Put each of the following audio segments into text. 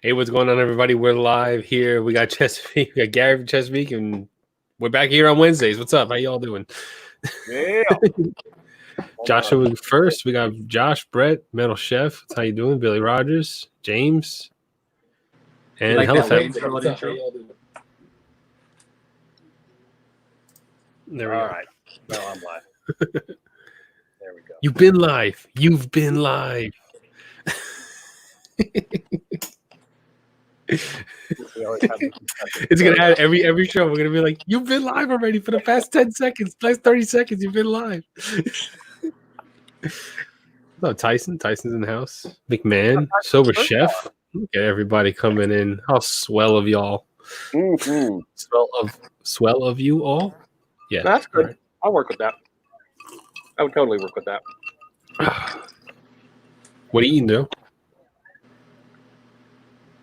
Hey, what's going on, everybody? We're live here. We got Chesapeake, we got Gary from Chesapeake, and we're back here on Wednesdays. What's up? How y'all doing? Yeah. Joshua first. We got Josh, Brett, Metal Chef. How you doing? Billy Rogers, James, and like that way Hellfest. intro. There we All go. right. No, I'm live. There we go. You've been live. You've been live. We always have this- It's gonna add every show. We're gonna be like, you've been live already for the past 10 seconds, last 30 seconds. You've been live. Oh, Tyson. Tyson's in the house. McMahon, sober chef. Look at everybody coming in. How swell of y'all. Mhm. Swell of you all. Yeah, That's good. all right. I'll work with that. I would totally work with that. What are you eating, though?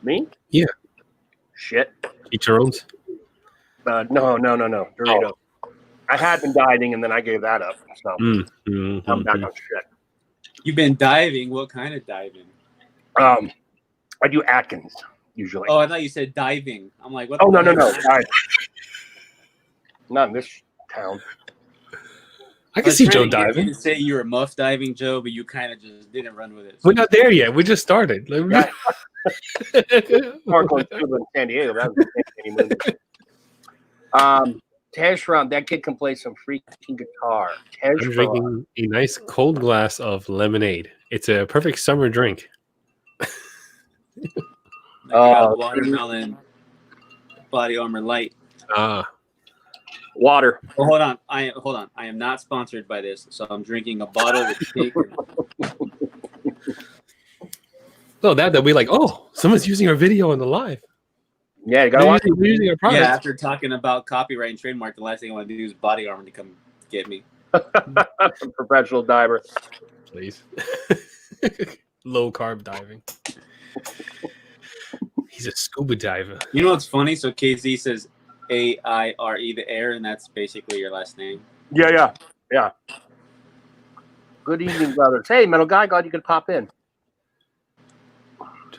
Me? Yeah. Shit. Eat your own. No. Dorito. I had been dieting and then I gave that up. So I'm back on shit. You've been diving. What kind of diving? I do Atkins usually. Oh, I thought you said diving. I'm like, what? Oh, no. I Not in this town. I can was see trying Joe to get you diving. to say you were muff diving, Joe, but you kind of just didn't run with it. We're not there yet. We just started. Yeah. More close to than San Diego. That was Tashron, that kid can play some freaking guitar. I'm Tashron. drinking a nice cold glass of lemonade. It's a perfect summer drink. Like you got watermelon, body armor light. Water. Oh, hold on. I am not sponsored by this, so I'm drinking a bottle with cake. So that we like, oh, someone's using our video on the live. Yeah, you gotta watch. We're using our product. Yeah, after talking about copyright and trademark, the last thing I want to do is body armor to come get me. Professional diver. Please. Low carb diving. He's a scuba diver. You know what's funny? So KZ says AIRE, the air, and that's basically your last name. Yeah. Good evening, brothers. Hey, metal guy, glad you could pop in.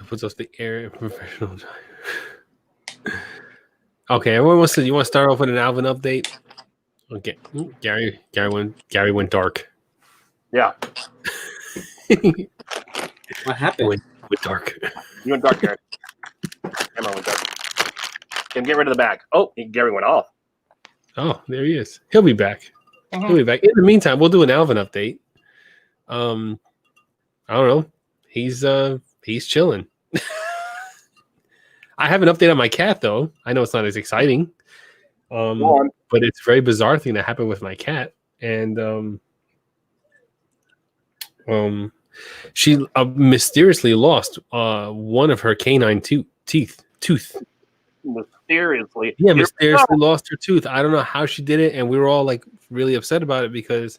Puts us the air professional diver. Okay, everyone wants to. You want to start off with an Alvin update? Okay, ooh, Gary went dark. Yeah, What happened? Went dark. you went dark, Gary. Emma went dark. Can get rid of the bag. Oh, Gary went off. Oh, there he is. He'll be back. He'll be back. In the meantime, we'll do an Alvin update. I don't know. He's chilling. I have an update on my cat, though. I know it's not as exciting, Go on. but it's a very bizarre thing that happened with my cat, and she mysteriously lost one of her canine tooth. Mysteriously. Yeah, mysteriously lost her tooth. I don't know how she did it, and we were all like really upset about it because,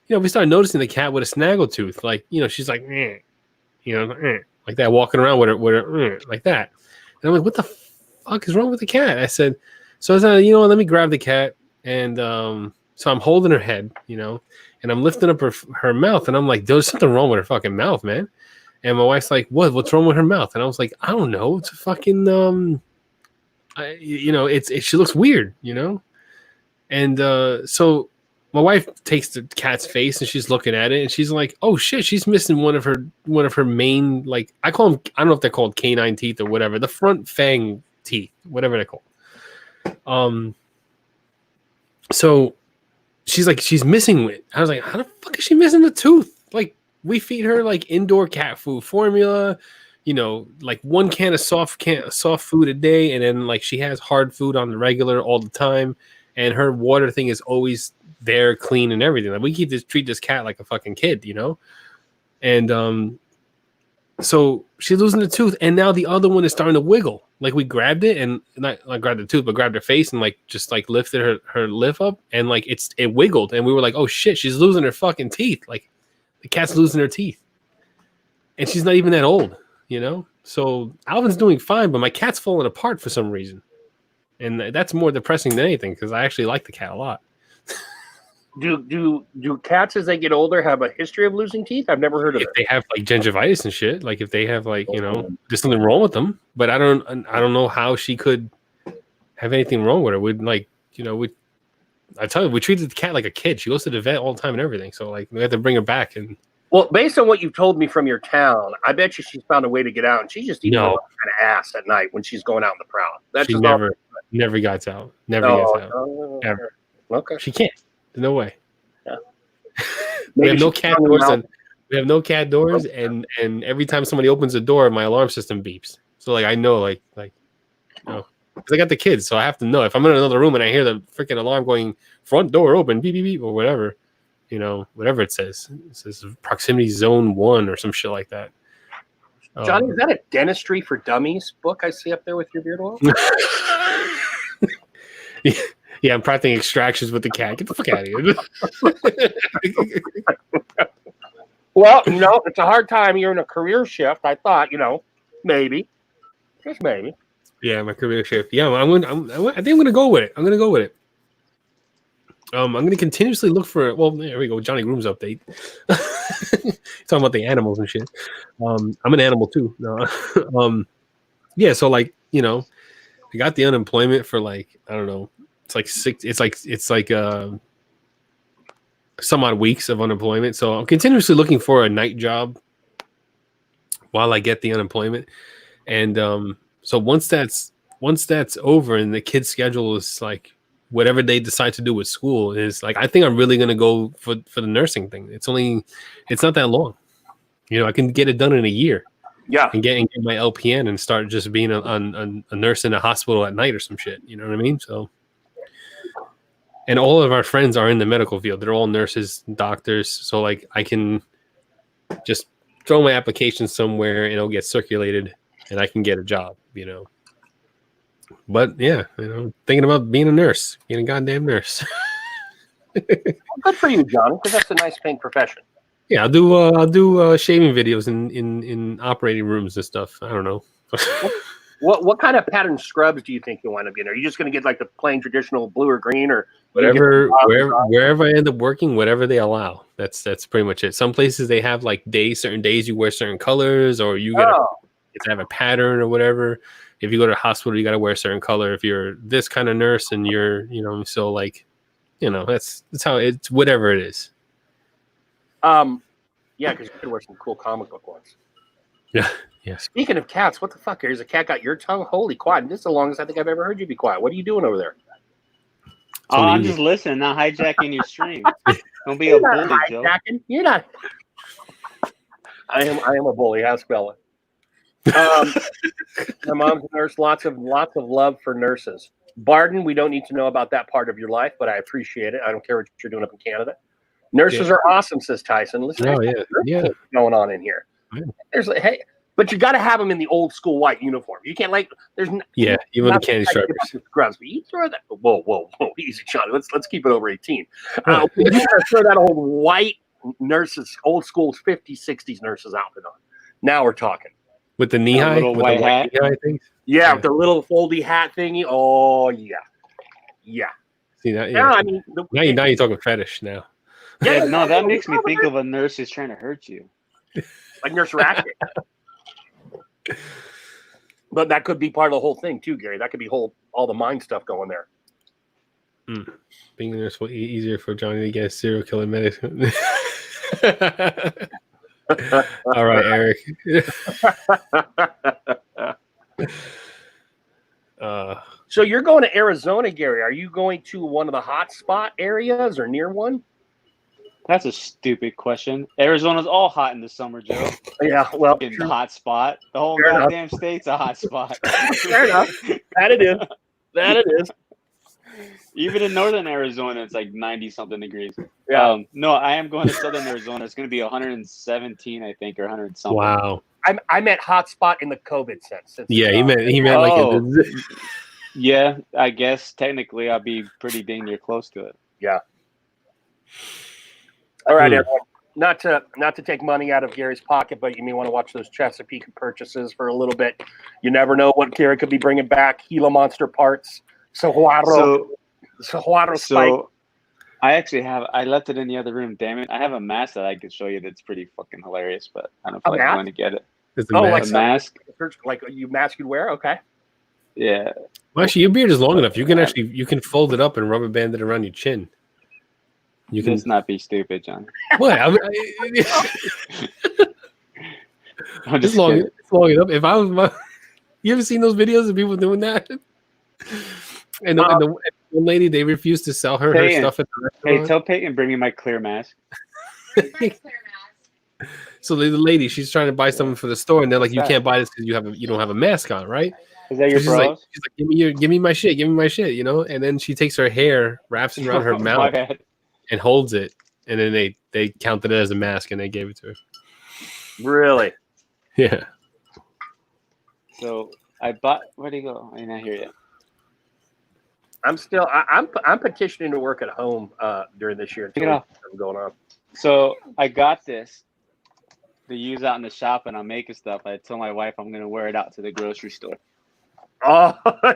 we started noticing the cat with a snaggle tooth. Like, she's like, like that, walking around with her like that. And I'm like, what the fuck is wrong with the cat? I said, let me grab the cat. And so I'm holding her head, and I'm lifting up her mouth. And I'm like, there's something wrong with her fucking mouth, man. And my wife's like, what's wrong with her mouth? And I was like, I don't know. It's a fucking, she looks weird, And so my wife takes the cat's face and she's looking at it and she's like, oh shit, she's missing one of her main, like, I call them, I don't know if they're called canine teeth or whatever, the front fang teeth, whatever they're called. So she's missing it. I was like, how the fuck is she missing the tooth? Like, we feed her like indoor cat food formula, like one can of soft food a day, and then like she has hard food on the regular all the time, and her water thing is always there, clean and everything. Like, we treat this cat like a fucking kid, and so she's losing the tooth, and now the other one is starting to wiggle. Like, we grabbed it and not grabbed the tooth, but grabbed her face and like just like lifted her lip up, and like it wiggled, and we were like, oh shit, she's losing her fucking teeth. Like, the cat's losing her teeth, and she's not even that old, So Alvin's doing fine, but my cat's falling apart for some reason, and that's more depressing than anything because I actually like the cat a lot. do cats as they get older have a history of losing teeth? I've never heard of If it. they have like gingivitis and shit, like if they have like there's something wrong with them, but I don't know how she could have anything wrong with her. We'd like I tell you, we treated the cat like a kid. She goes to the vet all the time and everything. So like we have to bring her back. And Well, based on what you've told me from your town, I bet you she's found a way to get out, and she's just eating No. kind of ass at night when she's going out on the prowl. That's she just never gets out. Never gets out. Ever. Okay. She can't. There's no way. Yeah. We have Maybe no she's cat coming doors. out. We have no cat doors, and every time somebody opens the door, my alarm system beeps. So like I know, like because I got the kids, so I have to know if I'm in another room and I hear the freaking alarm going, front door open, beep beep beep, or whatever, whatever it says. It says proximity zone 1 or some shit like that. Johnny, is that a dentistry for dummies book I see up there with your beard oil? Yeah, I'm practicing extractions with the cat. Get the fuck out of here. Well, it's a hard time. You're in a career shift. I thought, maybe, just maybe. Yeah, my career shift. Yeah, I think I'm gonna go with it. I'm gonna continuously look for. Well, there we go. Johnny Groom's update. Talking about the animals and shit. I'm an animal too. No. Yeah. So like I got the unemployment for like I don't know. It's like 6. It's like some odd weeks of unemployment. So I'm continuously looking for a night job while I get the unemployment. And so once that's over and the kid's schedule is like whatever they decide to do with school is like, I think I'm really going to go for the nursing thing. It's not that long. I can get it done in a year. Yeah. And get my LPN and start just being a nurse in a hospital at night or some shit. You know what I mean? So, and all of our friends are in the medical field. They're all nurses, doctors. So like I can just throw my application somewhere and it'll get circulated and I can get a job, But yeah, thinking about being a nurse, being a goddamn nurse. Good for you, John, because that's a nice paying profession. Yeah, I'll do shaving videos in operating rooms and stuff. I don't know. What kind of pattern scrubs do you think you'll wind up getting? Are you just going to get like the plain traditional blue or green, or wherever I end up working, whatever they allow? That's pretty much it. Some places they have like certain days you wear certain colors, or you get to have a pattern or whatever. If you go to a hospital, you got to wear a certain color. If you're this kind of nurse and you're, so like, that's how it's whatever it is. Yeah, because you could wear some cool comic book ones. Yeah. Yeah. Speaking of cats, what the fuck? Has a cat got your tongue? Holy quiet. This is the longest I think I've ever heard you be quiet. What are you doing over there? Oh, I'm just listening, not hijacking your stream. Don't be a bully, Joe. You're not. I am a bully. Ask Bella. My mom's a nurse. Lots of love for nurses. Barden, we don't need to know about that part of your life, but I appreciate it. I don't care what you're doing up in Canada. Nurses are awesome, says Tyson. Listen, what's going on in here. There's but you got to have them in the old school white uniform. You can't even the candy stripers. Scrubs, but you throw that. Whoa, easy, Sean. Let's keep it over 18. You got to throw that old white nurses, old school 50s, 60s nurses outfit on. Now we're talking. With the knee high, with white hat. Knee-high thing? Yeah, with the little foldy hat thingy. Oh yeah. See that? Yeah. Now you're talking fetish now. Yeah, no, that makes me think of a nurse who's trying to hurt you. Like Nurse Ratchet. But that could be part of the whole thing too, Gary. That could be all the mind stuff going there. Being a nurse will be easier for Johnny to get a serial killer medicine. All right, Eric. So you're going to Arizona, Gary. Are you going to one of the hot spot areas or near one? That's a stupid question. Arizona's all hot in the summer, Joe. Yeah, well, hot spot. The whole goddamn state's a hot spot. Fair enough. That it is. Even in northern Arizona, it's like 90-something degrees. Yeah. No, I am going to southern Arizona. It's going to be 117, I think, or 100 something. Wow. I meant hot spot in the COVID sense. Yeah, he meant like. Yeah, I guess technically I'll be pretty dang near close to it. Yeah. All right, everyone. Not to take money out of Gary's pocket, but you may want to watch those Chesapeake purchases for a little bit. You never know what Gary could be bringing back. Gila Monster parts. Saguaro Spike. I actually have. I left it in the other room. Damn it! I have a mask that I could show you. That's pretty fucking hilarious. But I don't feel A like mask? going to get it. It's a Oh, mask. A mask. Like you mask you'd wear? Okay. Yeah. Well, actually, your beard is long enough. You can fold it up and rubber band it around your chin. You can. Let's not be stupid, John. What? I'm It's just long. kidding. It's long enough. If I was you ever seen those videos of people doing that? And the one lady, they refused to sell her Peyton. stuff at the Hey, restaurant. tell Peyton bring me my clear mask. So the lady, she's trying to buy something for the store, and they're like, "You What's can't buy this because you don't have a mask on, right?" Is that your She's like, bros? give me my shit, you know. And then she takes her hair, wraps it around her My mouth, bad. and holds it, and then they counted it as a mask, and they gave it to her. Really? Yeah. So I bought. Where'd he go? I'm not here yet. I'm still. I'm petitioning to work at home during this year. Take it off. Going on. So I got this to use out in the shop, and I'm making stuff. I told my wife I'm gonna wear it out to the grocery store, Oh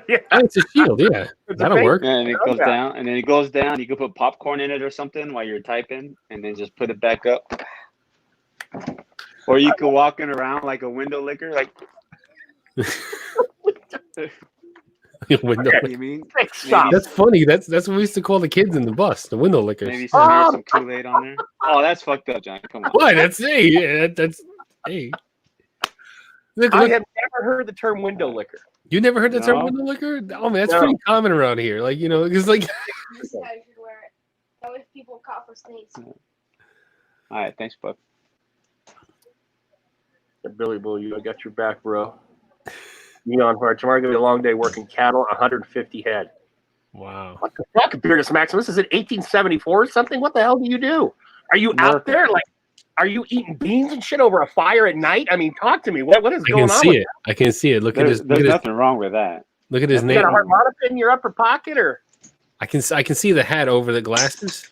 yeah. Oh, it's a shield. Yeah, It's a that'll fake- work. and it Oh, goes yeah. down, and then it goes down. You can put popcorn in it or something while you're typing, and then just put it back up. Or you can walk in around like a window licker, like Window. Okay. you mean. Stop. That's funny. That's what we used to call the kids in the bus, the window lickers. Maybe smear some Kool-Aid on there. Oh, that's fucked up, John. Come on. Why? That's that's hey. Look, I look, have never heard the term window licker. you never heard the term No. window licker? Oh man, that's No. pretty common around here. Like it's like This is how you should wear it. That way people caught for snakes. All right, thanks, bud. Billy Bull, I got your back, bro. Neon Heart. Tomorrow gonna be a long day working cattle. 150 head. wow. What the fuck, Beardus Maximus? Is it 1874 or something? What the hell do you do? Are you out Working. there like? Are you eating beans and shit over a fire at night? I mean, talk to me. What is I going can on? see with it. I can see it. Look at There's, his there's nothing wrong with that. look at his You name. got a harmonica in your upper pocket, or I can see the hat over the glasses.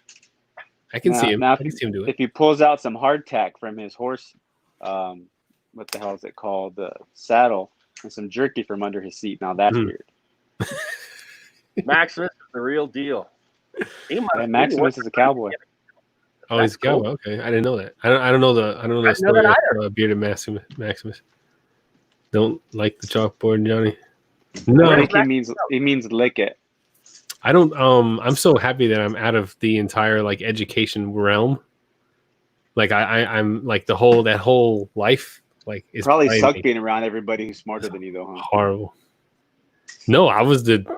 I can see him. Now, I can see him do it. if he pulls out some hardtack from his horse, what the hell is it called? The saddle, and some jerky from under his seat. Now that's Hmm. weird. Maximus is the real deal? He must- And Maximus is a cowboy. Oh, he's That's cool. cool. Okay, I didn't know that. I don't know the know that story of Bearded Maximus. Don't like the chalkboard, Johnny. No, I think he means lick it. I don't. I'm so happy that I'm out of the entire like education realm. Like I'm like that whole life like is Probably behind suck me. being around everybody who's smarter than you, though, huh? Horrible. No, I was I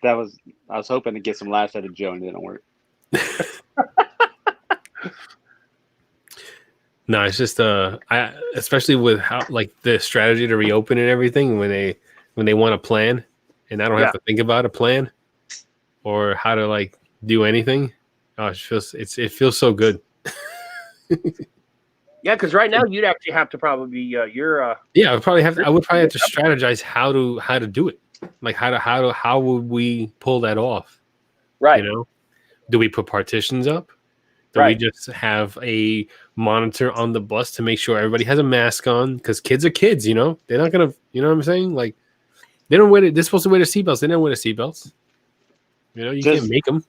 was hoping to get some laughs out of Joe, and it didn't work. No, it's just I especially with how like the strategy to reopen and everything when they want a plan and I don't have to think about a plan or how to like do anything. Oh, it feels so good. Yeah, because right now you'd actually have to probably be you're Yeah, I would probably have to strategize how to do it. Like how would we pull that off? right. You know, do we put partitions up? Do Right. we just have a monitor on the bus to make sure everybody has a mask on? Because kids are kids, you know. They're not gonna, you know what I'm saying? Like, they don't wear it. They're supposed to wear their seatbelts. They don't wear the seatbelts. You know, you Just can't make them.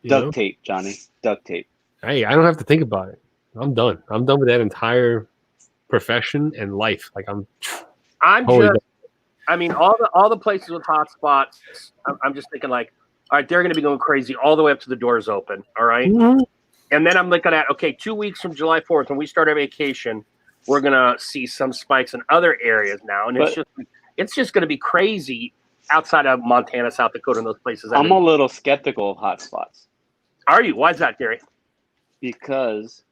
Duct tape, Johnny. Duct tape. Hey, I don't have to think about it. I'm done. I'm done with that entire profession and life. Like I'm I'm totally just. I mean, all the places with hot spots. I'm just thinking like, all right, they're going to be going crazy all the way up to the doors open. All right? done. And then I'm looking at, okay, 2 weeks from July 4th, when we start our vacation, we're going to see some spikes in other areas now. And it's just going to be crazy outside of Montana, South Dakota, and those places. I'm a little skeptical of hotspots Are you? Why is that, Gary? because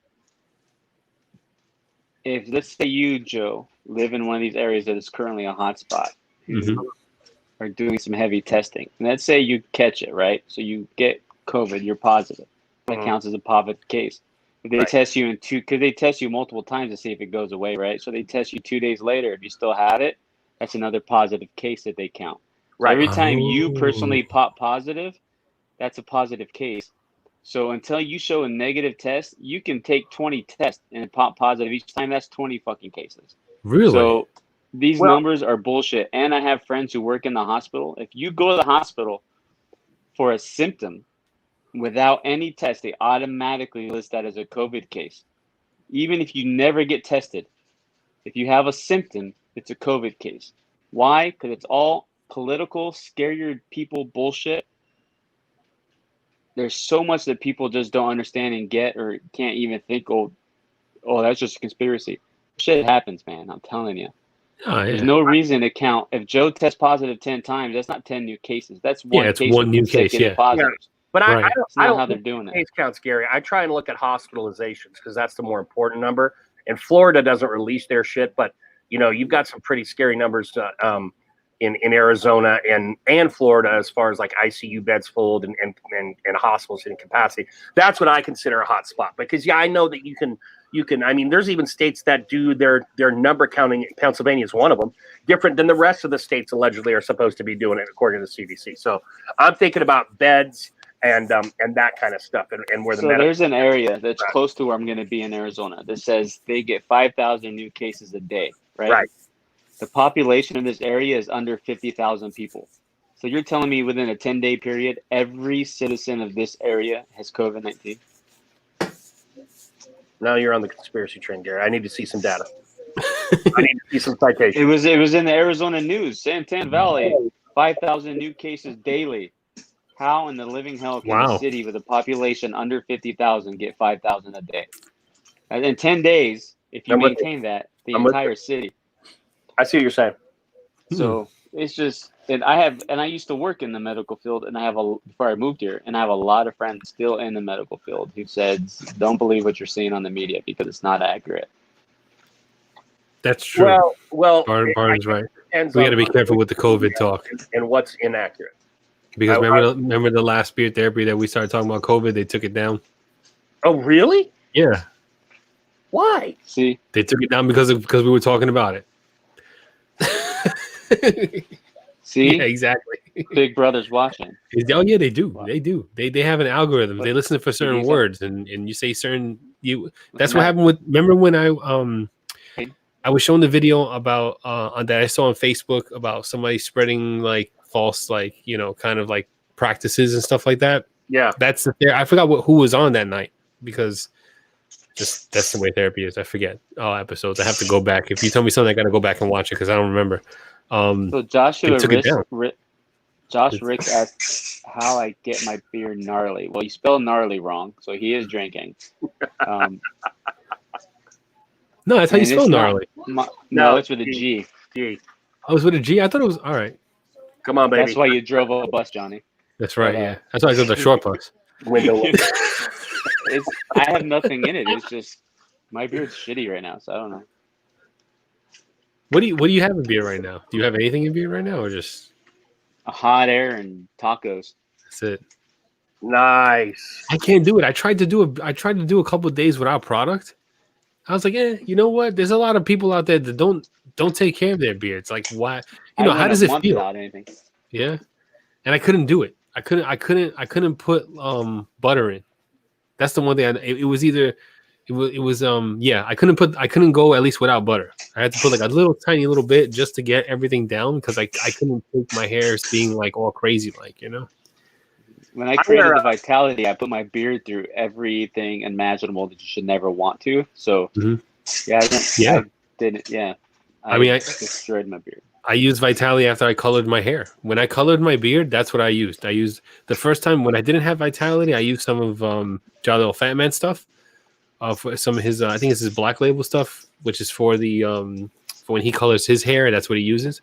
if, let's say you, Joe, live in one of these areas that is currently a hotspot, Mhm. are doing some heavy testing, and let's say you catch it, right? So you get COVID, you're positive. That Mhm. counts as a positive case. If they Right. test you because they test you multiple times to see if it goes away, right? So they test you 2 days later. If you still have it, that's another positive case that they count. So Right. every time you Oh. personally pop positive, that's a positive case. So until you show a negative test, you can take 20 tests and pop positive each time. That's 20 fucking cases. Really? So these Well- numbers are bullshit. And I have friends who work in the hospital. If you go to the hospital for a symptom, Without any test, they automatically list that as a COVID case. Even if you never get tested, if you have a symptom, it's a COVID case. Why? Because it's all political, scare your people bullshit. There's so much that people just don't understand and get or can't even think, oh, that's just a conspiracy. Shit happens, man. I'm telling you. Oh, yeah. There's no reason to count. If Joe tests positive 10 times, that's not 10 new cases. That's one it's case one with new case, consecutive yeah. positives. But Right. I That's don't, not how they're doing it. case counts, Gary. I try and look at hospitalizations because that's the more important number. And Florida doesn't release their shit, but you've got some pretty scary numbers in Arizona and Florida as far as like ICU beds filled and hospitals in capacity. That's what I consider a hot spot because I know that you can. I mean, there's even states that do their number counting. Pennsylvania is one of them, different than the rest of the states allegedly are supposed to be doing it according to the CDC. So I'm thinking about beds and that kind of stuff and where the there's an area that's close to where I'm going to be in Arizona that says they get 5,000 new cases a day, right? Right. The population in this area is under 50,000 people. So you're telling me within a 10-day period, every citizen of this area has COVID-19? Now you're on the conspiracy train, Gary. I need to see some data. I need to see some citations. It was in the Arizona news. Santan Valley, 5,000 new cases daily. How in the living hell can a city with a population under 50,000 get 5,000 a day? And in 10 days, if you maintain that, the entire city. I see what you're saying. So it's just, and I used to work in the medical field, and before I moved here, and I have a lot of friends still in the medical field who said, don't believe what you're seeing on the media because it's not accurate. That's true. Well, Barnes right. We got to be careful with the COVID talk and what's inaccurate. Because remember the last beard therapy that we started talking about COVID, they took it down. Oh, really? Yeah. Why? See, they took it down because we were talking about it. See, yeah, exactly. Big Brother's watching. Oh yeah, they do. Wow. They do. They have an algorithm. They listen for certain words, and you say certain. That's what happened with. Remember when I was showing the video about that I saw on Facebook about somebody spreading like false, like kind of like practices and stuff like that. Yeah, that's the I forgot who was on that night because that's the way therapy is. I forget all episodes. I have to go back. If you tell me something, I got to go back and watch it because I don't remember. So Joshua Josh Rick asked how I get my beer gnarly. Well, you spelled gnarly wrong, so he is drinking. No, that's how you spell gnarly. No, it's with a G. G. Oh, it's with a G? I thought it was all right. Come on, baby. That's why you drove a bus, Johnny. That's right, yeah. That's why I drove the short bus. Window. I have nothing in it. It's just my beer's shitty right now, so I don't know. What do you have in beer right now? Do you have anything in beer right now, or just a hot air and tacos? That's it. Nice. I can't do it. I tried to do a couple of days without product. I was like, you know what? There's a lot of people out there that don't take care of their beer. It's like, why? How does it feel? Without anything. Yeah, and I couldn't do it. I couldn't put butter in. That's the one thing. It was I couldn't go at least without butter. I had to put like a little tiny little bit just to get everything down because I couldn't take my hair being like all crazy When I created the Vitality, I put my beard through everything imaginable that you should never want to. So I didn't. Yeah, I destroyed my beard. I used Vitality after I colored my hair. When I colored my beard, that's what I used. I used the first time when I didn't have Vitality, I used some of Jalil Fat Man stuff. For some of his, I think it's his Black Label stuff, which is for the for when he colors his hair. That's what he uses.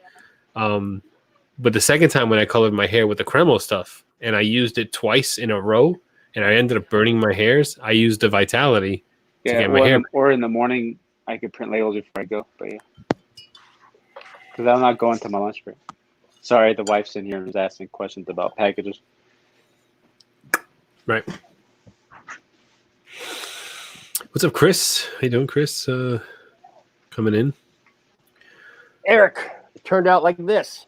But the second time when I colored my hair with the Cremo stuff, and I used it twice in a row, and I ended up burning my hairs, I used the Vitality to get my hair. Or in the morning, I could print labels before I go. But yeah, because I'm not going to my lunch break. Sorry, the wife's in here and was asking questions about packages. Right. What's up, Chris? How you doing, Chris? Coming in. Eric, it turned out like this.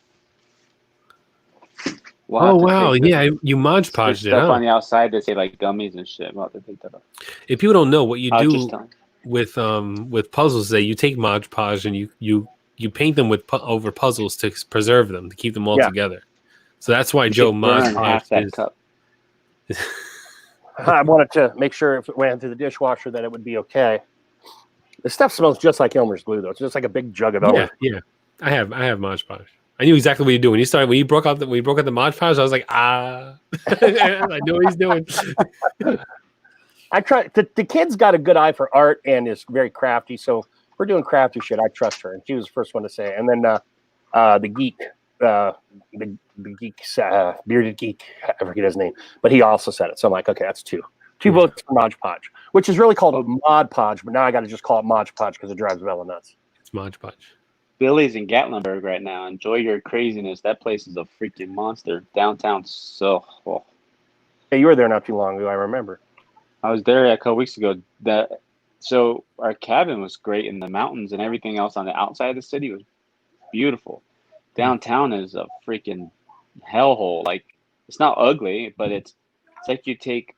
Oh wow! Yeah, you Mod Podged it. Stuff on the outside to say like gummies and shit. About to take that up. If people don't know what you do with puzzles, that you take Mod Podge and you paint them over puzzles to preserve them, to keep them all together. So that's why Joe Mod Podge is. I wanted to make sure if it went through the dishwasher that it would be okay. The stuff smells just like Elmer's Glue, though. It's just like a big jug of Elmer's. Yeah. I have Mod Podge. I knew exactly what you do when you broke out the Mod Podge. I was like, I know what he's doing. I try. The kid's got a good eye for art and is very crafty. So if we're doing crafty shit, I trust her, and she was the first one to say it. And then the geek, the geek, bearded geek, I forget his name, but he also said it. So I'm like, okay, that's two votes for Mod Podge, which is really called a Mod Podge, but now I got to just call it Mod Podge because it drives Bella nuts. It's Mod Podge. Billy's in Gatlinburg right now. Enjoy your craziness. That place is a freaking monster. Downtown Soho. Hey, you were there not too long ago. I remember. I was there a couple weeks ago. So our cabin was great, and the mountains and everything else on the outside of the city was beautiful. Downtown is a freaking hellhole. Like, it's not ugly, but it's like you take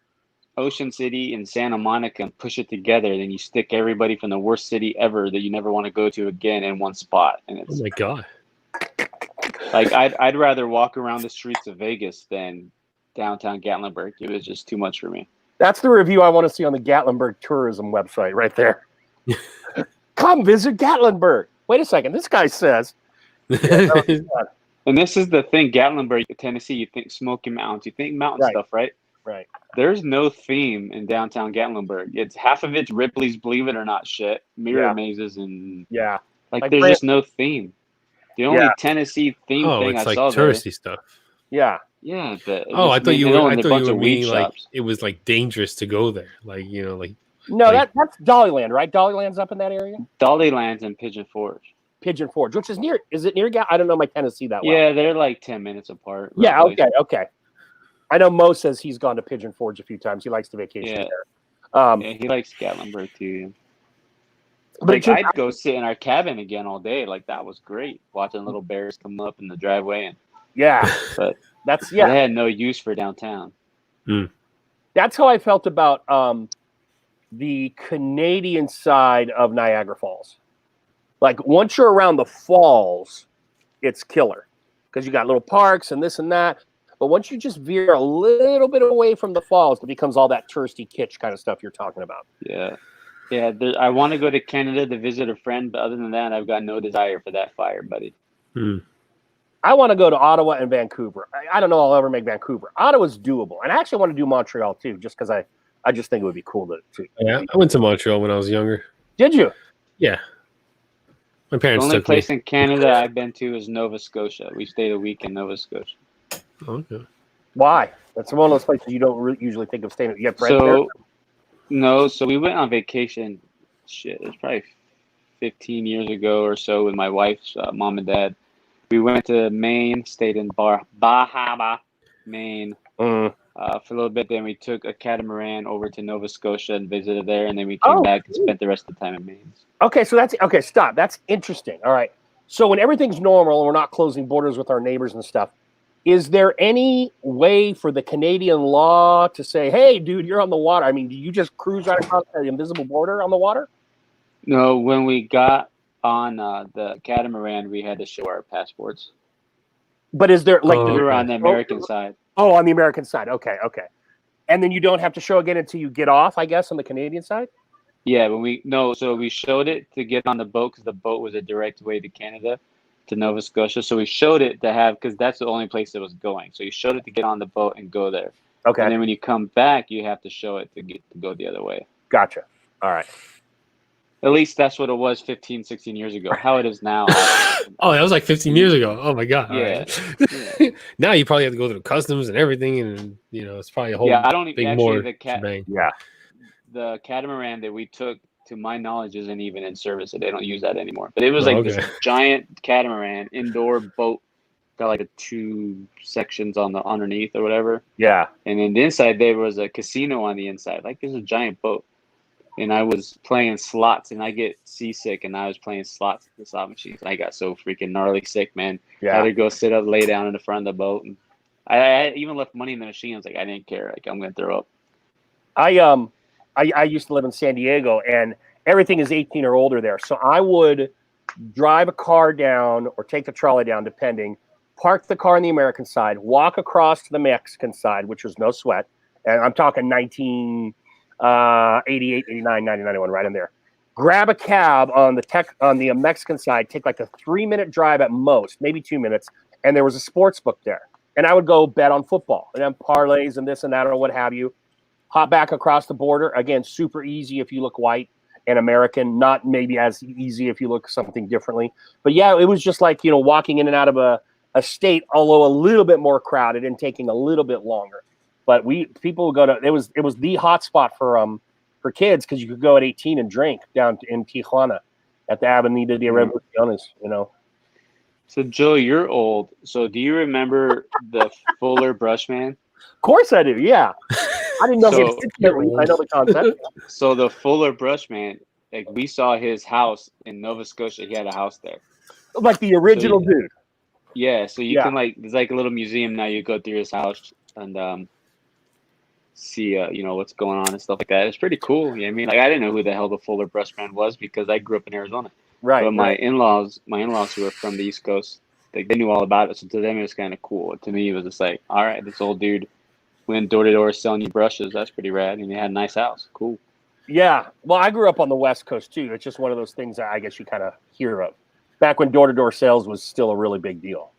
Ocean City and Santa Monica and push it together, then you stick everybody from the worst city ever that you never want to go to again in one spot. And it's Oh my god! like I'd rather walk around the streets of Vegas than downtown Gatlinburg. It was just too much for me. That's the review I want to see on the Gatlinburg tourism website right there. Come visit Gatlinburg. Wait a second. This guy says. And this is the thing, Gatlinburg, Tennessee, you think Smoky Mountains, you think mountain stuff, right? Right. There's no theme in downtown Gatlinburg. It's half of it's Ripley's Believe It or Not shit, mirror mazes, and like there's just no theme. The only Tennessee theme thing it's I like saw touristy stuff. Yeah. Yeah. I thought you were meaning like shops. it was like dangerous to go there. Like, No, that's Dollyland, right? Dollyland's up in that area? Dollyland's in Pigeon Forge. Pigeon Forge, which is near. Is it near? I don't know my Tennessee that well. Yeah, they're like 10 minutes apart. Yeah. Okay. I know Mo says he's gone to Pigeon Forge a few times. He likes to vacation there. Yeah, he likes Gatlinburg too. But I'd go sit in our cabin again all day. Like, that was great. Watching little bears come up in the driveway. But that's I had no use for downtown. That's how I felt about the Canadian side of Niagara Falls. Like, once you're around the falls, it's killer because you got little parks and this and that. But once you just veer a little bit away from the falls, it becomes all that touristy kitsch kind of stuff you're talking about. Yeah. I want to go to Canada to visit a friend, but other than that, I've got no desire for that fire, buddy. I want to go to Ottawa and Vancouver. I don't know I'll ever make Vancouver. Ottawa's doable. And I actually want to do Montreal too, just because I just think it would be cool to. Yeah, I went to Montreal when I was younger. Did you? Yeah. My parents The only took place me. in Canada I've been to is Nova Scotia. We stayed a week in Nova Scotia. Okay. Why? That's one of those places you don't usually think of staying. You have friends there? No, so we went on vacation. Shit, it was probably 15 years ago or so with my wife's mom and dad. We went to Maine, stayed in Bahama, Maine for a little bit. Then we took a catamaran over to Nova Scotia and visited there. And then we came back and spent the rest of the time in Maine. Okay, so stop. That's interesting. All right. So when everything's normal and we're not closing borders with our neighbors and stuff, is there any way for the Canadian law to say, hey, dude, you're on the water? I mean, do you just cruise right across the invisible border on the water? No, when we got on the catamaran, we had to show our passports. But is there we were on the American side. Oh, on the American side. Okay. And then you don't have to show again until you get off, I guess, on the Canadian side? Yeah, so we showed it to get on the boat because the boat was a direct way to Canada, to Nova Scotia. So we showed it to have, because that's the only place it was going. So you showed it to get on the boat and go there. Okay. And then when you come back, you have to show it to go the other way. Gotcha. All right. At least that's what it was 15, 16 years ago. How it is now. Oh, that was like 15 years ago. Oh my god. Yeah. Right. Now you probably have to go through customs and everything, and it's probably a whole I don't even big more actually the catamaran that we took, to my knowledge, isn't even in service. So they don't use that anymore. But it was this giant catamaran, indoor boat, got like 2 sections on the underneath or whatever. Yeah. And then the inside there was a casino on the inside. Like, there's a giant boat. And I was playing slots, and I get seasick, and I was playing slots at the slot machines. I got so freaking gnarly sick, man. Yeah. I had to go sit up, lay down in the front of the boat, and I even left money in the machine. I was like, I didn't care. Like, I'm gonna throw up. I used to live in San Diego, and everything is 18 or older there. So I would drive a car down or take the trolley down, depending, park the car on the American side, walk across to the Mexican side, which was no sweat, and I'm talking 1988, 89, 90, 91, right in there. Grab a cab on the Mexican side, take like a 3-minute drive at most, maybe 2 minutes, and there was a sports book there. And I would go bet on football and then parlays and this and that or what have you. Hop back across the border. Again, super easy if you look white and American, not maybe as easy if you look something differently. But yeah, it was just like, walking in and out of a state, although a little bit more crowded and taking a little bit longer. But people would go to, it was the hot spot for kids, because you could go at 18 and drink down in Tijuana at the Avenida de Revoluciones, So Joe, you're old. So do you remember the Fuller Brushman? Of course I do. Yeah. I didn't know his intimately. I know the concept. So the Fuller Brushman, like we saw his house in Nova Scotia. He had a house there. Like the original dude. Yeah. So you can there's like a little museum now. You go through his house and see what's going on and stuff like that. It's pretty cool. You know what I mean? Like I didn't know who the hell the Fuller Brushman was because I grew up in Arizona. Right. But my in-laws who were from the East Coast, they knew all about it. So to them, it was kind of cool. To me, it was just like, all right, this old dude went door to door selling you brushes. That's pretty rad. And he had a nice house. Cool. Yeah. Well, I grew up on the West Coast too. It's just one of those things that I guess you kind of hear of. Back when door to door sales was still a really big deal,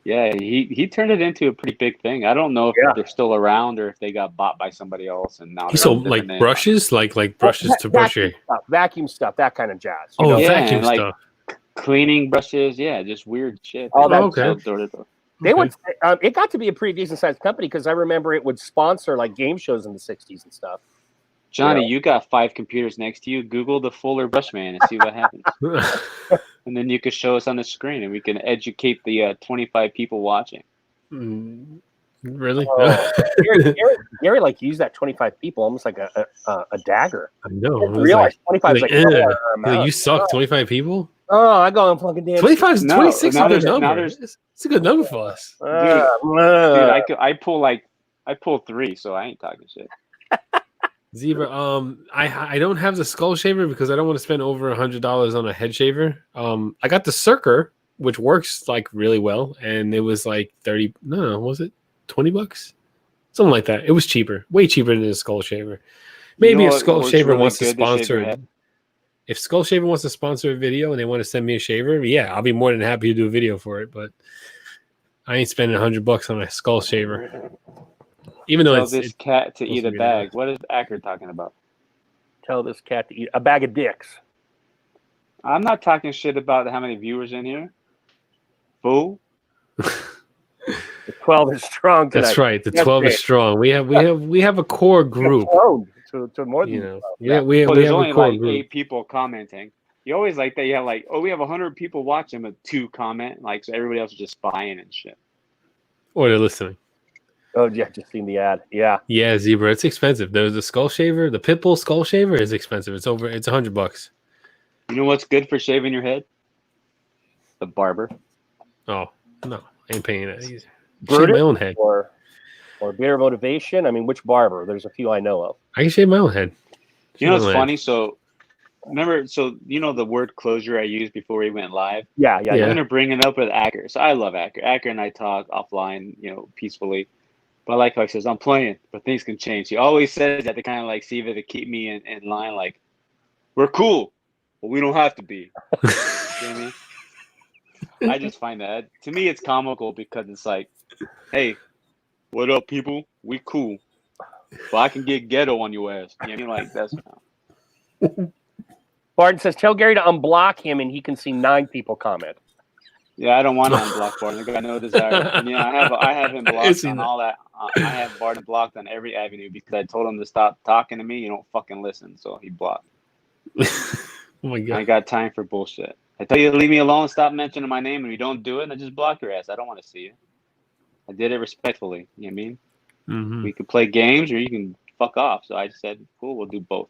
Yeah, he turned it into a pretty big thing. I don't know if they're still around or if they got bought by somebody else and now. So like brushes, like brushes to brush your vacuum stuff, that kind of jazz. Vacuum stuff, cleaning brushes, just weird shit. Oh, that's okay. Door to door. They would. It got to be a pretty decent sized company because I remember it would sponsor like game shows in the '60s and stuff. Johnny, you got 5 computers next to you. Google the Fuller Brushman and see what happens. And then you can show us on the screen, and we can educate the 25 people watching. Really? Gary like used that 25 people almost like a dagger. I know. I realized 25 is like, you suck. 25 people. Oh, I go on fucking damn. 25 is 26 is a good number. It's a good number for us. Dude, I pull 3, so I ain't talking shit. Zebra, I don't have the skull shaver because I don't want to spend over $100 on a head shaver. I got the Circer, which works like really well, and it was like 30. No, was it $20? Something like that. It was cheaper, way cheaper than a skull shaver. Maybe if Skull Shaver wants to sponsor it. If Skull Shaver wants to sponsor a video and they want to send me a shaver, yeah, I'll be more than happy to do a video for it. But I ain't spending $100 on a skull shaver. Even though Tell this cat to eat a bag. What is Acker talking about? Tell this cat to eat a bag of dicks. I'm not talking shit about how many viewers in here. Fool. The 12 is strong tonight. That's right. The 12 is strong. We have a core group. To more than we have only a core like group. 8 people commenting. You always like that. You have like, we have 100 people watching, but 2 comment. Like, so everybody else is just buying and shit. Or they're listening. Oh yeah, just seen the ad. Yeah. Yeah, Zebra. It's expensive. There's the skull shaver. The Pitbull skull shaver is expensive. It's $100. You know what's good for shaving your head? The barber. Oh no, I ain't paying that either. Brutus Shave my own head. Or Beer Motivation. I mean, which barber? There's a few I know of. I can shave my own head. You know what's funny? So remember, the word closure I used before we went live? Yeah. I'm gonna bring it up with Acker. So I love Acker. Acker and I talk offline, peacefully. But I like how he says, I'm playing, but things can change. He always says that to kind of like see if it to keep me in line, like, we're cool, but we don't have to be. You know what I mean? I just find that, to me, it's comical because it's like, hey, what up, people? We cool. But I can get ghetto on your ass. You know what I mean? Like, that's... Barton says, tell Gary to unblock him and he can see 9 people comment. Yeah, I don't want to unblock Barton. I got no desire. I have him blocked on all that. I have Barton blocked on every avenue because I told him to stop talking to me. You don't fucking listen, so he blocked. Oh my god! I got time for bullshit. I tell you to leave me alone, stop mentioning my name, and you don't do it, and I just block your ass. I don't want to see you. I did it respectfully. You know what I mean? Mm-hmm. We could play games, or you can fuck off. So I just said, cool, we'll do both.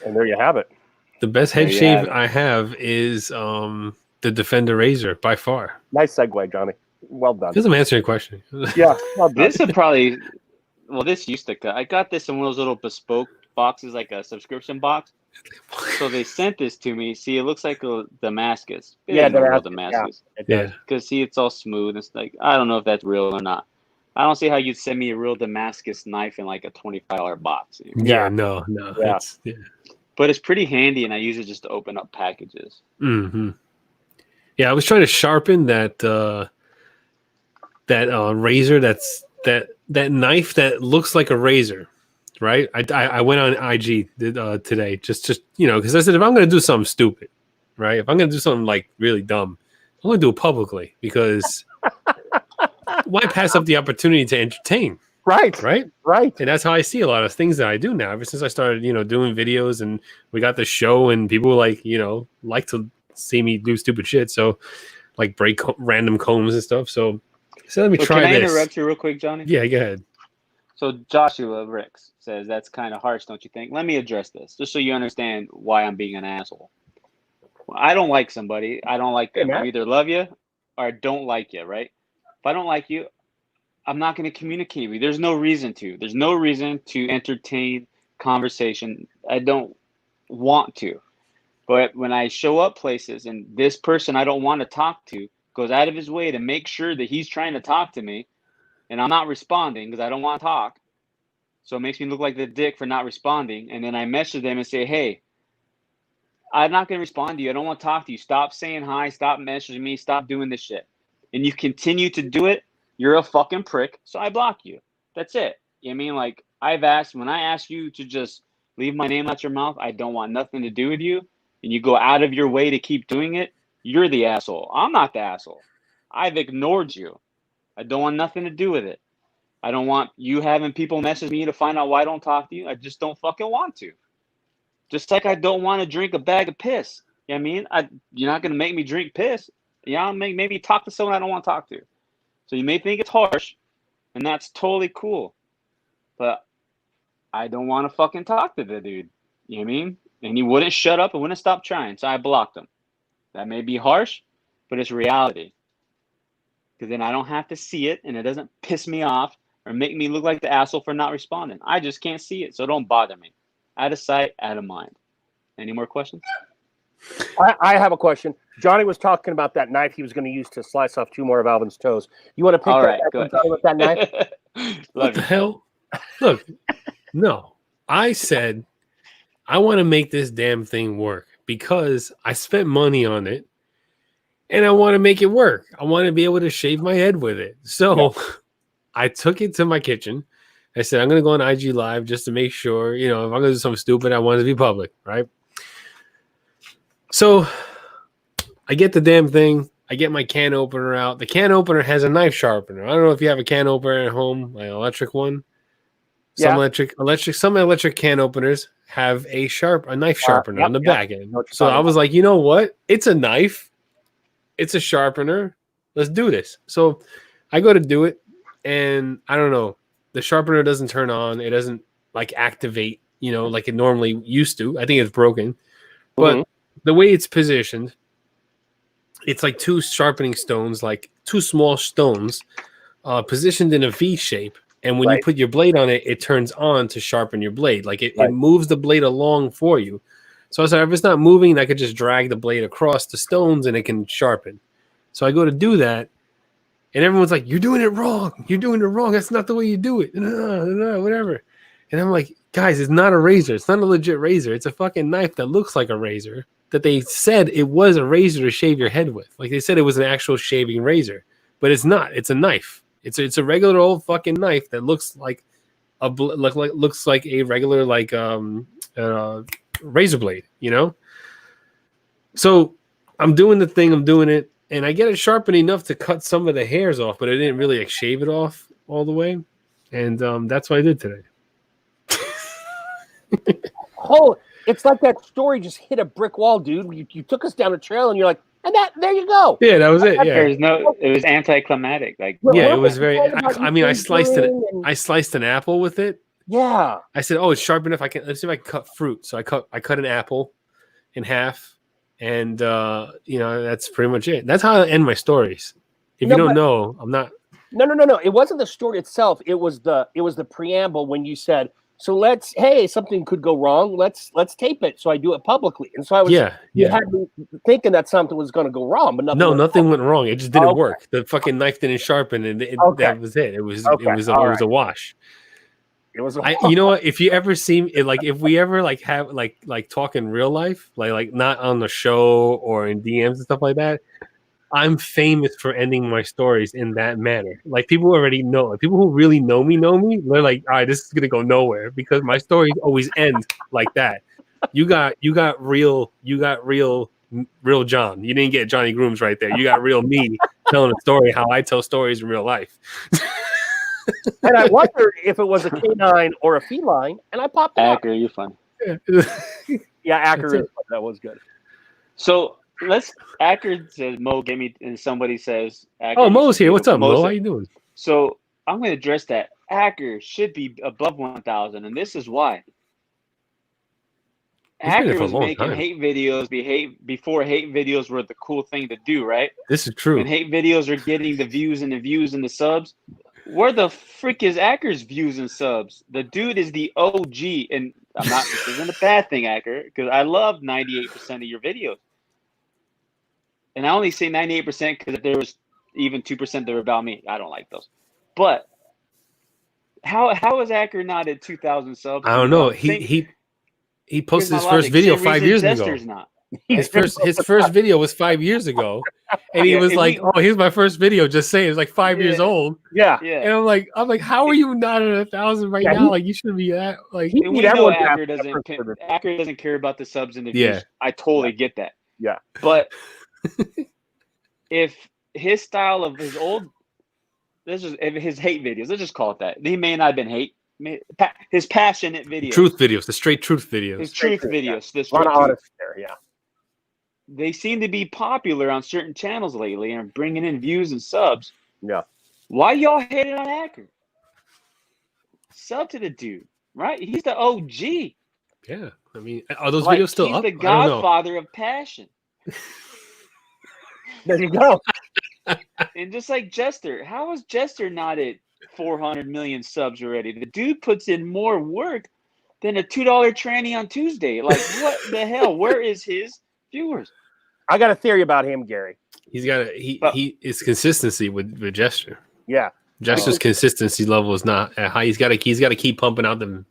And there you have it. The best head shave I have is the Defender Razor by far. Nice segue, Johnny. Well done. Because I'm answering a question. Yeah. Well done. This would probably, this used to cut. I got this in one of those little bespoke boxes, like a subscription box. So they sent this to me. See, it looks like a Damascus. Yeah, Damascus. Yeah. Because see, it's all smooth. It's like, I don't know if that's real or not. I don't see how you'd send me a real Damascus knife in like a $25 box. Yeah, no. Yeah. But it's pretty handy, and I use it just to open up packages. Mm-hmm. Yeah, I was trying to sharpen that razor. That knife that looks like a razor, right? I went on IG today just because I said if I'm going to do something stupid, right? If I'm going to do something like really dumb, I'm going to do it publicly because why pass up the opportunity to entertain? Right. And that's how I see a lot of things that I do now. Ever since I started, doing videos and we got the show and people like to see me do stupid shit. So like break random combs and stuff. So let me try Can I this. interrupt you real quick, Johnny? Yeah, go ahead. So Joshua Ricks says that's kind of harsh, don't you think? Let me address this just so you understand why I'm being an asshole. I don't like somebody. I don't like them. I either love you or I don't like you, right? If I don't like you, I'm not going to communicate with you. There's no reason to. There's no reason to entertain conversation. I don't want to. But when I show up places and this person I don't want to talk to goes out of his way to make sure that he's trying to talk to me and I'm not responding because I don't want to talk. So it makes me look like the dick for not responding. And then I message them and say, hey, I'm not going to respond to you. I don't want to talk to you. Stop saying hi. Stop messaging me. Stop doing this shit. And you continue to do it. You're a fucking prick. So I block you. That's it. You know what I mean? Like when I ask you to just leave my name out your mouth, I don't want nothing to do with you. And you go out of your way to keep doing it. You're the asshole. I'm not the asshole. I've ignored you. I don't want nothing to do with it. I don't want you having people message me to find out why I don't talk to you. I just don't fucking want to. Just like I don't want to drink a bag of piss. You know what I mean? You're not going to make me drink piss. You know, maybe talk to someone I don't want to talk to. So you may think it's harsh, and that's totally cool. But I don't want to fucking talk to the dude. You know what I mean? And he wouldn't shut up and wouldn't stop trying. So I blocked him. That may be harsh, but it's reality. Because then I don't have to see it, and it doesn't piss me off or make me look like the asshole for not responding. I just can't see it, so don't bother me. Out of sight, out of mind. Any more questions? I have a question. Johnny was talking about that knife he was going to use to slice off 2 more of Alvin's toes. You want to pick All that right, up and tell me what that knife? What the hell? Look, no. I said I want to make this damn thing work because I spent money on it and I want to make it work. I want to be able to shave my head with it. So I took it to my kitchen. I said, I'm going to go on IG Live just to make sure, if I'm going to do something stupid, I want it to be public, right? So I get the damn thing. I get my can opener out. The can opener has a knife sharpener. I don't know if you have a can opener at home, like an electric one. Some electric can openers have a knife sharpener on the back end. So I was like, you know what? It's a knife. It's a sharpener. Let's do this. So I go to do it, and I don't know. The sharpener doesn't turn on. It doesn't like activate, like it normally used to. I think it's broken. But the way it's positioned, it's like 2 sharpening stones, like 2 small stones, positioned in a V shape. And when you put your blade on it, it turns on to sharpen your blade. Like it moves the blade along for you. So I said, if it's not moving, I could just drag the blade across the stones and it can sharpen. So I go to do that. And everyone's like, you're doing it wrong. You're doing it wrong. That's not the way you do it. Whatever. And I'm like, guys, it's not a razor. It's not a legit razor. It's a fucking knife that looks like a razor that they said it was a razor to shave your head with. Like they said it was an actual shaving razor. But it's not. It's a knife. It's a regular old fucking knife that looks like looks like a regular razor blade, So I'm doing the thing. I'm doing it. And I get it sharpened enough to cut some of the hairs off, but I didn't really shave it off all the way. And that's what I did today. It's like that story just hit a brick wall, dude. You took us down the trail and you're like, and there you go. Yeah, that was it. Yeah. It was anticlimactic. Like, yeah, it was very, I sliced an apple with it. Yeah. I said, oh, it's sharp enough. Let's see if I can cut fruit. So I cut an apple in half. And, that's pretty much it. That's how I end my stories. If you don't know, I'm not. No. It wasn't the story itself. It was the preamble when you said, So hey, something could go wrong. Let's tape it. So I do it publicly. And so I was, you had me thinking that something was going to go wrong, but nothing went wrong. It just didn't work. The fucking knife didn't sharpen, and that was it. It was a wash. It was. You know what? If you ever see it, like if we ever like have like talk in real life, like not on the show or in DMs and stuff like that, I'm famous for ending my stories in that manner. Like people already know. Like, people who really know me. They're like, all right, this is gonna go nowhere because my stories always end like that. You got real John. You didn't get Johnny Grooms right there. You got real me telling a story how I tell stories in real life. And I wondered if it was a canine or a feline, and I popped it Acker, you're fun. Yeah, Acker. That was good. So Acker says, Mo, give me, and somebody says, Acker, oh, Mo's here. What's up, Mo? How you doing? So I'm going to address that. Acker should be above 1,000, and this is why. Acker was making hate videos before hate videos were the cool thing to do, right? This is true. And hate videos are getting the views and the subs. Where the frick is Acker's views and subs? The dude is the OG, and this isn't a bad thing, Acker, because I love 98% of your videos. And I only say 98% because if there was even 2% that were about me, I don't like those. But how is Acker not at 2,000 subs? I don't know. He posted his first video 5 years ago. Not. His first video was 5 years ago, and he was like, "Oh, here's my first video." Just saying, it's like 5 years old. Yeah. And I'm like, how are you not at 1,000 right now? Like you should be at like. We know Acker doesn't care about the subs and the views. Yeah. I totally get that. Yeah. But if his style of his old, his hate videos, let's just call it that. He may not have been hate. His passionate videos, the straight truth videos, his truth videos. A lot of honesty there, yeah. They seem to be popular on certain channels lately and bringing in views and subs. Yeah. Why y'all hating on Acker? Sub to the dude, right? He's the OG. Yeah, I mean, are those videos still he's up? He's the godfather of passion. There you go. And just like Jester, how is Jester not at 400 million subs already? The dude puts in more work than a $2 tranny on Tuesday. Like, what the hell? Where is his viewers? I got a theory about him, Gary. He's got his consistency with Jester. Yeah, Jester's consistency level is not at high. He's got to keep pumping out the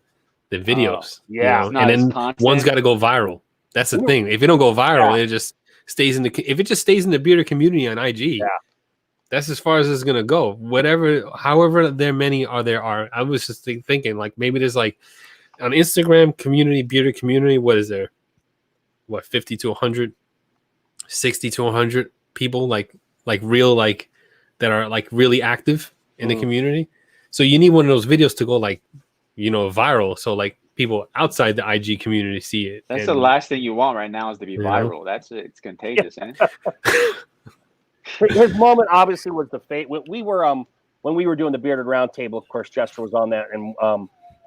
videos. Yeah, and then one's got to go viral. That's the thing. If it don't go viral, it just stays in the bearded community on IG. Yeah. That's as far as it's gonna go. However many are. I was just thinking, like maybe there's like on Instagram community, bearded community. What is there? 50 to 100, 60 to 100 people like real that are like really active in the community. So you need one of those videos to go viral. So like people outside the IG community see it. That's the last thing you want right now is to be viral. It's contagious, ain't it? His moment obviously was the fate. We were when we were doing the Bearded Roundtable, of course, Jester was on that, and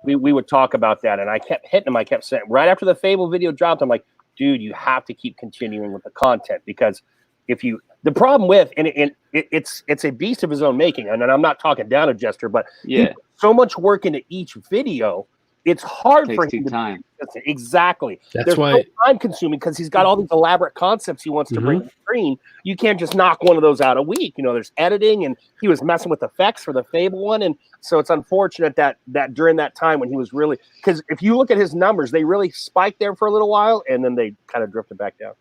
we would talk about that. And I kept hitting him. I kept saying right after the Fable video dropped, I'm like, dude, you have to keep continuing with the content because the problem with it's a beast of his own making, and I'm not talking down to Jester, but he put so much work into each video. It's hard for him to time. Exactly. That's why so time consuming because he's got all these elaborate concepts he wants to bring to the screen. You can't just knock one of those out a week. There's editing, and he was messing with effects for the Fable one, and so it's unfortunate that during that time when he was really, because if you look at his numbers, they really spiked there for a little while, and then they kind of drifted back down.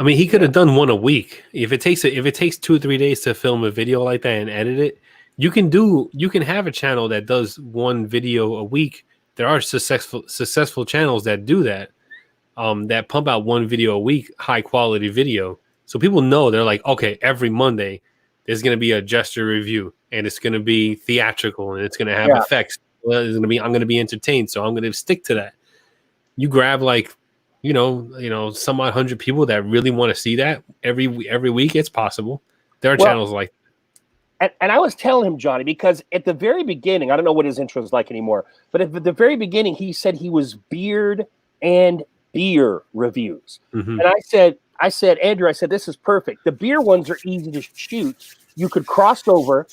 I mean, he could have done one a week. If it takes 2 or 3 days to film a video like that and edit it, you can have a channel that does one video a week. There are successful channels that do that, that pump out one video a week, high quality video. So people know, they're like, okay, every Monday there's going to be a Jester review, and it's going to be theatrical, and it's going to have effects. I'm going to be entertained, so I'm going to stick to that. You grab some odd 100 people that really want to see that every week. It's possible. There are channels like. And I was telling him, Johnny, because at the very beginning, I don't know what his intro is like anymore, but at the very beginning, he said he was beard and beer reviews. Mm-hmm. And I said, Andrew, this is perfect. The beer ones are easy to shoot. You could cross over,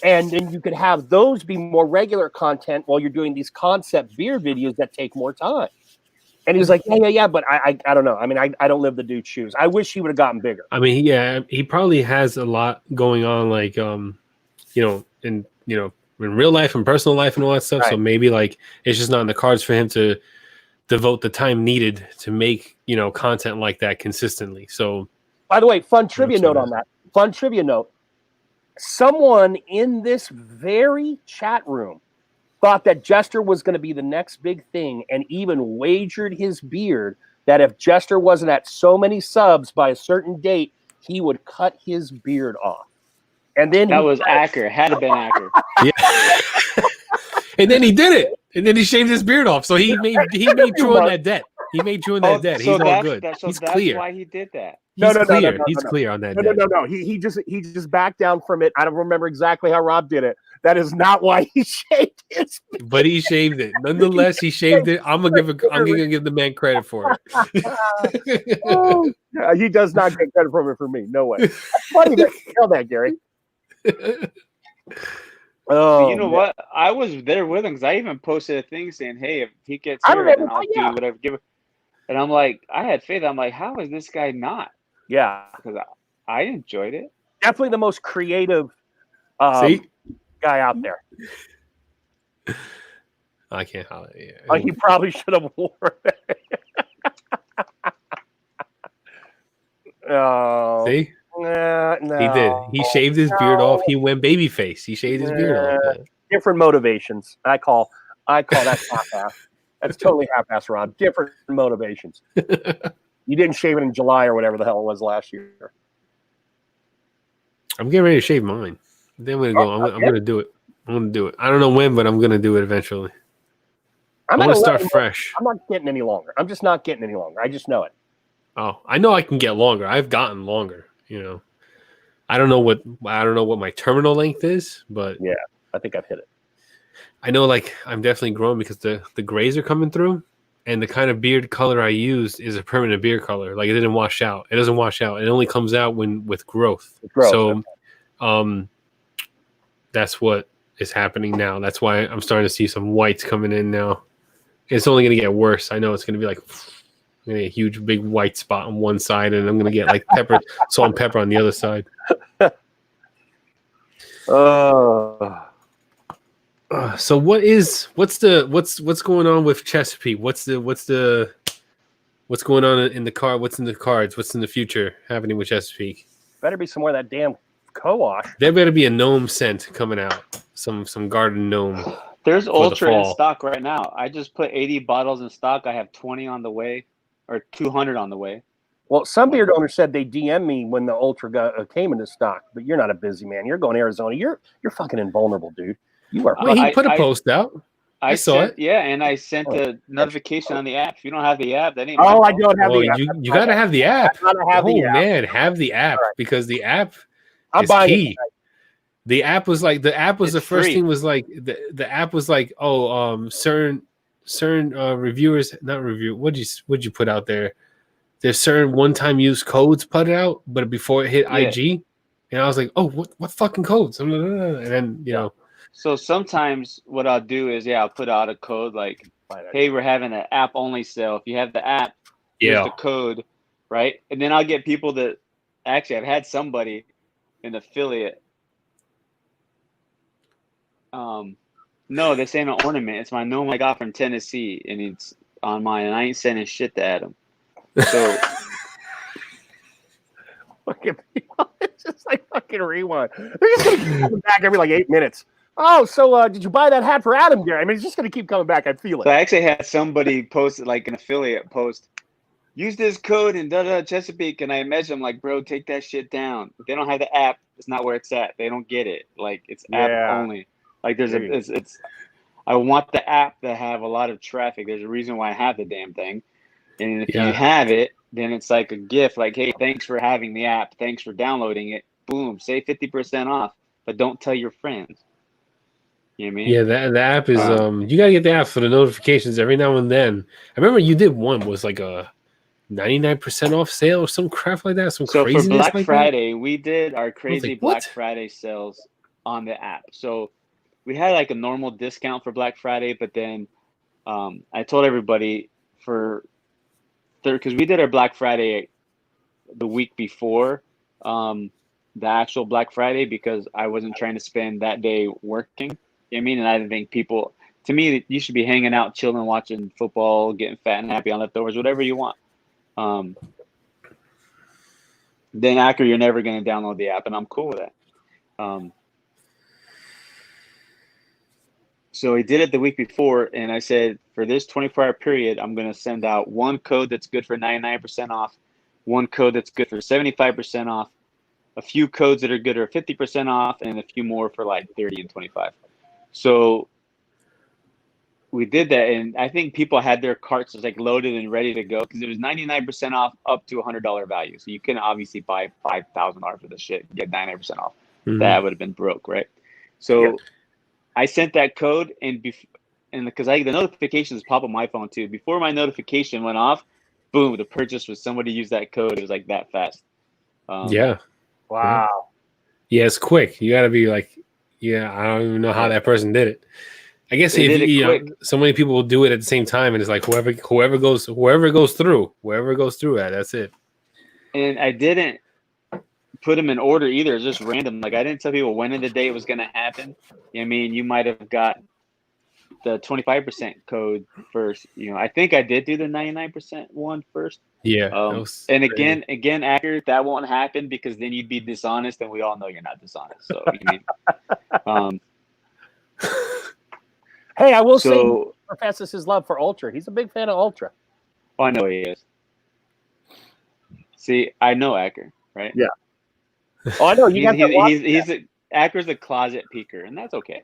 And then you could have those be more regular content while you're doing these concept beard videos that take more time. And he was like, yeah, but I don't know. I mean, I don't live the dude's shoes. I wish he would have gotten bigger. I mean, yeah, he probably has a lot going on, like, in real life and personal life and all that stuff. Right. So maybe like it's just not in the cards for him to devote the time needed to make, content like that consistently. So, by the way, fun trivia note on that. Fun trivia note. Someone in this very chat room thought that Jester was going to be the next big thing and even wagered his beard that if Jester wasn't at so many subs by a certain date, he would cut his beard off. And then that was Acker. Had to been Acker. Yeah. And then he did it. And then he shaved his beard off. So he made true on that debt. He made true on that debt. He's all good. He's clear. That's why he did that. He's clear on that debt. No. He just backed down from it. I don't remember exactly how Rob did it. That is not why he shaved his beard. But he shaved it. Nonetheless, he shaved it. I'm gonna give the man credit for it. He does not get credit from it for me. No way. That's funny that you tell that, Gary. Oh, you know what? I was there with him because I even posted a thing saying, "Hey, if he gets hurt, then I'll do whatever." And I'm like, I had faith. I'm like, how is this guy not? Yeah, because I enjoyed it. Definitely the most creative guy out there. I can't holler. Yeah. He probably should have worn it. Oh, see. No. He did. He shaved his beard off. He went babyface. He shaved his beard off. Different motivations. I call that half-ass. That's totally half-ass, Rob. Different motivations. You didn't shave it in July or whatever the hell it was last year. I'm getting ready to shave mine. Then I'm gonna go. I'm gonna do it. I'm gonna do it. I don't know when, but I'm gonna do it eventually. I'm gonna start fresh. I'm not getting any longer. I'm just not getting any longer. I just know it. Oh, I know I can get longer. I've gotten longer. I don't know what my terminal length is, but yeah, I think I've hit it. I know, like, I'm definitely growing because the grays are coming through, and the kind of beard color I used is a permanent beard color. Like, it didn't wash out. It doesn't wash out. It only comes out with growth. So, that's what is happening now. That's why I'm starting to see some whites coming in now. It's only going to get worse. I know it's going to be like I'm gonna get a huge big white spot on one side, and I'm gonna get like salt and pepper on the other side. So what's going on with Chesapeake? What's going on in the car? What's in the cards? What's in the future happening with Chesapeake? Better be somewhere that damn co-wash. There better be a gnome scent coming out. Some garden gnome. There's Ultra in stock right now. I just put 80 bottles in stock. I have 20 on the way. Or 200 on the way. Well, some beard owners said they DM me when the Ultra came into stock, but you're not a busy man. You're going to Arizona. You're fucking invulnerable, dude. You are. Well, he put a post out. I saw it. Yeah, and I sent a notification on the app. If you don't have the app, that ain't. I don't have the app. You got to have the app. Man, have the app because the app is key. The app was like the first thing was like the app was like certain reviewers what'd you put out there? There's certain one-time use codes put out, but before it hit IG, and I was like, oh, what fucking codes? And then So sometimes what I'll do is I'll put out a code like, hey, we're having an app only sale. If you have the app, here's the code, right? And then I'll get people that actually I've had somebody, an affiliate. No, this ain't an ornament. It's my gnome I got from Tennessee, and it's on mine, and I ain't sending shit to Adam. So, it's just like fucking rewind. They're just gonna keep coming back every like 8 minutes. Oh, so did you buy that hat for Adam, Gary? I mean, it's just gonna keep coming back. I feel it. So I actually had somebody post like an affiliate post. Use this code in Chesapeake, and I imagine I'm like, bro, take that shit down. If they don't have the app, it's not where it's at. They don't get it. Like it's app only. Like there's it's I want the app to have a lot of traffic. There's a reason why I have the damn thing. And if you have it, then it's like a gift. Like, hey, thanks for having the app. Thanks for downloading it. Boom, save 50% off, but don't tell your friends. You know what I mean? Yeah, the app is you gotta get the app for the notifications every now and then. I remember you did one was like a 99% off sale or some crap like that. Some craziness for Black like Friday, we did our crazy like, Black Friday sales. on the app. So we had like a normal discount for Black Friday, but then I told everybody because we did our Black Friday the week before the actual Black Friday because I wasn't trying to spend that day working. You know what I mean? And I didn't think people, to me, you should be hanging out, chilling, watching football, getting fat and happy on leftovers, whatever you want. Then after, you're never going to download the app, and I'm cool with that. So we did it the week before, and I said, for this 24-hour period, I'm going to send out one code that's good for 99% off, one code that's good for 75% off, a few codes that are good are 50% off, and a few more for like 30 and 25. So we did that, and I think people had their carts like loaded and ready to go because it was 99% off up to $100 value. So you couldn't obviously buy $5,000 worth of shit and get 99% off. Mhm. That would have been broke, right? So I sent that code, and because the notifications pop on my phone too. Before my notification went off, boom, the purchase was somebody used that code. It was like that fast. Yeah. Wow. Yeah, it's quick. You got to be like, yeah, I don't even know how that person did it. I guess They if did it you know, quick. so many people will do it at the same time, and it's like whoever goes through that, that's it. And I didn't put them in order either. It's just random. Like I didn't tell people when in the day it was going to happen. You know what I mean, you might have got the 25% code first. You know, I think I did do the 99% one first. Yeah. And again, accurate, that won't happen because then you'd be dishonest, and we all know you're not dishonest. So, you mean, Hey, I will say, so he professes his love for Ultra. He's a big fan of Ultra. I know he is. See, I know Acker, right? Yeah. Oh, I know you got that watch. Acker's a closet peeker, and that's okay.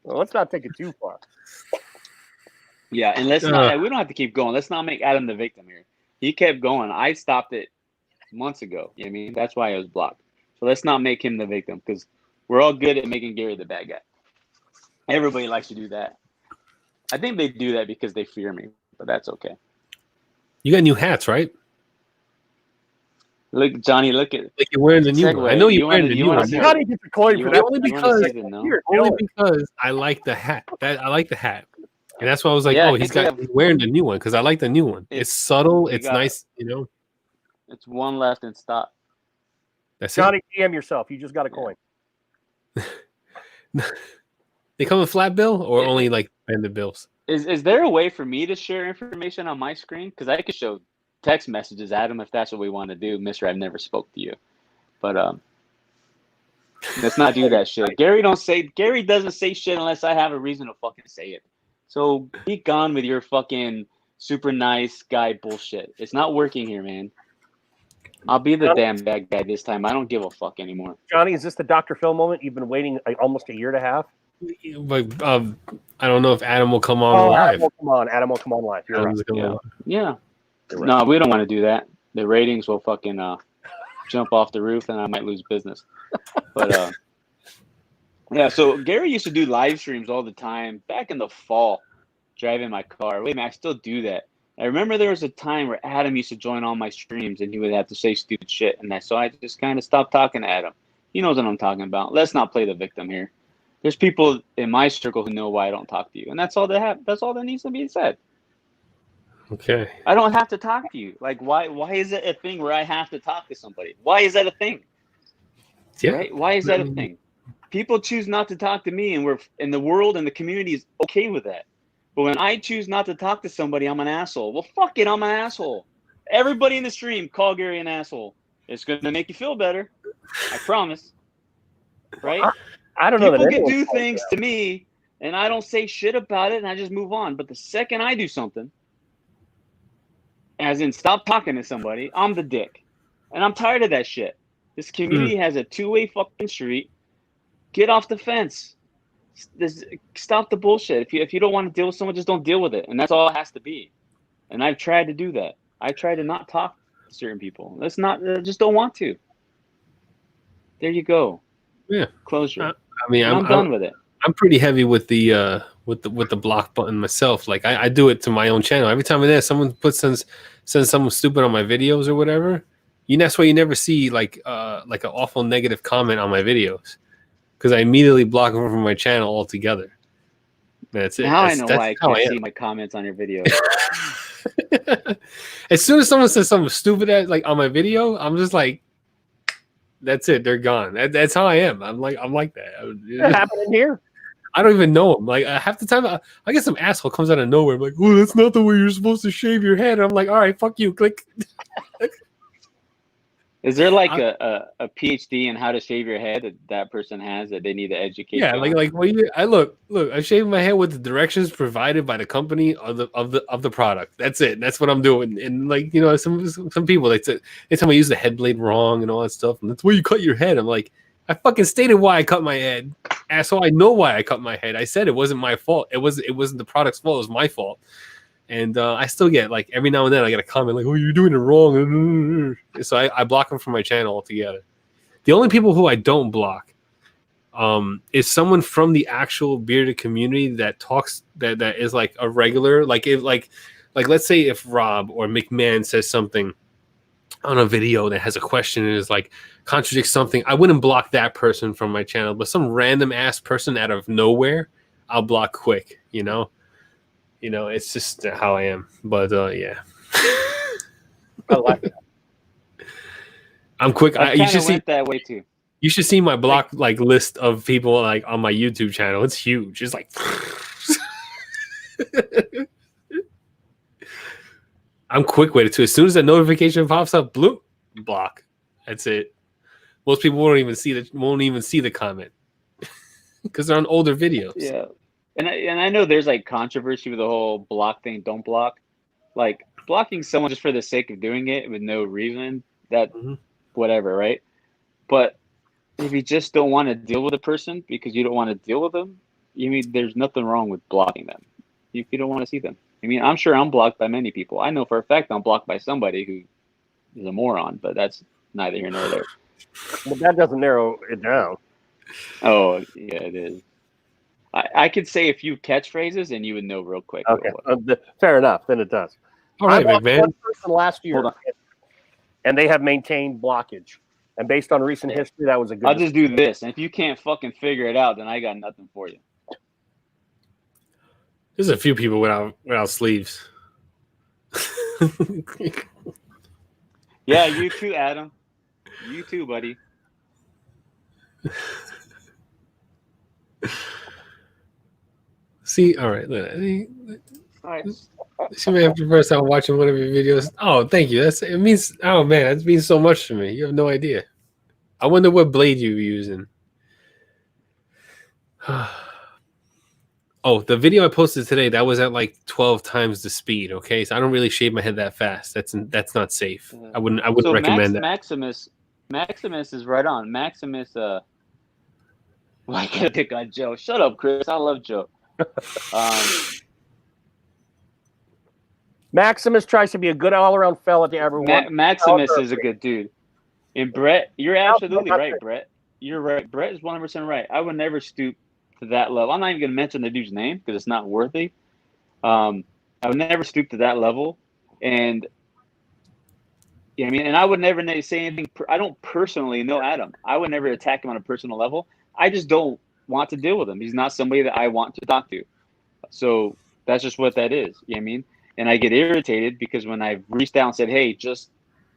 Well, let's not take it too far. Yeah, and we don't have to keep going. Let's not make Adam the victim here. He kept going. I stopped it months ago. You know what I mean? That's why I was blocked. So let's not make him the victim because we're all good at making Gary the bad guy. Everybody likes to do that. I think they do that because they fear me, but that's okay. You got new hats, right? Look, Johnny, look at like you're wearing the new one. I know you're wearing the new one. Johnny gets a coin for that. Only because I like the hat. I like the hat. And that's why I was like, he's wearing the new one because I like the new one. It's subtle. It's nice, you know. It's one left and stop. That's Johnny, DM yourself. You just got a coin. They come in flat bill or only like banded bills? Is there a way for me to share information on my screen? Because I could show text messages, Adam, if that's what we want to do. Mister, I've never spoke to you. But let's not do that shit. Gary doesn't say shit unless I have a reason to fucking say it. So be gone with your fucking super nice guy bullshit. It's not working here, man. I'll be the damn bad guy this time. I don't give a fuck anymore. Johnny, is this the Dr. Phil moment? You've been waiting almost a year and a half. But I don't know if Adam will come on live. Adam will come on live. You're right. Yeah. No, we don't want to do that. The ratings will fucking jump off the roof, and I might lose business. But yeah. So Gary used to do live streams all the time back in the fall, driving my car. Wait a minute, I still do that. I remember there was a time where Adam used to join all my streams, and he would have to say stupid shit, and so I just kind of stopped talking to Adam. He knows what I'm talking about. Let's not play the victim here. There's people in my circle who know why I don't talk to you, and that's all that needs to be said. Okay. I don't have to talk to you. Like, why is it a thing where I have to talk to somebody? Why is that a thing? Yeah. Right? Why is that a thing? People choose not to talk to me, and the world and the community is okay with that. But when I choose not to talk to somebody, I'm an asshole. Well, fuck it, I'm an asshole. Everybody in the stream, call Gary an asshole. It's going to make you feel better. I promise. Right? I don't know that people can do things to me, and I don't say shit about it, and I just move on. But the second I do something, as in stop talking to somebody, I'm the dick. And I'm tired of that shit. This community has a two-way fucking street. Get off the fence. Stop the bullshit. If you don't want to deal with someone, just don't deal with it. And that's all it has to be. And I've tried to do that. I try to not talk to certain people. Just don't want to. There you go. Yeah. Closure. I mean, I'm done with it. I'm pretty heavy with the with the block button myself. Like I do it to my own channel. Every time someone sends something stupid on my videos or whatever, that's why you never see like an awful negative comment on my videos, because I immediately block them from my channel altogether. That's it. Now That's, I know that's why I how can't am. see my comments on your video. As soon as someone says something stupid like on my video, I'm just like, that's it. They're gone. That's how I am. I'm like that. It happened here. I don't even know them. Like half the time, I get some asshole comes out of nowhere. I'm like, oh, that's not the way you're supposed to shave your head. And I'm like, all right, fuck you. Click. Is there like a PhD in how to shave your head that person has that they need to educate? Yeah, you on? like well, I look. I shave my head with the directions provided by the company of the product. That's it. That's what I'm doing. And like some people they tell me I use the head blade wrong and all that stuff. And that's where you cut your head. I'm like, I fucking stated why I cut my head, asshole. I know why I cut my head. I said it wasn't my fault. It wasn't the product's fault. It was my fault. And I still get like every now and then I get a comment like, "Oh, you're doing it wrong." So I block them from my channel altogether. The only people who I don't block is someone from the actual bearded community that talks that is like a regular, like if like let's say if Rob or McMahon says something on a video that has a question and is like contradicts something, I wouldn't block that person from my channel, but some random ass person out of nowhere, I'll block quick. It's just how I am. But yeah, I like that. I'm quick. I You kind should of see. went that way too. You should see my block like list of people like on my YouTube channel. It's huge. It's like I'm quick with it too. As soon as that notification pops up, bloop, block. That's it. Most people won't even see the comment because they're on older videos. Yeah, and I know there's like controversy with the whole block thing. Don't block. Like blocking someone just for the sake of doing it with no reason. That whatever, right? But if you just don't want to deal with a person because you don't want to deal with them, there's nothing wrong with blocking them if you don't want to see them. I'm sure I'm blocked by many people. I know for a fact I'm blocked by somebody who is a moron, but that's neither here nor there. But that doesn't narrow it down. Oh, yeah, it is. I could say a few catchphrases and you would know real quick. Okay, fair enough. Then it does. All right, I blocked McMahon. one person last year, Hold on. and they have maintained blockage. And based on recent history, that was a good. I'll just do this, and if you can't fucking figure it out, then I got nothing for you. There's a few people without sleeves. Yeah, you too, Adam. You too, buddy. See, all right. All right. See me after the first time watching one of your videos. Oh, thank you. It means. Oh man, that means so much to me. You have no idea. I wonder what blade you were using. Oh, the video I posted today, that was at like 12 times the speed. Okay, so I don't really shave my head that fast. That's not safe. I wouldn't recommend that. Maximus is right on. Maximus. Well, I gotta pick on Joe. Shut up, Chris. I love Joe. Maximus tries to be a good all-around fella to everyone. Maximus is a good dude. And Brett, you're absolutely right, Brett. You're right. Brett is 100% right. I would never stoop to that level. I'm not even going to mention the dude's name because it's not worthy. I would never stoop to that level. And and I would never say anything. I don't personally know Adam. I would never attack him on a personal level. I just don't want to deal with him. He's not somebody that I want to talk to. So that's just what that is. You know what I mean? And I get irritated because when I've reached out and said, hey, just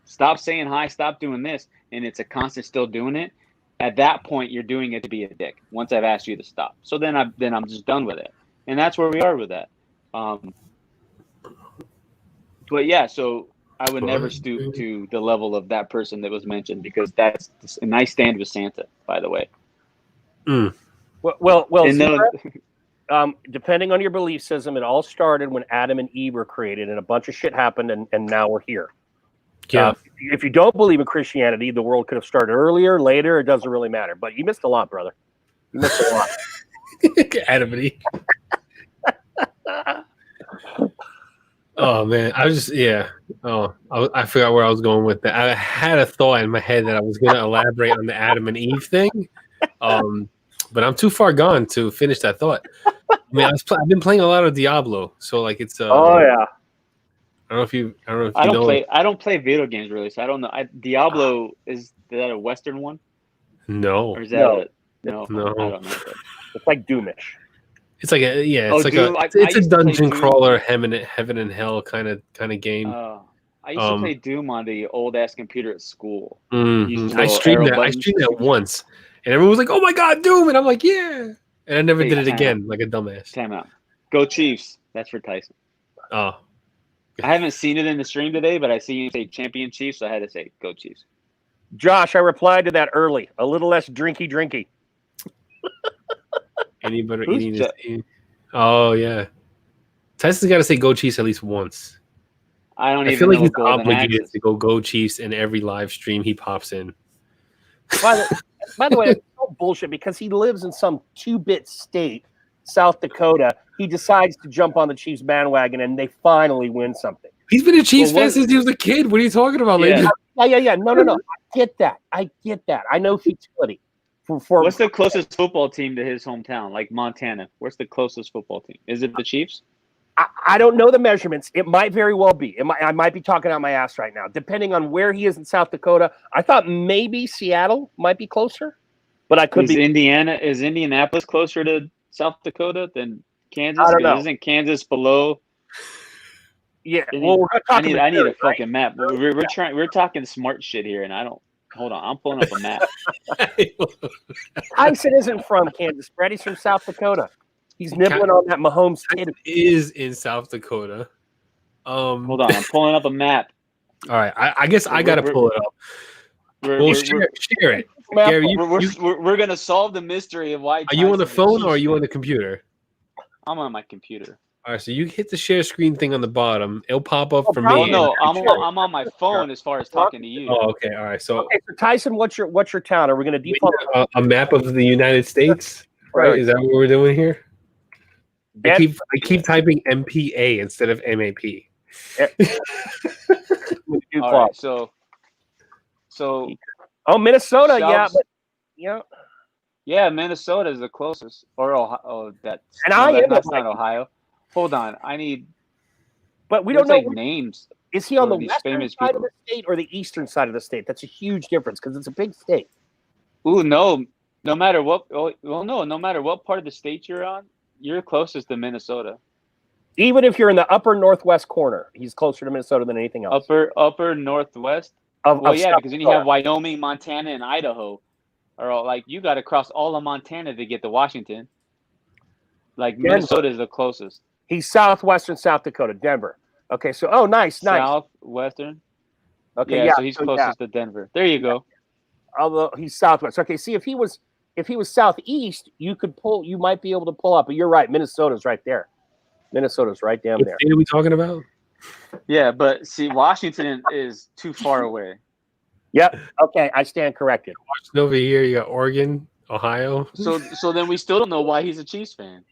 stop saying hi, stop doing this, and it's a constant still doing it, at that point you're doing it to be a dick once I've asked you to stop. So then I'm just done with it. And that's where we are with that. But yeah, so I would never stoop to the level of that person that was mentioned because that's a nice stand with Santa, by the way. Well, And depending on your belief system, it all started when Adam and Eve were created, and a bunch of shit happened, and now we're here. Yeah. If you don't believe in Christianity, the world could have started earlier, later. It doesn't really matter. But you missed a lot, brother. You missed a lot. Adam and Eve. Oh man, I forgot where I was going with that. I had a thought in my head that I was going to elaborate on the Adam and Eve thing, but I'm too far gone to finish that thought. I mean, I've been playing a lot of Diablo, so like it's Oh yeah. I don't know if you I don't know. play. I don't play video games really, so I don't know. Diablo is that a Western one No, or is that No. no? No. I don't know. It's like Doomish. it's like a yeah, Oh, it's like Doom. a I it's a used to play dungeon Doom. crawler, heaven and hell kind of game. I used to play Doom on the old ass computer at school. Mhm. I little streamed arrow that. I buttons. streamed that once, and everyone was like, "Oh my god, Doom!" And I'm like, "Yeah," and I never Hey, did it time again, like a dumbass. Time out. Go Chiefs. That's for Tyson. Oh, I haven't seen it in the stream today, but I see you say champion Chiefs, so I had to say go Chiefs. Josh, I replied to that early. A little less drinky. anybody Who's eating his team? Oh yeah, Tyson's got to say "Go Chiefs" at least onse. I don't I even feel like know he's what Golden obligated Axe is. to go Chiefs in every live stream he pops in. By the way, it's so bullshit because he lives in some 2-bit state, South Dakota. He decides to jump on the Chiefs bandwagon and they finally win something. He's been a Chiefs Well, fan since he was a kid. What are you talking about, Yeah. lady? Yeah. No. I get that. I know futility. For What's the closest football team to his hometown? Like Montana. Where's the closest football team? Is it the Chiefs? I don't know the measurements. It might very well be. I might be talking out my ass right now. Depending on where he is in South Dakota, I thought maybe Seattle might be closer, but I could Is be. Indianapolis closer to South Dakota than Kansas? I don't know. Isn't Kansas below? Yeah. Well, we're I talking. need a Missouri, right? fucking map. We're talking smart shit here, and I don't. Hold on, I'm pulling up a map. Tyson isn't from Kansas, Brett. He's from South Dakota. He's nibbling on that Mahomes kid. is in South Dakota. Hold on, I'm pulling up a map. All right, I guess I gotta pull it up. Well, share it. Gary, we're gonna solve the mystery of why. Are you on the phone or are you on the computer? I'm on my computer. All right, so you hit the share screen thing on the bottom. It'll pop up for me. Oh no, I'm on my phone as far as talking to you. Oh, okay. All right. So Tyson, what's your town? Are we going to default a map of the United States? Right? Is that what we're doing here? I keep typing MPA instead of MAP. All right, so Minnesota, South, yeah. Yeah, Minnesota is the closest. Or Ohio, that's not Ohio. Hold on, I need. But we don't know names. Is he on the western side of the state or the eastern side of the state? That's a huge difference because it's a big state. Ooh, no. No matter what. No matter what part of the state you're on, you're closest to Minnesota. Even if you're in the upper northwest corner, he's closer to Minnesota than anything else. Upper northwest. Because then you have Wyoming, Montana, and Idaho. Or like you got to cross all of Montana to get to Washington. Like Minnesota is the closest. He's southwestern South Dakota, Denver. Okay, so nice. Southwestern. Okay, yeah. So he's closest to Denver. There you go. Although he's southwest. Okay, see if he was southeast, you might be able to pull up. But you're right, Minnesota's right there. Minnesota's right down there. What are we talking about? Yeah, but see, Washington is too far away. Yep. Okay, I stand corrected. Washington over here, you got Oregon, Ohio. So then we still don't know why he's a Chiefs fan.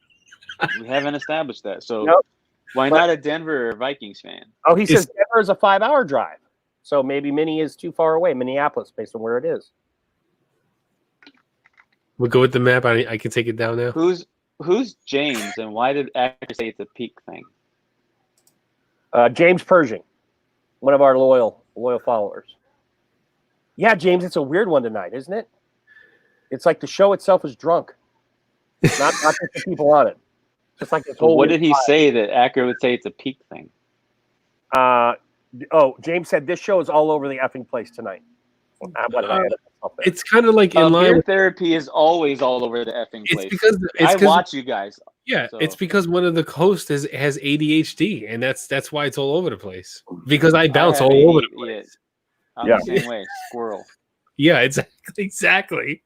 We haven't established that. So why not a Denver Vikings fan? Oh, he says Denver is a 5-hour drive. So maybe Minnie is too far away, Minneapolis, based on where it is. We'll go with the map. I can take it down now. Who's James and why did Acker say it's a peak thing? James Pershing, one of our loyal followers. Yeah, James, it's a weird one tonight, isn't it? It's like the show itself is drunk. Not just the people on it. Just like this whole. What did he say that Acker would say it's a peak thing? James said this show is all over the effing place tonight. It's kind of like in line. Beer therapy is always all over the effing place. I watch you guys. Yeah, so. It's because one of the hosts has ADHD, and that's why it's all over the place. Because I bounce all over the place. I'm the same way, squirrel. Yeah, exactly.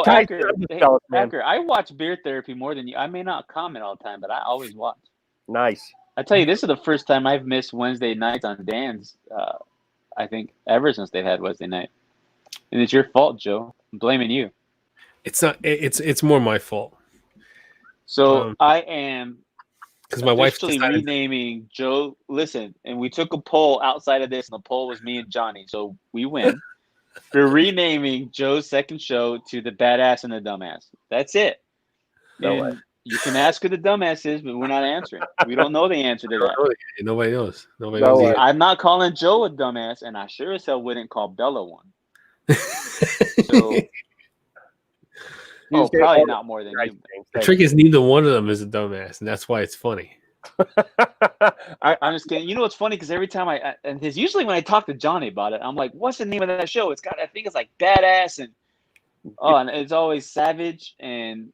Acker, I watch Beer Therapy more than you. I may not comment all the time, but I always watch. Nice. I tell you, this is the first time I've missed Wednesday nights on Dan's. I think ever since they've had Wednesday night, and it's your fault, Joe. I'm blaming you. It's not. It's more my fault. So I am because my wife renaming Joe. Listen, and we took a poll outside of this, and the poll was me and Johnny. So we win. We're renaming Joe's second show to the Badass and the Dumbass. That's it. No way. And you can ask who the dumbass is, but we're not answering. We don't know the answer to that. Nobody knows. Nobody No knows. way. either. I'm not calling Joe a dumbass, and I sure as hell wouldn't call Bella one. So, Tuesday probably morning. not more than Right, you. James, The thank trick is neither one of them is a dumbass, and that's why it's funny. you. I'm just kidding. You know what's funny? Because every time and it's usually when I talk to Johnny about it, I'm like, "What's the name of that show?" I think it's like Badass, and and it's always Savage and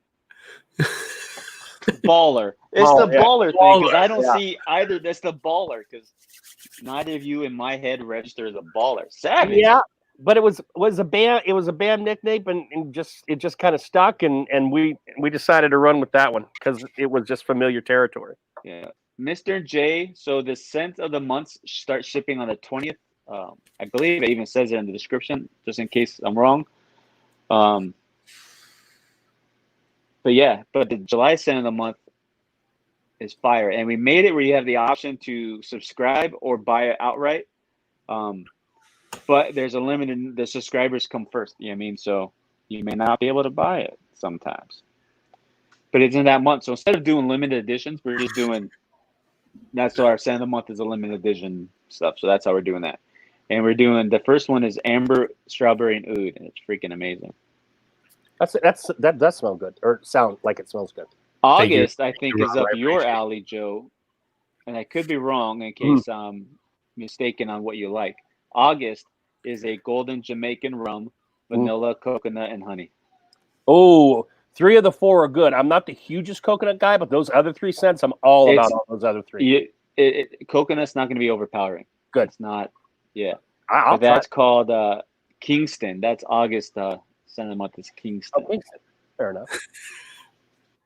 Baller. It's the Yeah. Baller thing because I don't Yeah. see either. That's the Baller because neither of you in my head register as a Baller. Savage. Yeah, but it was a band. It was a band nickname, and it just kind of stuck, and we decided to run with that one because it was just familiar territory. Yeah. Mr. J. So the scent of the months start shipping on the 20th. I believe it even says it in the description, just in case I'm wrong. But the July scent of the month is fire, and we made it where you have the option to subscribe or buy it outright. But there's a limit, and the subscribers come first. You know what I mean? So you may not be able to buy it sometimes. But it's in that month. So instead of doing limited editions, we're just doing that's our scent of the month is a limited edition stuff. So that's how we're doing that. And we're doing the first one is amber, strawberry, and oud, and it's freaking amazing. That does smell good or sound like it smells good. August, I think, is up I your appreciate it. alley, Joe. And I could be wrong in case I'm mistaken on what you like. August is a golden Jamaican rum, vanilla, coconut, and honey. Oh, 3 of the 4 are good. I'm not the hugest coconut guy, but those other 3 scents, I'm all about all those other 3. Coconut's not going to be overpowering. Good. It's not. Yeah. I'll But that's called Kingston. That's August. Scent of the month is Kingston. Fair enough.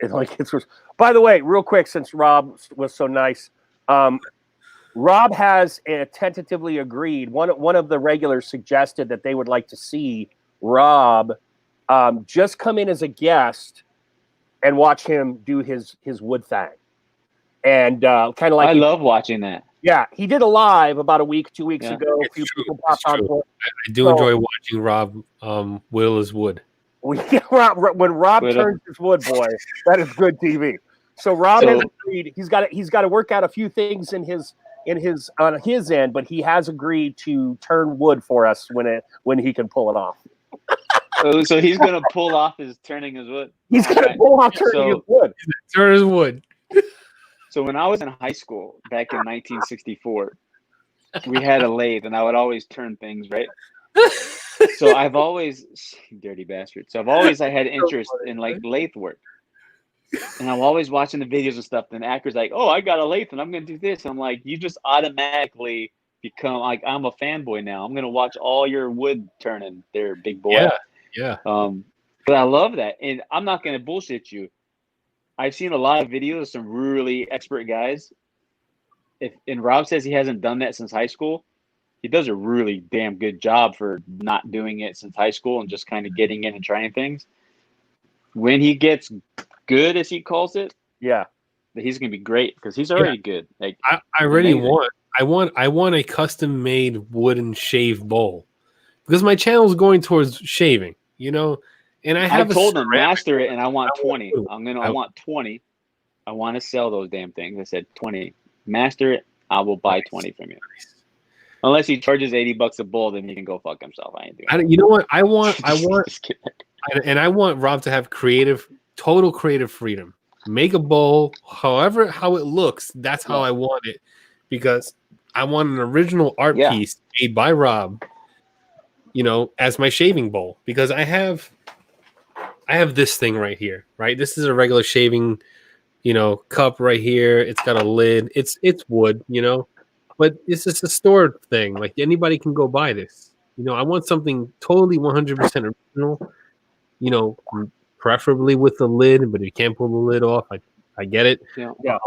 It only gets worse. By the way, real quick, since Rob was so nice, Rob has tentatively agreed. One of the regulars suggested that they would like to see Rob just come in as a guest and watch him do his wood thing. And kind of like I love watching that. Yeah, he did a live about a week, 2 weeks Yeah. ago. A few people popped on. I do enjoy watching Rob whittle his wood. When Rob turns his wood, boy, that is good TV. So Rob has agreed. He's got to work out a few things on his end, but he has agreed to turn wood for us when he can pull it off. So he's gonna pull off his turning his wood. He's gonna pull off turning his wood. Turn his wood. So when I was in high school back in 1964, we had a lathe, and I would always turn things, right? So I've always, dirty bastard. So I had interest in like lathe work, and I'm always watching the videos and stuff. And the actor's like, "Oh, I got a lathe, and I'm gonna do this." And I'm like, "You just automatically become like I'm a fanboy now. I'm gonna watch all your wood turning, there, big boy." Yeah. But I love that, and I'm not gonna bullshit you. I've seen a lot of videos of some really expert guys. And Rob says he hasn't done that since high school. He does a really damn good job for not doing it since high school and just kind of getting in and trying things. When he gets good, as he calls it, he's gonna be great because he's already good. Like I really want a custom made wooden shave bowl because my channel is going towards shaving, and I told him master it, and I want 20. I want 20. I want to sell those damn things. I said 20. Master it. I will buy 20 from you. Unless he charges $80 a bowl, then he can go fuck himself. I ain't doing it. You know what? I want, Just kidding. and I want Rob to have total creative freedom. Make a bowl, how it looks. That's how I want it, because I want an original art piece made by Rob, as my shaving bowl. Because I have this thing right here, right? This is a regular shaving, cup right here. It's got a lid. It's wood, but it's just a stored thing. Like anybody can go buy this. I want something totally 100% original, preferably with the lid, but if you can't pull the lid off, I get it. Yeah.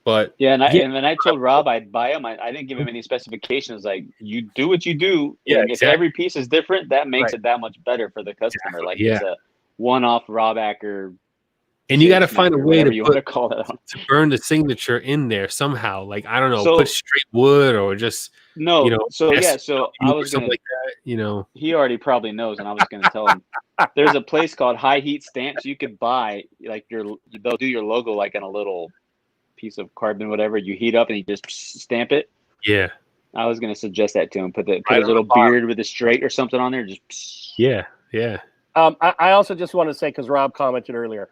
But and then I told Rob I'd buy them. I didn't give him any specifications. Like, you do what you do. Yeah, If every piece is different, that makes it that much better for the customer. Like it's a one-off Rob Acker And you got to Safe find a smacker, way whatever you want to to call it. burn the signature in there somehow. Like, I don't know, So- put straight wood or just, No, you know, so yeah, SW so I or was something gonna. like that, you know. He already probably knows, and I was gonna tell him. There's a place called High Heat Stamps you could buy. Like they'll do your logo like in a little piece of carbon, whatever. You heat up and you just stamp it. Yeah. I was gonna suggest that to him. Put Right his on little the bottom. beard with a straight or something on there. Just Yeah. Yeah. I also just want to say, because Rob commented earlier,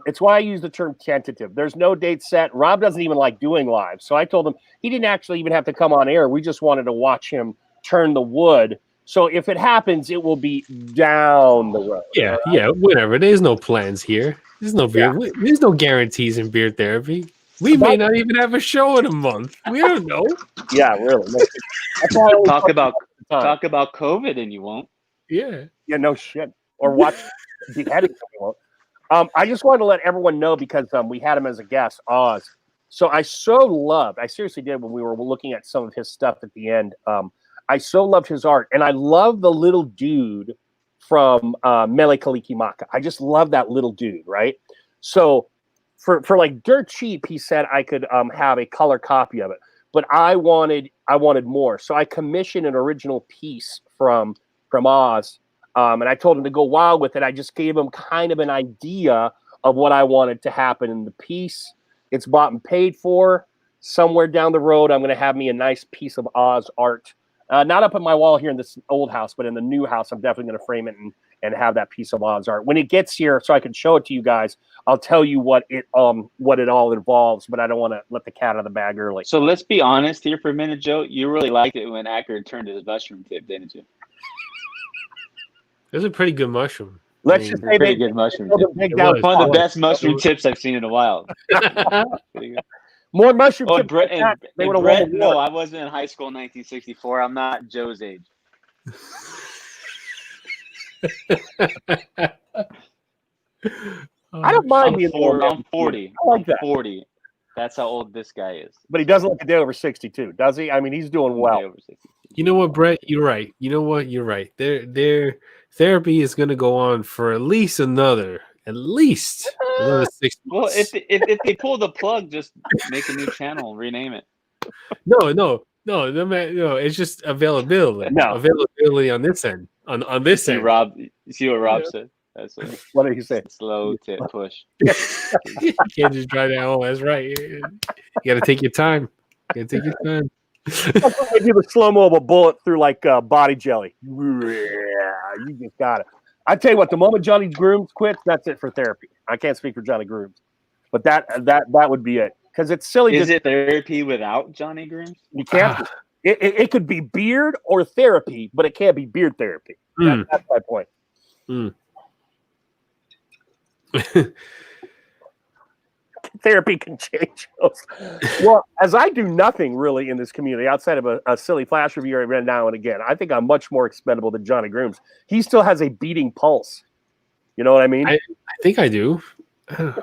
it's why I use the term tentative. There's no date set. Rob doesn't even like doing live. So I told him he didn't actually even have to come on air. We just wanted to watch him turn the wood. So if it happens, it will be down the road. Yeah. Yeah. Whatever. There's no plans here. There's no beer. There's no guarantees in beer therapy. We may not even have a show in a month. We don't know. Yeah, really. That's why I always talk about time. talk about COVID and you won't. Yeah. Yeah, no shit. Or watch beheading. I just wanted to let everyone know because we had him as a guest, Oz. So I seriously did when we were looking at some of his stuff at the end. I so loved his art. And I love the little dude from Mele Kalikimaka. I just love that little dude, right? So for like dirt cheap, he said I could have a color copy of it. But I wanted more. So I commissioned an original piece from Oz. And I told him to go wild with it. I just gave him kind of an idea of what I wanted to happen in the piece. It's bought and paid for. Somewhere down the road, I'm going to have me a nice piece of Oz art. Not up on my wall here in this old house, but in the new house, I'm definitely going to frame it and have that piece of Oz art. When it gets here, so I can show it to you guys, I'll tell you what it all involves, but I don't want to let the cat out of the bag early. So let's be honest here for a minute, Joe. You really liked it when Acker turned his mushroom tip, didn't you? It was a pretty good mushroom. Let's just say Pretty they good mushroom built tip. a big It down was. One of the tower. best mushroom tips I've seen in a while. Pretty good. More mushroom Oh, tips Brett, like that, they and would have Brett, won the no, award. I wasn't in high school in 1964. I'm not Joe's age. I don't mind I'm being 40. old. I'm 40. I like I'm that. 40. That's how old this guy is. But he doesn't look a day over 62, does he? I mean, he's doing well. Way over 60. You know what, Brett? You're right. You know what? You're right. Their therapy is going to go on for at least another 6 months. Well, if they pull the plug, just make a new channel, rename it. No. It's just availability. No. Availability on this end. On this See end. Rob. You see what Rob said? That's a What did he say? slow tip push. You can't just drive that home. That's right. You got to take your time. You got to take your time. That's why they do the slow-mo of a bullet through like body jelly. Yeah, you just got it. I tell you what, the moment Johnny Grooms quits, that's it for therapy. I can't speak for Johnny Grooms, but that would be it. Because it's silly. Is it therapy without Johnny Grooms? You can't. It could be beard or therapy, but it can't be beard therapy. That's my point. Therapy can change us. Well, as I do nothing really in this community outside of a silly flash review every now and again, I think I'm much more expendable than Johnny Grooms. He still has a beating pulse. You know what I mean? I think I do.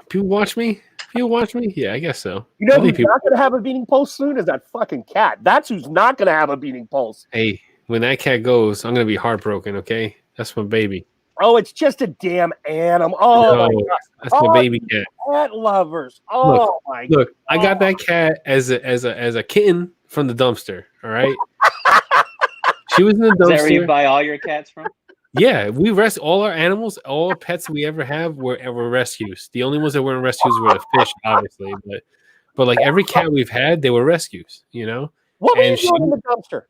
People watch me? Yeah, I guess so. You know Only who's not going to have a beating pulse soon is that fucking cat. That's who's not going to have a beating pulse. Hey, when that cat goes, I'm going to be heartbroken, okay? That's my baby. Oh, it's just a damn animal. Oh, my No, God. that's my baby cat. Cat lovers. Oh, my God. Look, I got that cat as a kitten from the dumpster, all right? She was in the Is that where you dumpster. buy all your cats from? Yeah, we rest all our animals, all our pets we ever have were rescues. The only ones that weren't rescues were the fish, obviously, but like every cat we've had, they were rescues, you know? What were And you doing in the dumpster?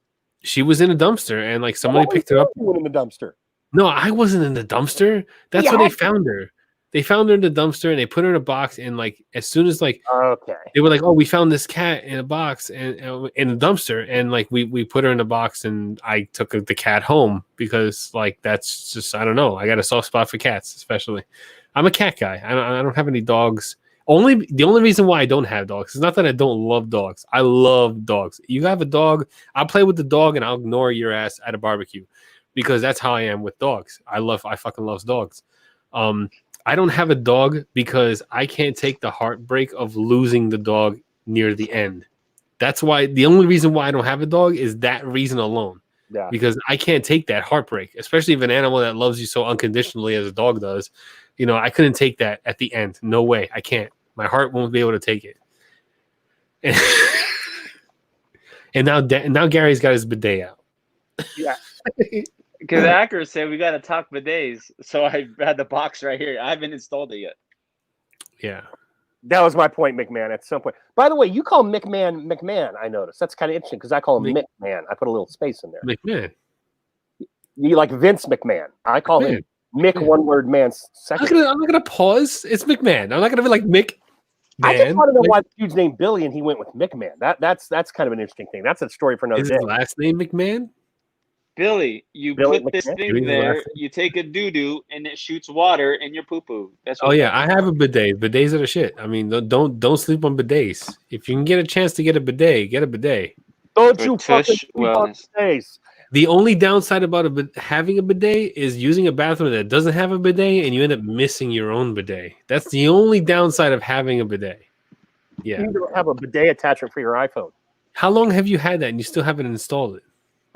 She was in a dumpster and like somebody picked her up. What were you doing in the dumpster? No, I wasn't in the dumpster. That's where they found her. They found her in the dumpster and they put her in a box. And like as soon as like Okay. they were like, "Oh, we found this cat in a box and in the dumpster," and like we put her in a box and I took the cat home because like that's just I don't know. I got a soft spot for cats, especially. I'm a cat guy. I don't have any dogs. The only reason why I don't have dogs is not that I don't love dogs. I love dogs. You have a dog, I'll play with the dog and I'll ignore your ass at a barbecue. Because that's how I am with dogs. I fucking love dogs. I don't have a dog because I can't take the heartbreak of losing the dog near the end. That's why the only reason why I don't have a dog is that reason alone. Yeah. Because I can't take that heartbreak, especially if an animal that loves you so unconditionally as a dog does. You know, I couldn't take that at the end. No way. I can't. My heart won't be able to take it. And now Gary's got his bidet out. Yeah. Because Acker said we got to talk bidets, so I had the box right here. I haven't installed it yet. Yeah. That was my point, McMahon, at some point. By the way, you call McMahon, I noticed. That's kind of interesting because I call him McMahon. I put a little space in there. McMahon. You like Vince McMahon. I call him Mick one word man second. I'm not gonna pause. It's McMahon. I'm not gonna be like Mick. I just want to know why the dude's named Billy and he went with McMahon. That's kind of an interesting thing. That's a story for another Is day. his last name McMahon? Billy, you Billy put this McMahon? thing there, you take a doo-doo, and it shoots water in your poo-poo. That's what Oh yeah, I have a bidet. Bidets are the shit. I mean, don't sleep on bidets. If you can get a chance to get a bidet, get a bidet. Don't For you tush fucking sleep on wellness. space. The only downside about having a bidet is using a bathroom that doesn't have a bidet, and you end up missing your own bidet. That's the only downside of having a bidet. Yeah. You don't have a bidet attachment for your iPhone. How long have you had that and you still haven't installed it?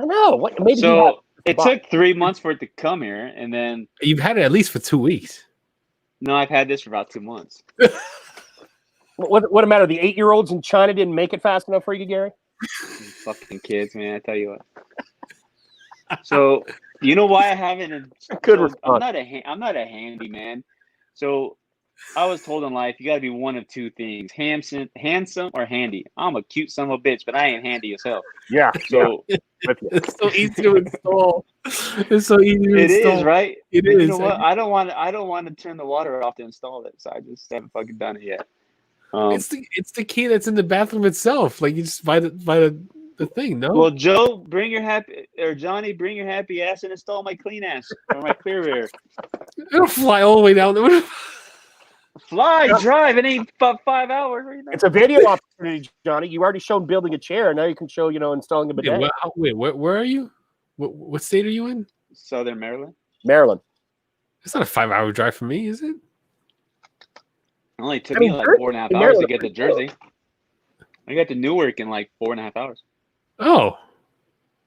I know. What? Maybe you have So it took 3 months for it to come here, and then You've had it at least for 2 weeks. no, I've had this for about 2 months. What matter? The 8-year-olds in China didn't make it fast enough for you, Gary? These fucking kids, man! I tell you what. So you know why I haven't? Good So response. I'm not a handyman. So I was told in life you got to be one of two things: handsome or handy. I'm a cute son of a bitch, but I ain't handy as hell. Yeah. So It's so easy to install. It's so easy to it install. is, right? It But you is. know what? I don't want to turn the water off to install it, so I just haven't fucking done it yet. It's the key that's in the bathroom itself. Like you just buy the thing. No. Well, Joe, bring your happy or Johnny, bring your happy ass and install my clean ass or my clear air. It'll fly all the way down there. Fly, drive. It ain't 5 hours. Right now. It's a video opportunity, Johnny. You already shown building a chair. Now you can show, installing a bidet. Wait, where are you? What state are you in? Southern Maryland. Maryland. It's not a 5-hour drive for me, is it? It only took I mean, me like Jersey- 4.5 hours Maryland to get to Jersey. I got to Newark in like 4.5 hours. Oh,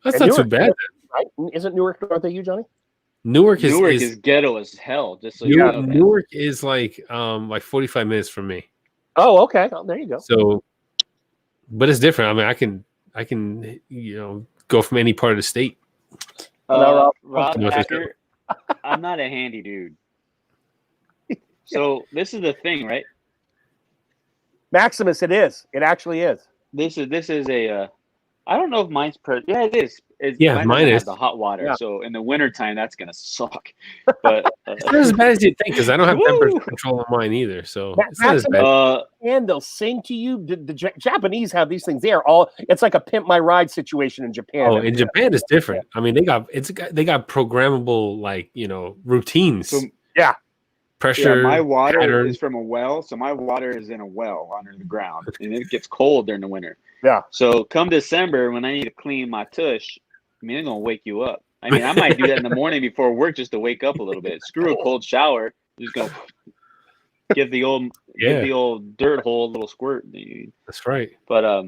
that's And not too Newark- bad. Right? Isn't Newark north of you, Johnny? Newark Newark is is ghetto as hell. Just so you Newark, know. that. Newark is like 45 minutes from me. Oh, okay. Oh, there you go. So, but it's different. I mean, I can go from any part of the state. Rob North is Hacker, I'm not a handy dude. So this is the thing, right? Maximus, it is. It actually is. This is a. I don't know if mine's yeah, it is. Yeah, mine mine doesn't have is. the hot water. Yeah. So in the wintertime, that's gonna suck. But It's not as bad as you think because I don't have Woo! temperature control on mine either. So Ma- it's not as bad. And they'll sing to you. The Japanese have these things. They are all. It's like a pimp my ride situation in Japan. Oh, in Japan it's different. I mean, they got programmable routines. So- Yeah. Pressure. yeah, my water pattern. is from a well, so my water is in a well under the ground, and it gets cold during the winter. Yeah. So come December, when I need to clean my tush, I mean, it's gonna wake you up. I mean, I might do that in the morning before work just to wake up a little bit. Screw a cold shower. Just go give the old dirt hole a little squirt. That's right. But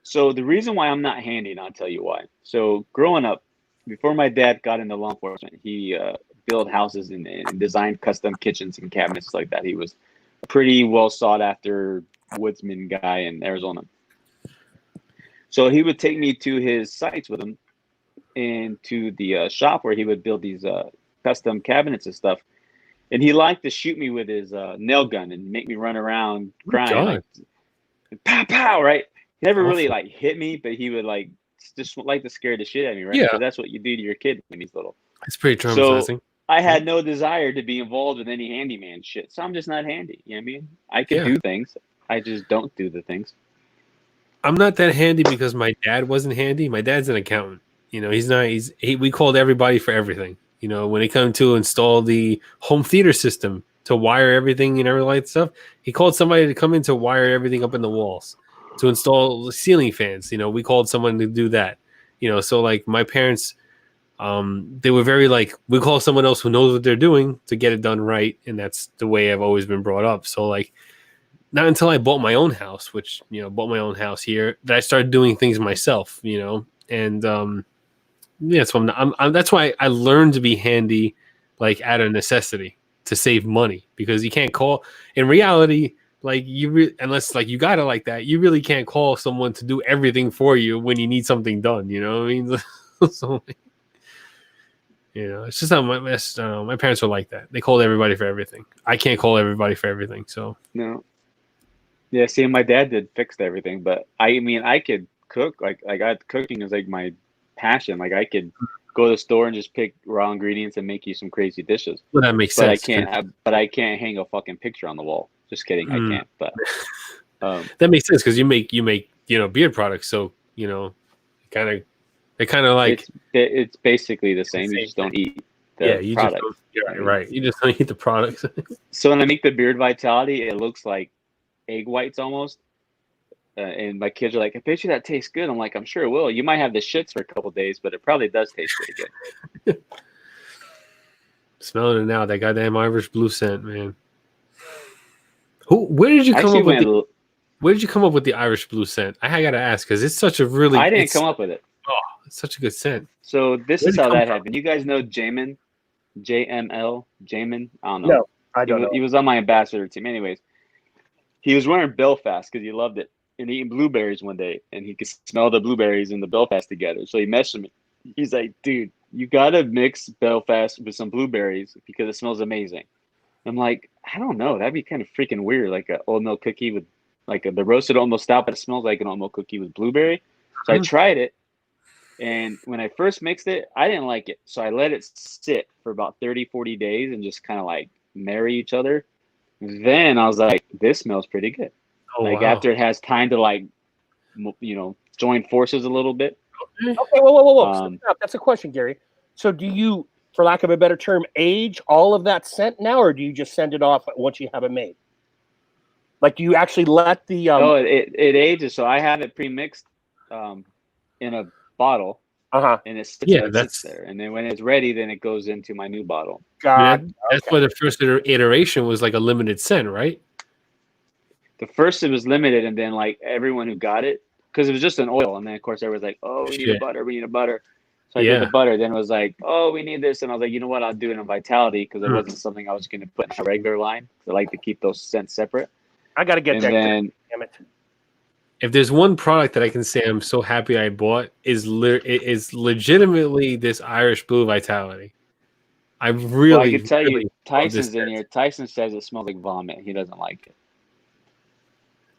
so the reason why I'm not handy, and I'll tell you why. So growing up, before my dad got into law enforcement, he built houses and designed custom kitchens and cabinets like that. He was a pretty well sought after woodsman guy in Arizona. So he would take me to his sites with him and to the shop where he would build these custom cabinets and stuff. And he liked to shoot me with his nail gun and make me run around crying. Like, pow, pow, right? He never really like hit me, but he would like just like to scare the shit out of me, right? Yeah. So that's what you do to your kid when he's little. It's pretty traumatizing. I had no desire to be involved with any handyman shit. So I'm just not handy. You know what I mean? I can do things. I just don't do the things. I'm not that handy because my dad wasn't handy. My dad's an accountant. He's not. We called everybody for everything. When it came to install the home theater system to wire everything and everything like stuff, he called somebody to come in to wire everything up in the walls, to install the ceiling fans. We called someone to do that. So like my parents, they were very like, we call someone else who knows what they're doing to get it done right, and that's the way I've always been brought up. So like, not until I bought my own house, which bought my own house here, that I started doing things myself. And yeah, so that's why I learned to be handy, like out of necessity. to save money because you can't call. In reality, like unless like you got it like that, you really can't call someone to do everything for you when you need something done. You know what I mean? So, you know, it's just not my mess. I don't know. My parents were like that. They called everybody for everything. I can't call everybody for everything. So No. Yeah, see, my dad did fixed everything, but I mean, I could cook. Cooking is like my passion. Like I could go to the store and just pick raw ingredients and make you some crazy dishes. well, that makes But sense. I can't hang a fucking picture on the wall. Just kidding, I can't. But that makes sense because you make beard products. So you know, they kind of like it's basically the same. You just don't eat the product. Right. You just don't eat the products. So when I make the Beard Vitality, it looks like egg whites almost. And my kids are like, I bet you that tastes good. I'm like, I'm sure it will. You might have the shits for a couple of days, but it probably does taste pretty good. Smelling it now, that goddamn Irish Blue scent, man. Where did you come up with the Irish Blue scent? I gotta ask because it's such a really. I didn't come up with it. Oh, it's such a good scent. So this is how that happened. You guys know Jamin, JML, Jamin. I don't know. No, I don't know. He was on my ambassador team. Anyways, he was wearing Belfast because he loved it and eating blueberries one day, and he could smell the blueberries and the Belfast together. So he messaged me. He's like, "Dude, you gotta mix Belfast with some blueberries because it smells amazing." I'm like, I don't know. That'd be kind of freaking weird, like an oat milk cookie with the roasted oat milk stout, but it smells like an oat milk cookie with blueberry. So I tried it, and when I first mixed it, I didn't like it. So I let it sit for about 30, 40 days and just kind of like marry each other. Then I was like, this smells pretty good. After it has time to join forces a little bit. Okay, whoa. That's a question, Gary. So do you, for lack of a better term, age all of that scent now, or do you just send it off once you have it made? Like, do you actually let the it ages. So I have it pre-mixed in a bottle, and it sits there. And then when it's ready, then it goes into my new bottle. That's why the first iteration was like a limited scent, right? The first it was limited, and then like everyone who got it, because it was just an oil, and then of course everyone's like, "Oh, we need a butter, we need a butter." So I did the butter. Then it was like, "Oh, we need this," and I was like, "You know what? I'll do it in Vitality," because it wasn't something I was going to put in a regular line. I like to keep those scents separate. I got to get that. Damn it! If there's one product that I can say I'm so happy I bought is legitimately this Irish Blue Vitality. I really, I can tell you, Tyson's in here. Tyson says it smells like vomit. He doesn't like it.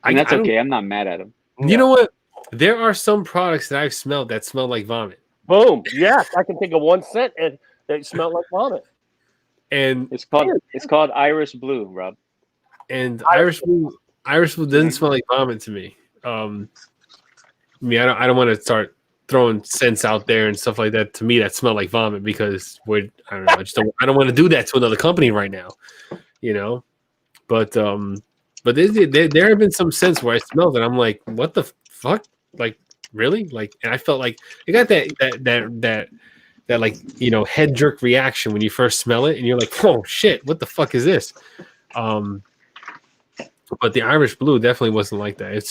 And that's okay. I'm not mad at him. You know what? There are some products that I've smelled that smell like vomit. Boom. Yes, I can think of one scent and they smell like vomit. And it's called Irish Blue, Rob. And Irish Blue doesn't smell like vomit to me. I mean, I don't want to start throwing scents out there and stuff like that. To me, that smell like vomit because I don't know. I don't want to do that to another company right now, you know. But there have been some scents where I smelled it. I'm like, what the fuck? Like, really? Like, and I felt like it got that like, you know, head jerk reaction when you first smell it, and you're like, oh shit, what the fuck is this? But the Irish Blue definitely wasn't like that. It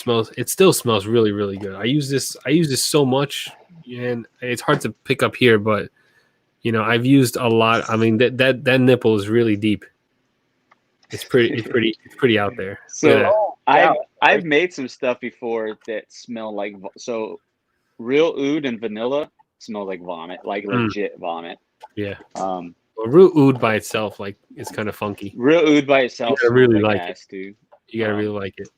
still smells really, really good. I use this so much, and it's hard to pick up here, but you know, I've used a lot. I mean, that nipple is really deep. It's pretty out there. So I've made some stuff before that smell like real oud and vanilla smell like vomit, like legit vomit. Yeah. Well, real oud by itself, like, it's kind of funky. Real oud by itself, you gotta really like like ass, it. Dude. You gotta really like it.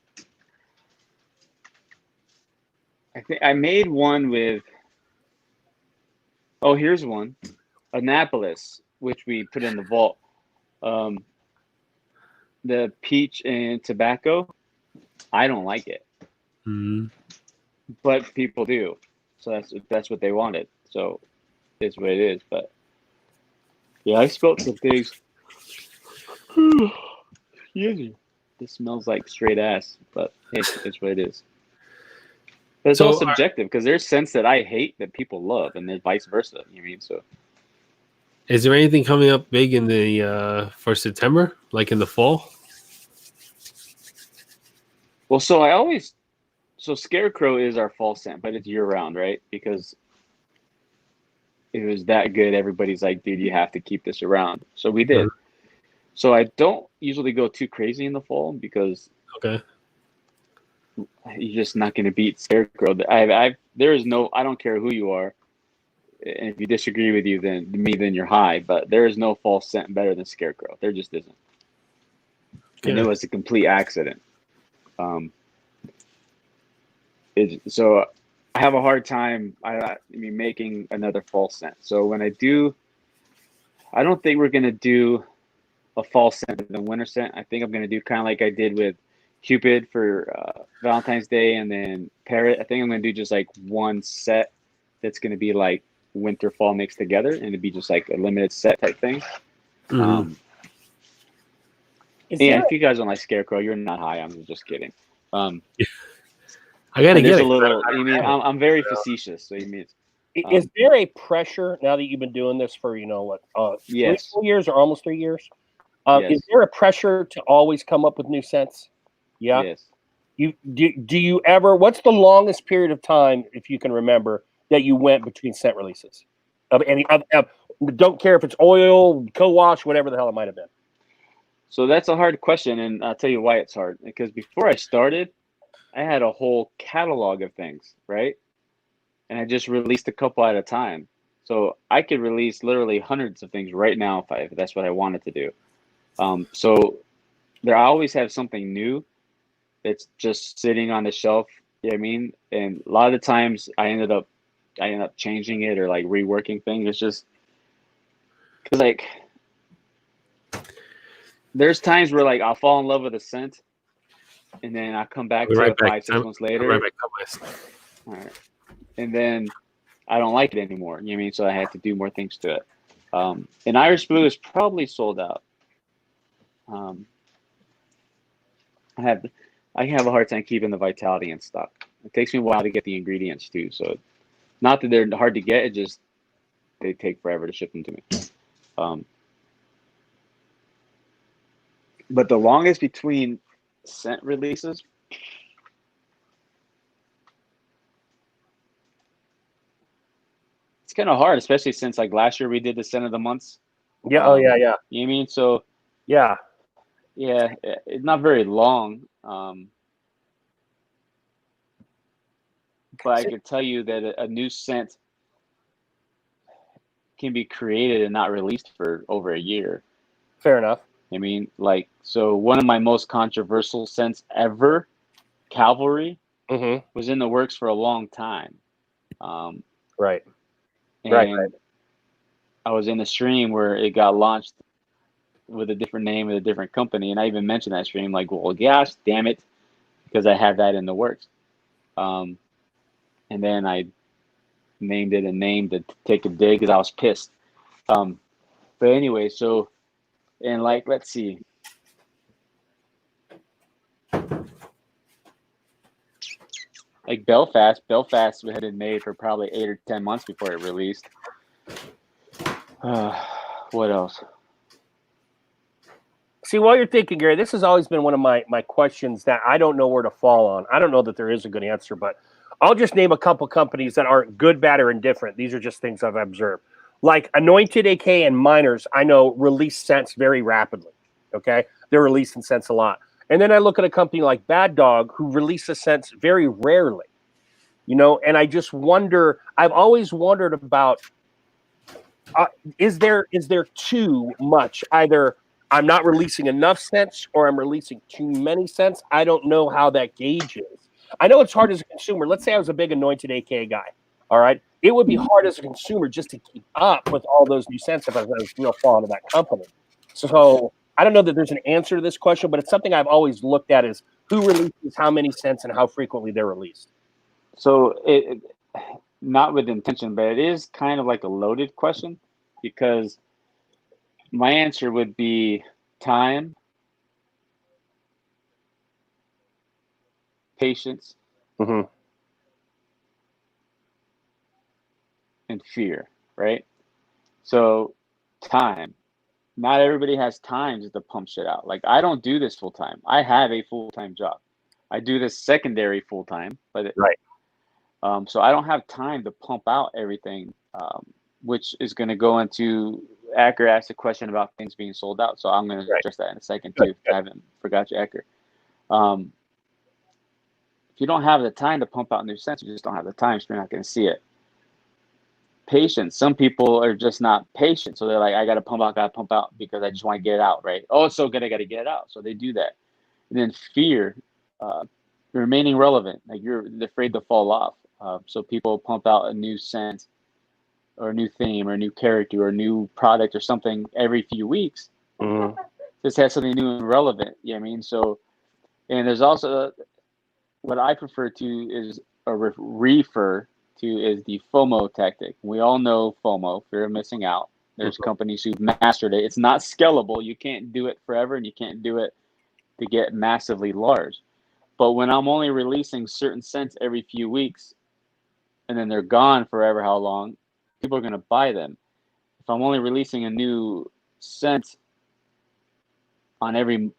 I think I made one with. Oh, here's one, Annapolis, which we put in the vault. The peach and tobacco, I don't like it, but people do. So that's what they wanted. So it's what it is. But yeah, I spilled some things. This smells like straight ass, but it's what it is. But it's all subjective because there's scents that I hate that people love, and then vice versa. You mean so? Is there anything coming up big in the for September, like in the fall? Well, Scarecrow is our fall scent, but it's year round, right? Because it was that good. Everybody's like, dude, you have to keep this around. So we did. So I don't usually go too crazy in the fall because Okay. you're just not going to beat Scarecrow. There is no, I don't care who you are. And if you disagree with then you're high. But there is no fall scent better than Scarecrow. There just isn't. And it was a complete accident. So I have a hard time making another fall scent. So when I do, I don't think we're going to do a fall scent and a winter scent. I think I'm going to do kind of like I did with Cupid for Valentine's Day and then Parrot. I think I'm going to do just like one set that's going to be like winter, fall mixed together, and it'd be just like a limited set type thing. Mhm. And if you guys don't like Scarecrow, you're not high. I'm just kidding. I gotta get a it. little. I'm very facetious. So you mean, is there a pressure now that you've been doing this for yes. 3 years or almost 3 years? Yes. Is there a pressure to always come up with new scents? Yeah. Yes. Do you ever? What's the longest period of time, if you can remember, that you went between scent releases? Don't care if it's oil, co-wash, whatever the hell it might have been. So that's a hard question, and I'll tell you why it's hard. Because before I started, I had a whole catalog of things, right? And I just released a couple at a time. So I could release literally hundreds of things right now if that's what I wanted to do. So I always have something new that's just sitting on the shelf. You know what I mean? And a lot of the times I end up changing it or like reworking things. It's just because like there's times where like I'll fall in love with a scent and then I come back to it 5-6 months later. Right back. All right. And then I don't like it anymore. You know what I mean? So I had to do more things to it. And Irish Blue is probably sold out. I have a hard time keeping the Vitality in stock. It takes me a while to get the ingredients too. So not that they're hard to get, it just they take forever to ship them to me. But the longest between scent releases, it's kind of hard, especially since like last year we did the scent of the months. Yeah. Oh yeah. You know what I mean? So yeah, it's not very long. But I can tell you that a new scent can be created and not released for over a year. Fair enough. I mean, like, so one of my most controversial scents ever, Cavalry, was in the works for a long time. Right. And right. I was in a stream where it got launched with a different name with a different company. And I even mentioned that stream, like, well, gosh, damn it, because I had that in the works. And then I named it a name to take a dig because I was pissed. But anyway, so, and like, let's see. Like Belfast had been made for probably 8 or 10 months before it released. What else? See, while you're thinking, Gary, this has always been one of my questions that I don't know where to fall on. I don't know that there is a good answer, but I'll just name a couple companies that aren't good, bad, or indifferent. These are just things I've observed. Like Anointed AK and Miners, I know release scents very rapidly. Okay, they're releasing scents a lot. And then I look at a company like Bad Dog, who releases scents very rarely. And I just wonder. I've always wondered about: is there too much? Either I'm not releasing enough scents, or I'm releasing too many scents. I don't know how that gauge is. I know it's hard as a consumer. Let's say I was a big Anointed AK guy. All right. It would be hard as a consumer just to keep up with all those new scents if I was real fond of that company. So I don't know that there's an answer to this question, but it's something I've always looked at is who releases how many scents and how frequently they're released. So it not with intention, but it is kind of like a loaded question because my answer would be time, patience, and fear, right? So time. Not everybody has time just to pump shit out. Like I don't do this full time. I have a full-time job. I do this secondary full time, but right. So I don't have time to pump out everything, which is going to go into Acker asked a question about things being sold out, so I'm going to address that in a second too. I haven't forgot you, Acker. If you don't have the time to pump out new scents, you just don't have the time, so you're not going to see it. Patience. Some people are just not patient, so they're like, I got to pump out because I just want to get it out, right? Oh, it's so good, I got to get it out. So they do that. And then fear, remaining relevant, like you're afraid to fall off. So people pump out a new scent or a new theme or a new character or a new product or something every few weeks. Just has something new and relevant. You know what I mean? So, and there's also what I prefer to is refer to is the FOMO tactic. We all know FOMO, fear of missing out. There's companies who've mastered it. It's not scalable. You can't do it forever, and you can't do it to get massively large. But when I'm only releasing certain scents every few weeks, and then they're gone forever, how long? People are going to buy them. If I'm only releasing a new scent on every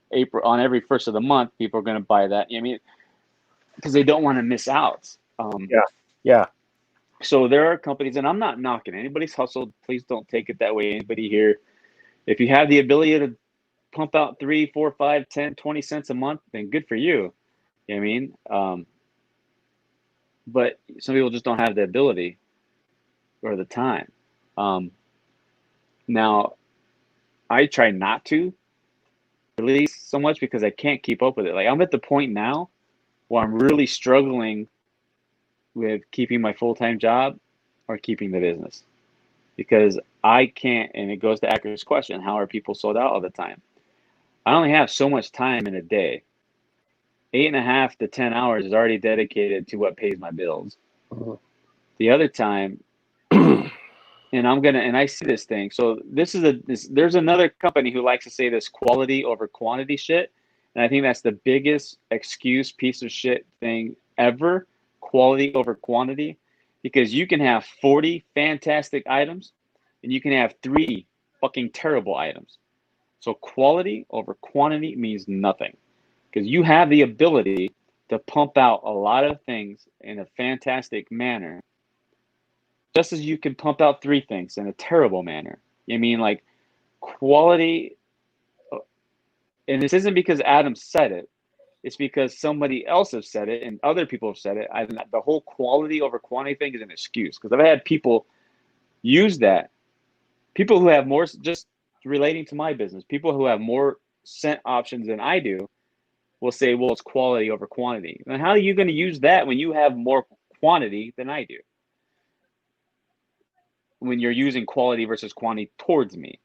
first of the month, people are going to buy that. You know what I mean? Because they don't want to miss out. Yeah. So there are companies, and I'm not knocking anybody's hustle. Please don't take it that way. Anybody here, if you have the ability to pump out 3, 4, 5, 10, 20 cents a month, then good for you. You know what I mean? But some people just don't have the ability or the time. Now, I try not to release so much because I can't keep up with it. Like I'm at the point now where I'm really struggling with keeping my full-time job or keeping the business, because I can't, and it goes to Acker's question, how are people sold out all the time? I only have so much time in a day. 8.5 to 10 hours is already dedicated to what pays my bills. The other time, and I see this thing. So there's another company who likes to say this quality over quantity shit. And I think that's the biggest excuse piece of shit thing ever. Quality over quantity, because you can have 40 fantastic items and you can have 3 fucking terrible items. So quality over quantity means nothing, because you have the ability to pump out a lot of things in a fantastic manner, just as you can pump out 3 things in a terrible manner. You know what I mean? Like quality, and this isn't because Adam said it. It's because somebody else has said it and other people have said it. The whole quality over quantity thing is an excuse, because I've had people use that. People who have more, just relating to my business, people who have more scent options than I do will say, well, it's quality over quantity. And how are you going to use that when you have more quantity than I do? When you're using quality versus quantity towards me.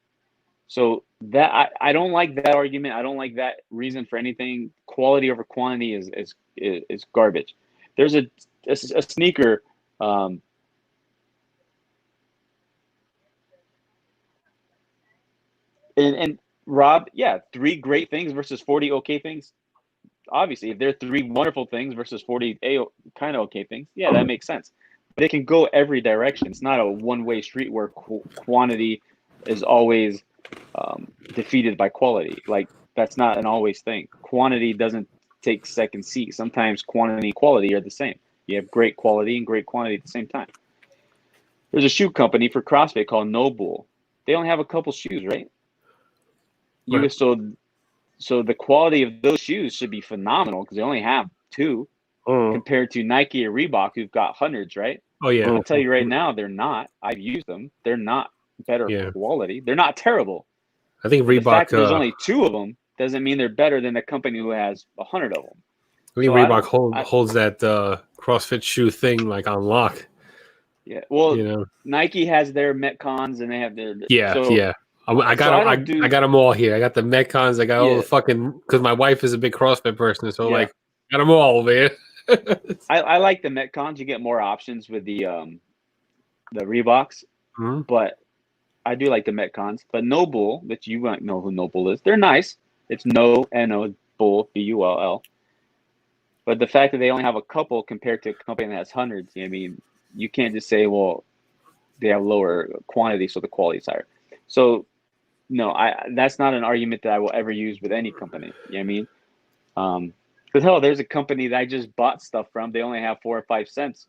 So that I don't like that argument. I don't like that reason for anything. Quality over quantity is garbage. There's a sneaker. And Rob, yeah, 3 great things versus 40 okay things. Obviously, if there are 3 wonderful things versus 40 kind of okay things, yeah, that makes sense. But it can go every direction. It's not a one-way street where quantity is always defeated by quality. Like that's not an always thing. Quantity doesn't take second seat. Sometimes quantity and quality are the same. You have great quality and great quantity at the same time. There's a shoe company for CrossFit called NOBULL. They only have a couple shoes, right? Right. So the quality of those shoes should be phenomenal because they only have 2 compared to Nike or Reebok, who've got hundreds, right? Oh yeah. I'll tell you right now, they're not. I've used them. They're not better quality. They're not terrible. I think Reebok. The fact that there's only 2 of them doesn't mean they're better than a company who has 100 of them. I think Reebok holds that CrossFit shoe thing like on lock. Yeah. Well, you know, Nike has their Metcons and they have their I got them all here. I got the Metcons. I got all the fucking, because my wife is a big CrossFit person, so like got them all, man. I like the Metcons. You get more options with the Reeboks, but I do like the Metcons. But NOBULL, which you might know who NOBULL is, they're nice. It's N-O Bull B-U-L-L. But the fact that they only have a couple compared to a company that has hundreds, I mean, you can't just say, well, they have lower quantity, so the quality is higher. So no, that's not an argument that I will ever use with any company. You know what I mean? But hell, there's a company that I just bought stuff from. They only have 4 or 5 cents,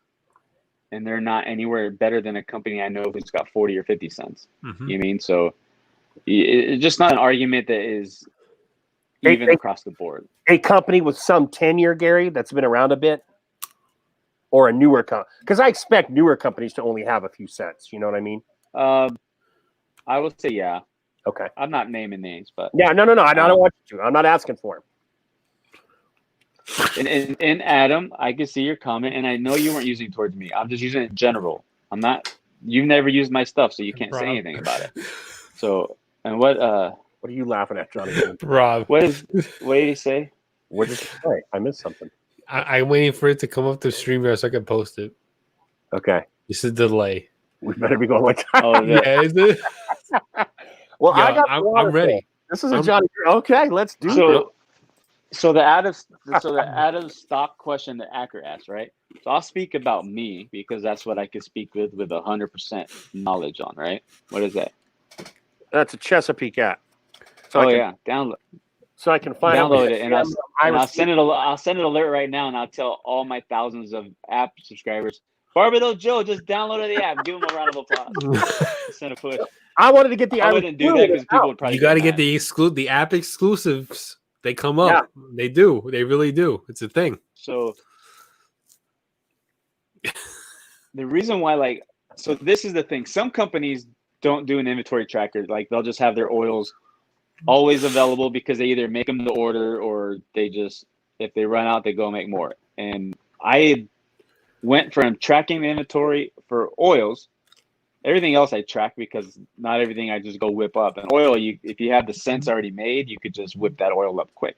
and they're not anywhere better than a company I know who's got 40 or 50 cents. You know what I mean? So It's just not an argument that is even across the board. A company with some tenure, Gary, that's been around a bit, or a newer company? Because I expect newer companies to only have a few cents. You know what I mean? I would say yeah. Okay. I'm not naming names, but Yeah, no. I don't want you to. I'm not asking for them. And Adam, I can see your comment, and I know you weren't using it towards me. I'm just using it in general. I'm not. You've never used my stuff, so you can't say anything about it. So, and what? What are you laughing at, Johnny? Rob. What did he say? What did you say? I missed something. I'm waiting for it to come up to StreamYard so I can post it. Okay. This is delay. We better be going like that. Oh, Yeah, is it? Well, Yeah, I'm ready. This is a Johnny. Okay, let's do it. So the out of stock question that Acker asked, right? So I'll speak about me because that's what I can speak with 100% knowledge on, right? What is that? That's a Chesapeake app. So download. So I can find download it, and I'll send it. I'll send an alert right now, and I'll tell all my thousands of app subscribers. Barbado Joe just downloaded the app. Give him a round of applause. Send a push. I wanted to get the. I wouldn't do that because people would probably. You got to get the app exclusives. They come up. Yeah. They do. They really do. It's a thing. So the reason why, so this is the thing. Some companies don't do an inventory tracker. Like they'll just have their oils always available because they either make them to order or they just, if they run out, they go make more. And I went from tracking the inventory for oils. Everything else I track because not everything I just go whip up. And oil, if you have the scents already made, you could just whip that oil up quick.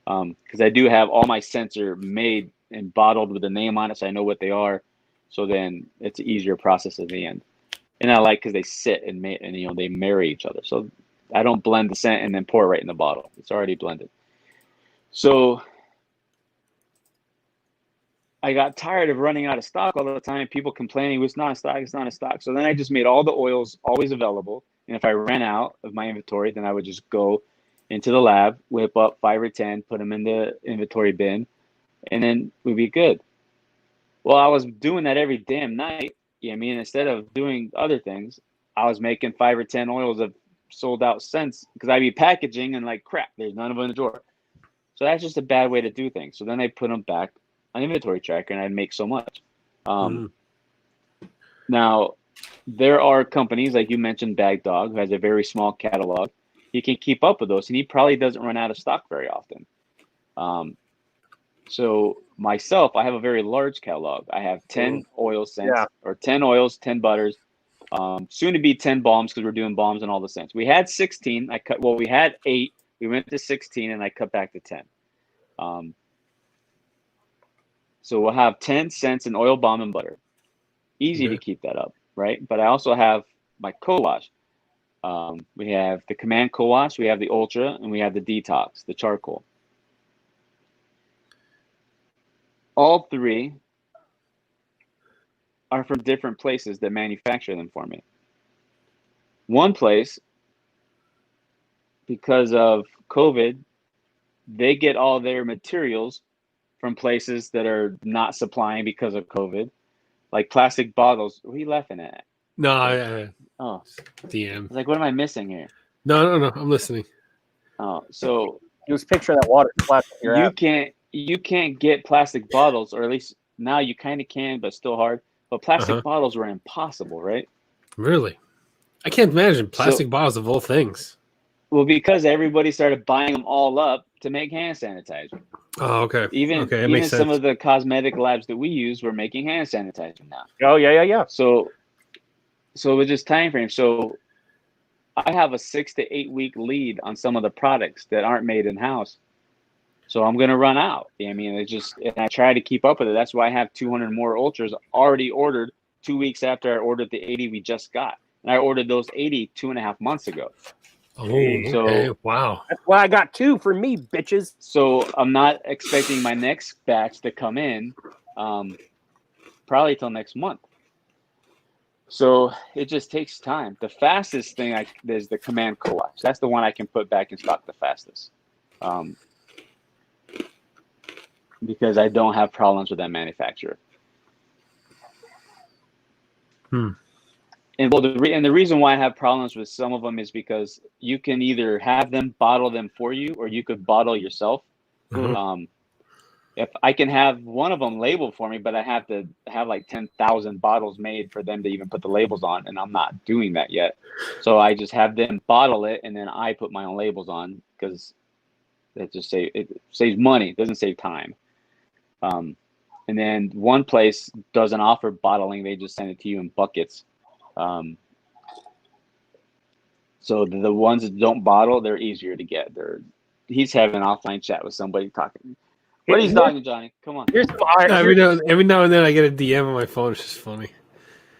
Because I do have all my scents are made and bottled with a name on it, so I know what they are. So then it's an easier process at the end. And I like because they sit and they marry each other. So I don't blend the scent and then pour it right in the bottle. It's already blended. So I got tired of running out of stock all the time. People complaining, it's not in stock, it's not in stock. So then I just made all the oils always available. And if I ran out of my inventory, then I would just go into the lab, whip up 5 or 10, put them in the inventory bin, and then we'd be good. Well, I was doing that every damn night. I mean, instead of doing other things, I was making 5 or 10 oils of sold out scents because I'd be packaging and like crap, there's none of them in the drawer. So that's just a bad way to do things. So then I put them back on inventory tracker and I'd make so much. Now, there are companies like you mentioned, Bag Dog, who has a very small catalog. He can keep up with those, and he probably doesn't run out of stock very often. So myself, I have a very large catalog. I have 10 oil scents, or 10 oils, 10 butters, soon to be 10 balms because we're doing balms and all the scents. We had 16. We had 8. We went to 16, and I cut back to 10. So we'll have 10 scents in oil, balm, and butter. Easy to keep that up, right? But I also have my co-wash. We have the Command co-wash, we have the Ultra, and we have the Detox, the charcoal. All 3 are from different places that manufacture them for me. One place, because of COVID, they get all their materials from places that are not supplying because of COVID, like plastic bottles. What are you laughing at? No, DM. Like, what am I missing here? No. I'm listening. Oh, so he was picturing that water splash. You can't get plastic bottles, or at least now you kind of can, but still hard. But plastic bottles were impossible, right? Really? I can't imagine plastic bottles of all things. Well, because everybody started buying them all up to make hand sanitizer. Oh, okay. Even some of the cosmetic labs that we use were making hand sanitizer now. Oh, yeah. So with this time frame, so I have a 6 to 8 week lead on some of the products that aren't made in house. So I'm gonna run out. I mean, and I try to keep up with it. That's why I have 200 more Ultras already ordered 2 weeks after I ordered the 80 we just got, and I ordered those 80 2.5 months ago. Oh, okay. Wow. That's why I got 2 for me, bitches. So I'm not expecting my next batch to come in probably till next month. So it just takes time. The fastest thing is the Command co-wash. That's the one I can put back in stock the fastest. Because I don't have problems with that manufacturer. And well, the reason why I have problems with some of them is because you can either have them bottle them for you, or you could bottle yourself. Mhm. If I can have one of them labeled for me, but I have to have like 10,000 bottles made for them to even put the labels on, and I'm not doing that yet. So I just have them bottle it, and then I put my own labels on because it saves money. It doesn't save time. And then one place doesn't offer bottling; they just send it to you in buckets. So the ones that don't bottle, they're easier to get. He's having an offline chat with somebody talking. What are you talking, Johnny? Come on. Here's some Every now and then I get a DM on my phone. It's just funny.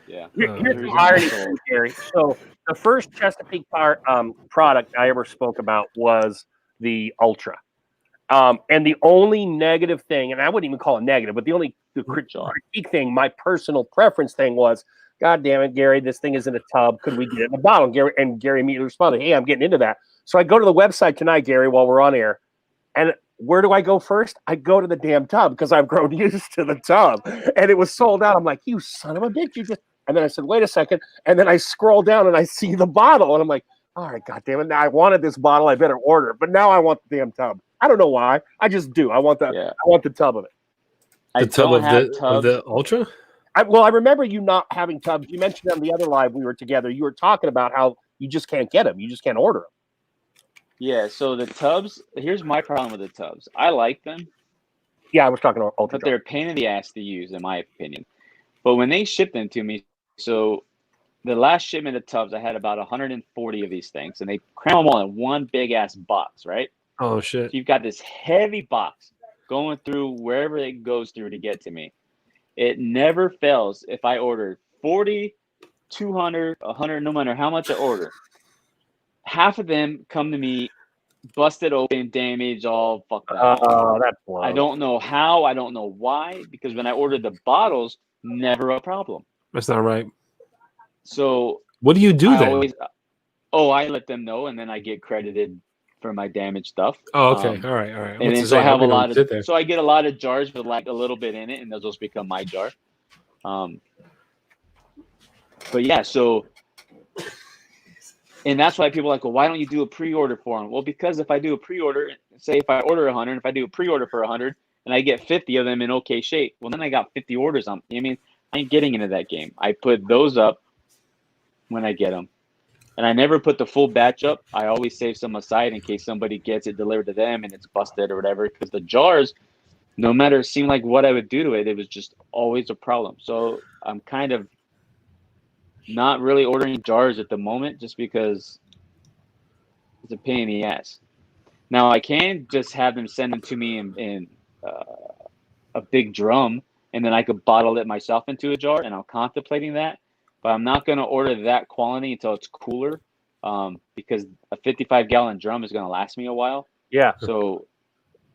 Yeah. Here's some irony, too, Gary. So the first Chesapeake product I ever spoke about was the Ultra. And the only negative thing, and I wouldn't even call it negative, but the critique thing, my personal preference thing was, God damn it, Gary, this thing is in a tub. Could we get it in a bottle? And Gary immediately responded, hey, I'm getting into that. So I go to the website tonight, Gary, while we're on air. And where do I go first? I go to the damn tub because I've grown used to the tub. And it was sold out. I'm like, you son of a bitch. And then I said, wait a second. And then I scroll down and I see the bottle. And I'm like, all right, God damn it. Now I wanted this bottle. I better order it. But now I want the damn tub. I don't know why. I just do. I want the tub of it. The tub of the Ultra? I remember you not having tubs. You mentioned on the other live we were together. You were talking about how you just can't get them. You just can't order them. Yeah, so the tubs, here's my problem with the tubs. I like them. Yeah, I was talking about Ultra. But they're a pain in the ass to use, in my opinion. But when they ship them to me, so the last shipment of tubs, I had about 140 of these things, and they cram them all in one big-ass box, right? Oh, shit. So you've got this heavy box going through wherever it goes through to get to me. It never fails if I order 40, 200, 100, no matter how much I order. Half of them come to me busted open, damaged, all fucked up. Oh, that's wild. I don't know how. I don't know why. Because when I ordered the bottles, never a problem. That's not right. So what do you do then? I let them know, and then I get credited for my damaged stuff. Oh, okay. All right. And then so I have a lot of. So I get a lot of jars with like a little bit in it, and those become my jar. But yeah, so. And that's why people are like, well, why don't you do a pre-order for them? Well, because if I do a pre-order, say if I order 100, if I do a pre-order for 100 and I get 50 of them in okay shape, well, then I got 50 orders on. I mean, I ain't getting into that game. I put those up when I get them. And I never put the full batch up. I always save some aside in case somebody gets it delivered to them and it's busted or whatever. Because the jars, no matter it seemed like what I would do to it, it was just always a problem. So I'm kind of not really ordering jars at the moment just because it's a pain in the ass. Now I can just have them send them to me in a big drum, and then I could bottle it myself into a jar, and I'm contemplating that. But I'm not going to order that quality until it's cooler, because a 55-gallon drum is going to last me a while. Yeah. So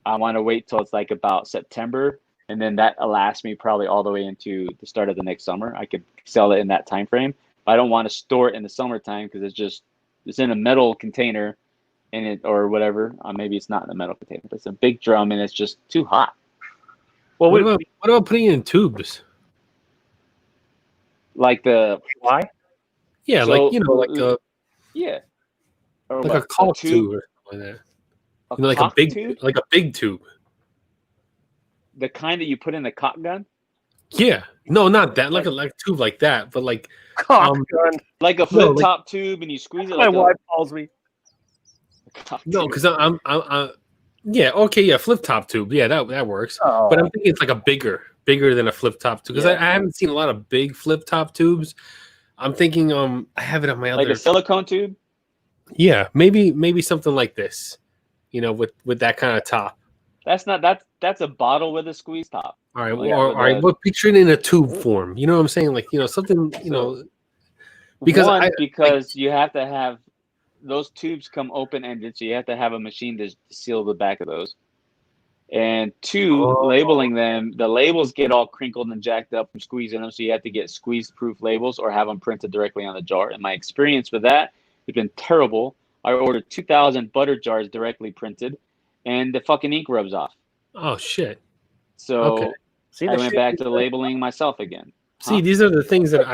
I want to wait till it's like about September, and then that'll last me probably all the way into the start of the next summer. I could sell it in that time frame. But I don't want to store it in the summertime because it's in a metal container in it or whatever. Maybe it's not in a metal container, but it's a big drum and it's just too hot. Well, what about putting it in tubes? Like the why? Yeah, so, like like a or like a caulk tube or something like that. Like a big tube? like a big tube. The kind that you put in the caulk gun? Yeah. No, not that. Like a tube like that, but like caulk gun. Like a flip top tube, and you squeeze it. My wife calls me. No, because I'm yeah, okay, yeah, flip top tube. Yeah, that works. Oh. But I'm thinking it's like a bigger than a flip top tube. Because I haven't seen a lot of big flip top tubes. I'm thinking I have it on my other like a silicone tube. Yeah, maybe something like this. With that kind of top. That's a bottle with a squeeze top. All right, all right. But picture it in a tube form. You know what I'm saying? Like something. Because you have to have those tubes come open ended, so you have to have a machine to seal the back of those. And two, labeling them, the labels get all crinkled and jacked up from squeezing them, so you have to get squeeze-proof labels or have them printed directly on the jar. And my experience with that has been terrible. I ordered 2,000 butter jars directly printed, and the fucking ink rubs off. Oh shit! So I went back to labeling myself again. See, these are the things that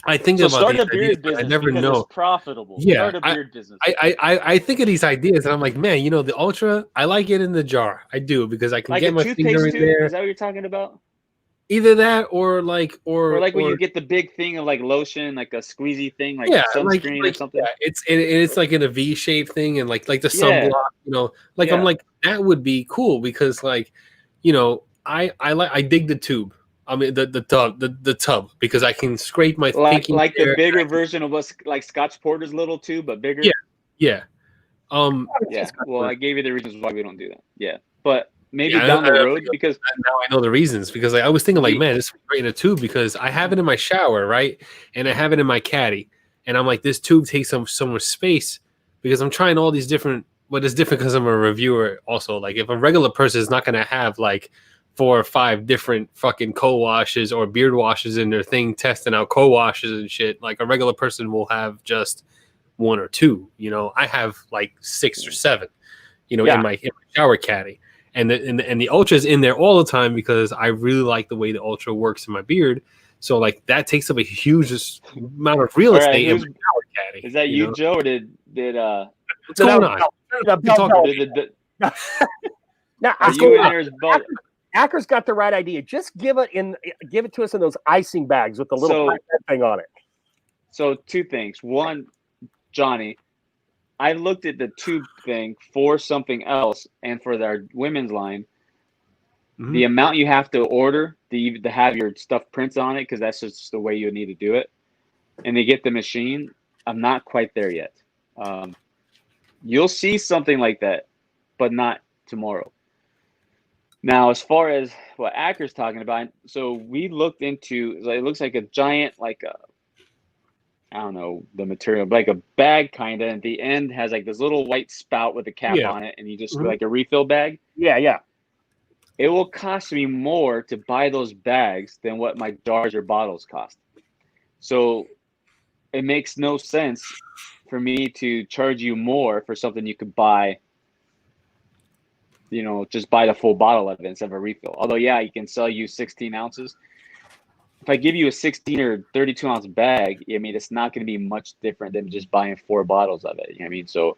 I think So about start these a beard ideas, but business I never because know. it's profitable. Yeah, Start a beard business. I think of these ideas and I'm like, man, the Ultra, I like it in the jar. I do because I can Like get a my finger toothpaste in tube? there. Is that what you're talking about? Either that or Or like when you get the big thing of like lotion, like a squeezy thing, like yeah, sunscreen or something. yeah, it's like in a V shaped thing and like the Yeah. sunblock, like I'm Yeah. like that would be cool because like, I dig the tube. I mean the tub because I can scrape my Like pinky the there. bigger version of what's like Scotch Porter's little tube, but bigger. Yeah. Yeah. Yeah. Well, I gave you the reasons why we don't do that. Yeah. But maybe Yeah, down I the don't road think because now I know the reasons because like I was thinking like, We- man, this would be great in a tube because I have it in my shower, right? And I have it in my caddy. And I'm like, this tube takes so much space because I'm trying all these different, but it's different because I'm a reviewer also. Like if a regular person is not gonna have like 4 or 5 different fucking co-washes or beard washes in their thing testing out co-washes and shit, like a regular person will have just 1 or 2. I have like 6 or 7, in my shower caddy. And the Ultra's in there all the time because I really like the way the Ultra works in my beard. So like that takes up a huge amount of real All right, estate in my shower caddy. is that you, Joe, or did What's going on? Now, are you in there as both? Acker's got the right idea. Just give it to us in those icing bags with the little thing on it. So 2 things. One, Johnny, I looked at the tube thing for something else and for our women's line. Mhm. The amount you have to order to have your stuff prints on it, because that's just the way you need to do it. And they get the machine. I'm not quite there yet. You'll see something like that, but not tomorrow. Now, as far as what Acker's talking about, so we looked into, it looks like a giant, like I don't know the material, but like a bag kind of. At the end has like this little white spout with a cap on it, and you just like a refill bag. Yeah. It will cost me more to buy those bags than what my jars or bottles cost. So it makes no sense for me to charge you more for something you could buy. Just buy the full bottle of it instead of a refill. Although, yeah, you can sell you 16 ounces. If I give you a 16 or 32 ounce bag, I mean, it's not going to be much different than just buying 4 bottles of it. You know what I mean? So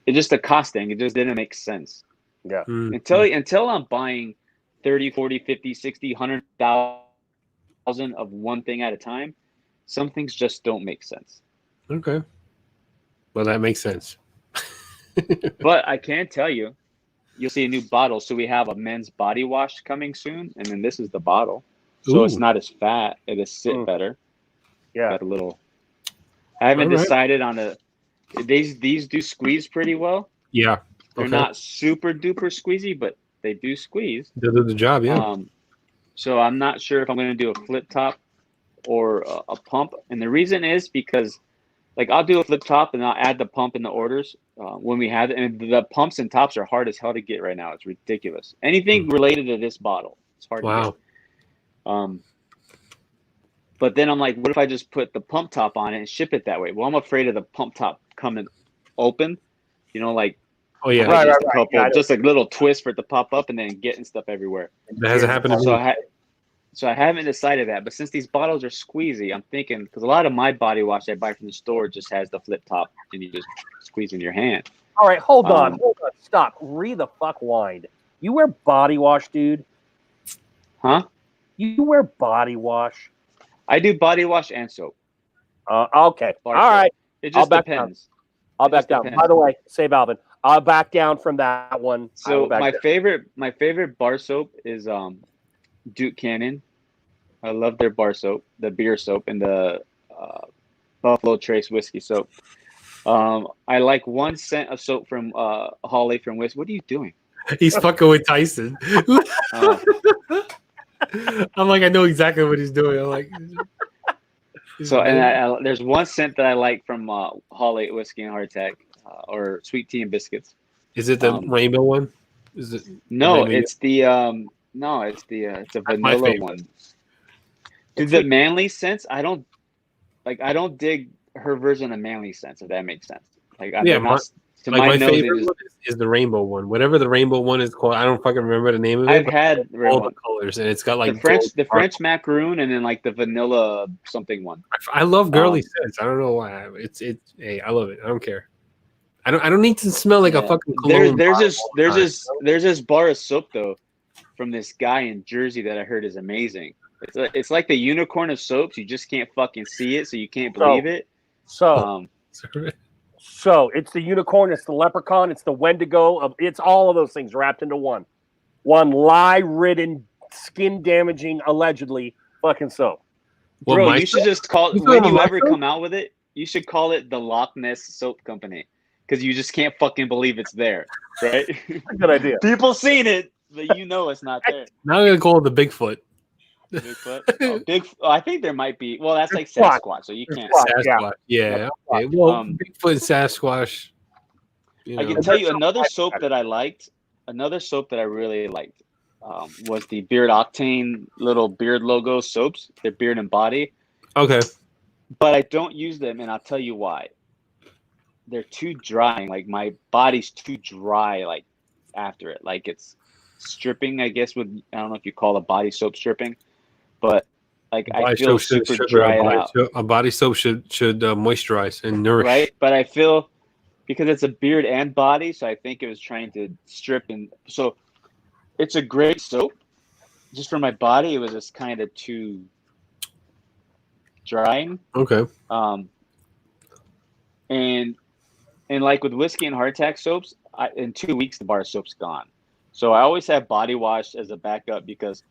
it's just a cost thing. It just didn't make sense. Yeah. Until I'm buying 30, 40, 50, 60, 100,000 of one thing at a time, some things just don't make sense. Okay. Well, that makes sense. But I can tell you, you'll see a new bottle. So we have a men's body wash coming soon, and then this is the bottle. So it's not as fat. It'll sit better. Yeah. Got a little. I haven't decided on these do squeeze pretty well. Yeah. They're not super duper squeezy, but they do squeeze. They do the job, yeah. So I'm not sure if I'm going to do a flip top or a pump. And the reason is because, like, I'll do a flip top and I'll add the pump in the orders when we have it. And the pumps and tops are hard as hell to get right now. It's ridiculous. Anything related to this bottle, it's hard to get. But then I'm like, what if I just put the pump top on it and ship it that way? Well, I'm afraid of the pump top coming open, like. Oh yeah, just a little twist for it to pop up and then getting stuff everywhere. That hasn't happened to me. So I haven't decided that. But since these bottles are squeezy, I'm thinking, because a lot of my body wash I buy from the store just has the flip top and you just squeeze in your hand. All right, hold on, stop. Rewind. You wear body wash, dude? Huh? You wear body wash? I do body wash and soap. Okay. All right. It just depends. I'll back down. By the way, save Alvin. I'll back down from that one. So my favorite bar soap is Duke Cannon. I love their bar soap, the beer soap, and the Buffalo Trace whiskey soap. I like 1 cent of soap from Holly from Whiskey. What are you doing? He's fucking with Tyson. I'm like, I know exactly what he's doing. I'm like, there's 1 cent that I like from Holly Whiskey and Hardtack, or Sweet Tea and Biscuits. Is it the rainbow one? Is it? No, it's the it's a vanilla one. Dude, the manly scents, I don't dig her version of manly scents, if that makes sense. Like, they're not To Like my nose, favorite one is the rainbow one. Whatever the rainbow one is called, I don't fucking remember the name of it. I've but had all the colors, and it's got like the French macaroon, and then like the vanilla something one. I love girly scents. I don't know why. Hey, I love it. I don't care. I don't need to smell like a fucking cologne. There's this bar of soap though from this guy in Jersey that I heard is amazing. It's like the unicorn of soaps. You just can't fucking see it, so you can't believe it. So it's the unicorn, it's the leprechaun, it's the Wendigo. It's all of those things wrapped into one lie-ridden, skin-damaging, allegedly fucking soap. Well, bro, you should just call it when you ever come out with it. You should call it the Loch Ness Soap Company because you just can't fucking believe it's there, right? Good idea. People seen it, but you know it's not there. Now I'm gonna call it the Bigfoot. Bigfoot. I think there might be. Well, that's like Sasquatch, so you can't. Sasquatch. Yeah. Okay. Well, Bigfoot, Sasquatch. I can tell you another soap that I liked. Another soap that I really liked was the Beard Octane little beard logo soaps. They're beard and body. Okay. But I don't use them, and I'll tell you why. They're too drying. Like my body's too dry. Like after it, like it's stripping. I guess I don't know if you call a body soap stripping. But like I feel super dry out. A body soap should moisturize and nourish. Right, but I feel because it's a beard and body, so I think it was trying to strip, and so it's a great soap. Just for my body, it was just kind of too drying. Okay. And like with whiskey and hardtack soaps, in 2 weeks the bar soap's gone. So I always have body wash as a backup because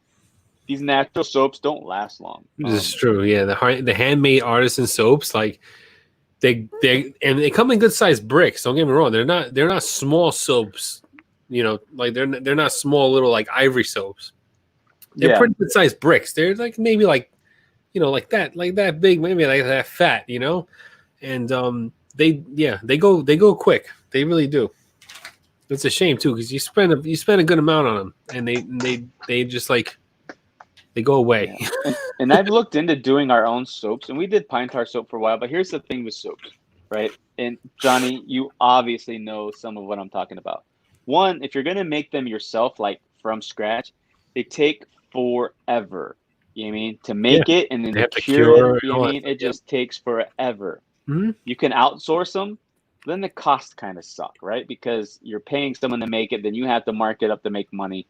these natural soaps don't last long. This is true. Yeah, the handmade artisan soaps, like they come in good sized bricks. Don't get me wrong. They're not small soaps. You know, like they're not small little like ivory soaps. They're pretty good sized bricks. They're like maybe like, you know, like that big, maybe like that fat. You know, and they go quick. They really do. It's a shame too because you spend a good amount on them, and they just like. They go away. Yeah. And I've looked into doing our own soaps, and we did pine tar soap for a while. But here's the thing with soaps, right? And Johnny, you obviously know some of what I'm talking about. One, if you're gonna make them yourself, like from scratch, they take forever. You know what I mean? To make it and then to cure it, you know what I mean? It just takes forever. Mm-hmm. You can outsource them, then the costs kind of suck, right? Because you're paying someone to make it, then you have to mark it up to make money.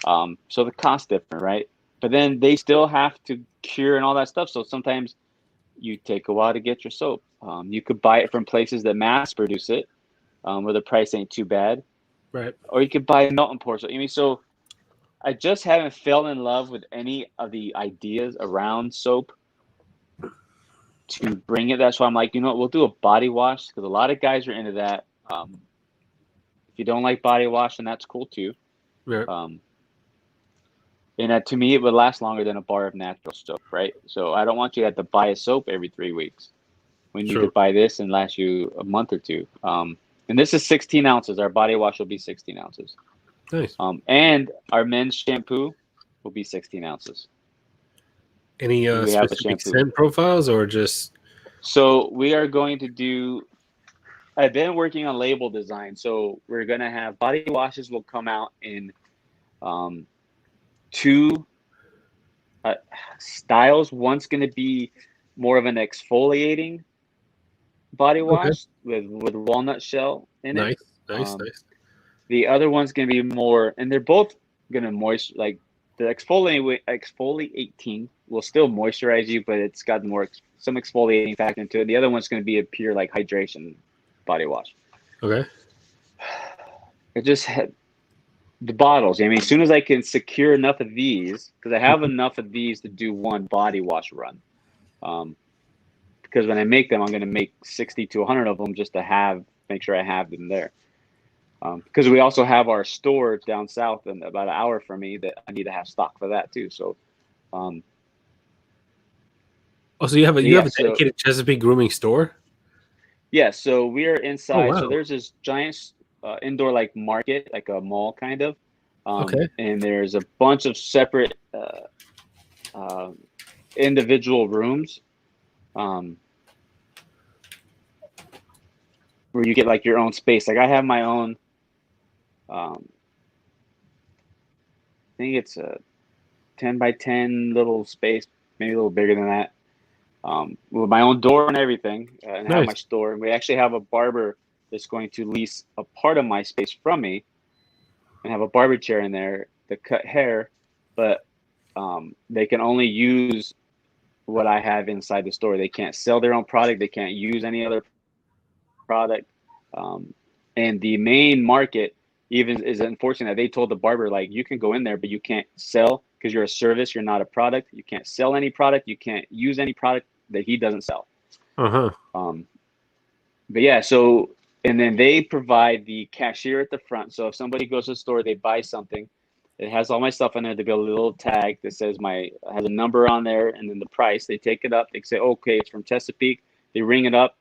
So the cost different, right? But then they still have to cure and all that stuff. So sometimes you take a while to get your soap. You could buy it from places that mass produce it, where the price ain't too bad. Right. Or you could buy melt and pour. So, I mean, so I just haven't fallen in love with any of the ideas around soap to bring it. That's why I'm like, you know what, we'll do a body wash because a lot of guys are into that. If you don't like body wash, then that's cool too. Right. And to me, it would last longer than a bar of natural soap, right? So I don't want you to have to buy a soap every 3 weeks. When you could buy this and last you a month or two. And this is 16 ounces. Our body wash will be 16 ounces. Nice. And our men's shampoo will be 16 ounces. Any specific scent profiles or just? So we are going to do. I've been working on label design, so we're gonna have body washes will come out in. 2 styles. One's going to be more of an exfoliating body wash with walnut shell in it. Nice. The other one's going to be more, and they're both going to moist. Like the exfoliating will still moisturize you, but it's got some exfoliating factor into it. The other one's going to be a pure like hydration body wash. Okay. It just had. The bottles. I mean, as soon as I can secure enough of these, because I have enough of these to do one body wash run. Because when I make them, I'm going to make 60 to 100 of them just to make sure I have them there. Because we also have our store down south and about an hour from me that I need to have stock for that too. So, so you have a dedicated Chesapeake grooming store? Yeah. So we are inside. Oh, wow. So there's this giant indoor like market, like a mall kind of. And there's a bunch of separate individual rooms. where you get like your own space. Like I have my own. I think it's a 10 by 10 little space, maybe a little bigger than that. With my own door and everything, and have Nice. my store. And we actually have a barber that's going to lease a part of my space from me, and have a barber chair in there to cut hair, but they can only use what I have inside the store. They can't sell their own product. They can't use any other product. And the main market even is enforcing that. They told the barber, like, you can go in there, but you can't sell because you're a service. You're not a product. You can't sell any product. You can't use any product that he doesn't sell. Uh-huh. But yeah, so, and then they provide the cashier at the front. So if somebody goes to the store, they buy something, it has all my stuff in there. They get a little tag that says has a number on there, and then the price. They take it up. They say, okay, it's from Chesapeake. They ring it up,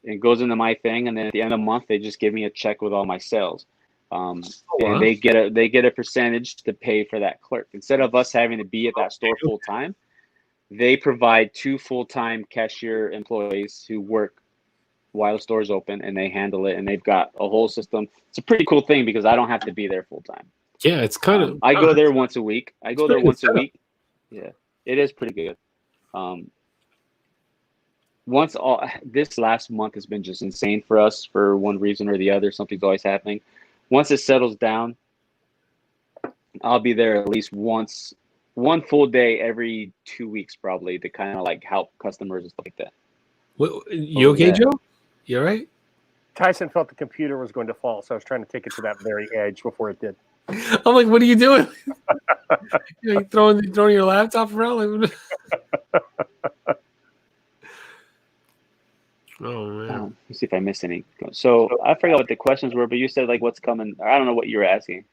and it goes into my thing. And then at the end of the month, they just give me a check with all my sales. wow. And they get a percentage to pay for that clerk. Instead of us having to be at that store full time, they provide 2 full-time cashier employees who work while the store is open, and they handle it. And they've got a whole system. It's a pretty cool thing because I don't have to be there full time. Yeah, it's kind of. I go there once a week. Yeah, it is pretty good. This last month has been just insane for us for one reason or the other. Something's always happening. Once it settles down, I'll be there at least once, one full day every 2 weeks probably, to kind of like help customers and stuff like that. You okay, yeah. Joe? You all right? Tyson felt the computer was going to fall, so I was trying to take it to that very edge before it did. I'm like, what are you doing? You like throwing your laptop around? Like, oh man. Let me see if I missed any. So I forgot what the questions were, but you said like what's coming. I don't know what you were asking.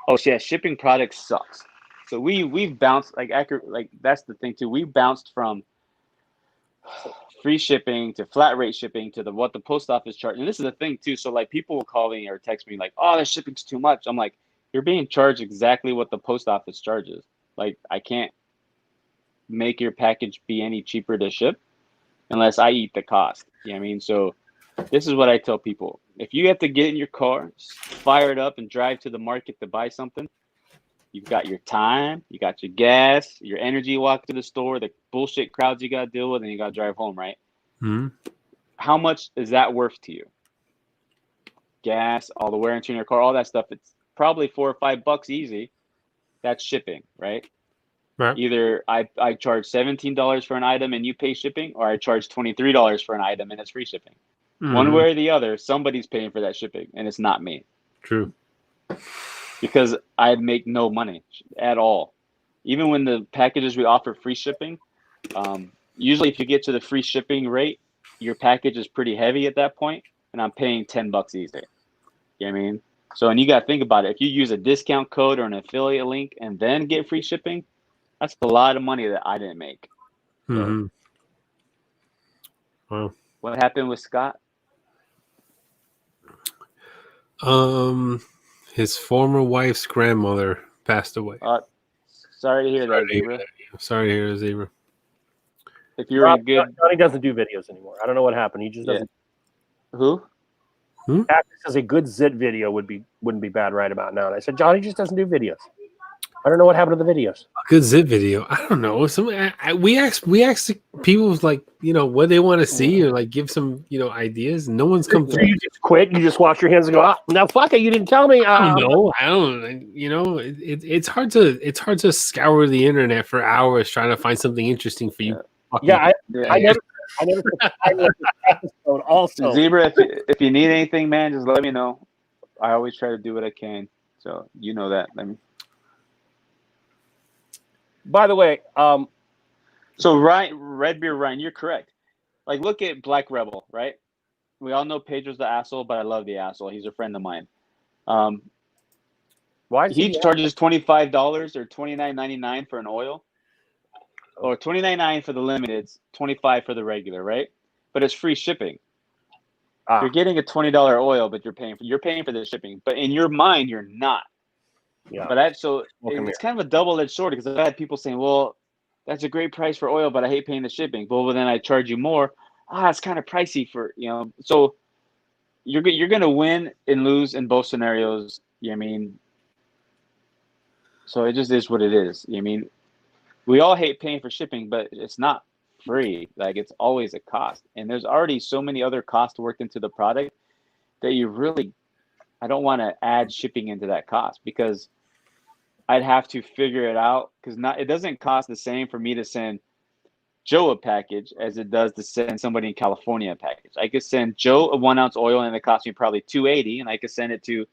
Oh yeah, shipping products sucks. So we've bounced like that's the thing too. We bounced from free shipping to flat rate shipping to what the post office charged. And this is the thing too. So like people will call me or text me like, oh, the shipping's too much. I'm like, you're being charged exactly what the post office charges. Like I can't make your package be any cheaper to ship unless I eat the cost. You know what I mean? So this is what I tell people. If you have to get in your car, fire it up and drive to the market to buy something, you've got your time, you got your gas, your energy, walk to the store, the bullshit crowds you got to deal with, and you got to drive home, right? Mm-hmm. How much is that worth to you? Gas, all the wear and tear in your car, all that stuff. It's probably $4 or $5 easy. That's shipping, right? Right. Either I charge $17 for an item and you pay shipping, or I charge $23 for an item and it's free shipping. Mm-hmm. One way or the other, somebody's paying for that shipping, and it's not me. True. Because I make no money at all. Even when the packages we offer free shipping, usually if you get to the free shipping rate, your package is pretty heavy at that point, and I'm paying $10 easy. You know what I mean? So, and you got to think about it. If you use a discount code or an affiliate link and then get free shipping, that's a lot of money that I didn't make. Mm-hmm. Wow. What happened with Scott? His former wife's grandmother passed away. Sorry to hear that, Zebra. Sorry to hear that, Zebra. If you're in good, Johnny doesn't do videos anymore. I don't know what happened. He just doesn't. Who? Cactus says a good zit video wouldn't be bad right about now. And I said, Johnny just doesn't do videos. I don't know what happened to the videos. A good zit video. I don't know. We asked people like, you know, what they want to see or like give some, you know, ideas. And no one's come So through. you just quit. You just wash your hands and go, now fuck it. You didn't tell me. I don't. You know, it's hard to scour the internet for hours trying to find something interesting for you. Yeah, I never said episode also. Zebra, if you need anything, man, just let me know. I always try to do what I can. So you know that. By the way, so Redbeard Ryan, you're correct. Like, look at Black Rebel, right? We all know Pedro's the asshole, but I love the asshole. He's a friend of mine. why is He charges $25 or $29.99 for an oil, or $29.99 for the limited, $25 for the regular, right? But it's free shipping. You're getting a $20 oil, but you're paying for the shipping. But in your mind, you're not. Yeah. But it's kind of a double-edged sword, because I've had people saying, well, that's a great price for oil, but I hate paying the shipping. Well, then I charge you more. it's kind of pricey for, so you're going to win and lose in both scenarios. You know what I mean? So it just is what it is. You know what I mean? We all hate paying for shipping, but it's not free. Like, it's always a cost. And there's already so many other costs worked into the product that I don't want to add shipping into that cost, because I'd have to figure it out, because it doesn't cost the same for me to send Joe a package as it does to send somebody in California a package. I could send Joe a 1 ounce oil and it costs me probably $2.80, and I could send it to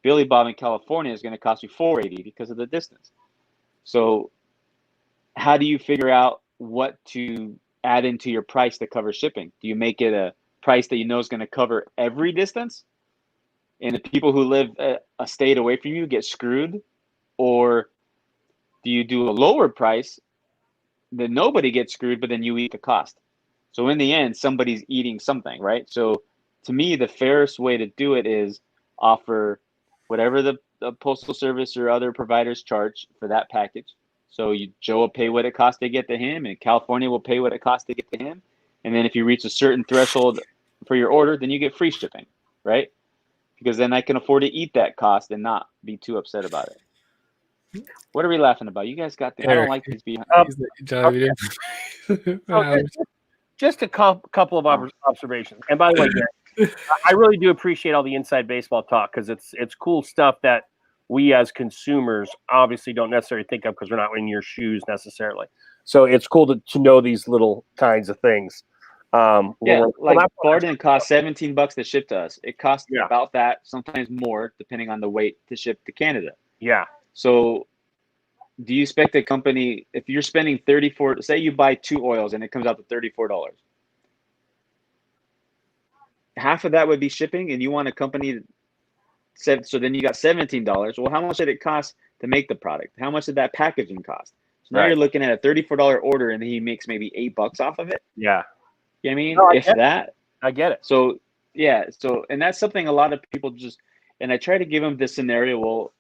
Billy Bob in California, is going to cost me $4.80 because of the distance. So how do you figure out what to add into your price to cover shipping? Do you make it a price that you know is going to cover every distance, and the people who live a state away from you get screwed? Or do you do a lower price that nobody gets screwed, but then you eat the cost? So in the end, somebody's eating something, right? So to me, the fairest way to do it is offer whatever the postal service or other providers charge for that package. So Joe will pay what it costs to get to him, and California will pay what it costs to get to him. And then if you reach a certain threshold for your order, then you get free shipping, right? Because then I can afford to eat that cost and not be too upset about it. What are we laughing about? You guys got the. I don't like these behind. Just a couple of observations. And by the way, Gary, I really do appreciate all the inside baseball talk, because it's cool stuff that we as consumers obviously don't necessarily think of, because we're not in your shoes necessarily. So it's cool to know these little kinds of things. Like Barden cost $17 to ship to us. It costs about that, sometimes more, depending on the weight, to ship to Canada. Yeah. So do you expect a company, if you're spending $34, say you buy 2 oils and it comes out to $34, half of that would be shipping, and you want a company said, so then you got $17. Well, how much did it cost to make the product? How much did that packaging cost? So now you're looking at a $34 order, and then he makes maybe $8 off of it. Yeah. You know what I mean? No, I get it. So and that's something a lot of people just, and I try to give them this scenario. Well,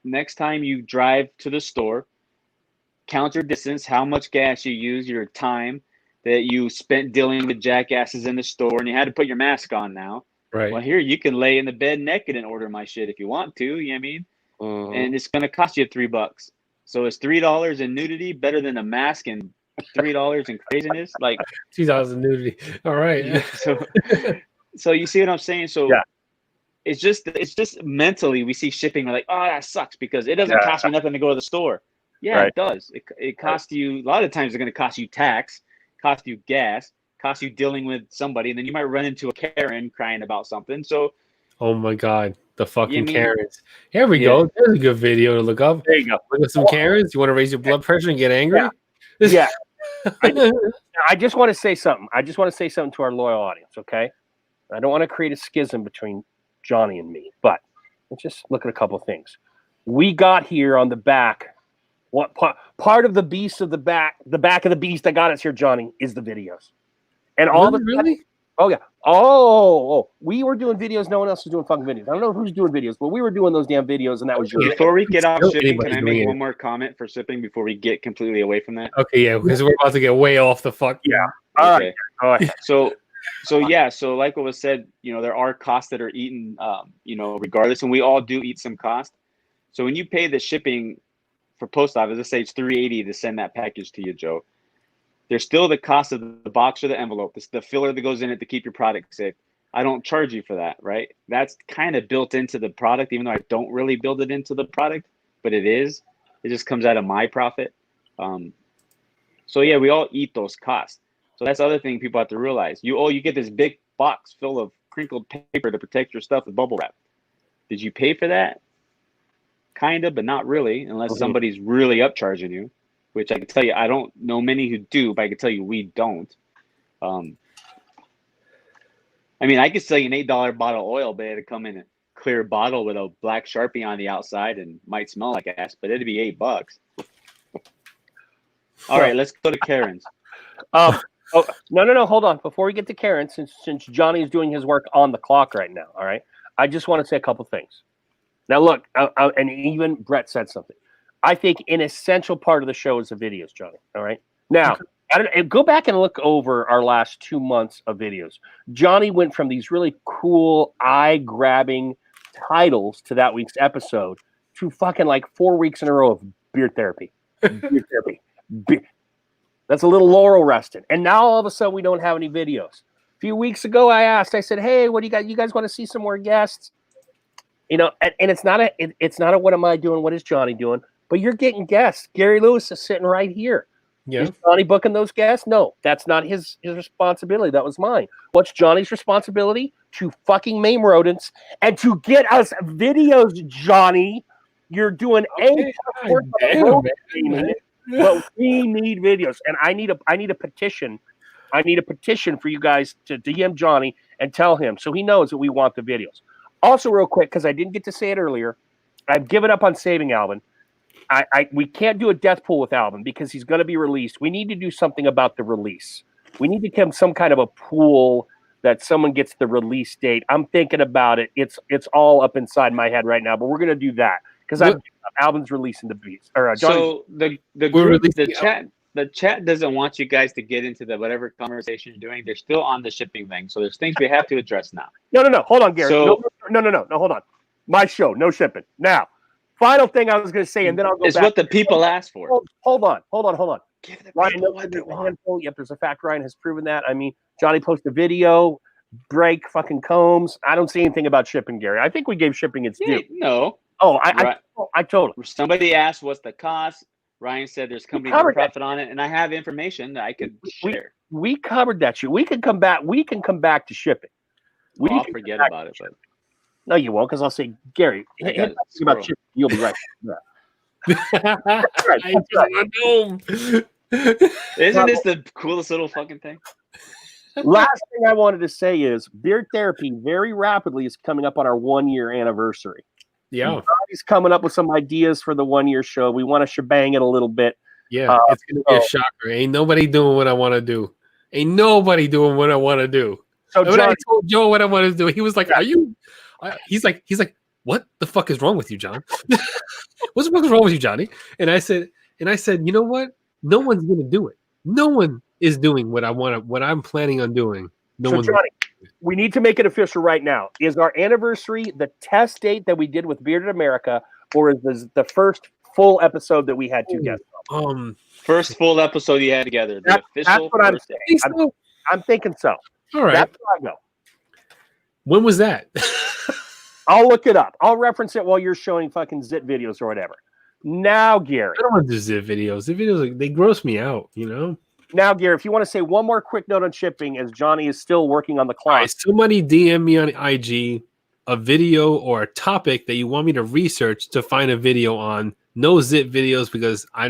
next time you drive to the store, count your distance, how much gas you use, your time that you spent dealing with jackasses in the store, and you had to put your mask on now. Right. Well, here you can lay in the bed naked and order my shit if you want to. You know what I mean? Mm-hmm. And it's going to cost you $3. So is $3 in nudity better than a mask and $3 in craziness? Like $2 in nudity. All right. So you see what I'm saying? So it's just mentally we see shipping, we're like, oh, that sucks because it doesn't cost me nothing to go to the store. Yeah, it does. It costs you, a lot of times it's going to cost you tax, cost you gas, cost you dealing with somebody, and then you might run into a Karen crying about something. So oh my God, the fucking Karens. Here we go. There's a good video to look up. There you go. Look at some Karens. You want to raise your blood pressure and get angry? Yeah. I just want to say something. To our loyal audience, okay? I don't want to create a schism between Johnny and me, but let's just look at a couple of things. We got here on the back. What part of the beast of the back of the beast that got us here, Johnny, is the videos. And all really? Oh yeah. Oh, we were doing videos. No one else was doing fucking videos. I don't know who's doing videos, but we were doing those damn videos, and that was your. Before we get off shipping, can I make one more comment for shipping before we get completely away from that? Okay, yeah, because we're about to get way off the fuck. Yeah. Okay. All right. So like what was said, there are costs that are eaten, regardless, and we all do eat some cost. So when you pay the shipping for post office, let's say it's $3.80 to send that package to you, Joe. There's still the cost of the box or the envelope, the filler that goes in it to keep your product safe. I don't charge you for that, right? That's kind of built into the product, even though I don't really build it into the product, but it is. It just comes out of my profit. So yeah, we all eat those costs. So that's the other thing people have to realize. You get this big box full of crinkled paper to protect your stuff with bubble wrap. Did you pay for that? Kind of, but not really, unless somebody's really upcharging you. Which I can tell you, I don't know many who do, but I can tell you we don't. I mean, I could sell you an $8 bottle of oil, but it'd come in a clear bottle with a black Sharpie on the outside and might smell like ass, but it'd be $8. All right, let's go to Karen's. No, hold on. Before we get to Karen, since Johnny is doing his work on the clock right now, all right, I just want to say a couple things. Now, look, and even Brett said something. I think an essential part of the show is the videos, Johnny. All right. Now, Go back and look over our last 2 months of videos. Johnny went from these really cool, eye-grabbing titles to that week's episode to fucking like 4 weeks in a row of beard therapy. Beard therapy. That's a little Laurel resting. And now all of a sudden we don't have any videos. A few weeks ago I said, hey, what do you got? You guys want to see some more guests? You know, and it's not a what am I doing? What is Johnny doing? But you're getting guests. Gary Lewis is sitting right here. Yeah. Is Johnny booking those guests? No, that's not his responsibility. That was mine. What's Johnny's responsibility? To fucking maim rodents and to get us videos, Johnny. You're doing God damn, man. but we need videos, and I need a petition. I need a petition for you guys to DM Johnny and tell him so he knows that we want the videos. Also, real quick, because I didn't get to say it earlier, I've given up on saving Alvin. We can't do a death pool with Alvin because he's going to be released. We need to do something about the release. We need to give some kind of a pool that someone gets the release date. I'm thinking about it. It's all up inside my head right now, but we're going to do that because Alvin's releasing the beats. Or so the group, the chat doesn't want you guys to get into the whatever conversation you're doing. They're still on the shipping thing, so there's things we have to address now. No. Hold on, Gary. So, no. Hold on. My show, no shipping. Now, final thing I was going to say, and then I'll go it's back. what the people asked for. Hold on. Give the Ryan, people what they want. Yep, there's a fact. Ryan has proven that. I mean, Johnny posted a video. Break fucking Combs. I don't see anything about shipping, Gary. I think we gave shipping its due. No. Oh, I told him. Somebody asked what's the cost. Ryan said there's companies that profit on it, and I have information that I could share. We covered that shit. We can come back to shipping. I'll forget about it, but no, you won't, because I'll say, Gary, about shipping. You'll be right. Yeah. Isn't this the coolest little fucking thing? Last thing I wanted to say is Beard Therapy very rapidly is coming up on our 1-year anniversary. Yeah. He's coming up with some ideas for the 1-year show. We want to shebang it a little bit. Yeah, it's going to be a shocker. Ain't nobody doing what I want to do. Ain't nobody doing what I want to do. So when I told Joe what I wanted to do, he was like, "Are you?" He's like, "What the fuck is wrong with you, John? What the fuck is wrong with you, Johnny?" And I said, you know what? No one's going to do it. No one is doing what I want. What I'm planning on doing. No one's. Johnny, we need to make it official right now. Is our anniversary the test date that we did with Bearded America, or is this the first full episode that we had together? First full episode you had together. That's what I'm saying. I'm thinking so. All right. That's where I go. When was that? I'll look it up. I'll reference it while you're showing fucking zit videos or whatever. Now, Gary. I don't want to do zit videos. Zit videos, they gross me out, you know? Now, Gary, if you want to say one more quick note on shipping, as Johnny is still working on the clock. Right, somebody DM me on IG a video or a topic that you want me to research to find a video on. No zit videos because I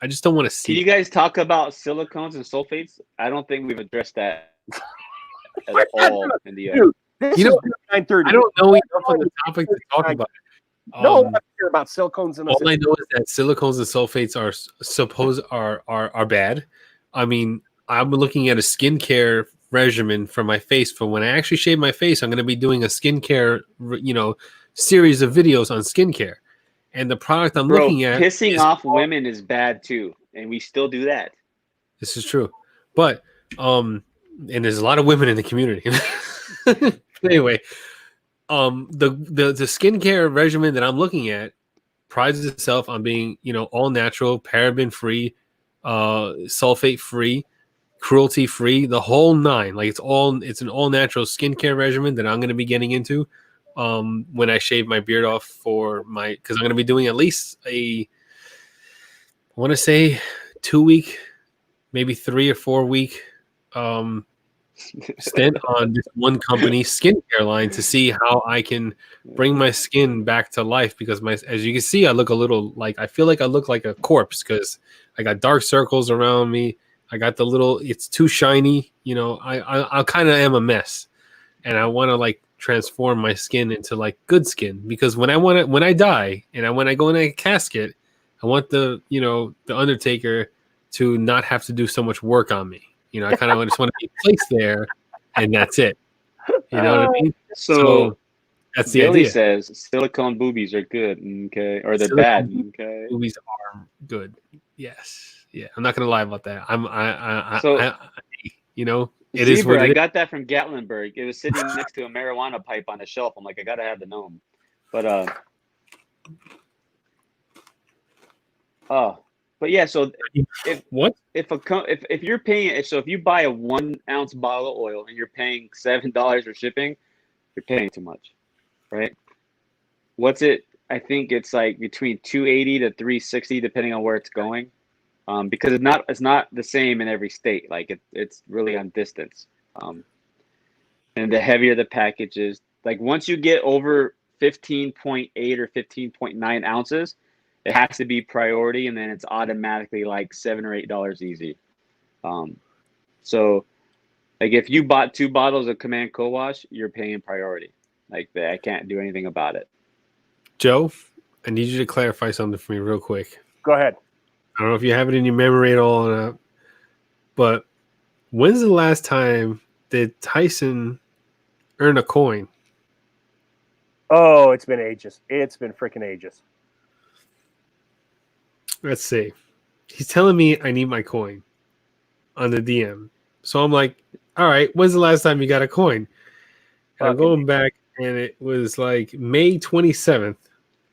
just don't want to see. Can you guys talk about silicones and sulfates? I don't think we've addressed that at all in the Dude, you know, 9:30. I don't know enough of the topic to talk about. No one wants to hear about silicones and all I know is that silicones and sulfates are bad. I mean, I'm looking at a skincare regimen for my face. For when I actually shave my face, I'm going to be doing a skincare, series of videos on skincare. And the product I'm looking at, pissing off women is bad too, and we still do that. This is true, but and there's a lot of women in the community. Anyway, the skincare regimen that I'm looking at prides itself on being, all natural, paraben free, sulfate free, cruelty free, the whole nine. Like it's an all natural skincare regimen that I'm going to be getting into when I shave my beard off because I'm going to be doing at least I want to say 2 week, maybe 3 or 4 week stint on this one company skincare line to see how I can bring my skin back to life, because as you can see, I feel like I look like a corpse because I got dark circles around me. I got it's too shiny, I kind of am a mess, and I want to transform my skin into good skin, because when I die and when I go in a casket, I want the Undertaker to not have to do so much work on me. I kind of just want to be placed there, and that's it. You know what I mean? So that's the Billy idea. says silicone boobies are good, okay, or they're bad, okay. Boobies are good. Yes. Yeah, I'm not gonna lie about that. So You know, it is Zebra, what I it is. got that from Gatlinburg. It was sitting next to a marijuana pipe on a shelf. I'm like, I gotta have the gnome. But but yeah. So if What? if you're paying, so if you buy a 1 ounce bottle of oil and you're paying $7 for shipping, you're paying too much, right? What's it? I think it's like between 280 to 360, depending on where it's going, because it's not the same in every state. Like it's really on distance, and the heavier the package is, like once you get over 15.8 or 15.9 ounces, it has to be priority, and then it's automatically like $7 or $8 easy. So like if you bought 2 bottles of Command Co-Wash, you're paying priority. Like I can't do anything about it. Joe, I need you to clarify something for me real quick. Go ahead. I don't know if you have it in your memory at all or not, but when's the last time did Tyson earn a coin? Oh, it's been ages. It's been freaking ages. Let's see. He's telling me I need my coin on the DM. So I'm like, all right, when's the last time you got a coin? And I'm going back, and it was like May 27th.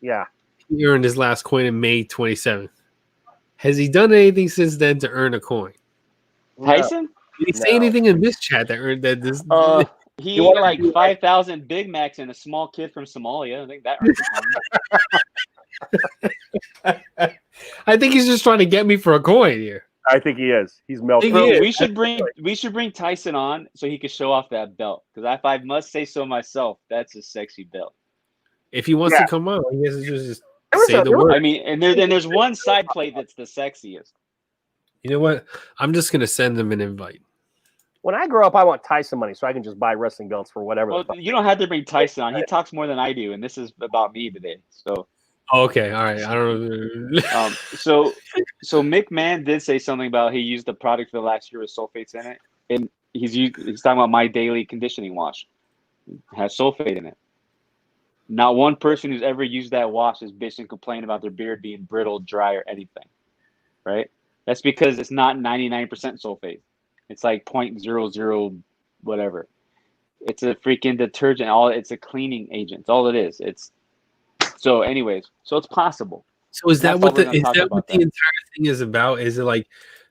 Yeah. He earned his last coin in May 27th. Has he done anything since then to earn a coin? Tyson? Did he say anything in this chat that earned that this? He ate like 5,000 Big Macs and a small kid from Somalia. I think that earned a coin. I think he's just trying to get me for a coin here. I think he is. He's melting. He We should bring Tyson on so he could show off that belt. Because if I must say so myself, that's a sexy belt. If he wants to come on, he has to just say the there word. I mean, and there's one side plate that's the sexiest. You know what? I'm just gonna send them an invite. When I grow up, I want Tyson money so I can just buy wrestling belts for whatever. Well, you don't have to bring Tyson on. He talks more than I do, and this is about me today. So. Oh, okay, all right. I don't know. So McMahon did say something about he used the product for the last year with sulfates in it, and he's talking about My Daily Conditioning Wash. It has sulfate in it. Not one person who's ever used that wash is bitching and complaining about their beard being brittle, dry, or anything. Right? That's because it's not 99% sulfate. It's like 0.00 whatever. It's a freaking detergent. It's a cleaning agent. It's all it is. So anyways, so it's possible. So is that what the entire thing is about? Is it like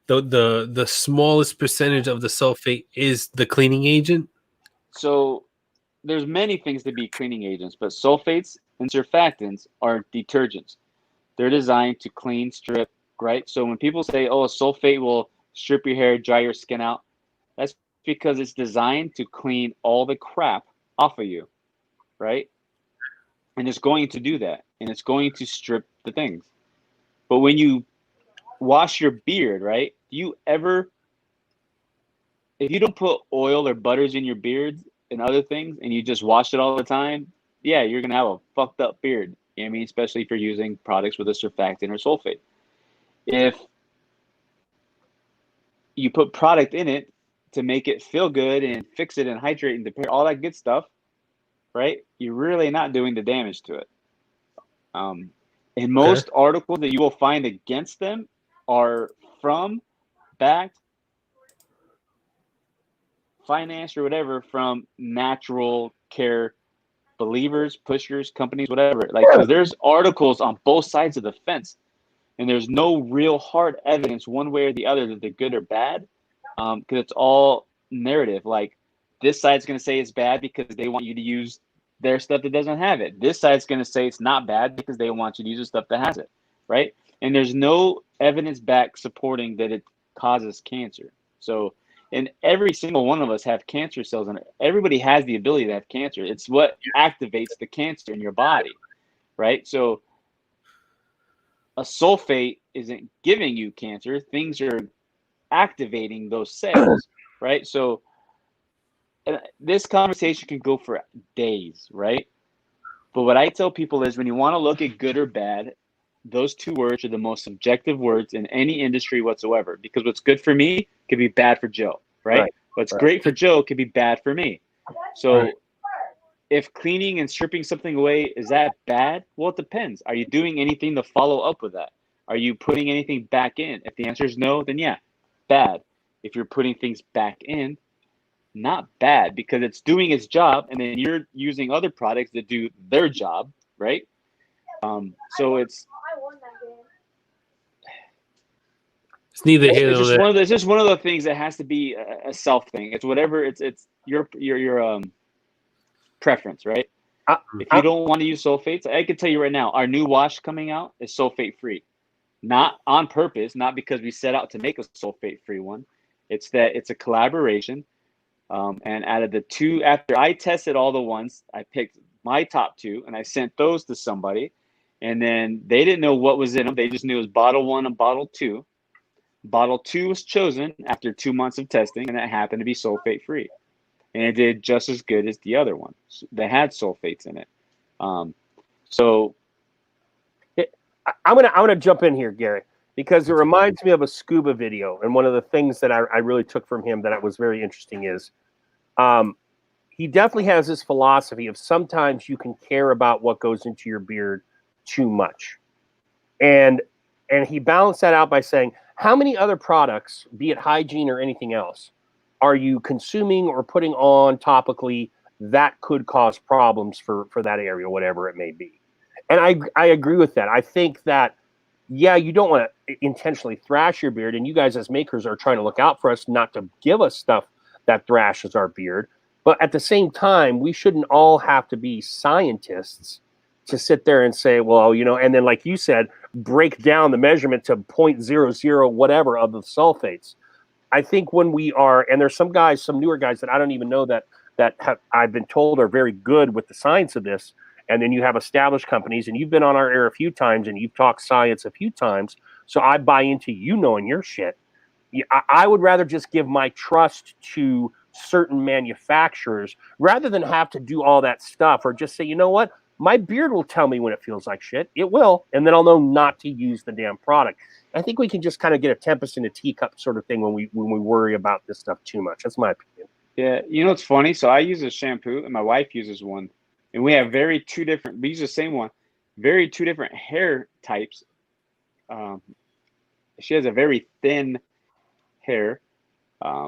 the smallest percentage of the sulfate is the cleaning agent? So there's many things to be cleaning agents, but sulfates and surfactants are detergents. They're designed to clean, strip, right? So when people say, oh, a sulfate will strip your hair, dry your skin out, that's because it's designed to clean all the crap off of you, right? And it's going to do that, and it's going to strip the things. But when you wash your beard, right? If you don't put oil or butters in your beard and other things, and you just wash it all the time, yeah, you're going to have a fucked up beard. You know what I mean? Especially if you're using products with a surfactant or sulfate. If you put product in it to make it feel good and fix it and hydrate and repair all that good stuff, right? You're really not doing the damage to it. And most articles that you will find against them are from, backed, financed, or whatever from natural care believers, pushers, companies, whatever. Like, so there's articles on both sides of the fence, and there's no real hard evidence one way or the other that they're good or bad, because it's all narrative. Like, this side's going to say it's bad because they want you to use their stuff that doesn't have it. This side's going to say it's not bad because they want you to use the stuff that has it, right? And there's no evidence back supporting that it causes cancer. So, and every single one of us have cancer cells, and everybody has the ability to have cancer. It's what activates the cancer in your body, right? So a sulfate isn't giving you cancer. Things are activating those cells, right? So this conversation can go for days, right? But what I tell people is when you want to look at good or bad, those two words are the most subjective words in any industry whatsoever, because what's good for me could be bad for Joe, right? What's great for Joe could be bad for me. So if cleaning and stripping something away, is that bad? Well, it depends. Are you doing anything to follow up with that, Are you putting anything back in? If the answer is no, then yeah, bad. If you're putting things back in, not bad, because it's doing its job, and then you're using other products that do their job, right? So it's I won that game. It's neither here it's nor there. it's just one of the things that has to be a self thing. It's whatever. It's your preference, right? If you don't want to use sulfates, I can tell you right now, our new wash coming out is sulfate free. Not on purpose, not because we set out to make a sulfate free one. It's that it's a collaboration. And out of the two, after I tested all the ones, I picked my top two and I sent those to somebody. And then they didn't know what was in them. They just knew it was bottle 1 and bottle 2. Bottle 2 was chosen after 2 months of testing, and that happened to be sulfate free. And it did just as good as the other one that had sulfates in it. So I'm gonna jump in here, Gary, because it reminds me of a scuba video, and one of the things that I really took from him that was very interesting is, he definitely has this philosophy of sometimes you can care about what goes into your beard too much, and he balanced that out by saying, how many other products, be it hygiene or anything else, are you consuming or putting on topically that could cause problems for that area, whatever it may be? And I agree with that. I think that, yeah, you don't want to intentionally thrash your beard, and you guys as makers are trying to look out for us not to give us stuff that thrashes our beard. But at the same time, we shouldn't all have to be scientists to sit there and say, well, and then like you said, break down the measurement to 0.00 whatever of the sulfates. I think when we are, and there's some guys, some newer guys that I don't even know that I've been told are very good with the science of this. And then you have established companies, and you've been on our air a few times, and you've talked science a few times. So I buy into you knowing your shit. I would rather just give my trust to certain manufacturers rather than have to do all that stuff, or just say, you know what? My beard will tell me when it feels like shit. It will. And then I'll know not to use the damn product. I think we can just kind of get a tempest in a teacup sort of thing when we worry about this stuff too much. That's my opinion. yeah, it's funny. So I use a shampoo, and my wife uses one. And we have we use the same one, two different hair types. She has a very thin hair. I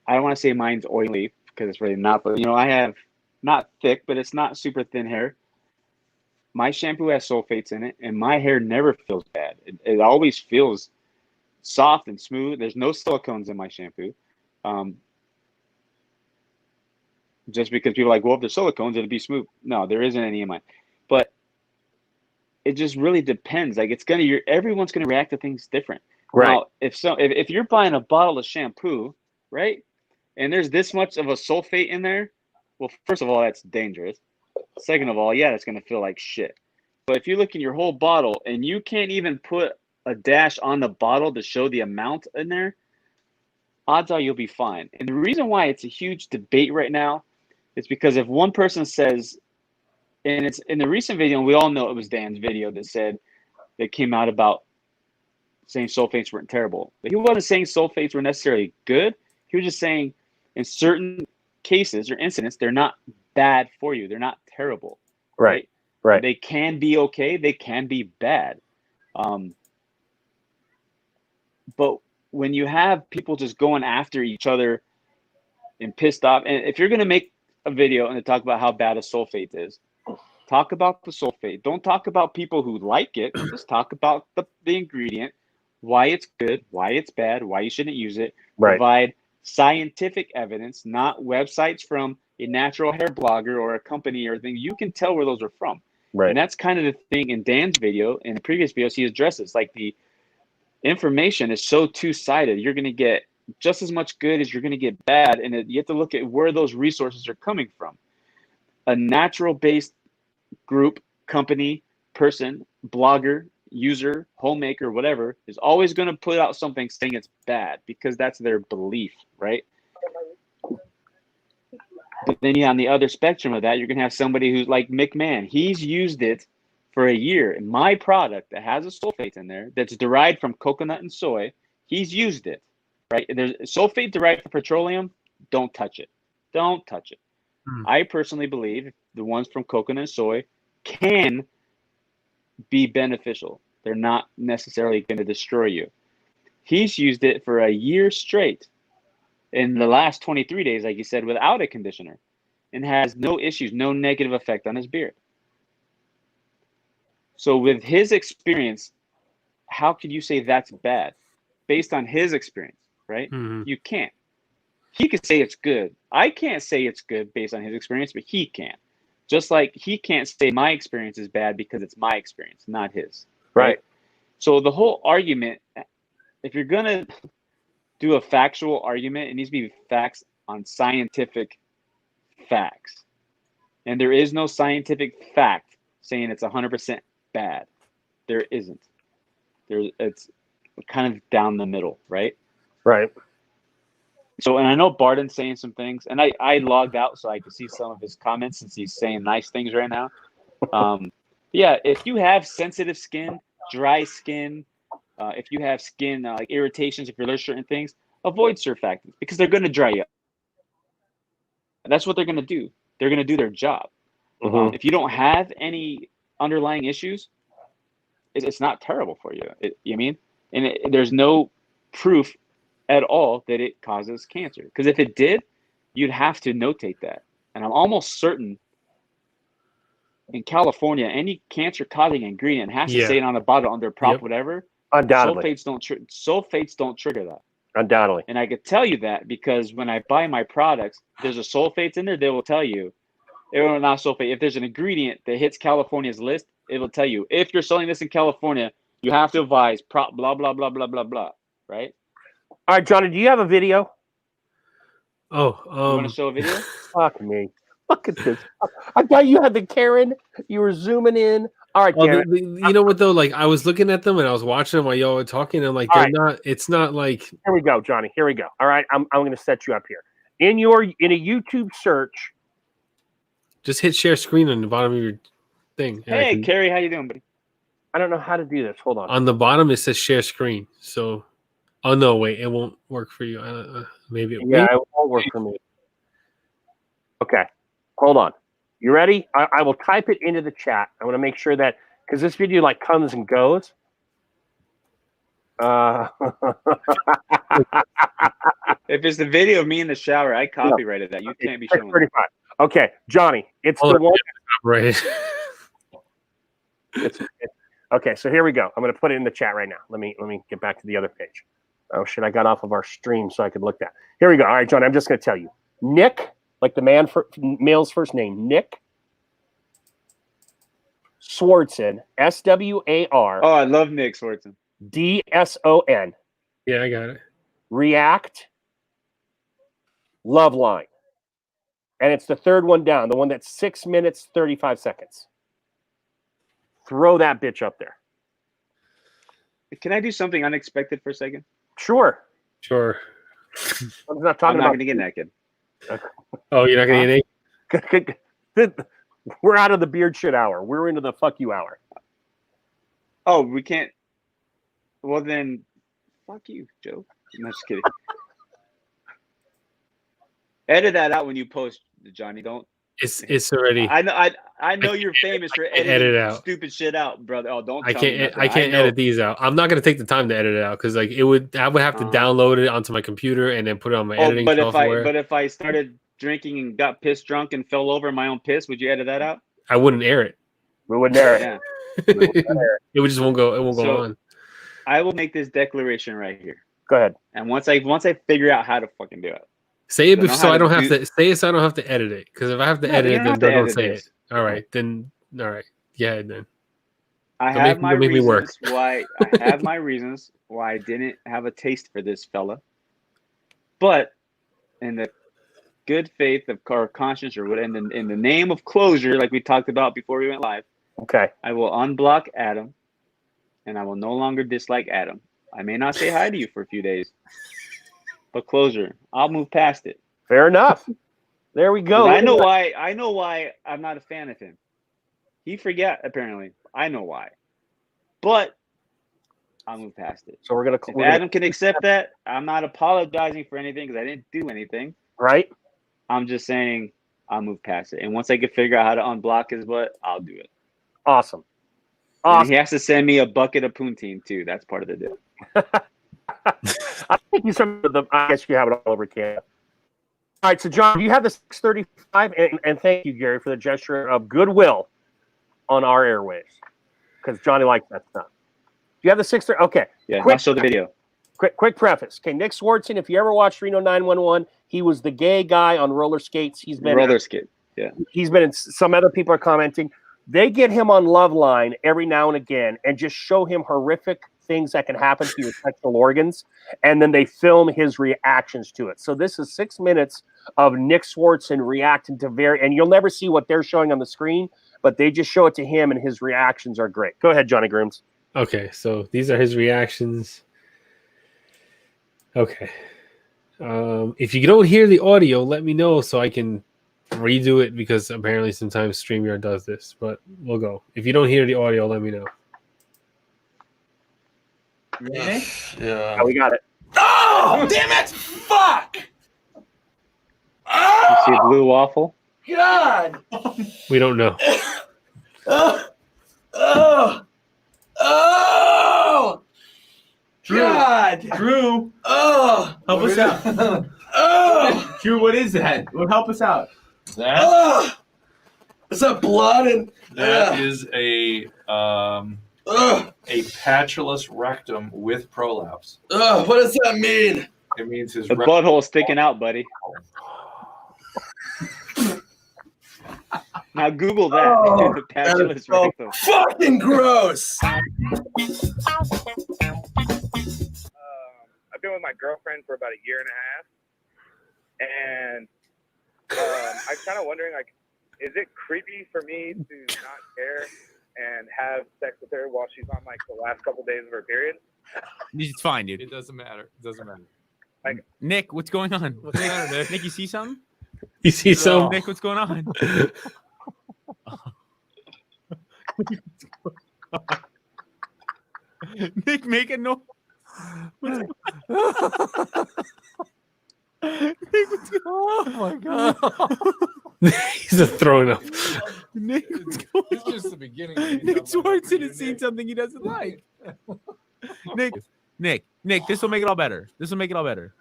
don't want to say mine's oily because it's really not, but I have not thick, but it's not super thin hair. My shampoo has sulfates in it, and my hair never feels bad. It always feels soft and smooth. There's no silicones in my shampoo. Just because people are like, well, if there's silicones, it'll be smooth. No, there isn't any in mine. But it just really depends. Like everyone's gonna react to things different. Right. Now, if you're buying a bottle of shampoo, right, and there's this much of a sulfate in there, well, first of all, that's dangerous. Second of all, yeah, it's gonna feel like shit. But if you look in your whole bottle and you can't even put a dash on the bottle to show the amount in there, odds are you'll be fine. And the reason why it's a huge debate right now, it's because if one person says, and it's in the recent video, and we all know it was Dan's video that came out about saying sulfates weren't terrible. But he wasn't saying sulfates were necessarily good. He was just saying in certain cases or incidents, they're not bad for you. They're not terrible. Right. They can be okay. They can be bad. But when you have people just going after each other and pissed off, and if you're going to make a video and talk about how bad a sulfate is, talk about the sulfate. Don't talk about people who like it. Just talk about the ingredient, why it's good, why it's bad, why you shouldn't use it. Right. Provide scientific evidence, not websites from a natural hair blogger or a company or thing. You can tell where those are from. Right. And that's kind of the thing in Dan's video. In the previous videos, he addresses like the information is so two-sided. You're going to get just as much good as you're going to get bad, and you have to look at where those resources are coming from. A natural-based group, company, person, blogger, user, homemaker, whatever, is always going to put out something saying it's bad because that's their belief, right? But then on the other spectrum of that, you're going to have somebody who's like McMahon. He's used it for a year. And my product that has a sulfate in there that's derived from coconut and soy, he's used it. Right? There's sulfate derived from petroleum. Don't touch it. Don't touch it. I personally believe the ones from coconut and soy can be beneficial. They're not necessarily going to destroy you. He's used it for a year straight in the last 23 days, like you said, without a conditioner, and has no issues, no negative effect on his beard. So with his experience, how could you say that's bad based on his experience, right? Mhm. You can't. He could say it's good. I can't say it's good based on his experience, but he can. Just like he can't say my experience is bad because it's my experience, not his. Right. So the whole argument, if you're going to do a factual argument, it needs to be facts on scientific facts. And there is no scientific fact saying it's 100% bad. There isn't. It's kind of down the middle, right? Right. So, and I know Barden's saying some things, and I logged out so I could see some of his comments since he's saying nice things right now. Yeah, if you have sensitive skin, dry skin, if you have skin like irritations, if you're allergic to certain things, avoid surfactants because they're going to dry you up. And that's what they're going to do. They're going to do their job. Mhm. If you don't have any underlying issues, it's not terrible for you. You know what I mean? And there's no proof at all that it causes cancer. Because if it did, you'd have to notate that. And I'm almost certain in California, any cancer-causing ingredient has to Yeah. say it on the bottle under prop Yep. whatever. Undoubtedly. Sulfates don't trigger that. Undoubtedly. And I could tell you that because when I buy my products, there's a sulfates in there. They will tell you, or not sulfate. If there's an ingredient that hits California's list, it will tell you if you're selling this in California, you have to advise prop blah blah blah blah blah blah. Right? All right, Johnny, do you have a video? Oh, You want to show a video? Fuck me. Look at this. I thought you had the Karen. You were zooming in. All right, well, Karen. you know what though? Like I was looking at them and I was watching them while y'all were talking, and like All they're right. not. It's not like Here we go, Johnny. Here we go. All right, I'm going to set you up here. In a YouTube search, just hit share screen on the bottom of your thing. and I Hey, can- Carrie, how you doing, buddy? I don't know how to do this. Hold on. on the bottom it says share screen. So, oh no, wait, it won't work for you. Maybe it Yeah, will. it won't work for me. Okay, hold on. You ready? I will type it into the chat. I want to make sure that because this video like comes and goes. If it's the video of me in the shower, I copyrighted that. You can't be showing. 6:35. Okay, Johnny, it's Hold the on. one. Right. Okay, so here we go. I'm going to put it in the chat right now. Let me get back to the other page. Oh shit! I got off of our stream so I could look that. Here we go. All right, Johnny, I'm just going to tell you. Nick, like the male's first name, Nick Swartzen, SWARDSON, Oh, I love Nick Swartzen. Yeah, I got it. React Love Line. And it's the third one down, the one that's 6 minutes, 35 seconds. Throw that bitch up there. Can I do something unexpected for a second? Sure. Sure. I'm not I'm talking not about going to get naked. Oh, you're not gonna get any? We're out of the beard shit hour. We're into the fuck you hour. Oh, we can't. Well, then, fuck you, Joe. I'm just kidding. Edit that out when you post, Johnny. Don't. It's already. I know you're famous for editing edit it out. stupid shit out, brother. Oh, don't. I tell me can't. nothing. I can't know. edit these out. I'm not gonna take the time to edit it out because like it would. I would have to download it onto my computer and then put it on my editing but software. if I started drinking and got pissed drunk and fell over my own piss, would you edit that out? I wouldn't air it. We wouldn't air it. Yeah. It would just won't go. It won't go So- on. I will make this declaration right here, Go ahead. and once I figure out how to fucking do it. Say it I know so how I to don't have do- to say it so I don't have to edit it. Because if I have to No, edit you it, don't then have to don't edit say this. it. All right, then. All right. Yeah, then. I Don't have make- my don't make me work. reasons why I have my reasons why I didn't have a taste for this fella. But in the good faith of our conscience, or what, in the name of closure, like we talked about before we went live, Okay. I will unblock Adam, and I will no longer dislike Adam. I may not say hi to you for a few days, but closure. I'll move past it. Fair enough. There we 'Cause go. I know why. I know why I'm not a fan of him. He forget apparently. I know why, but I'll move past it. So we're gonna, If Adam can accept that, I'm not apologizing for anything because I didn't do anything. right. I'm just saying I'll move past it. And once I can figure out how to unblock his butt, I'll do it. Awesome. And he has to send me a bucket of poutine too. That's part of the deal. I think he's from the. I guess you have it all over Canada. All right, so John, do you have the 635? And thank you, Gary, for the gesture of goodwill on our airways, because Johnny likes that stuff. Do you have the 630? Okay. Yeah, I'll show the video. Quick preface. Okay, Nick Swartzen, if you ever watched Reno 911, he was the gay guy on roller skates. He's been roller skate. Yeah. He's been in. Some other people are commenting. They get him on Loveline every now and again and just show him horrific things that can happen to your sexual organs, and then they film his reactions to it. So this is 6 minutes of Nick Swartzen reacting to and you'll never see what they're showing on the screen, but they just show it to him, and his reactions are great. Go ahead, Johnny Grooms. Okay, so these are his reactions. Okay. If you don't hear the audio, let me know so I can redo it, because apparently sometimes StreamYard does this, but we'll go. If you don't hear the audio, let me know. Really? Yeah, we got it. Oh, damn it! Fuck! You see a blue waffle? God! We don't know. Oh! God! Drew, Oh! help us out. Oh! Drew, what is that? Well, help us out. Oh! Is that blood and That is a patulous rectum with prolapse. what does that mean? It means his The butthole sticking out, buddy. Now Google that. Oh, The patulous so rectum. fucking gross. I've been with my girlfriend for about a year and a half, and I'm kind of wondering, like, is it creepy for me to not care and have sex with her while she's on like the last couple days of her period? It's fine, dude. It doesn't matter. It doesn't matter. Like, Nick, what's going on? What's the matter, Nick? Nick, you see something? You see some? Nick, what's going on? Nick, make a noise. Nick, what's going on? Oh my god. He's just throwing up. Nick, what's going It's on? just the beginning. Nick Swartzen has seen something he doesn't like. Nick, this will make it all better. This will make it all better.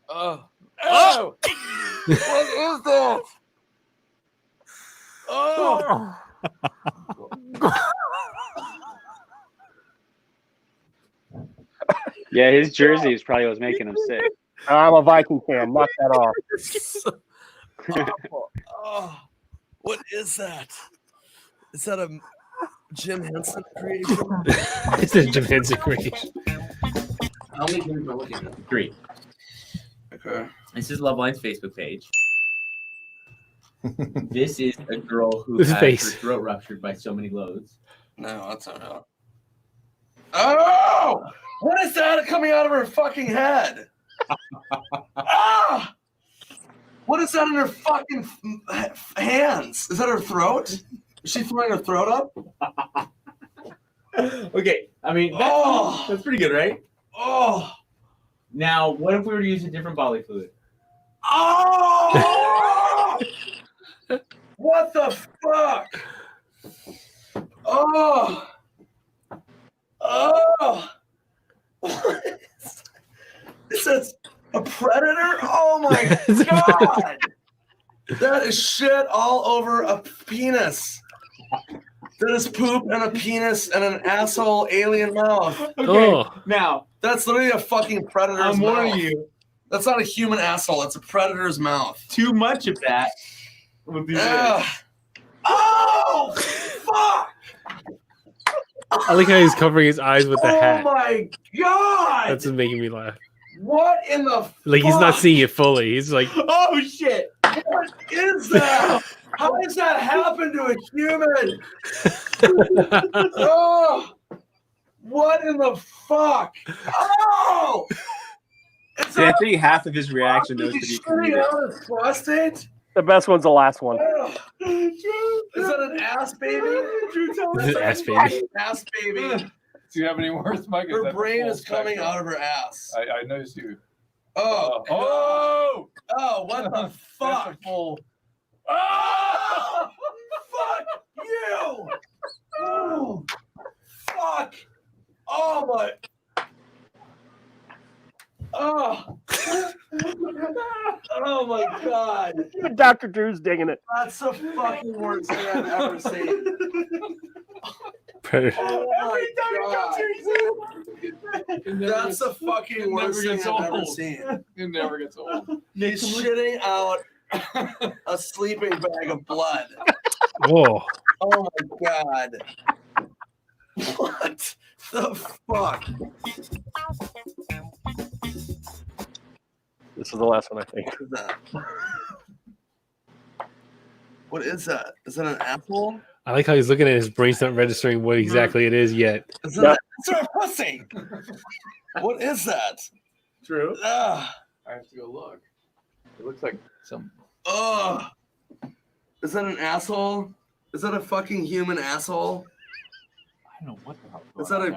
Oh! What is that? Oh! Yeah, his jersey is probably what's making him sick. I'm a Viking fan. Knock that off. Oh, what is that? Is that a Jim Henson creation? It's a Jim Henson creation. How many games are looking at? 3. Okay. This is Loveline's Facebook page. This is a girl who His had face. her throat ruptured by so many loads. No, that's not how. Oh! What is that coming out of her fucking head? Ah! What is that in her fucking hands? Is that her throat? Is she throwing her throat up? Okay, I mean, that's pretty good, right? Oh! Now, what if we were to use a different bodily fluid? Oh! What the fuck? Oh! Oh! Is that a predator? Oh my god! That is shit all over a penis. That is poop and a penis and an asshole alien mouth. Okay, Oh. now, That's literally a fucking predator's I'm mouth. warning you, That's not a human asshole. It's a predator's mouth. too much of that would be Ugh. Oh! Fuck! I like how he's covering his eyes with the Oh hat. my god! That's just making me laugh. What in the Like he's not fuck? seeing it fully. He's like, Oh, shit! What is that? How does that happen to a human? Oh! What in the fuck? Oh! Is See, I that think half of his reaction knows to be shooting comedic. out his prostate? The best one's the last one. Oh. Is that an ass baby? This is ass baby. Ass baby. Do you have any words, Mike? Her that the brain full is coming spectrum? out of her ass. I noticed you. Oh. Oh! Oh, what the That's fuck? a full. Oh! Fuck you! Oh! Oh my god. Even Dr. Drew's digging it. That's the fucking worst thing I've ever seen. Predator. Oh my god. That's the fucking worst thing I've ever seen. It never gets old. He's shitting out a sleeping bag of blood. Whoa. Oh my god. What the fuck? This is the last one, I think. What is that? What is that? Is that an apple? I like how he's looking at his brain's not registering what exactly it is yet. Is that a pussy? What is that? True. Ugh. I have to go look. It looks like some. Ugh. Is that an asshole? Is that a fucking human asshole? I don't know what the hell. Is that I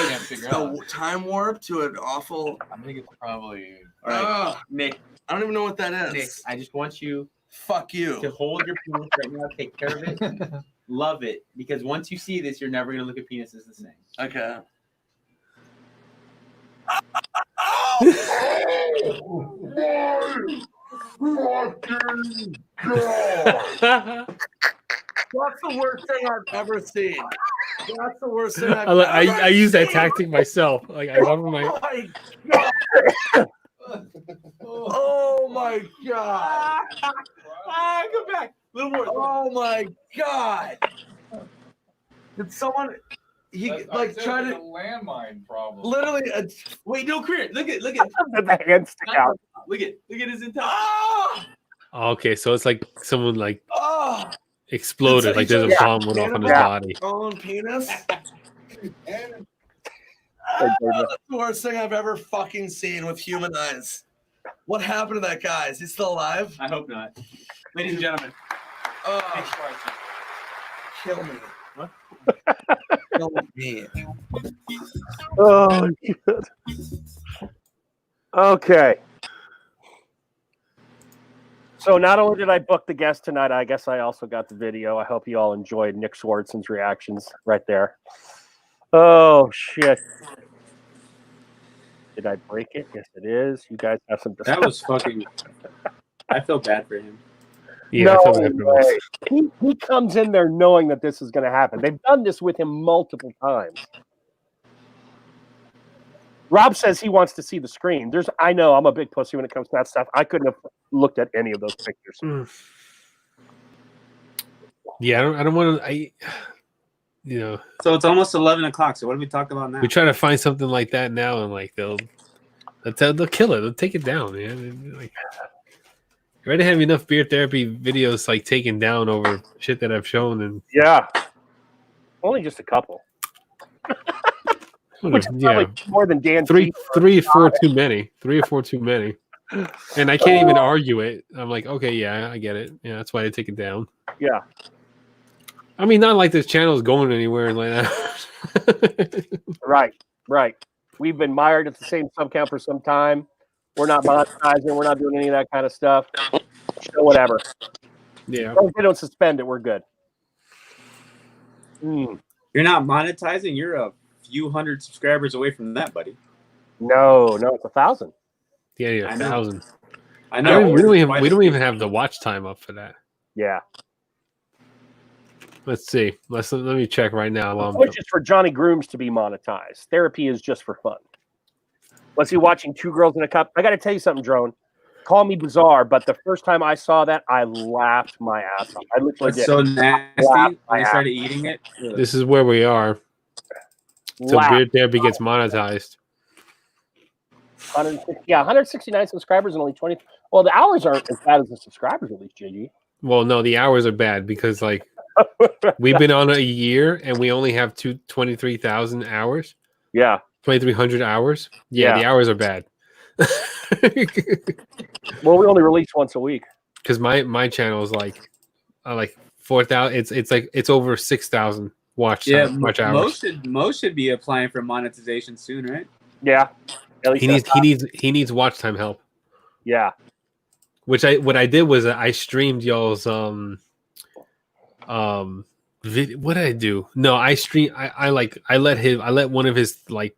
can't figure out. a time warp to an awful? I think it's probably. All right, Ugh. Nick. I don't even know what that is. Nick, I just want you Fuck you. to hold your penis right now, take care of it, love it, because once you see this, you're never gonna look at penises the same. Okay. That's the worst thing I've ever seen. That's the worst thing I've ever I use that seen. tactic myself. Like I love my. Oh my god. Oh my god. Come back. A little more. Oh my god. Did someone he like try a to landmine problem. literally Wait, no, Chris. Look at Did the hand stick out? look at his entire. oh, Okay, so it's like someone like oh, exploded. Like there's a Yeah. bomb went off on his Yeah. body. own penis. And That's the worst thing I've ever fucking seen with human eyes. What happened to that guy? Is he still alive? I hope not. Ladies and gentlemen, Oh, Nick Schwartzen. kill me. What? Kill me. Oh, good. Okay. So not only did I book the guest tonight, I guess I also got the video. I hope you all enjoyed Nick Swartzen's reactions right there. Oh, shit. Did I break it? Yes, it is. You guys have some... That was fucking. I feel bad for him. Yeah, I No felt bad for way. him. He comes in there knowing that this is going to happen. They've done this with him multiple times. Rob says he wants to see the screen. I know I'm a big pussy when it comes to that stuff. I couldn't have looked at any of those pictures. Yeah, I don't want to. So it's almost 11 o'clock. So what do we talk about now? We try to find something like that now, and like they'll kill it. They'll take it down, man. Like, you already have enough beer therapy videos like taken down over shit that I've shown, and Yeah. Only just a couple. Which is probably more than Dan. three or four too many. 3 or 4 too many. And I can't even argue it. I'm like, okay, yeah, I get it. Yeah, that's why I take it down. Yeah. I mean, not like this channel is going anywhere like that. Right. We've been mired at the same sub count for some time. We're not monetizing. We're not doing any of that kind of stuff. So whatever. Yeah. As long as they don't suspend it, we're good. You're not monetizing. You're a few hundred subscribers away from that, buddy. No, it's 1,000. Yeah, I know. 1,000. I know. We don't even have the watch time up for that. Yeah. Let's see. Let me check right now. Which is for Johnny Grooms to be monetized. Therapy is just for fun. Was he watching Two Girls in a Cup? I got to tell you something, Drone. Call me bizarre, but the first time I saw that, I laughed my ass off. I literally It's did. so nasty. Laughed my I ass started eating it. This is where we are. So Laughed. beer therapy gets monetized. 169 subscribers and only 20. Well, the hours aren't as bad as the subscribers, at least, JG. Well, no, the hours are bad because like we've been on a year and we only have 23,000 hours. Yeah. 2,300 hours. Yeah, the hours are bad. Well, we only release once a week. Because my channel is like 4,000. It's over 6,000 watch hours. Most should be applying for monetization soon, right? Yeah. At least He needs watch time help. Yeah. What I did was I streamed y'all's what did I do? No, I let one of his like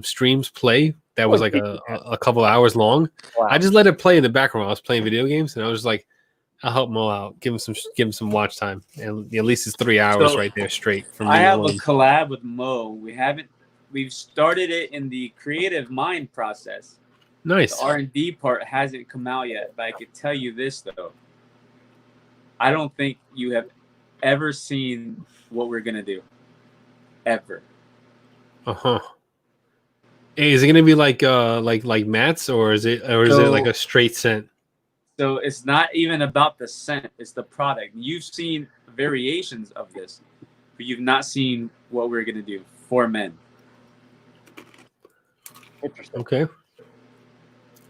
streams play that was like a couple hours long. Wow. I just let it play in the background while I was playing video games, and I was just like, I'll help Mo out, give him some watch time, and at least it's 3 hours So, right there straight from I me have a alone. collab with Mo. We've started it in the creative mind process. Nice. The R&D part hasn't come out yet, but I could tell you this though. I don't think you have ever seen what we're gonna do. Ever. Uh-huh. Hey, is it gonna be like Matt's, or is it like a straight scent? So it's not even about the scent, it's the product. You've seen variations of this, but you've not seen what we're gonna do for men. Interesting. Okay.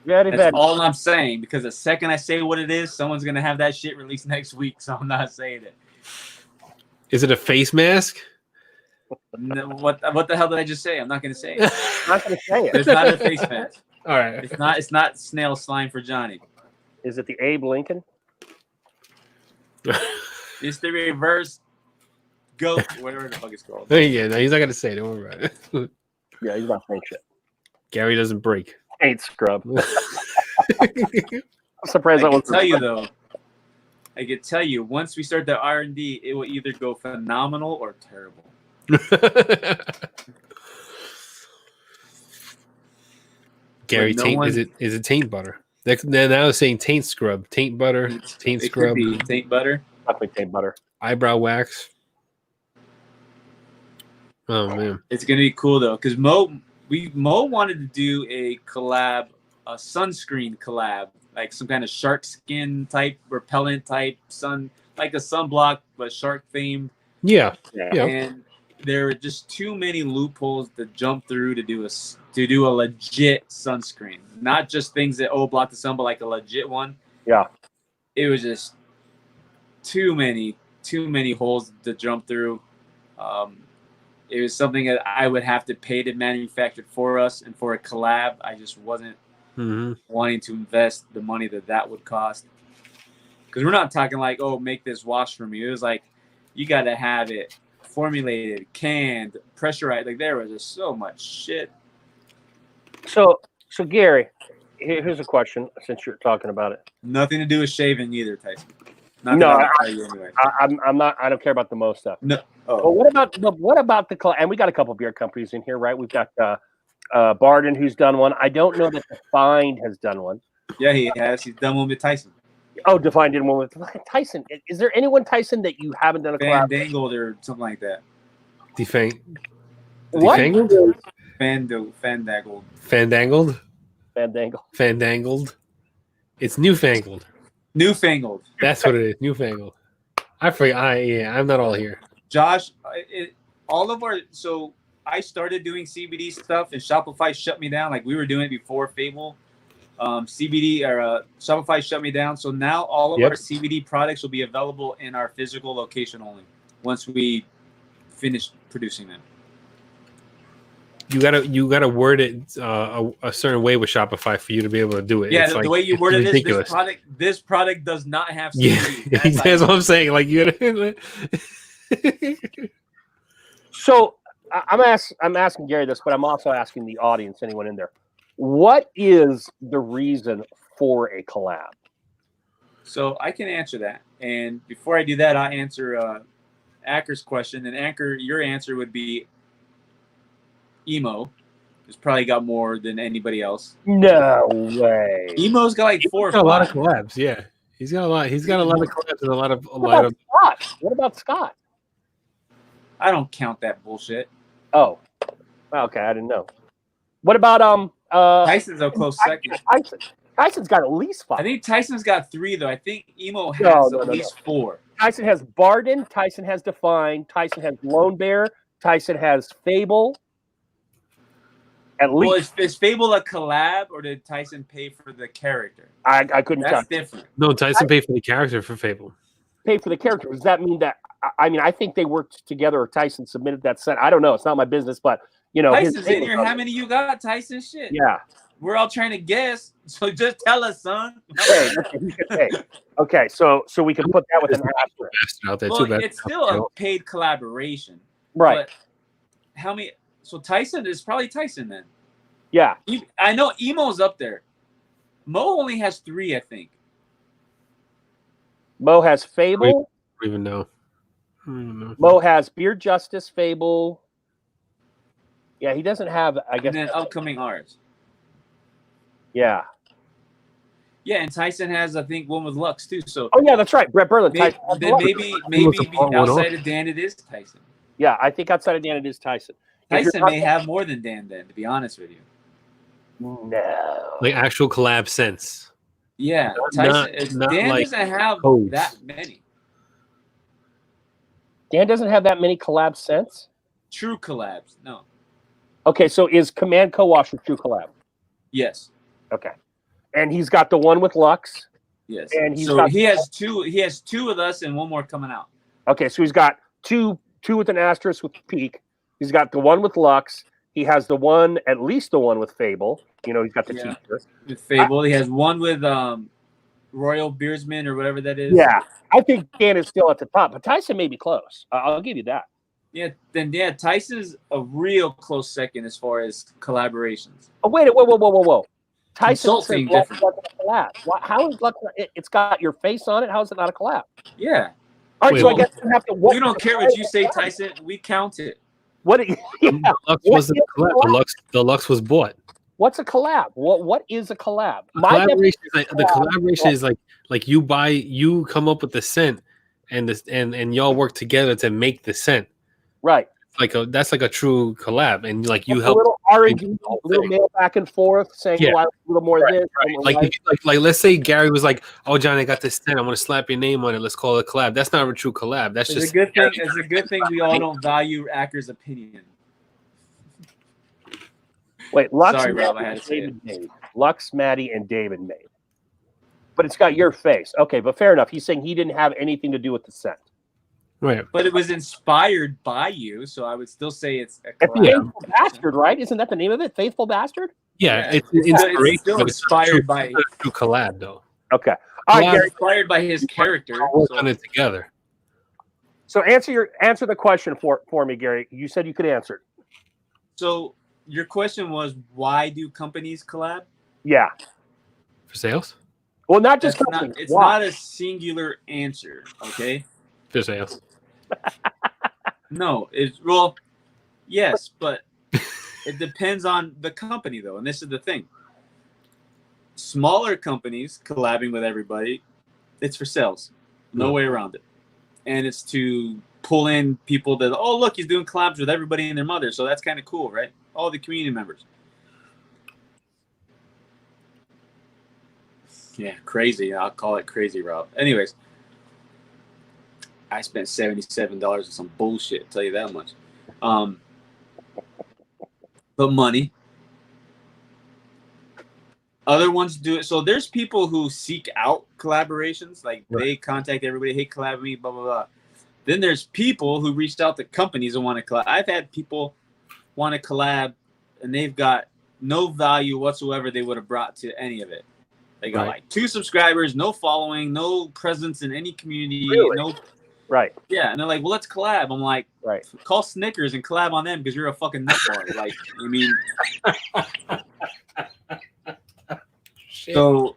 Very, That's all I'm saying, because the second I say what it is, someone's gonna have that shit released next week, so I'm not saying it. Is it a face mask? No, what the hell did I just say? I'm not gonna say it. I'm not going to say it. It's not a face mask. All right. It's not snail slime for Johnny. Is it the Abe Lincoln? It's the reverse goat, whatever the fuck it's called. Yeah, no, he's not gonna say it. Don't worry about it. Yeah, he's not saying shit. Gary doesn't break. Ain't scrub. I'm surprised I that can was tell you though. I can tell you, once we start the R&D, it will either go phenomenal or terrible. Gary, But no taint one- is it taint butter? They're now saying taint scrub, taint butter, taint It scrub, could be taint butter. definitely taint butter. eyebrow wax. Oh man. It's gonna be cool though, because Mo wanted to do a collab, a sunscreen collab, like some kind of shark skin type, repellent type like a sunblock but shark themed. Yeah. Yeah. Yeah. And there were just too many loopholes to jump through to do a legit sunscreen, not just things that block the sun, but like a legit one. Yeah. It was just too many holes to jump through. It was something that I would have to pay to manufacture for us, and for a collab, I just wasn't wanting to invest the money that would cost. Because we're not talking like, oh, make this wash for me. It was like, you got to have it formulated, canned, pressurized. Like, there was just so much shit. So Gary, here's a question since you're talking about it. Nothing to do with shaving either, Tyson. Not No, that I'm gonna tell you anyway. I'm not. I don't care about the most stuff. No. But Oh, what about the and we got a couple beer companies in here, right? We've got Barden, who's done one. I don't know that Defined has done one. yeah, he has. He's done one with Tyson. Oh, Defined did one with Tyson. Is there anyone, Tyson, that you haven't done a collab? Fandangled or something like that. Defang. What? Defangled? Fandangled. Fandangled? Fandangle. Fandangled. It's newfangled. Newfangled. That's what it is. Newfangled. I forget. I'm not all here. Josh, so I started doing CBD stuff and Shopify shut me down. Like we were doing it before Fable. Shopify shut me down. So now all of our CBD products will be available in our physical location only once we finish producing them. You gotta word it a certain way with Shopify for you to be able to do it. Yeah, It's the way you worded it, ridiculous. this product does not have Yeah, CBD. that's what I'm saying. Like you gotta. So I'm asking Gary this, but I'm also asking the audience, anyone in there, what is the reason for a collab? So I can answer that. And before I do that, I'll answer Acker's question. And Acker, your answer would be Emo. He's probably got more than anybody else. No way. Emo's got like four or He's got a lot of five. collabs. Yeah, he's got a lot. He's got a lot of collabs and a lot of. Scott? What about Scott? I don't count that bullshit. Oh, okay. I didn't know. What about Tyson's a close second. Tyson's got at least 5. I think Tyson's got 3 though. I think Emo has at least 4. Tyson has Barden. Tyson has Defined. Tyson has Lone Bear. Tyson has Fable. At least. Well, is Fable a collab, or did Tyson pay for the character? I couldn't tell. That's different. No, Tyson paid for the character for Fable. Pay for the character. Does that mean that? I mean, I think they worked together, or Tyson submitted that set. I don't know. It's not my business, but you know, Tyson's in here. How many you got, Tyson? Shit. Yeah. We're all trying to guess, so just tell us, son. Hey, okay, so we can put that with an asterisk. Out there Well, too, it's still a paid collaboration, right? But how many? So Tyson is probably Tyson then. Yeah. I know Emo's up there. Mo only has 3, I think. Mo has Fable. I don't even know. I don't even know. Mo has Beard Justice, Fable. Yeah, he doesn't have, I guess. And then upcoming R's. Yeah. Yeah, and Tyson has, I think, one with Lux too. So Oh yeah, that's right. Brett Berlin. maybe, Tyson. then maybe part one outside off. of Dan, it is Tyson. Yeah, I think outside of Dan, it is Tyson. If you're Tyson not- may have more than Dan. Then, to be honest with you. No. Like actual collab sense. Yeah, Not- Tyson. not Dan like doesn't have codes. that many Dan doesn't have that many collab since. true collabs. No. Okay, so is Command Co-Wash a true collab? Yes. Okay. And he's got the one with Lux. Yes. And he's so got- he has 2. He has 2 with us and 1 more coming out. Okay, so he's got two with an asterisk with Peak. He's got the one with Lux. He has the one, at least the one with Fable. You know, he's got the Yeah. teacher. With Fable, he has 1 with Royal Beersman or whatever that is. Yeah, I think Dan is still at the top, but Tyson may be close. I'll give you that. Yeah. Then Tyson's a real close second as far as collaborations. Oh wait, whoa! Tyson Consulting says Lux different. wasn't a collab. How is Lux? It's got your face on it. How is it not a collab? Yeah. All right, Wait, so I what? guess you have to. We don't care what you say, Tyson. We count it. What? Yeah, Lux What wasn't is a collab. collab? The Lux was bought. what's a collab? What is a collab? Collaboration is like, the collab- collaboration is like you come up with the scent and y'all work together to make the scent. right. That's like a true collab, and like you It's a help. little R&D, the whole little thing. mail back and forth, saying, Yeah. "Oh, I want a little more of this." Like let's say Gary was like, "Oh, John, I got this scent. I want to slap your name on it. Let's call it a collab." That's not a true collab. That's It's just a good thing. It's a good thing we all don't value Acker's opinion. Wait, Lux, Sorry, Rob, I Maddie, had to say David made. Lux, Maddie, and David made. But it's got your face. Okay, but fair enough. He's saying he didn't have anything to do with the scent. right. But it was inspired by you, so I would still say it's a It's collab. Faithful Bastard, right? Isn't that the name of it? Faithful Bastard? Yeah, Yeah. it's It's inspiration. still but it's not inspired true- by- it's not a true collab though. Okay. All right, Collab Gary. inspired by his character. We'll work so- on it together. So answer the question for me, Gary. You said you could answer it. So your question was, why do companies collab? Yeah. For sales? Well, not just That's companies. not, it's Why? not a singular answer, okay? For sales. No, it's well, yes, but it depends on the company though, and this is the thing. Smaller companies collabing with everybody, it's for sales. No Yeah. way around it. And it's to pull in people that, oh look, he's doing collabs with everybody and their mother, so that's kind of cool, right? All the community members. Yeah, crazy. I'll call it crazy, Rob. Anyways, I spent $77 on some bullshit. I'll tell you that much. But money. Other ones do it. So there's people who seek out collaborations. Like they contact everybody, hey, collab with me, blah, blah, blah. Then there's people who reached out to companies and want to collab. I've had people want to collab and they've got no value whatsoever they would have brought to any of it. They got like 2 subscribers, no following, no presence in any community. Really? No, Right. yeah. And they're like, well, let's collab. I'm like, Right. call Snickers and collab on them because you're a fucking nutball. Like, I mean, so,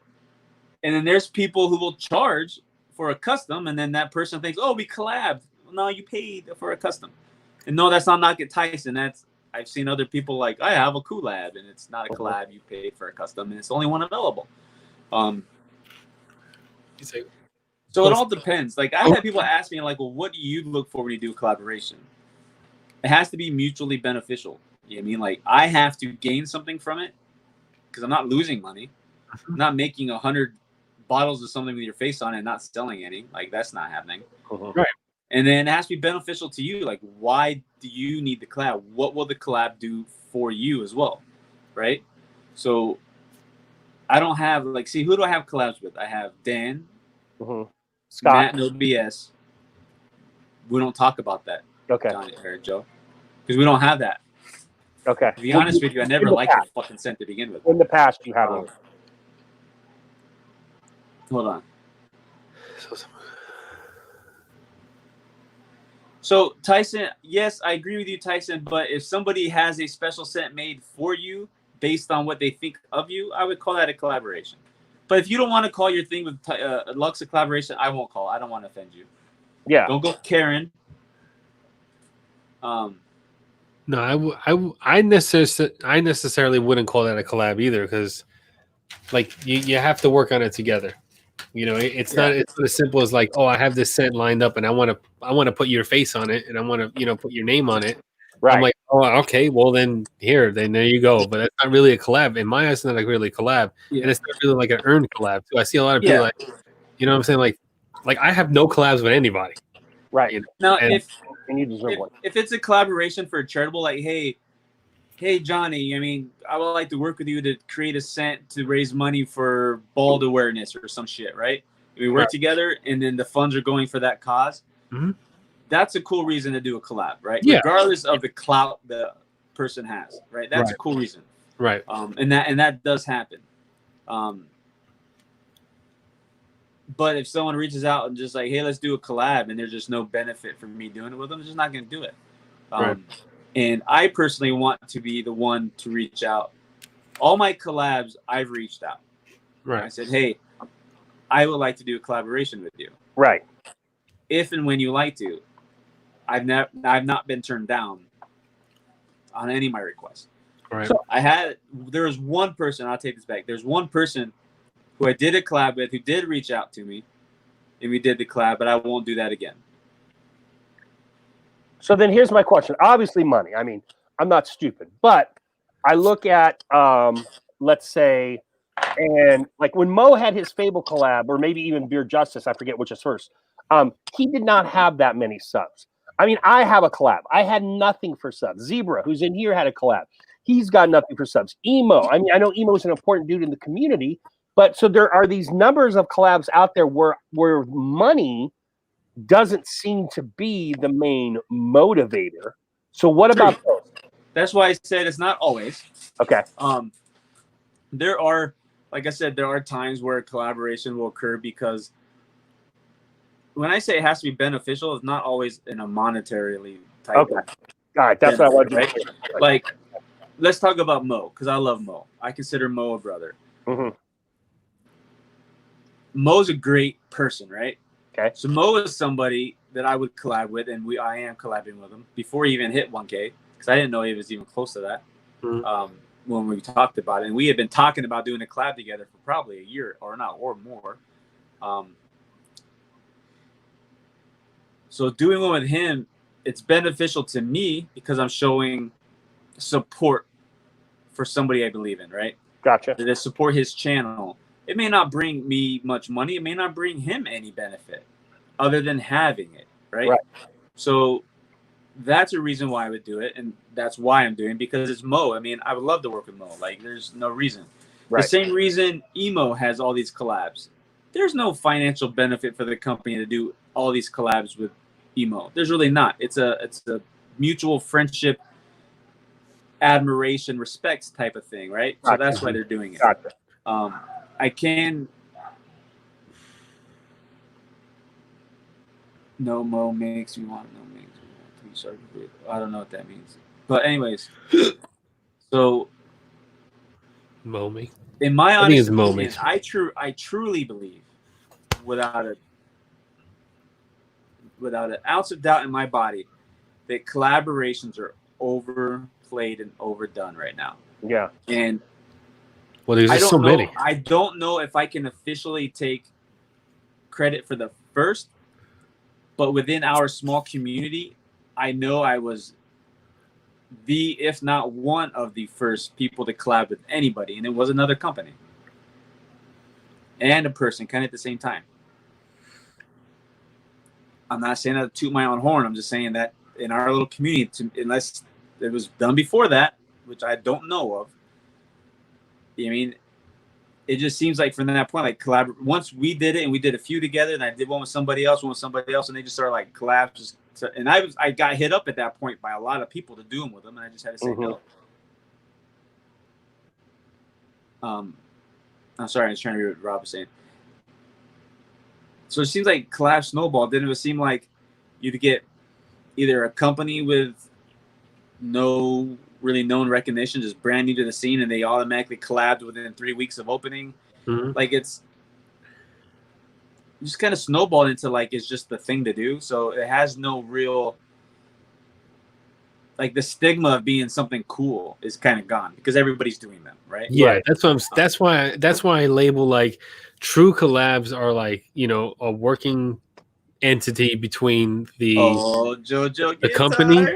and then there's people who will charge for a custom, and then that person thinks, oh, we collabed. No, you paid for a custom. And no, that's not Knock It Tyson. That's, I've seen other people like, I have a collab, and it's not a collab. You paid for a custom, and it's the only one available. So it all depends. Like I've had people ask me, like, well, what do you look for when you do a collaboration? It has to be mutually beneficial. You know what I mean? Like I have to gain something from it because I'm not losing money. I'm not making 100 bottles of something with your face on it and not selling any. Like that's not happening. Right. And then it has to be beneficial to you. Like, why do you need the collab? What will the collab do for you as well? Right? So I don't have like, see, who do I have collabs with? I have Dan, Scott. Matt, no BS. We don't talk about that. Okay. Johnny or Joe. Because we don't have that. Okay. To be honest with you, I never In the liked the past. fucking scent to begin with. In the past, you have one. Hold on. So Tyson, yes, I agree with you, Tyson. But if somebody has a special scent made for you, based on what they think of you, I would call that a collaboration. But if you don't want to call your thing with Lux a collaboration, I won't call. I don't want to offend you. Yeah. Don't go Karen. No, I necessarily wouldn't call that a collab either, because like you have to work on it together. You know, it's not as simple as like, oh, I have this scent lined up and I want to put your face on it and I want to, put your name on it. Right. I'm like, oh, okay, well then there you go. But that's not really a collab. In my eyes, it's not like really a collab. Yeah. And it's not really like an earned collab too. I see a lot of people like, you know what I'm saying? Like I have no collabs with anybody. Right. You know? Now, And you deserve one. if it's a collaboration for a charitable, like, hey, Johnny, I mean, I would like to work with you to create a scent to raise money for bald awareness or some shit, right? We work together, and then the funds are going for that cause. Mhm. That's a cool reason to do a collab, right? Yeah. Regardless of the clout the person has, right? That's a cool reason. Right. And that does happen. But if someone reaches out and just like, hey, let's do a collab, and there's just no benefit for me doing it with them, I'm just not going to do it. Right. And I personally want to be the one to reach out. All my collabs, I've reached out. Right. I said, hey, I would like to do a collaboration with you. Right. If and when you like to. I've not been turned down on any of my requests. Right. So there was one person, I'll take this back. There's one person who I did a collab with who did reach out to me, and we did the collab, but I won't do that again. So then here's my question. Obviously money. I mean, I'm not stupid, but I look at, let's say, and like when Mo had his Fable collab, or maybe even Beer Justice, I forget which is first, he did not have that many subs. I mean, I have a collab. I had nothing for subs. Zebra, who's in here, had a collab. He's got nothing for subs. Emo, I mean, I know Emo is an important dude in the community, but so there are these numbers of collabs out there where money doesn't seem to be the main motivator. So what about those? That's why I said it's not always. Okay. There are, like I said, there are times where collaboration will occur because when I say it has to be beneficial, it's not always in a monetarily type. Okay. All right. That's what I wanted to do. Like, let's talk about Mo, because I love Mo. I consider Mo a brother. Mm-hmm. Mo's a great person, right? Okay. So Mo is somebody that I would collab with, and I am collabing with him before he even hit 1K, because I didn't know he was even close to that. Mhm. When we talked about it, and we had been talking about doing a collab together for probably a year or more. So doing one with him, it's beneficial to me because I'm showing support for somebody I believe in, right? Gotcha. To support his channel. It may not bring me much money. It may not bring him any benefit other than having it, right? So that's a reason why I would do it, and that's why I'm doing it, because it's Mo. I mean, I would love to work with Mo. Like, there's no reason. Right. The same reason Emo has all these collabs. There's no financial benefit for the company to do all these collabs with Emo. There's really not. It's a mutual friendship, admiration, respect type of thing, right? So that's why they're doing it. Gotcha. I can. No Mo makes me want. No makes me want to be sorry. I don't know what that means. But anyways, so Momi. in my I think honest it's Mo opinion, makes I truly believe, without an ounce of doubt in my body, that collaborations are overplayed and overdone right now. Yeah. And well, there's just so many. I don't know if I can officially take credit for the first, but within our small community, I know I was if not one of the first people to collab with anybody, and it was another company and a person kind of at the same time. I'm not saying that to toot my own horn. I'm just saying that in our little community, unless it was done before that, which I don't know of, I mean, it just seems like from that point, like once we did it and we did a few together, and I did one with somebody else, and they just started like collabs. And I got hit up at that point by a lot of people to do them with them, and I just had to say no. I'm sorry, I was trying to read what Rob was saying. So it seems like collab snowball. Didn't it seem like you'd get either a company with no really known recognition, just brand new to the scene, and they automatically collabed within 3 weeks of opening. Mhm. Like it's just kind of snowballed into like it's just the thing to do. So it has no real like the stigma of being something cool is kind of gone because everybody's doing them, right? Yeah, that's why I label like true collabs are like, you know, a working entity between the JoJo company,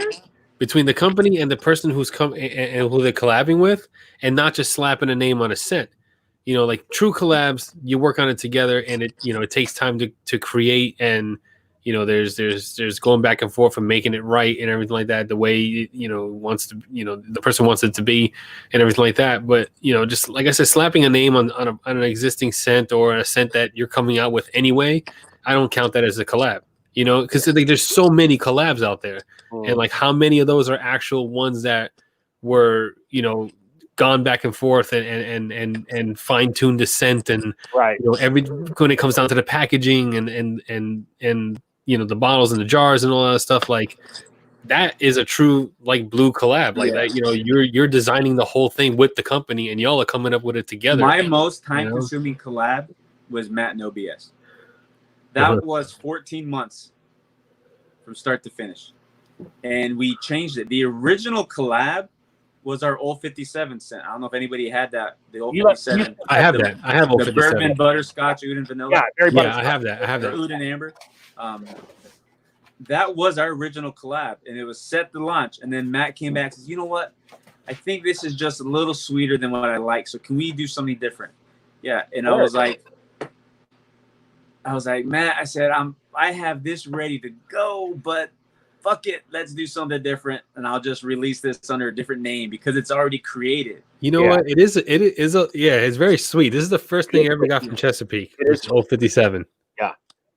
between the company and the person who's and who they're collabing with, and not just slapping a name on a scent. You know, like true collabs, you work on it together, and it takes time to create, and there's going back and forth and making it right and everything like that, the way wants to, the person wants it to be and everything like that. But just like I said, slapping a name on an existing scent or a scent that you're coming out with anyway, I don't count that as a collab. Because there's so many collabs out there, and like how many of those are actual ones that were gone back and forth and fine-tuned the scent, and right, when it comes down to the packaging and the bottles and the jars and all that stuff, like that is a true like blue collab, like that. You're designing the whole thing with the company, and y'all are coming up with it together. My most time-consuming collab was Matt No BS. That was 14 months from start to finish, and we changed it. The original collab was our Old 57 scent. I don't know if anybody had that. The Old 57. I have that. I have Old 57. Bourbon, butterscotch, oud and vanilla. Yeah, very butterscotch. I have that. I have that. Oud and amber. That was our original collab, and it was set to launch. And then Matt came back and says, "You know what? I think this is just a little sweeter than what I like. So can we do something different?" Yeah, and I was like, Matt, I said, I have this ready to go, but fuck it, let's do something different, and I'll just release this under a different name because it's already created. You know what? It's very sweet. This is the first thing I ever got from Chesapeake. It's Old 57. Yeah.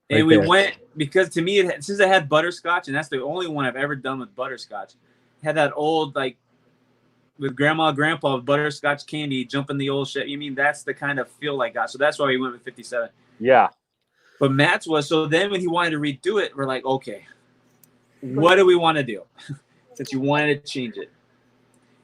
And we went, because to me, since it had butterscotch, and that's the only one I've ever done with butterscotch, it had that old, like, with grandma and grandpa, butterscotch candy, jumping the old shit. You mean that's the kind of feel I got. So that's why we went with 57. Yeah. But Matt's was, so then when he wanted to redo it, we're like, okay, what do we want to do? Since you wanted to change it.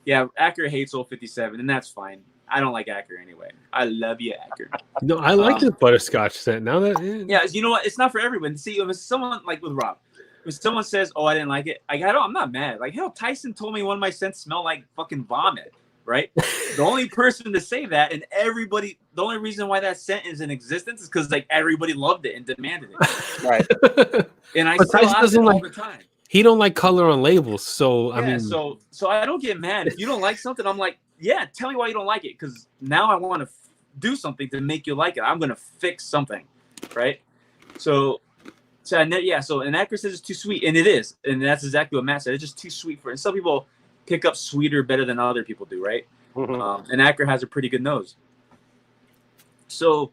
Yeah, Acker hates Old 57, and that's fine. I don't like Acker anyway. I love you, Acker. No, I like the butterscotch scent. Now that yeah, you know what? It's not for everyone. See, if someone like with Rob, if someone says, "Oh, I didn't like it," I'm not mad. Like hell, Tyson told me one of my scents smelled like fucking vomit. Right? The only person to say that, and everybody, the only reason why that scent is in existence is because like everybody loved it and demanded it. Right. And I still ask it all the time. He don't like color on labels, so Yeah, I mean, so I don't get mad if you don't like something. I'm like, yeah, tell me why you don't like it, because now I want to do something to make you like it. I'm gonna fix something, right? So and Acker says it's too sweet, and it is, and that's exactly what Matt said. It's just too sweet for it. And some people pick up sweeter better than other people do, right? And Acker has a pretty good nose. So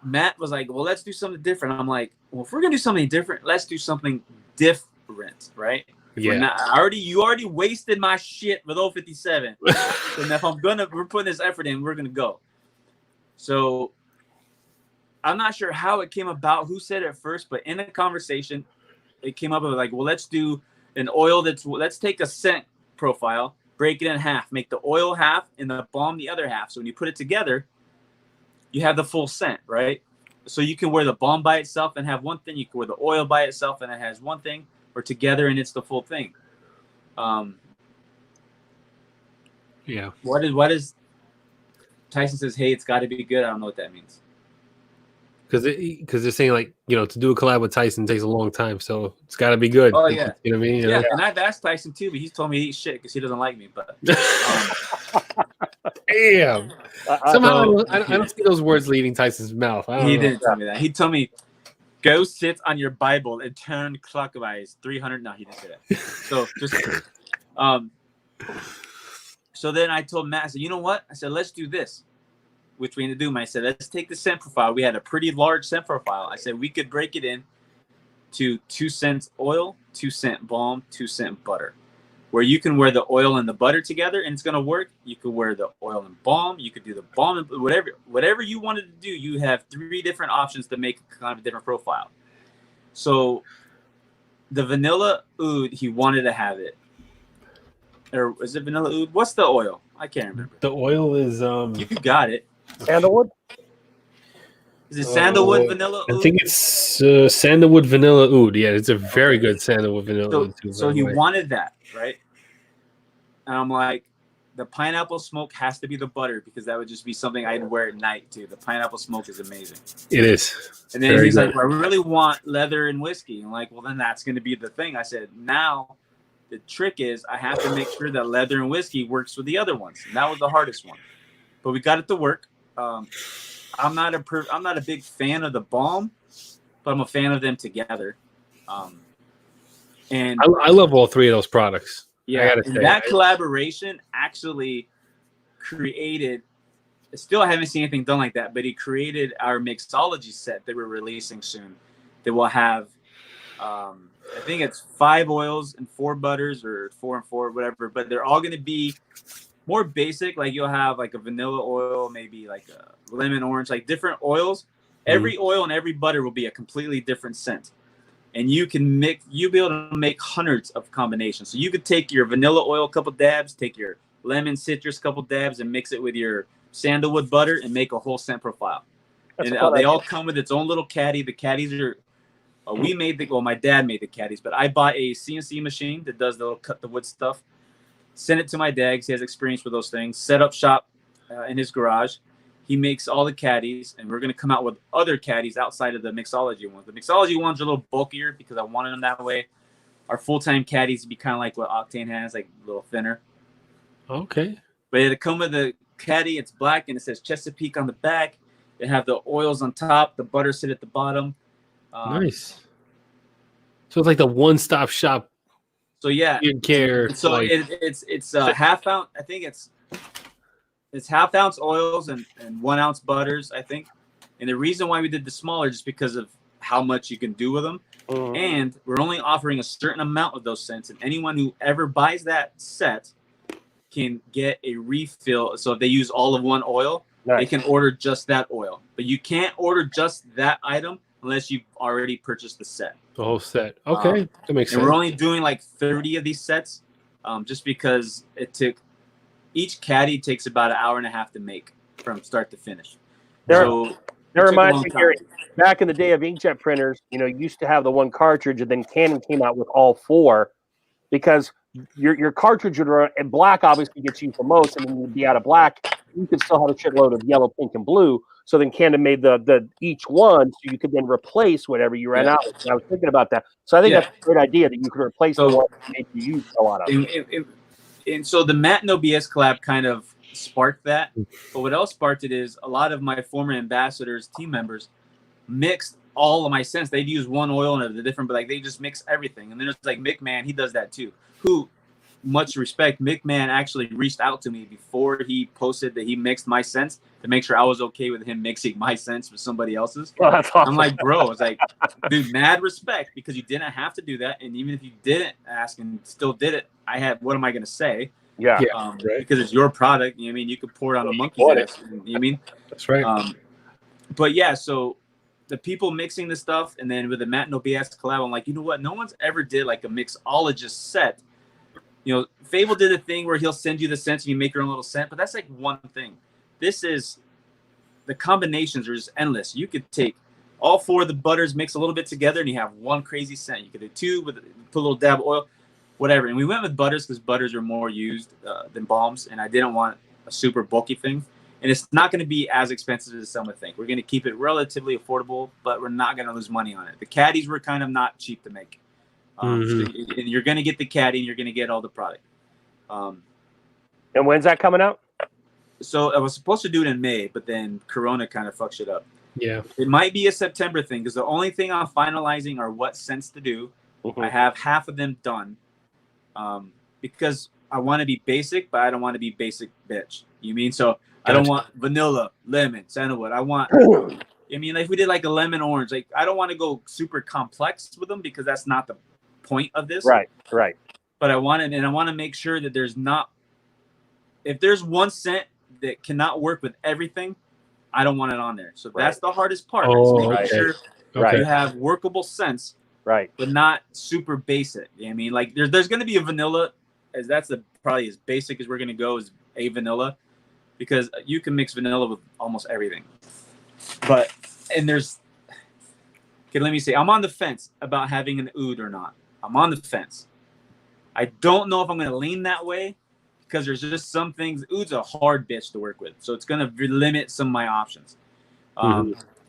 Matt was like, well, let's do something different. I'm like, well, if we're gonna do something different, let's do something different, right? Yeah. You already wasted my shit with 057. So now if we're putting this effort in, we're gonna go. So I'm not sure how it came about, who said it first, but in a conversation, it came up with like, well, let's do an oil let's take a scent profile, break it in half, make the oil half and the balm the other half. So when you put it together, you have the full scent, right? So you can wear the balm by itself and have one thing. You can wear the oil by itself and it has one thing, or together and it's the full thing. Yeah. What is Tyson says, hey, it's got to be good. I don't know what that means. Because they're saying like, to do a collab with Tyson takes a long time, so it's got to be good. Oh yeah, you know what I mean? Yeah, and I've asked Tyson too, but he's told me to eat shit because he doesn't like me. But damn, somehow I don't see those words leaving Tyson's mouth. He didn't tell me that. He told me, go sit on your Bible and turn clockwise 300. No, he didn't say that. So just so then I told Matt, I said, you know what? I said, let's do this. Which we need to do. I said, let's take the scent profile. We had a pretty large scent profile. I said, we could break it in to 2 cents oil, 2 cent balm, 2 cent butter, where you can wear the oil and the butter together and it's going to work. You could wear the oil and balm. You could do the balm and whatever you wanted to do. You have 3 different options to make kind of a different profile. So the vanilla oud, he wanted to have it. or is it vanilla oud? What's the oil? I can't remember. The oil is You got it. Sandalwood. Is it sandalwood vanilla oud? I think it's sandalwood vanilla oud. Yeah, it's a very good sandalwood vanilla oud too. So by he the way. wanted that, right? And I'm like, the pineapple smoke has to be the butter because that would just be something I'd wear at night too. The pineapple smoke is amazing. It is. And then Very he's good. like, well, I really want leather and whiskey. I'm like, well, then that's going to be the thing. I said, now the trick is I have to make sure that leather and whiskey works with the other ones. And that was the hardest one. But we got it to work. I'm not a big fan of the balm, but I'm a fan of them together. And I love all three of those products. I yeah, gotta and say, that collaboration actually created. Still, I haven't seen anything done like that, but he created our mixology set that we're releasing soon. That will have, I think it's 5 oils and 4 butters, or 4 and 4, whatever. But they're all going to be more basic. Like you'll have like a vanilla oil, maybe like a lemon orange, like different oils. Every oil and every butter will be a completely different scent. And you'll be able to make hundreds of combinations. So you could take your vanilla oil, a couple dabs, take your lemon citrus, couple dabs, and mix it with your sandalwood butter and make a whole scent profile. That's And a fun they idea. all come with its own little caddy. The caddies are, my dad made the caddies, but I bought a CNC machine that does the little cut the wood stuff. Sent it to my dad because he has experience with those things. Set up shop in his garage. He makes all the caddies, and we're going to come out with other caddies outside of the mixology ones. The mixology ones are a little bulkier because I wanted them that way. Our full-time caddies be kind of like what Octane has, like a little thinner. Okay. But it'll come with the caddy. It's black, and it says Chesapeake on the back. They have the oils on top. The butter sit at the bottom. Nice. So it's like the one-stop shop. So yeah, You care. so like, it's half ounce. I think it's half ounce oils and 1 ounce butters, I think. And the reason why we did the smaller just because of how much you can do with them. And we're only offering a certain amount of those scents, and anyone who ever buys that set can get a refill. So if they use all of one oil, they can order just that oil. But you can't order just that item unless you've already purchased the set. the whole set. Okay, that makes And sense. we're only doing like 30 of these sets, just because each caddy takes about an hour and a half to make from start to finish. That It reminds took me, a long Gary, time. back in the day of inkjet printers, you used to have the one cartridge, and then Canon came out with all 4, because your cartridge would run, and black obviously gets used the most, and then you'd be out of black. You could still have a shitload of yellow, pink, and blue. So then Canon made the each one, so you could then replace whatever you ran out with. And I was thinking about that. So I think that's a great idea that you could replace the one that made you use a lot of. And so the Matt No BS collab kind of sparked that. But what else sparked it is a lot of my former ambassadors, team members, mixed all of my scents. They'd use one oil and the different, but like they just mix everything. And then it's like Mick Man, he does that too. Who, much respect, Mick Man actually reached out to me before he posted that he mixed my scents to make sure I was okay with him mixing my scents with somebody else's. Oh, that's awesome. I'm like, bro, I was like, dude, mad respect, because you didn't have to do that. And even if you didn't ask and still did it, what am I going to say? Yeah. Because it's your product. You know what I mean? You could pour it on a monkey's ass. You know what I mean? That's right. But yeah, so the people mixing the stuff, and then with the Matt No BS collab, I'm like, you know what? No one's ever did like a mixologist set. You know, Fable did a thing where he'll send you the scents and you make your own little scent, but that's like one thing. This is, the combinations are just endless. You could take all 4 of the butters, mix a little bit together, and you have one crazy scent. You could do 2 put a little dab of oil, whatever. And we went with butters because butters are more used than balms, and I didn't want a super bulky thing. And it's not going to be as expensive as some would think. We're going to keep it relatively affordable, but we're not going to lose money on it. The caddies were kind of not cheap to make. And you're going to get the caddy, and you're going to get all the product. And when's that coming out? So I was supposed to do it in May, but then Corona kind of fucked shit up. Yeah. It might be a September thing because the only thing I'm finalizing are what scents to do. I have half of them done because I want to be basic, but I don't want to be basic bitch. You mean? So I don't want vanilla, lemon, sandalwood. I want, I mean, like if we did like a lemon orange, like I don't want to go super complex with them because that's not the point of this. Right. But I want it, and I want to make sure that there's not, if there's one scent that cannot work with everything, I don't want it on there. So that's the hardest part. Oh, is making sure Right. you have workable scents, Right. but not super basic. You know what I mean? Like there's going to be a vanilla as that's probably as basic as we're gonna go is a vanilla, because you can mix vanilla with almost everything. But and there's okay, let me say I'm on the fence about having an oud or not. I'm on the fence. I don't know if I'm gonna lean that way because there's just some things. Oud's a hard bitch to work with, so it's gonna limit some of my options.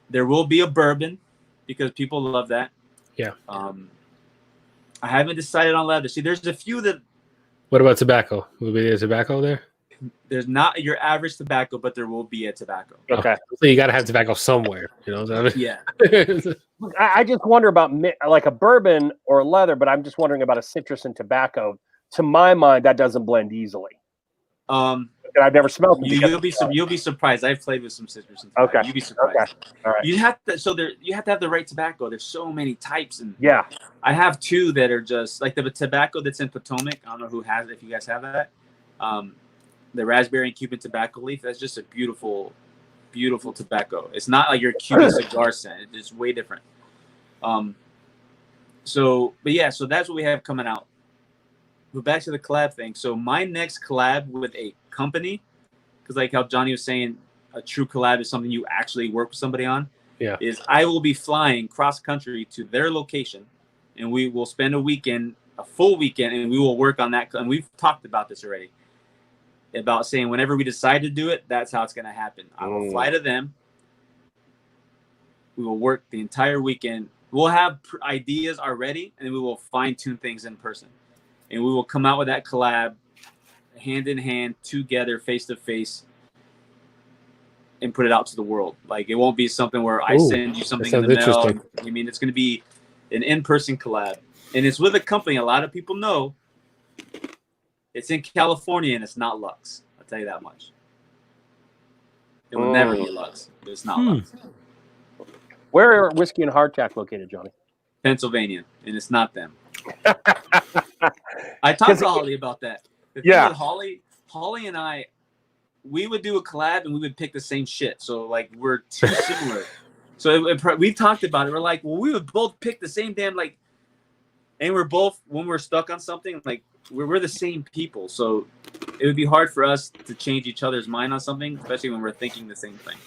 There will be a bourbon because people love that. Yeah. I haven't decided on leather. See, there's a few that. What about tobacco? Will be a tobacco there? There's not your average tobacco, but there will be a tobacco. Okay. So you got to have tobacco somewhere. You know what I mean? Yeah. I just wonder about like a bourbon or a leather, but I'm just wondering about a citrus and tobacco. To my mind, that doesn't blend easily. And I've never smelled them. You'll be surprised. I've played with some citrus and tobacco. Okay. You'll be surprised. Okay. All right. You have to have the right tobacco. There's so many types, and yeah, I have two that are just like the tobacco that's in Potomac. I don't know who has it. If you guys have that, the raspberry and Cuban tobacco leaf. That's just a beautiful, beautiful tobacco. It's not like your Cuban cigar scent. It's way different. So that's what we have coming out. But back to the collab thing. So my next collab with a company, because like how Johnny was saying, a true collab is something you actually work with somebody on. Yeah. Is I will be flying cross country to their location, and we will spend a full weekend, and we will work on that. And we've talked about this already, about saying whenever we decide to do it, that's how it's going to happen. I will fly to them. We will work the entire weekend. We'll have ideas already, and then we will fine tune things in person. And we will come out with that collab hand in hand, together, face to face, and put it out to the world. Like, it won't be something where I send you something in the mail. I mean, it's going to be an in-person collab. And it's with a company a lot of people know. It's in California, and it's not Lux. I'll tell you that much. It will never be Lux. But it's not Lux. Where are Whiskey and Hardtack located, Johnny? Pennsylvania, and it's not them. I talked to Holly about that. The thing with Holly and I, we would do a collab and we would pick the same shit. So like we're too similar. So we've talked about it. We're like, well, we would both pick the same damn like, and we're both when we're stuck on something like we're the same people. So it would be hard for us to change each other's mind on something, especially when we're thinking the same thing.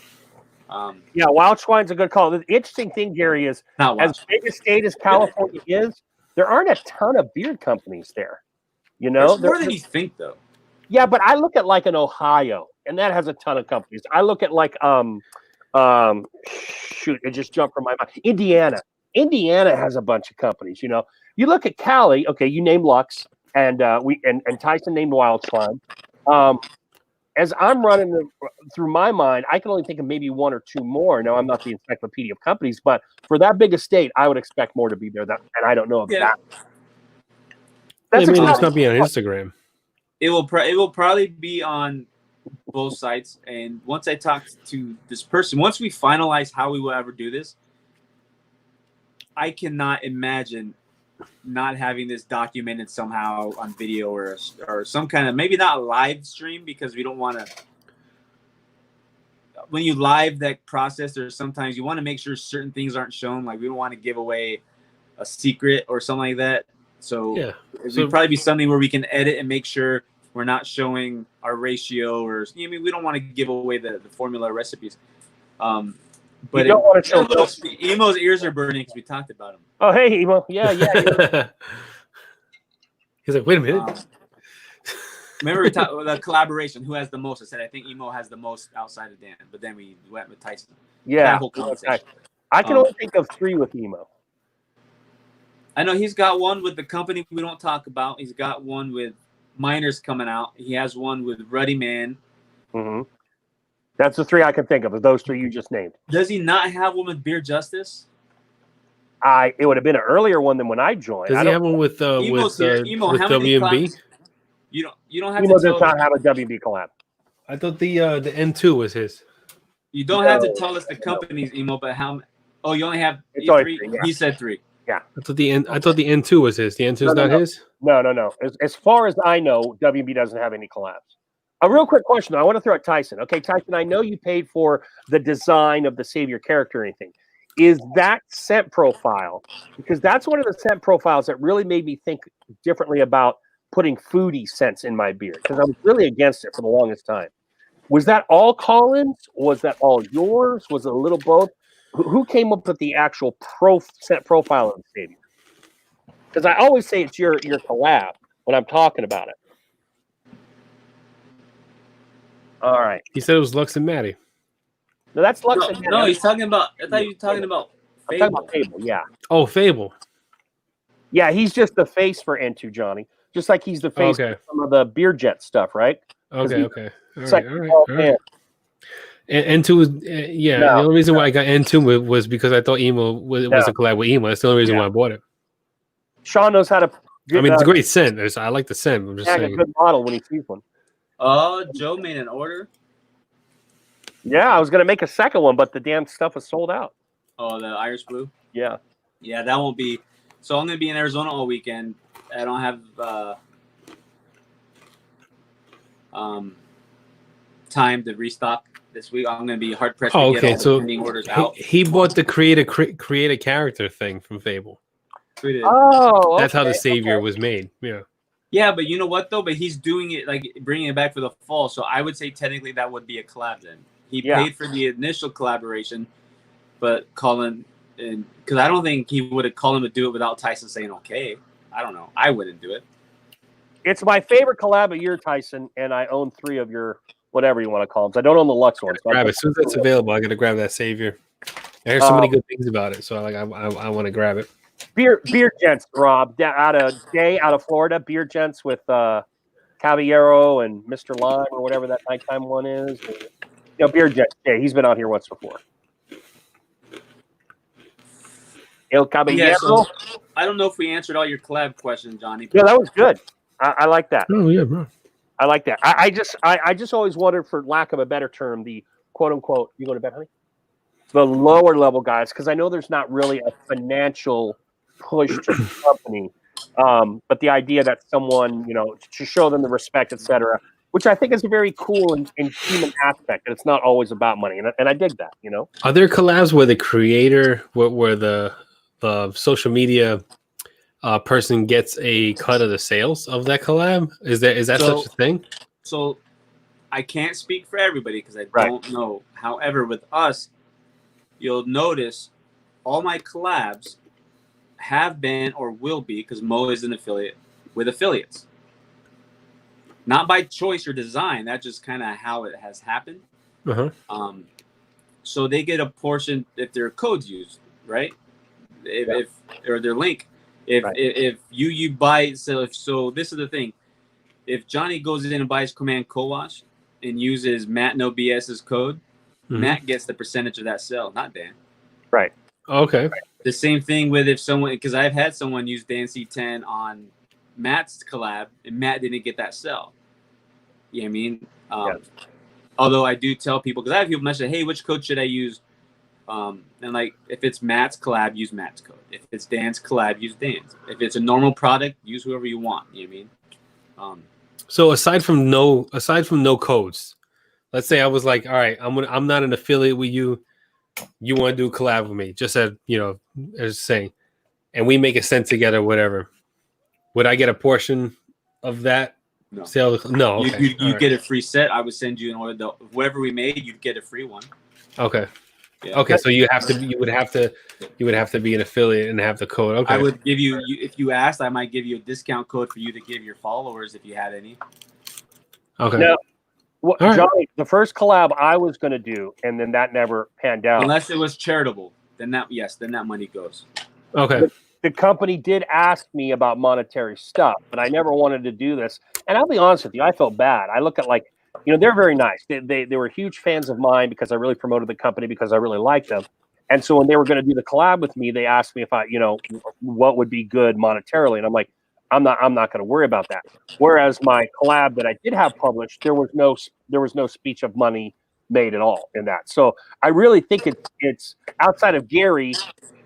Yeah, Wild Swine's a good call. The interesting thing, Gary, is as big a state as California is, there aren't a ton of beer companies there. You know, there's more than you think, though. Yeah, but I look at like an Ohio, and that has a ton of companies. I look at like shoot, it just jumped from my mind. Indiana has a bunch of companies. You know, you look at Cali. Okay, you named Lux, and Tyson named Wild Swine. As I'm running through my mind, I can only think of maybe one or two more. Now, I'm not the encyclopedia of companies, but for that big a state, I would expect more to be there. And I don't know of that. I mean, it's not be on Instagram. It will probably be on both sites. And once I talk to this person, once we finalize how we will ever do this, I cannot imagine not having this documented somehow on video or some kind of, maybe not a live stream, because we don't want to, when you live that process, there's sometimes you want to make sure certain things aren't shown. Like we don't want to give away a secret or something like that. So it would probably be something where we can edit and make sure we're not showing our ratio or, I mean, we don't want to give away the formula recipes. But you don't want to show Emo's ears are burning because we talked about him. Oh, hey, Emo. Yeah. He's like, wait a minute. Remember we talked about the collaboration. Who has the most? I said, I think Emo has the most outside of Dan. But then we went with Tyson. Yeah. That whole conversation. I can only think of 3 with Emo. I know he's got one with the company we don't talk about. He's got one with Miners coming out. He has one with Ruddy Man. Mm-hmm. That's the 3 I can think of those 3 you just named. Does he not have one with Beer Justice? It would have been an earlier one than when I joined. Does he have one with WMB? You don't have Emo to does not have a WMB collab. I thought the N2 was his. You don't have to tell us the company's Emo, but how? Oh, you only have 3. Yeah. He said 3. Yeah. I thought the N2 was his. The N2 is not his? No. As far as I know, WMB doesn't have any collabs. A real quick question. I want to throw at Tyson. Okay, Tyson, I know you paid for the design of the Savior character or anything. Is that scent profile? Because that's one of the scent profiles that really made me think differently about putting foodie scents in my beer because I was really against it for the longest time. Was that all Collins? Was that all yours? Was it a little both? Who came up with the actual scent profile of the Savior? Because I always say it's your collab when I'm talking about it. All right. He said it was Lux and Maddie. No, that's Lux. No, he's talking about. I thought you were talking about I'm Fable. talking about Fable, yeah. Oh, Fable. Yeah, he's just the face for N2, Johnny. Just like he's the face for some of the Beer Jet stuff, right? Okay. All It's right. like, All right. oh, All man. right. And N2 was, yeah. No. The only reason why I got N2 was because I thought Emo was a collab with Emo. That's the only reason why I bought it. Sean knows how to. I mean, it's a great scent. I like the scent. I'm just a saying. good model when he sees one. Oh, Joe made an order. Yeah, I was gonna make a second one, but the damn stuff was sold out. Oh, the Irish Blue. Yeah. Yeah, that won't be. So I'm gonna be in Arizona all weekend. I don't have time to restock this week. I'm gonna be hard pressed to get all the pending orders out. He bought the create a character thing from Fable. Oh, that's how the Savior was made. Yeah. Yeah, but you know what though? But he's doing it like bringing it back for the fall. So I would say technically that would be a collab then. He paid for the initial collaboration, but Colin, and because I don't think he would have called him to do it without Tyson saying okay. I don't know. I wouldn't do it. It's my favorite collab of year, Tyson, and I own 3 of your whatever you want to call them. I don't own the Lux ones. So Grab it as soon as it's available. I got to grab that Savior. I hear so many good things about it, so I want to grab it. Beer Gents, Rob, out of Florida. Beer Gents with Caballero and Mr. Lime or whatever that nighttime one is. Beer Gents. Yeah, he's been out here once before. El Caballero. Yeah, so I don't know if we answered all your collab questions, Johnny. Yeah, that was good. I like that. Oh yeah, bro. I like that. I just always wondered, for lack of a better term, the quote unquote. You going to bed, honey? The lower level guys, because I know there's not really a financial push to the company, but the idea that someone, to show them the respect, etc., which I think is a very cool and human aspect. And it's not always about money, and I dig that. Are there collabs where the creator, where the social media person gets a cut of the sales of that collab? Is that such a thing? So I can't speak for everybody because I don't know. However, with us, you'll notice all my collabs have been or will be, because Mo is an affiliate, with affiliates. Not by choice or design. That's just kind of how it has happened. Uh-huh. So they get a portion if their code's used, right? If or their link. If you buy, so this is the thing. If Johnny goes in and buys Command Co-Wash and uses Matt No BS's code, Matt gets the percentage of that sale, not Dan. Right. Okay. The same thing with if someone, because I've had someone use Dan C10 on Matt's collab and Matt didn't get that sell. You know what I mean? Although I do tell people, because I have people mention, hey, which code should I use? And like, if it's Matt's collab, use Matt's code. If it's Dan's collab, use Dan's. If it's a normal product, use whoever you want. You know what I mean? So aside from no codes, let's say I was like, all right, I'm not an affiliate with you. You want to do a collab with me? Just as saying, and we make a scent together, whatever. Would I get a portion of that sale? No. Okay. You get a free set. I would send you an order. Whatever we made, you'd get a free one. Okay. Yeah. Okay. So you would have to be an affiliate and have the code. Okay. I would give you if you asked, I might give you a discount code for you to give your followers if you had any. Okay. Now, Johnny, the first collab I was going to do, and then that never panned out. Unless it was charitable, then that money goes. Okay. The company did ask me about monetary stuff, but I never wanted to do this. And I'll be honest with you, I felt bad. I look at they're very nice. They were huge fans of mine because I really promoted the company because I really liked them. And so when they were going to do the collab with me, they asked me if I, what would be good monetarily. And I'm like, I'm not going to worry about that. Whereas my collab that I did have published, there was no speech of money made at all in that. So I really think it's outside of Gary,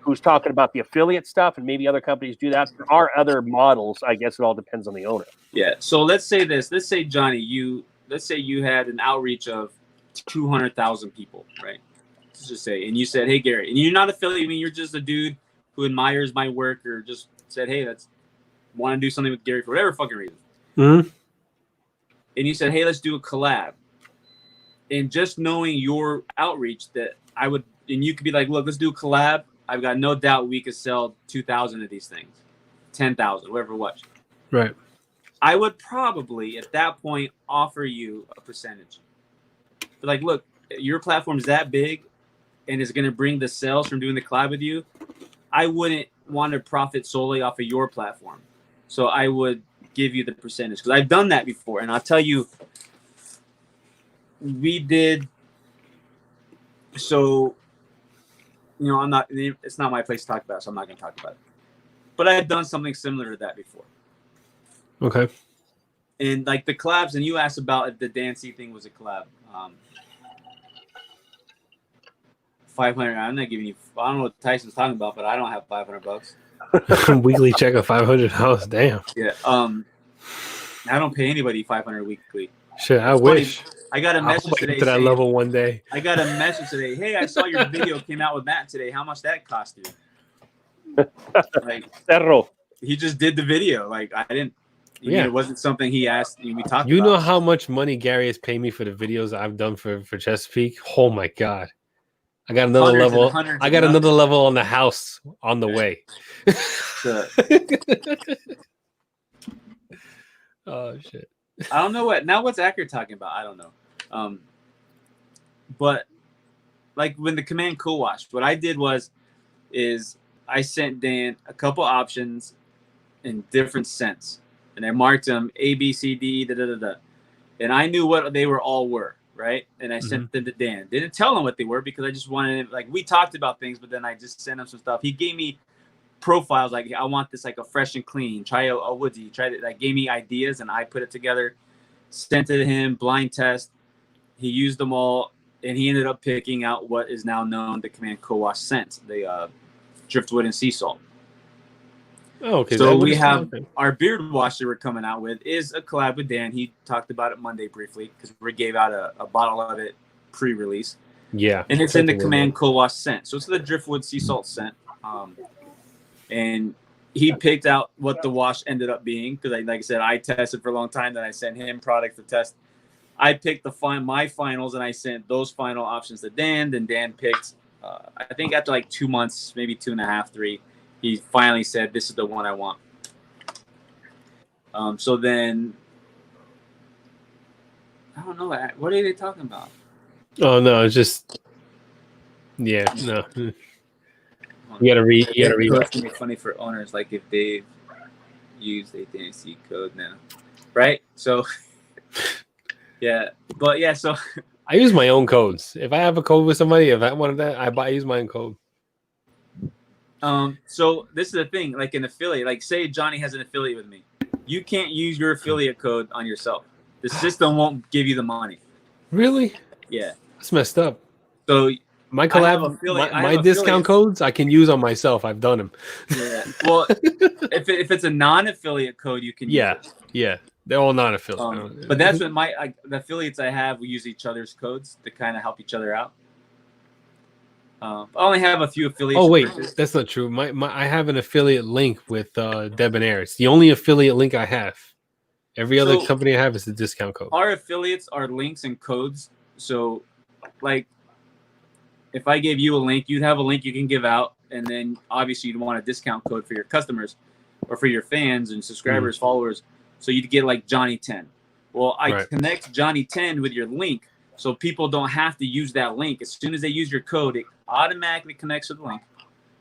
who's talking about the affiliate stuff, and maybe other companies do that. There are other models. I guess it all depends on the owner. Yeah. So let's say this. Let's say, Johnny, let's say you had an outreach of 200,000 people, right? Let's just say, and you said, hey, Gary, and you're not affiliate. I mean, you're just a dude who admires my work or just said, hey, want to do something with Gary for whatever fucking reason. Mhm. and you said, "Hey, let's do a collab," and just knowing your outreach, that I would, and you could be like, "Look, let's do a collab. I've got no doubt we could sell 2,000 of these things, 10,000, whatever it was." Right. I would probably at that point offer you a percentage. But like, look, your platform's that big, and is going to bring the sales from doing the collab with you. I wouldn't want to profit solely off of your platform, so I would give you the percentage, because I've done that before, and I'll tell you, we did. So, I'm not. It's not my place to talk about it, so I'm not going to talk about it. But I had done something similar to that before. Okay. And like the collabs, and you asked about if the Dan C thing was a collab. 500. I'm not giving you. I don't know what Tyson's talking about, but I don't have $500. Weekly check of $500. Damn. Yeah. I don't pay anybody $500 weekly. Shit, I It's wish. funny, I got a I message hope I today get to that saying, level one day. I got a message today. Hey, I saw your video came out with Matt today. How much that cost you? Like, Cerro. he just did the video. Like, I didn't. Yeah. It wasn't something he asked. We talked. You about. know how much money Gary has paid me for the videos I've done for Chesapeake? Oh my god. I got another Hundreds and level. hundreds I of got nuggets. another level on the house on the way. Oh shit. I don't know what's Acker talking about. I don't know. But like when the command co-wash, what I did is I sent Dan a couple options in different scents, and I marked them A, B, C, D, da da da da, and I knew what they were all were, right? And I sent them to Dan. Didn't tell him what they were because I just wanted, like, we talked about things, but then I just sent him some stuff. He gave me profiles like, I want this like a fresh and clean. Try a woodsy. Try it. Like, gave me ideas, and I put it together, sent it to him, blind test. He used them all, and he ended up picking out what is now known the Command Co-Wash scent, the driftwood and sea salt. Oh, okay. So we have our beard wash that we're coming out with is a collab with Dan. He talked about it Monday briefly because we gave out a bottle of it pre-release. Yeah. And it's in the Command Co-Wash scent. So it's the driftwood sea salt scent. And he picked out what the wash ended up being because, like I said, I tested for a long time. Then I sent him products to test. I picked my finals, and I sent those final options to Dan. Then Dan picked, I think after like 2 months, maybe 2.5, 3, he finally said, "This is the one I want." So then, I don't know. What are they talking about? Oh no, it's just no. You gotta read. You gotta read. It's gonna be funny for owners, like if they use a DNC code now, right? So, yeah, but yeah, so I use my own codes. If I have a code with somebody, if I wanted that, I use my own code. So this is the thing, like an affiliate, like say Johnny has an affiliate with me, you can't use your affiliate code on yourself. The system won't give you the money. Really? Yeah. That's messed up. So my collab, my discount codes I can use on myself. I've done them. Yeah. Well, if it's a non-affiliate code, you can use it. Yeah. They're all non-affiliate. But that's when the affiliates I have, we use each other's codes to kind of help each other out. I only have a few affiliates. Oh wait, that's not true. I have an affiliate link with Debonair. It's the only affiliate link I have. Every other company I have is the discount code. Our affiliates are links and codes. So, like, if I gave you a link, you'd have a link you can give out, and then obviously you'd want a discount code for your customers or for your fans and subscribers, followers. So you'd get like Johnny 10. Well, I connect Johnny 10 with your link, so people don't have to use that link. As soon as they use your code, it automatically connects with the link.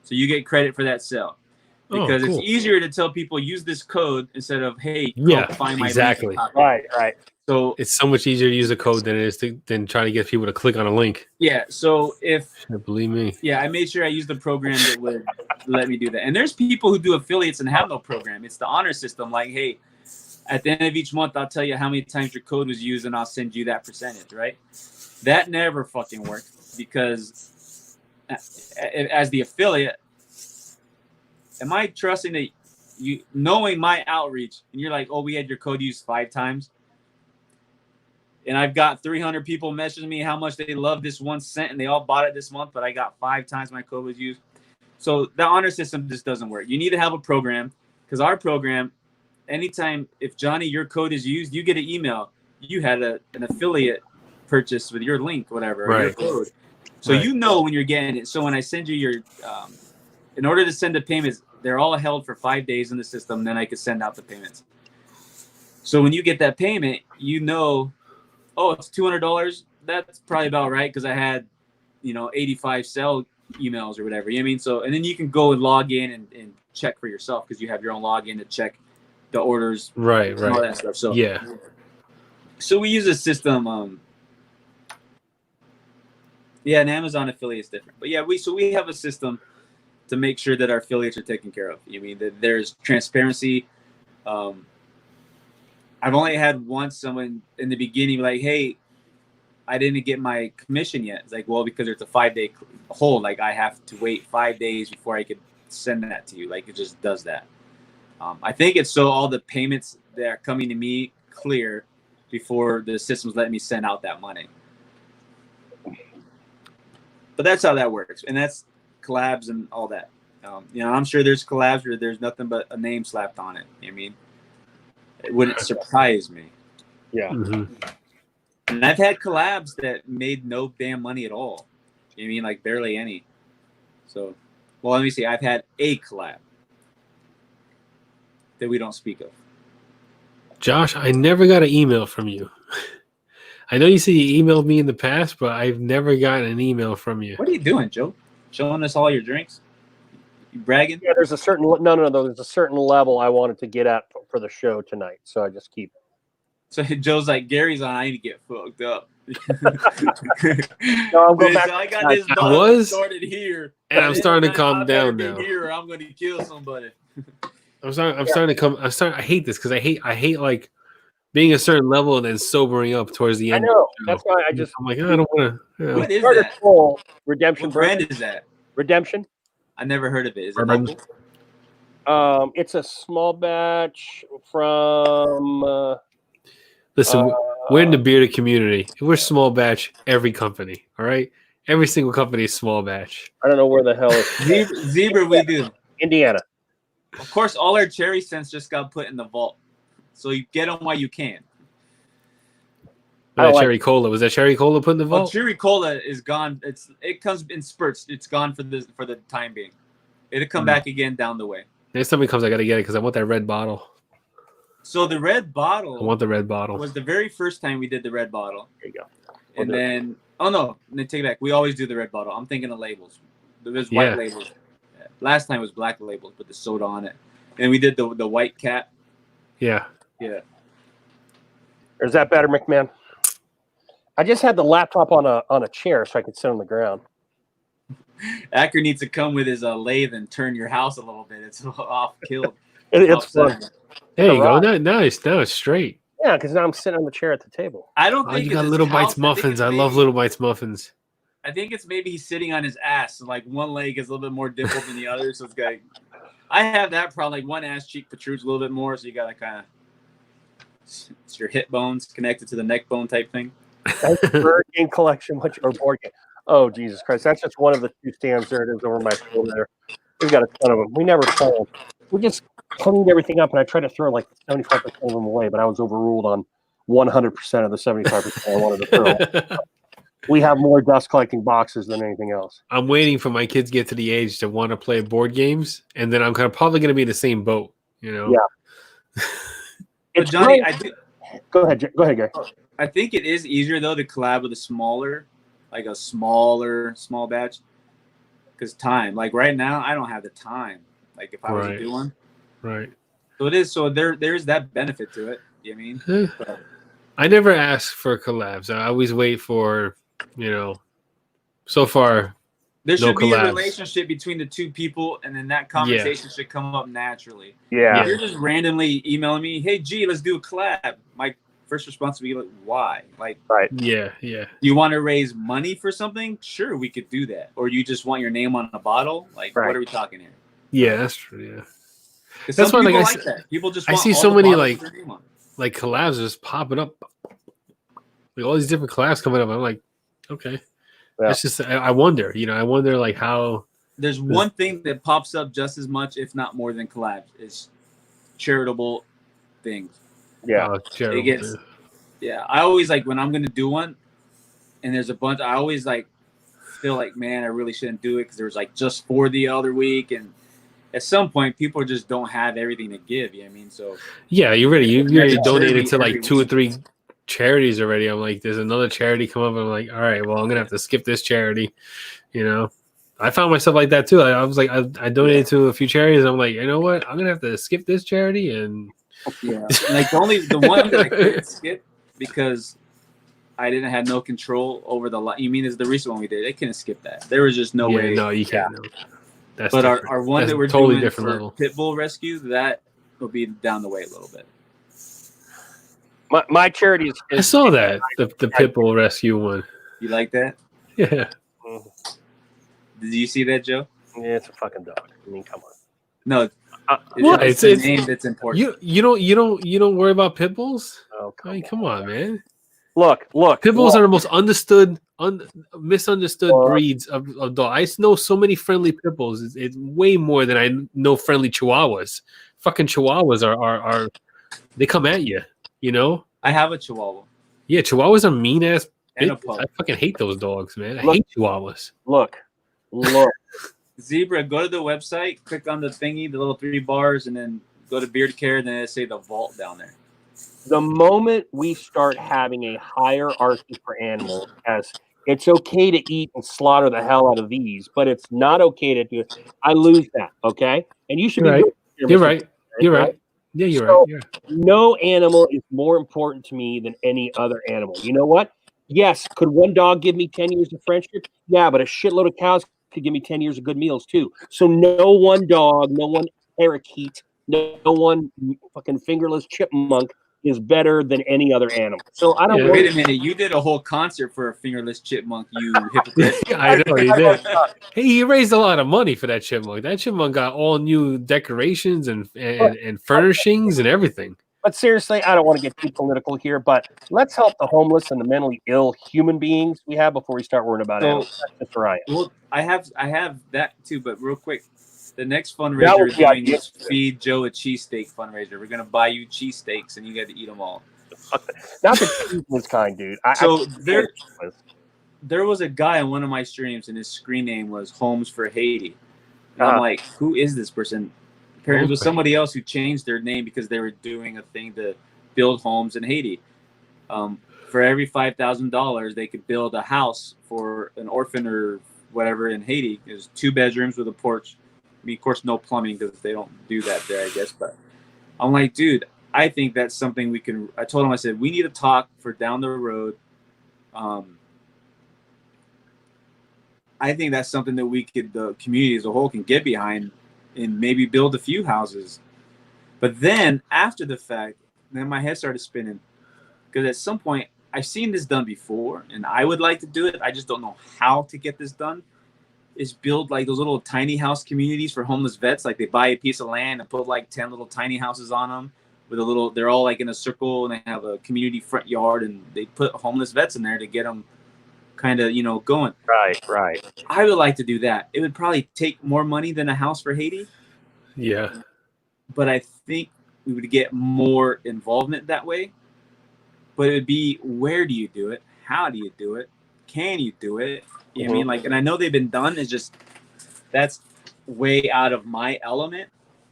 So you get credit for that sale. Because it's easier to tell people use this code instead of, hey, find my link. Right. So it's so much easier to use a code than it is than trying to get people to click on a link. Yeah. So believe me. Yeah, I made sure I used the program that would let me do that. And there's people who do affiliates and have no program. It's the honor system. Like, hey, at the end of each month, I'll tell you how many times your code was used, and I'll send you that percentage, right? That never fucking worked because as the affiliate, am I trusting that you, knowing my outreach, and you're like, oh, we had your code used 5 times, and I've got 300 people messaging me how much they love this one cent, and they all bought it this month, but I got 5 times my code was used. So the honor system just doesn't work. You need to have a program, because our program, anytime if Johnny, your code is used, you get an email. You had an affiliate purchase with your link, whatever, or your Right. code. So Right. you know when you're getting it. So when I send you your, in order to send the payments, they're all held for 5 days in the system. Then I could send out the payments. So when you get that payment, you know, oh, it's $200. That's probably about right because I had, 85 sell emails or whatever. You know what I mean? So and then you can go and log in and check for yourself because you have your own login to check the orders, Right. and all Right. that stuff. So Yeah. So we use a system. Yeah, an Amazon affiliate is different, but yeah, we have a system to make sure that our affiliates are taken care of. You mean that there's transparency. I've only had someone in the beginning like, "Hey, I didn't get my commission yet." It's like, well, because it's a 5-day hold. Like I have to wait 5 days before I could send that to you. Like it just does that. I think it's so all the payments that are coming to me clear before the system's letting me send out that money. But that's how that works, and that's collabs and all that. I'm sure there's collabs where there's nothing but a name slapped on it. I mean, it wouldn't surprise me. Yeah. Mhm. And I've had collabs that made no damn money at all. You know what I mean, like barely any. So, well, let me see. I've had a collab that we don't speak of. Josh, I never got an email from you. I know you said you emailed me in the past, but I've never gotten an email from you. What are you doing, Joe? Showing us all your drinks? You bragging? Yeah, there's a certain no. There's a certain level I wanted to get at for the show tonight, so I just keep. So Joe's like, Gary's on. I need to get fucked up. No, I'm going back. So I got this I bottle was, started here, and I'm starting to calm I better down be now. Here, or I'm going to kill somebody. I'm starting to come. I hate this because I hate like being a certain level and then sobering up towards the I end. know. of the That's show. why I just I'm like, I don't want to. What is started that? full Redemption. What brand is that? Redemption. I never heard of it. Is it Bourbon. local? It's a small batch from. Listen, we're in the bearded community. We're small batch. Every company, all right. Every single company is small batch. I don't know where the hell it's Zebra, we do. Indiana. Of course, all our cherry scents just got put in the vault, so you get them while you can. I don't like Cherry cola. Was that cherry cola put in the Well, vault? cherry cola is gone. It comes in spurts. It's gone for the time being. It'll come back again down the way. Next time it comes, I gotta get it because I want that red bottle. So the red I bottle want the red bottle. was the very first time we did the red bottle. There you go. And then, oh no, let me take it back. We always do the red bottle. I'm thinking of labels. There's white Yeah. labels. Last time was black labels with the soda on it. And we did the white cap. Yeah. Yeah. Is that better, McMahon? I just had the laptop on a chair so I could sit on the ground. Acker needs to come with his lathe and turn your house a little bit. It's off killed. It's fun. There you go. Right. Now it's straight. Yeah, because now I'm sitting on the chair at the table. I don't Oh, think you it's got his Little house. Bites muffins. I love maybe- Little Bites muffins. I think it's maybe he's sitting on his ass. So like one leg is a little bit more dimpled than the other. So it's got. I have that problem. Like one ass cheek protrudes a little bit more, so you gotta kind of. It's your hip bones connected to the neck bone type thing. That's a board game collection, or board game. Oh, Jesus Christ. That's just one of the two stands. There it is over my shoulder there. We've got a ton of them. We never sold. We just cleaned everything up, and I tried to throw like 75% of them away, but I was overruled on 100% of the 75% I wanted to throw. We have more dust collecting boxes than anything else. I'm waiting for my kids to get to the age to want to play board games, and then I'm probably going to be in the same boat. You know. Yeah. But It's Johnny, great. Go ahead, Gary. I think it is easier though to collab with a smaller small batch, because time. Like right now, I don't have the time. Like if I was to do one, Right. so it is. So there's that benefit to it. You know what I mean? But I never ask for collabs. I always wait for, so far. there No should be a collabs. relationship between the two people, and then that conversation should come up naturally. Yeah. If you're just randomly emailing me, "Hey, G, let's do a collab," my first response would be like, "Why? Like, Right. Yeah. you want to raise money for something? Sure, we could do that. Or you just want your name on a bottle? Like, Right. what are we talking here?" Yeah, that's true. Yeah. 'Cause That's some why, people like, like that. People just I want see all so the many, bottles like- with their name on. Like collabs are just popping up. Like all these different collabs coming up. I'm like, okay. Yeah. It's just, I wonder, I wonder like how. There's one thing that pops up just as much, if not more, than collabs. Is charitable things. Yeah. Oh, it's terrible, It gets man. yeah. I always like when I'm gonna do one, and there's a bunch. I always like feel like, man, I really shouldn't do it because there's like just for the other week, and at some point, people just don't have everything to give. You know what I mean? So Yeah, you already you already Every donated charity to like every 2 or week. 3 charities already. I'm like, there's another charity come up. I'm like, all right, well, I'm gonna have to skip this charity. You know, I found myself like that too. I was like, I donated to a few charities. I'm like, you know what? I'm gonna have to skip this charity and yeah, like the one that I couldn't skip because I didn't have no control over the. You mean is the recent one we did? I couldn't skip that. There was just no yeah, way. no, you can't. No. That's But different. our one That's that we're totally doing different for level. pit bull rescue, that will be down the way a little bit. My charity is. I saw that the pit bull rescue one. You like that? Yeah. Did you see that, Joe? Yeah, it's a fucking dog. I mean, come on. No. What? It's the name that's important. You don't worry about pit bulls? Oh, I mean, come on, man. Look. Pit bulls are the most misunderstood breeds of dog. I know so many friendly pit bulls. It's way more than I know friendly chihuahuas. Fucking chihuahuas are they come at you, you know? I have a Chihuahua. Yeah, chihuahuas are mean ass And a bitches. pug. I fucking hate those dogs, man. I Look. hate chihuahuas. Look. Zebra, go to the website, click on the thingy, the little 3 bars, and then go to Beard Care, and then it say the vault down there. The moment we start having a hierarchy for animals, as it's okay to eat and slaughter the hell out of these, but it's not okay to do it. I lose that, okay? And you should You're be right. You're right. You're right. Yeah, you're So, right. Yeah. No animal is more important to me than any other animal. You know what? Yes, could one dog give me 10 years of friendship? Yeah, but a shitload of cows could give me 10 years of good meals too. So no one dog, no one parakeet, no one fucking fingerless chipmunk is better than any other animal. So I don't. Wait a minute, you did a whole concert for a fingerless chipmunk, you hypocrite. I know he did. Hey, he raised a lot of money for that chipmunk. That chipmunk got all new decorations and furnishings and everything. But seriously, I don't want to get too political here, but let's help the homeless and the mentally ill human beings we have before we start worrying about animals. That's where I am. Well, I have that too, but real quick, the next That fundraiser was is the doing idea. is Feed Joe a Cheesesteak fundraiser. We're gonna buy you cheesesteaks and you got to eat them all. Not the cheese kind, dude. So there was a guy on one of my streams, and his screen name was Homes for Haiti. And I'm like, who is this person? Apparently, it was somebody else who changed their name because they were doing a thing to build homes in Haiti. For every $5,000, they could build a house for an orphan or whatever in Haiti. It was 2 bedrooms with a porch. I mean, of course, no plumbing because they don't do that there, I guess. But I'm like, dude, I think that's something we can. I told him, I said, we need to talk for down the road. I think that's something that we could, the community as a whole, can get behind and maybe build a few houses. But then after the fact, then my head started spinning because at some point I've seen this done before and I would like to do it. I just don't know how to get this done. Is build like those little tiny house communities for homeless vets. Like they buy a piece of land and put like 10 little tiny houses on them with a little, they're all like in a circle and they have a community front yard and they put homeless vets in there to get them kind of, going. Right. I would like to do that. It would probably take more money than a house for Haiti. Yeah. But I think we would get more involvement that way. But it would be, where do you do it? How do you do it? Can you do it? You know what I mean? Like, and I know they've been done. It's just, that's way out of my element.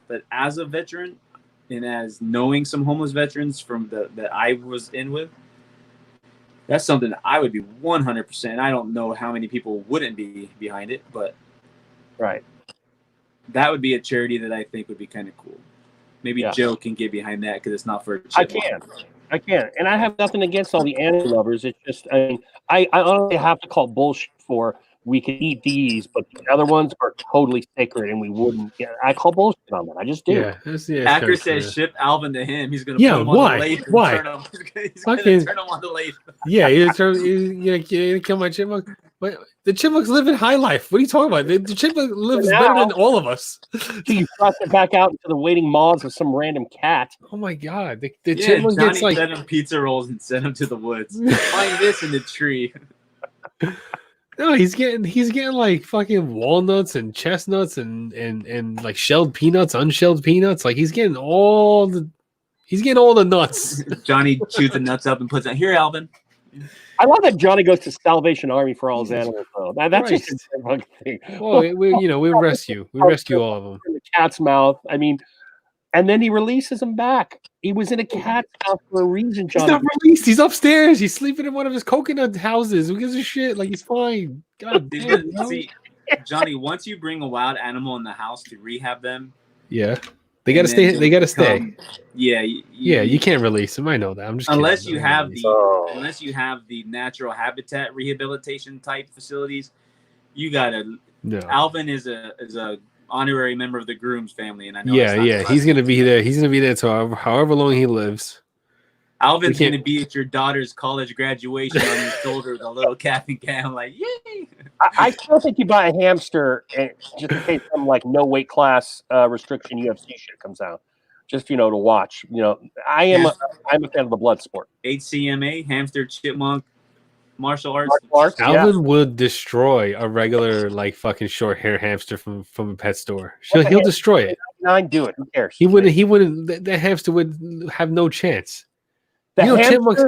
But as a veteran and as knowing some homeless veterans from that I was in with, that's something that I would be 100%. I don't know how many people wouldn't be behind it, but that would be a charity that I think would be kind of cool. Maybe Joe can get behind that because it's not for a chipmunk. I can. And I have nothing against all the animal lovers. It's just, I honestly have to call bullshit for we can eat these, but the other ones are totally sacred and we wouldn't. I call bullshit on that. I just do. Yeah. Hacker says ship Alvin to him. He's going to put him why? on the lathe. Why? He's going to turn him on the lathe. Yeah, you're gonna kill my chipmunk. But the chipmunks live in high life. What are you talking about? The chipmunk lives better than all of us. You thrust it back out into the waiting maws of some random cat. Oh my god, the Yeah, chipmunk Johnny gets like fed him pizza rolls and sent him to the woods. Find this in the tree. no, he's getting like fucking walnuts and chestnuts and like shelled peanuts, unshelled peanuts. Like he's getting all the He's getting all the nuts. Johnny chews the nuts up and puts it here, Alvin. I love that Johnny goes to Salvation Army for all his animals, though. That's just a fucking thing. Well, we rescue all of them. In the cat's mouth. I mean, and then he releases him back. He was in a cat's mouth for a reason, He's Johnny. not released. He's upstairs. He's sleeping in one of his coconut houses. Who gives a shit? Like, he's fine. God damn. No. See, Johnny, once you bring a wild animal in the house to rehab them, Yeah, they gotta stay. They gotta stay. Yeah, You can't release them. I know that. I'm just unless kidding. you have the natural habitat rehabilitation type facilities. You gotta. No. Alvin is a honorary member of the Grooms family, and I know. Yeah. He's gonna be there. He's gonna be there till however long he lives. Alvin's gonna be at your daughter's college graduation on your shoulder with a little cap and gown, like yay. I still think you buy a hamster and just in case some like no weight class restriction UFC shit comes out, just to watch. I'm a fan of the blood sport. HCMA, hamster chipmunk, martial arts. Alvin would destroy a regular like fucking short hair hamster from a pet store. He'll destroy it. Do it. Who cares? He wouldn't. The hamster would have no chance. The hamster, chipmunks.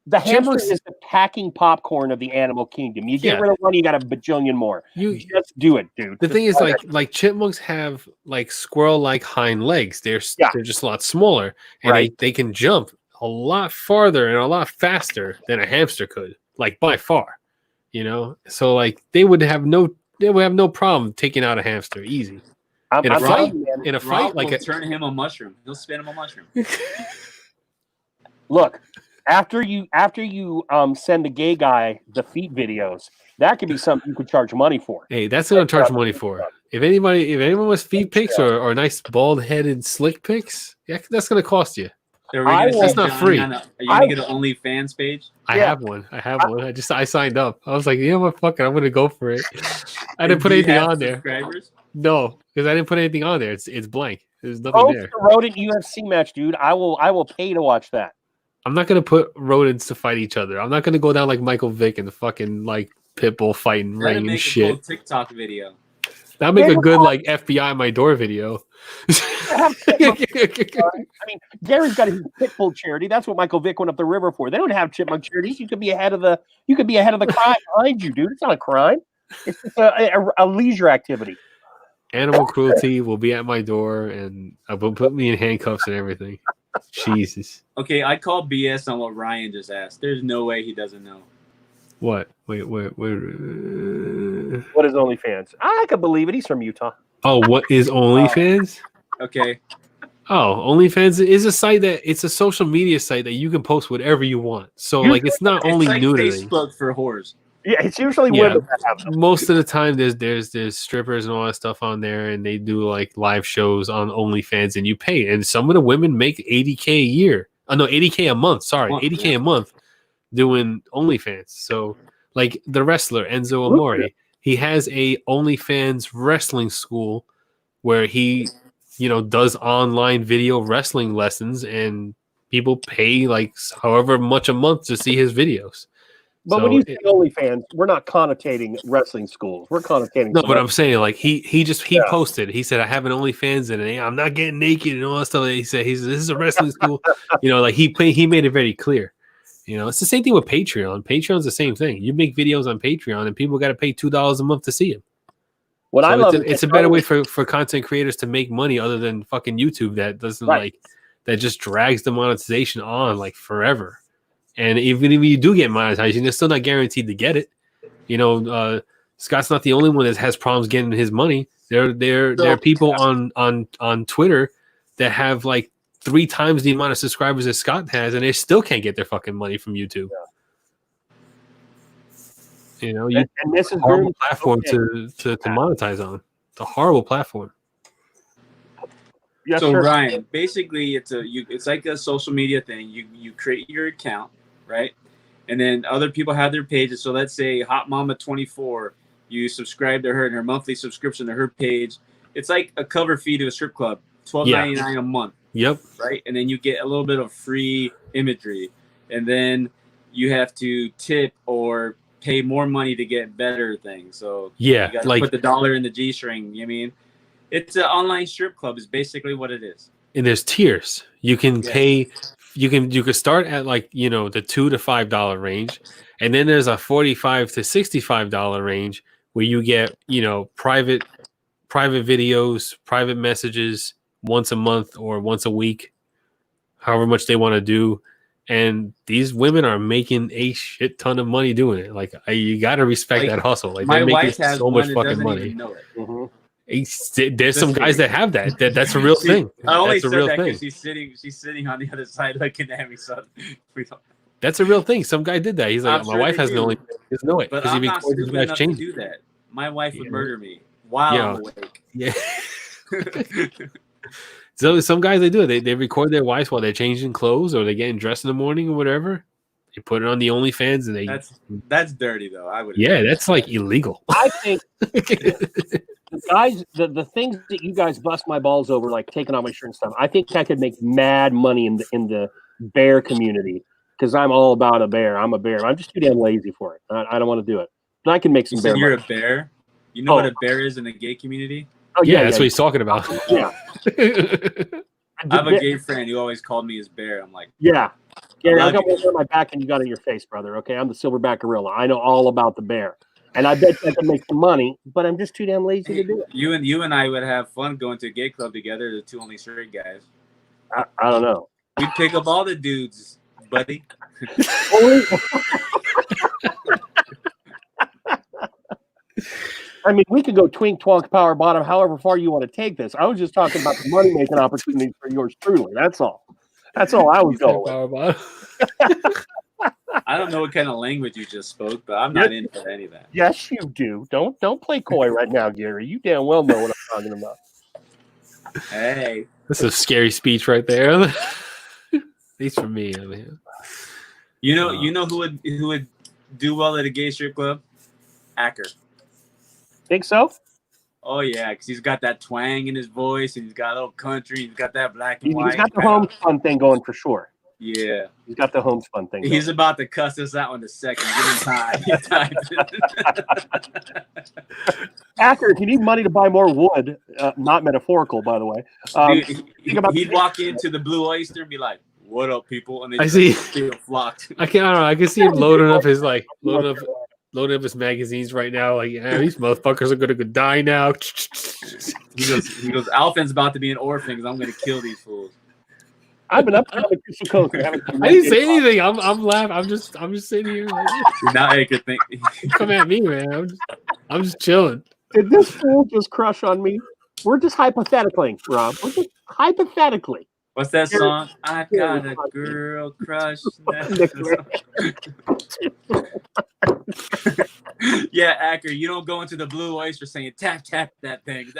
The hamster is the packing popcorn of the animal kingdom. You get rid of one, you got a bajillion more. You just do it, dude. The thing is, like chipmunks have like squirrel-like hind legs. They're just a lot smaller, and they can jump a lot farther and a lot faster than a hamster could, like by far. So like they would have no problem taking out a hamster easy. In a fight, like turn him a mushroom. He'll spin him a mushroom. Look, after you send the gay guy the feet videos, that could be something you could charge money for. Hey, that's what I'm charging money for. If anyone wants feet pics or nice bald-headed slick pics, that's going to cost you. That's not free. Are you gonna get an OnlyFans page? I have one. I signed up. I was like, fuck it, I'm gonna go for it. I didn't put anything on there. No, because I didn't put anything on there. It's blank. There's nothing there. The rodent UFC match, dude. I will pay to watch that. I'm not gonna put rodents to fight each other. I'm not gonna go down like Michael Vick and the fucking like pit bull fighting ring and shit. Cool TikTok video. That'll make a good like FBI my door video. I mean, Gary's got his pitbull charity. That's what Michael Vick went up the river for. They don't have chipmunk charities. You could be ahead of the crime behind you, dude. It's not a crime. It's just a leisure activity. Animal cruelty will be at my door, and will put me in handcuffs and everything. Jesus. Okay, I call BS on what Ryan just asked. There's no way he doesn't know. What? Wait. What is OnlyFans? I could believe it. He's from Utah. Oh, what is OnlyFans? Okay. Oh, OnlyFans is a site it's a social media site that you can post whatever you want. So like it's not only like nudity. Facebook for whores. Yeah, it's usually women that have them. Most of the time there's strippers and all that stuff on there, and they do like live shows on OnlyFans, and you pay. And some of the women make $80K a year. Oh no, $80K a month. Sorry, $80K a month doing OnlyFans. So like the wrestler Enzo Amore, he has a OnlyFans wrestling school where he does online video wrestling lessons, and people pay like however much a month to see his videos. But when you say OnlyFans, we're not connotating wrestling schools. We're connotating. No, but I'm saying like he posted. He said I have an OnlyFans and I'm not getting naked and all that stuff. He said this is a wrestling school. Like he made it very clear. It's the same thing with Patreon. Patreon's the same thing. You make videos on Patreon and people got to pay $2 a month to see them. What I love it's a better way for content creators to make money other than fucking YouTube that doesn't that just drags the monetization on like forever. And even if you do get monetized, you're still not guaranteed to get it. Scott's not the only one that has problems getting his money. There are people on Twitter that have like 3 times the amount of subscribers that Scott has, and they still can't get their fucking money from YouTube. And this is a horrible platform to monetize on. It's a horrible platform. Yes, so sir. Ryan, basically, it's like a social media thing. You create your account, right? And then other people have their pages. So let's say Hot Mama 24, you subscribe to her and her monthly subscription to her page. It's like a cover fee to a strip club, $12.99 a month. Yep. Right, and then you get a little bit of free imagery, and then you have to tip or pay more money to get better things. So yeah, you gotta put the dollar in the G-string. You mean it's an online strip club is basically what it is. and there's tiers. You can Yeah. pay. You can start at like the $2 to $5 range, and then there's a $45 to $65 range where you get private videos, private messages once a month or once a week, however much they want to do. And these women are making a shit ton of money doing it. Like you got to respect Like, that hustle. Like My they're wife making has so one much that fucking doesn't money. even know it. There's some guys that have that. That's a real See, thing. I only That's a said real that thing. because she's sitting on the other side looking at me. So we don't. That's a real thing. Some guy did that. He's like, I'm my sure wife they has do. no know it But because he I'm not records his stupid wife enough to changing. do that. My wife would Yeah. murder me while Yeah. I'm awake. Yeah. So some guys they do it. They record their wives while they're changing clothes or they're getting dressed in the morning or whatever. They put it on the OnlyFans and they That's dirty though. I would. yeah, that's like illegal. I think the guys, the things that you guys bust my balls over, like taking off my shirt and stuff. I think I could make mad money in the bear community because I'm all about a bear. I'm a bear. I'm just too damn lazy for it. I don't want to do it, but I can make You some said bear you're money. a bear. You know what a bear is in the gay community? Oh Yeah, that's what he's talking about. Yeah. I have a gay friend who always called me his bear. I'm like, Yeah. Gary, I love got you. one on my back and you got it in your face, brother. Okay, I'm the silverback gorilla. I know all about the bear, and I bet I can make some money, but I'm just too damn lazy to do it. you and I would have fun going to a gay club together. The two only straight guys. I don't know. We'd pick up all the dudes, buddy. I mean, we could go twink, twonk, power bottom, however far you want to take this. I was just talking about the money making opportunities for yours truly. That's all. That's all I was going with. I don't know what kind of language you just spoke, but I'm not into any of that. Yes, you do. Don't play coy right now, Gary. You damn well know what I'm talking about. Hey, That's a scary speech right there. At least for me. I mean, you know who would do well at a gay strip club? Acker. Think so? Oh yeah, because he's got that twang in his voice, and he's got a little country. He's got that black and He's white. got the homespun thing going for sure. Yeah, He's got the homespun thing. he's going. about to cuss us out in a second. Give him time. Give time. Acker, if you need money to buy more wood, not metaphorical, by the way. Dude, he'd walk into the Blue Oyster and be like, "What up, people?" And they I just see. feel flocked. I don't know. I can see him loading up his magazines right now. Like, yeah, these motherfuckers are gonna go die now. He goes, Alpin's about to be an orphan because I'm gonna kill these fools. I've been up to the Crystal Coast. I didn't say anything. I'm laughing. I'm just sitting here. Like, Now I could think. come at me, man. I'm just chilling. Did this fool just crush on me? We're just hypothetically, Rob. We're just hypothetically. What's that song? I got a girl crush. Yeah, Acker, you don't go into the Blue Oyster saying tap tap that thing.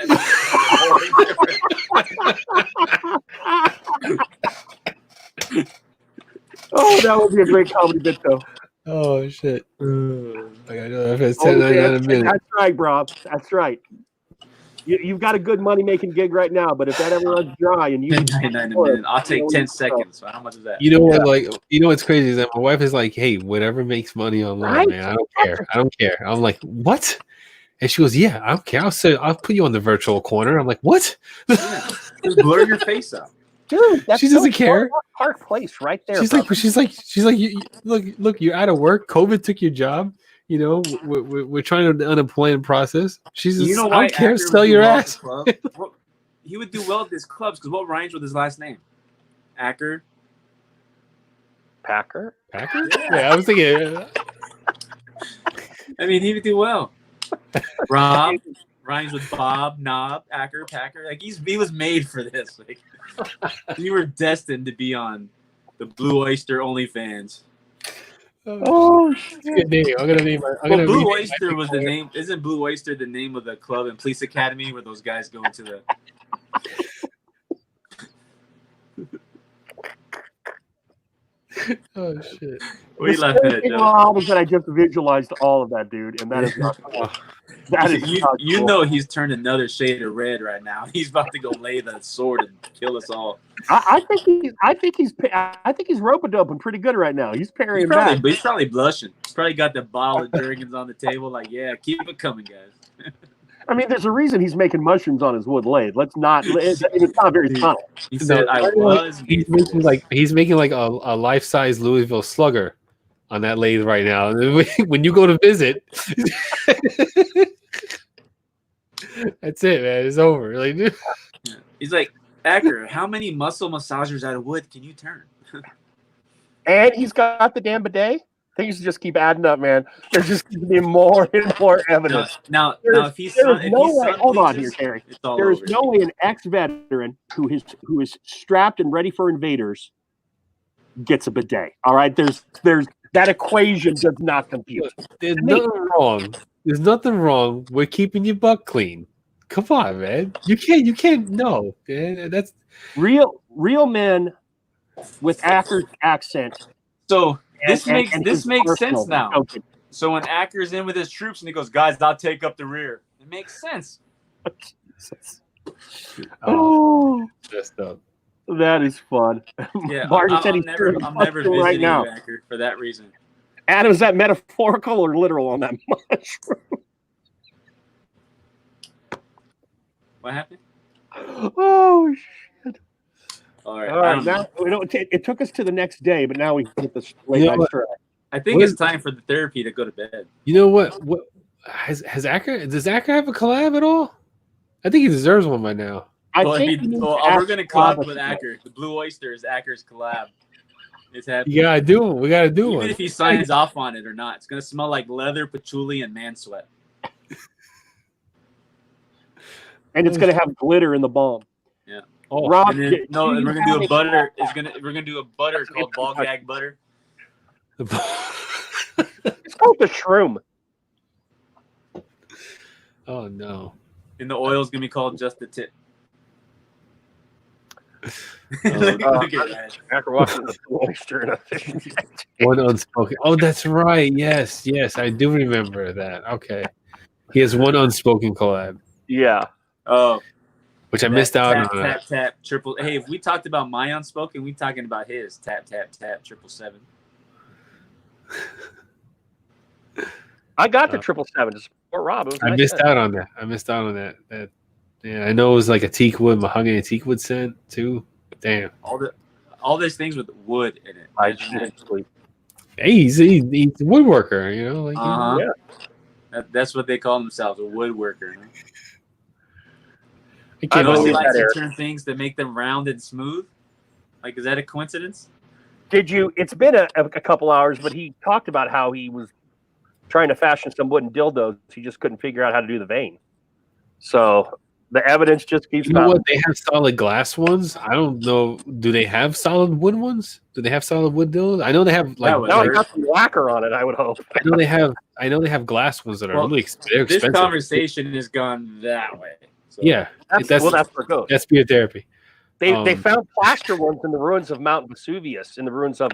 Oh, that would be a great comedy bit, though. Oh shit! I know if it's Oh, 10.99 a that's, minute. that's right, bro. That's right. You've got a good money making gig right now, but if that ever runs dry and you, I'll take 10 seconds. How much is that? You know what? Like, you know what's crazy is that my wife is like, "Hey, whatever makes money online, Right? man. I don't care. I don't care." I'm like, "What?" And she goes, "Yeah, I don't care. I'll put you on the virtual corner." I'm like, "What?" Yeah, just blur your face out. dude, that's She doesn't care. Park Place right there. She's like, look, you're out of work. COVID took your job. You know, we're trying to unemployment process. She's just, You know I why don't care. Acker would Sell do your well at ass. this club? He would do well at this clubs because what rhymes with his last name? Acker. Packer. Packer? Yeah, I was thinking. I mean, he would do well. Rob rhymes with Bob, Knob, Acker, Packer. Like he was made for this. Like you were destined to be on the Blue Oyster OnlyFans. Oh, Good name. I'm gonna name. I'm Well, gonna Blue rename my Oyster was the career. name. Isn't Blue Oyster the name of the club and police academy where those guys go into the? Oh shit! What are you laughing at, Joe? Rob is that I just visualized all of that, dude, and that is not cool. That is not You cool. know he's turned another shade of red right now. He's about to go lay the sword and kill us all. I think he's rope doping pretty good right now. He's parrying back. He's probably blushing. He's probably got the bottle of Jergens on the table. Like, yeah, keep it coming, guys. I mean, there's a reason he's making mushrooms on his wood lathe. Let's not. It's not very subtle. He said, "I was." He's making like a life-size Louisville Slugger on that lathe right now. When you go to visit, that's it, man. It's over. Like, He's like, Acker, how many muscle massagers out of wood can you turn? And he's got the damn bidet. Things just keep adding up, man. There's just going to be more and more evidence. Now, There's if he's no way. son Hold on bleaches, here, Terry. it's all There is over. no way an ex-veteran who is strapped and ready for invaders gets a bidet. All right, there's that equation does not compute. there's nothing wrong. There's nothing wrong with keeping your butt clean. Come on, man. You can't. No, man. That's Real men with Acker's accent. So this makes his sense arsenal. now. Okay. So when Acker's in with his troops and he goes, guys, I'll take up the rear. It makes sense. Oh, messed up. that is fun. Yeah, Barton said I'm he's never visiting right now. you, Acker, for that reason. Adam, is that metaphorical or literal on that mushroom? What happened? Oh, shit. All right. All right. Now, it took us to the next day, but now we get this late You know night what? strike. I think it's time for the therapy to go to bed. You know what? What has Acker? Does Acker have a collab at all? I think he deserves one by now. Well, we're going to collab with Acker. The Blue Oyster is Acker's collab. It's happening. You gotta do one. We gotta do Even one. if he signs off on it or not, it's going to smell like leather, patchouli, and man sweat. And it's going to have glitter in the bomb. Yeah. Oh, Rob, And then, do no, and you we're gonna do have a a- butter. We're gonna do a butter called ball gag butter. It's called the shroom. Oh no. And the oil's gonna be called just the tip. Oh, Look at that. After watching the oyster and a fish. one unspoken. Oh, that's right. Yes, I do remember that. Okay. He has one unspoken collab, Yeah. Oh, which I missed out tap, on. tap, tap, triple. Hey, if we talked about my unspoken, we talking about his tap, tap, tap, 777. I got the 777 to support Rob. It was I nice missed then. out on that. That. Yeah, I know it was like a teak wood, mahogany teak wood scent too. Damn. All these things with wood in it. I Imagine that. should sleep. Hey, he's a woodworker, you know. Like, Uh-huh. Yeah. That's what they call themselves, a woodworker. I You can't know, he believe likes that, to Eric. turn things to make them round and smooth. Like, is that a coincidence? Did you? It's been a couple hours, but he talked about how he was trying to fashion some wooden dildos. He just couldn't figure out how to do the vein. So the evidence just keeps You know coming. what? They have solid glass ones. I don't know. Do they have solid wood ones? Do they have solid wood dildos? I know they have like. That would No, I hurt. got some lacquer on it. I would hope. I know they have glass ones that are Well, really they're This expensive. conversation has gone that way. So, Yeah, That's that's where it goes. that's beer therapy. They found plaster ones in the ruins of Mount Vesuvius. In the ruins of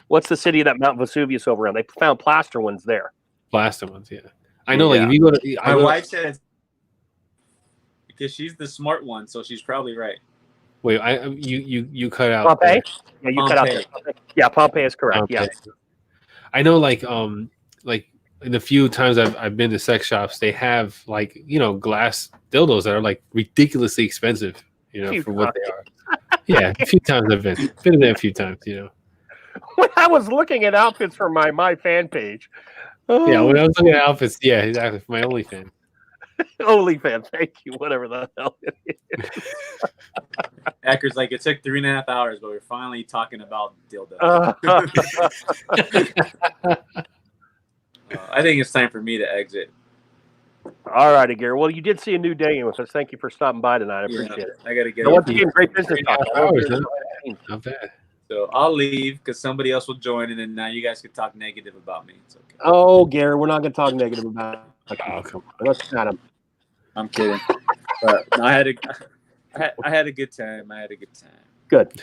what's the city that Mount Vesuvius over on? They found plaster ones there. Plaster ones. Yeah, I know. Like Yeah. if you go to, My wife said it's because she's the smart one, so she's probably right. wait, you cut out. Pompeii? Yeah, you cut out Pompeii. there. Yeah, Pompeii is correct. Okay. Yeah. I know, like in the few times I've been to sex shops, they have like glass dildos that are like ridiculously expensive, Few for what they are. Yeah, a few times I've been there a few times, When I was looking at outfits for my fan page. Yeah, when I was looking at outfits, yeah, exactly for my OnlyFans. OnlyFans, thank you. Whatever the hell it is. Acker's like, it took 3.5 hours, but we're finally talking about dildo. I think it's time for me to exit. All righty, Gary. Well, you did see a new day in with us. Thank you for stopping by tonight. I appreciate it. I gotta get And once up. again, great business talk. Hours, huh? Not bad. So I'll leave because somebody else will join, and then now you guys can talk negative about me. It's okay. Oh, Gary, we're not going to talk negative about it. Oh, come on. Let's not him. I'm kidding. But I had a good time. I had a good time. Good.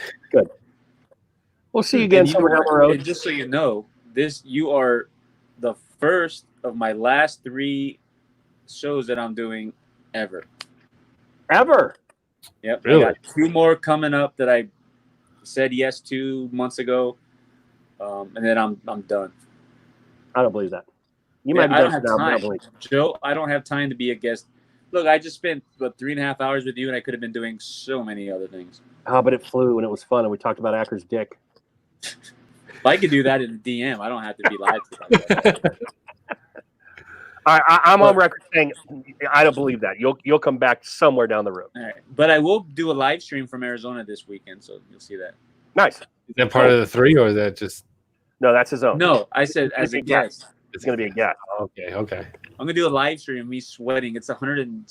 We'll see you again And you know somewhere down the what? road. And just so you know, you are the first of my last 3 shows that I'm doing ever. Ever. Yep. Really? I got 2 more coming up that I said yes to months ago, and then I'm done. I don't believe that. You might be I don't done have now, time, doubling. Joe. I don't have time to be a guest. Look, I just spent 3.5 hours with you, and I could have been doing so many other things. Oh, but it flew and it was fun, and we talked about Acker's dick. If I could do that in the DM, I don't have to be live. To talk about that. I'm on record saying I don't believe that. You'll come back somewhere down the road. All right, but I will do a live stream from Arizona this weekend, so you'll see that. Nice. Is that part of the 3, or is that just? No, that's his own. No, I said as a guest. It's going to be a guest. Okay. I'm gonna do a live stream of me sweating. It's 100 and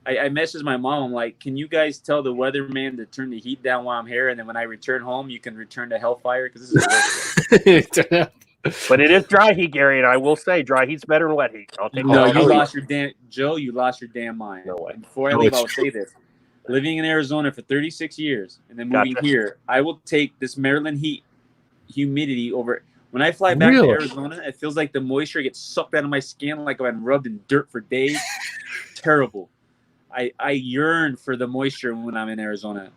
I messaged my mom. I'm like, can you guys tell the weatherman to turn the heat down while I'm here, and then when I return home, you can return to Hellfire because this is worth But it is dry heat, Gary, and I will say dry heat's better than wet heat. I'll take No, that. you lost your damn Joe. You lost your damn mind. No way. And before I No, leave, it's I'll say this: living in Arizona for 36 years and then moving Gotcha. here, I will take this Maryland heat, humidity over. When I fly back Really? to Arizona, it feels like the moisture gets sucked out of my skin, like I've been rubbed in dirt for days. Terrible. I yearn for the moisture when I'm in Arizona.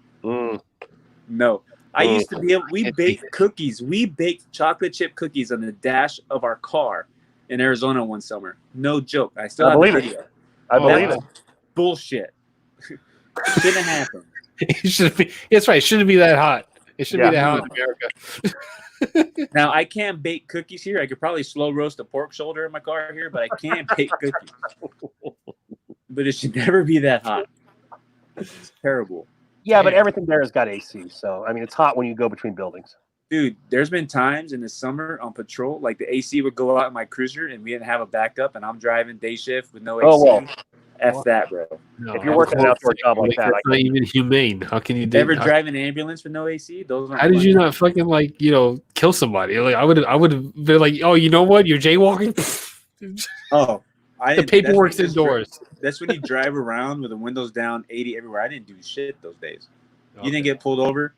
No. I used to be able, we baked cookies. We baked chocolate chip cookies on the dash of our car in Arizona one summer. No joke. I still I have believe the it. video. I believe That it. was bullshit. Shouldn't happen. It shouldn't be. That's right. It shouldn't be that hot. It shouldn't be that hot in America. Now I can't bake cookies here. I could probably slow roast a pork shoulder in my car here, but I can't bake cookies. But it should never be that hot. It's terrible. Yeah, but everything there has got AC. So, I mean, it's hot when you go between buildings. Dude, there's been times in the summer on patrol, like the AC would go out in my cruiser and we didn't have a backup, and I'm driving day shift with no AC. Oh, well. F that, bro. No, If you're working an outdoor job like that, that's not even humane. How can you do? Ever how, drive an ambulance with no AC? Those aren't how did fun. you not fucking kill somebody? Like I would have been like, oh, you know what? You're jaywalking. Oh, The paperwork's indoors. That's when you drive around with the windows down, 80 everywhere. I didn't do shit those days. Okay. You didn't get pulled over.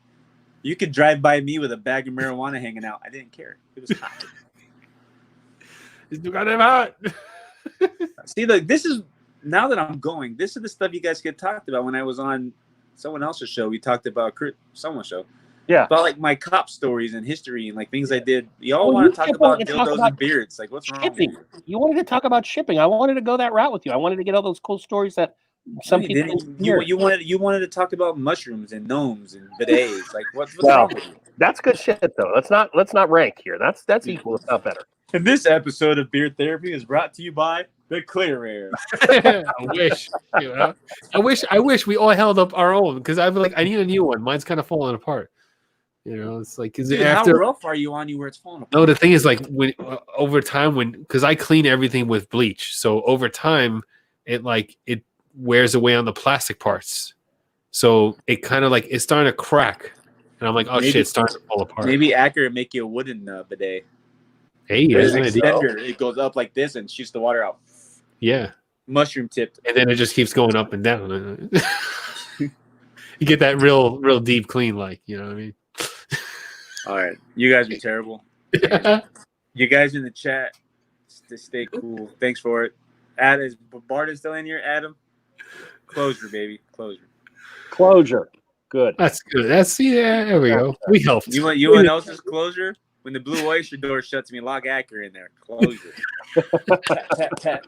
You could drive by me with a bag of marijuana hanging out. I didn't care. It was hot. It's too goddamn hot. See, look, this is now that I'm going. This is the stuff you guys get talked about when I was on someone else's show. We talked about someone's show. Yeah. About like my cop stories and history and like things I did. Y'all Oh, want you to talk kept about wanting to talk dildos about and beards? Like, what's wrong with Shipping. you? You wanted to talk about shipping. I wanted to go that route with you. I wanted to get all those cool stories that some You people didn't. hear. You wanted to talk about mushrooms and gnomes and bidets. Like, what's Well, wrong with you? That's good shit, though. Let's not rank here. That's equal, if not better. And this episode of Beard Therapy is brought to you by the Clear Air. I wish. I wish we all held up our own, because I'd be like, I need a new one. Mine's kind of falling apart. It's like, is it Dude, after? how rough are you on you where it's falling apart? No, the thing is, like, when over time, because I clean everything with bleach, so over time, it wears away on the plastic parts. So it kind of like it's starting to crack, and I'm like, oh shit, it's starting to fall apart. Maybe Acker make you a wooden bidet. Hey, There's there's an an idea. extender. It goes up like this and shoots the water out. Yeah, Mushroom tipped. and then it just keeps going up and down. You get that real deep clean, like, you know what I mean? All right, you guys are terrible. You guys in the chat, stay cool. Thanks for it. Is Barton still in here? Adam, closure, baby, closure. Closure. Good. That's good. There we go. We helped. You want else's closure? When the Blue Oyster door shuts me, lock Acker in there. Closure. Tap, tap, tap.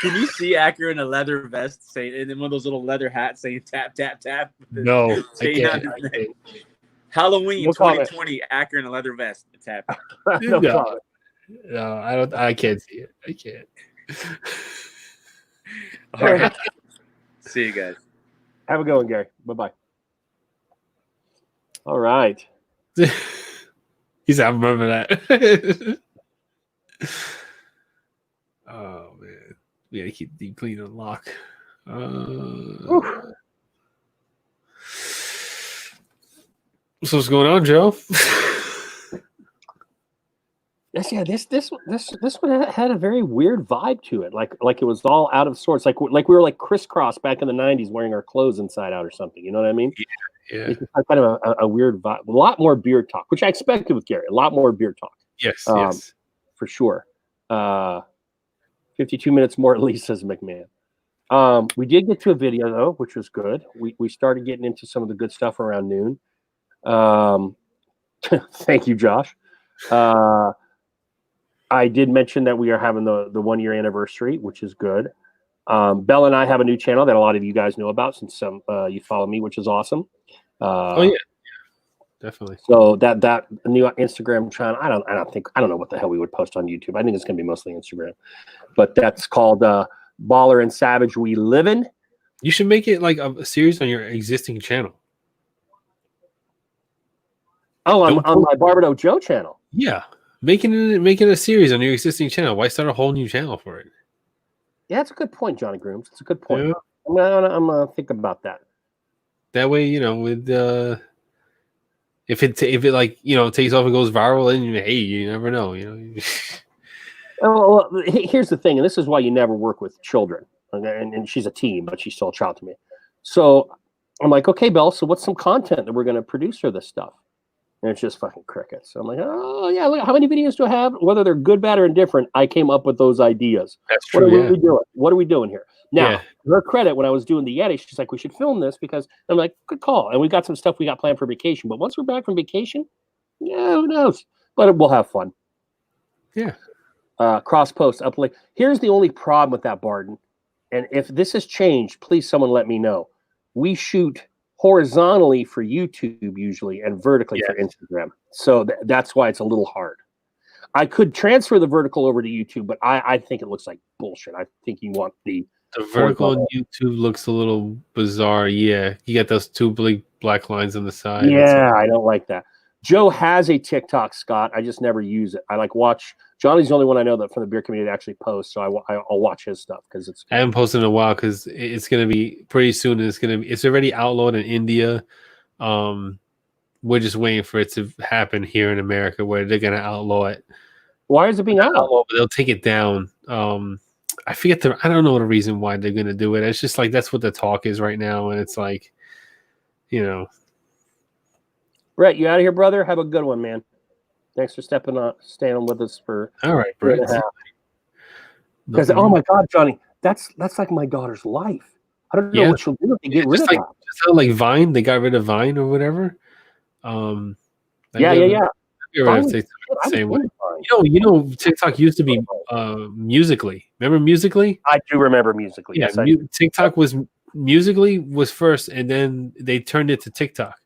Can you see Acker in a leather vest saying, and then one of those little leather hats saying tap, tap, tap? No, I Saying can't. on his neck. Halloween No comment. 2020, Acker in a leather vest. It's happening. No No. problem. No, I don't. I can't see it. I can't. All right. See you guys. Have a good one, Gary. Bye-bye. All right. He said, I remember that. Oh man, we gotta keep deep clean and lock. So what's going on, Joe? This one had a very weird vibe to it. Like it was all out of sorts. Like we were like crisscross back in the 90s wearing our clothes inside out or something. You know what I mean? Yeah. It's kind of a weird vibe. A lot more beard talk, which I expected with Gary. A lot more beard talk. Yes. Yes. For sure. 52 minutes more at least, says McMahon. We did get to a video though, which was good. We started getting into some of the good stuff around noon. Thank you, Josh. I did mention that we are having the 1 year anniversary, which is good. Bella and I have a new channel that a lot of you guys know about since you follow me, which is awesome. Oh yeah, definitely. So that new Instagram channel, I don't know what the hell we would post on YouTube. I think it's going to be mostly Instagram, but that's called Baller and Savage We Livin'. You should make it like a series on your existing channel. Oh, on my Barbados Joe channel. Yeah, making a series on your existing channel. Why start a whole new channel for it? Yeah, that's a good point, Johnny Grooms. It's a good point. Yeah. I'm gonna think about that. That way, with if it like takes off and goes viral, then hey, you never know. Oh, well, here's the thing, and this is why you never work with children. And she's a teen, but she's still a child to me. So I'm like, okay, Belle, so what's some content that we're going to produce for this stuff? And it's just fucking crickets. So I'm like, oh, yeah, look, how many videos do I have? Whether they're good, bad, or indifferent, I came up with those ideas. That's true. What are we doing? What are we doing here? Now, to her credit, when I was doing the Yeti, she's like, we should film this because I'm like, good call. And we got some stuff we got planned for vacation. But once we're back from vacation, yeah, who knows? But we'll have fun. Yeah. Cross post, uplink. Here's the only problem with that, Barden. And if this has changed, please someone let me know. We shoot horizontally for YouTube usually and vertically for Instagram. So that's why it's a little hard. I could transfer the vertical over to YouTube, but I think it looks like bullshit. I think you want the vertical on YouTube looks a little bizarre. Yeah, you got those two big black lines on the side. Yeah, I don't like that. Joe has a TikTok, Scott. I just never use it. I watch. Johnny's the only one I know that from the beer community that actually posts, so I'll watch his stuff because it's. I haven't posted in a while because it's going to be pretty soon. It's already outlawed in India. We're just waiting for it to happen here in America where they're going to outlaw it. Why is it being outlawed? They'll take it down. I forget I don't know the reason why they're going to do it. It's just like that's what the talk is right now, and it's like, Brett, you out of here, brother? Have a good one, man. Thanks for staying with us for all right, Brett. Because oh my God, Johnny, that's like my daughter's life. I don't know what she'll do if they get rid of that. Just like Vine, they got rid of Vine or whatever. Yeah. Same way. TikTok used to be Musical.ly. Remember Musical.ly? I do remember Musical.ly. Yeah, yes, TikTok was Musical.ly was first, and then they turned it to TikTok.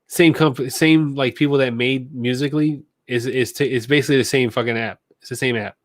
Same company, same like people that made Musical.ly is basically the same fucking app. It's the same app.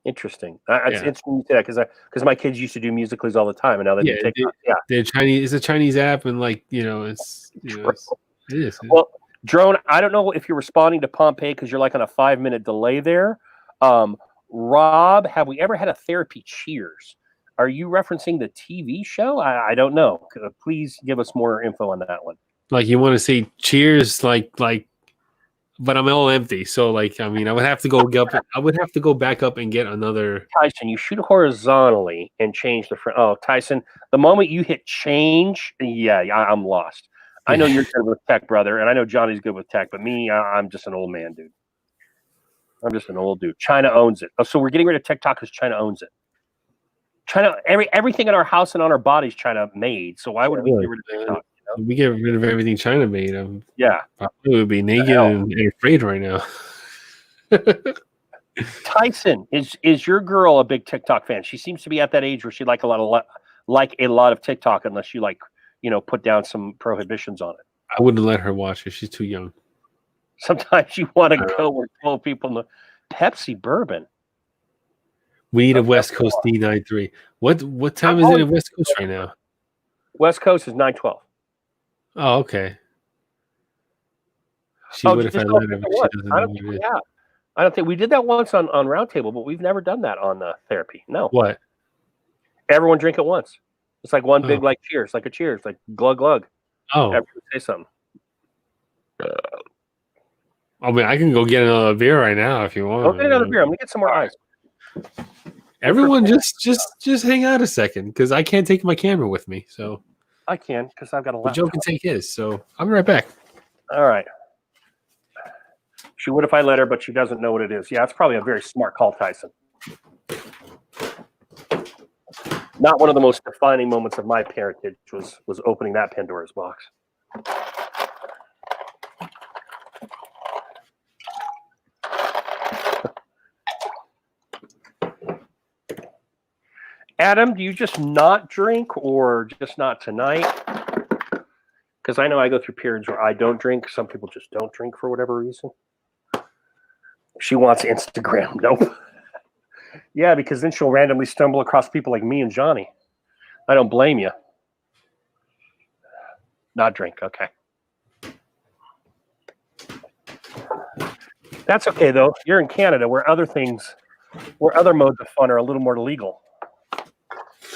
Interesting. It's interesting you say that because my kids used to do Musical.lys all the time, and now they do TikTok. They're Chinese. It's a Chinese app, and like it's it is. Well, Drone, I don't know if you're responding to Pompeii because you're like on a 5-minute delay there. Rob, have we ever had a therapy cheers? Are you referencing the TV show? I don't know. Please give us more info on that one. Like you want to say cheers, like, but I'm all empty. So like, I mean, I would have to go back up and get another. Tyson, you shoot horizontally and change the front. Oh, Tyson, the moment you hit change, I'm lost. I know you're good with tech, brother, and I know Johnny's good with tech, but me, I'm just an old man, dude. I'm just an old dude. China owns it. Oh, so we're getting rid of TikTok because China owns it. China, everything in our house and on our bodies, China made. So why would we get rid of TikTok? We get rid of everything China made. Probably would be naked and afraid right now. Tyson, is your girl a big TikTok fan? She seems to be at that age where she like a lot of TikTok, unless you put down some prohibitions on it. I wouldn't let her watch it. She's too young. Sometimes you want to go where 12 people know. Pepsi bourbon. We need a West Coast D93. What time is it in West Coast right now? West Coast is 9:12. Oh, okay. She would if I let her. I don't think we did that once on Roundtable, but we've never done that on therapy. No. What? Everyone drink at once. It's like one big cheers, like a cheers, like glug glug. Oh. Everyone say something. I mean, I can go get another beer right now if you want. Go get another beer. I'm gonna get some more ice. Everyone, just hang out a second because I can't take my camera with me. So I can because I've got a laptop. Joe can take his. So I'll be right back. All right. She would if I let her, but she doesn't know what it is. Yeah, it's probably a very smart call, Tyson. Not one of the most defining moments of my parentage was opening that Pandora's box. Adam, do you just not drink or just not tonight? Because I know I go through periods where I don't drink. Some people just don't drink for whatever reason. She wants Instagram. Nope. Yeah, because then she'll randomly stumble across people like me and Johnny. I don't blame you. Not drink. Okay. That's okay, though. You're in Canada where other modes of fun are a little more legal.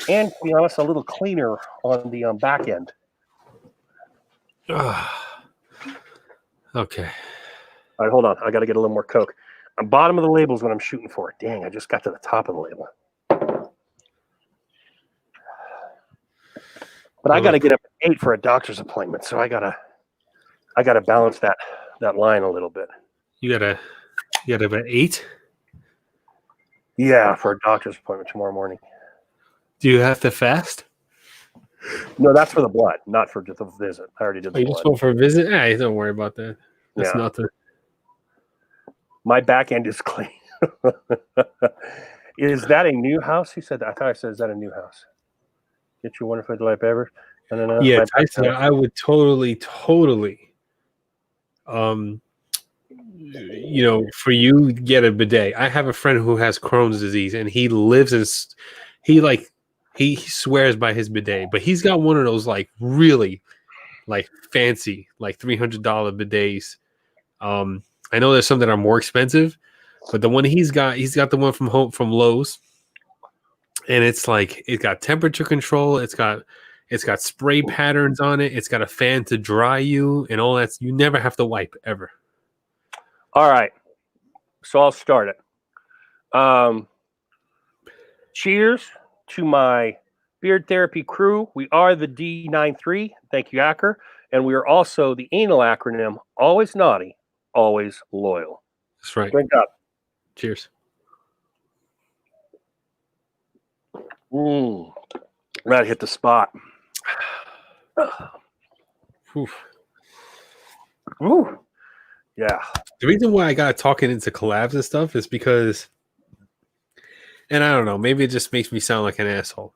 And, to be honest, a little cleaner on the back end. Okay. All right, hold on. I got to get a little more Coke. Bottom of the label is what I'm shooting for. Dang, I just got to the top of the label. But I got to get up at 8 for a doctor's appointment, so I gotta balance that line a little bit. You gotta have an 8? Yeah, for a doctor's appointment tomorrow morning. Do you have to fast? No, that's for the blood, not for just a visit. I already did the You blood. just go for a visit? Yeah, don't worry about that. That's Yeah. nothing. My back end is clean. Is that a new house? He said that. I thought I said, is that a new house? Get you wonderful delight beverage. Yeah, My Tyson, I would totally, for you, get a bidet. I have a friend who has Crohn's disease, and he lives in, he swears by his bidet, but he's got one of those like really, like fancy, like $300 bidets. I know there's some that are more expensive, but the one he's got the one from Lowe's, and it's like it's got temperature control. It's got spray patterns on it. It's got a fan to dry you and all that. You never have to wipe ever. All right. So I'll start it. Cheers to my beard therapy crew. We are the D93. Thank you, Acker. And we are also the anal acronym, always naughty, always loyal. That's right. Drink up. Cheers. That hit the spot. Oof. Ooh. Yeah. The reason why I got talking into collabs and stuff is because, and I don't know, maybe it just makes me sound like an asshole,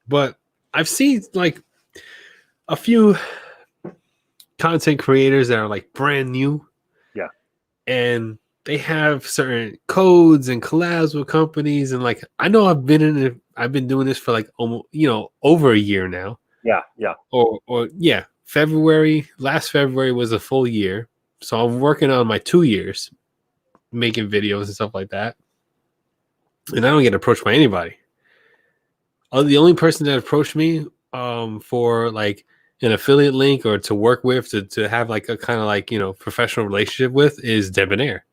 but I've seen like a few content creators that are like brand new. Yeah. And they have certain codes and collabs with companies. And like, I know I've been doing this for like almost, over a year now. Yeah. Yeah. Or last February was a full year. So I'm working on my 2 years making videos and stuff like that. And I don't get approached by anybody. The only person that approached me for like an affiliate link or to work with, to have like a kind of like, professional relationship with is Debonair.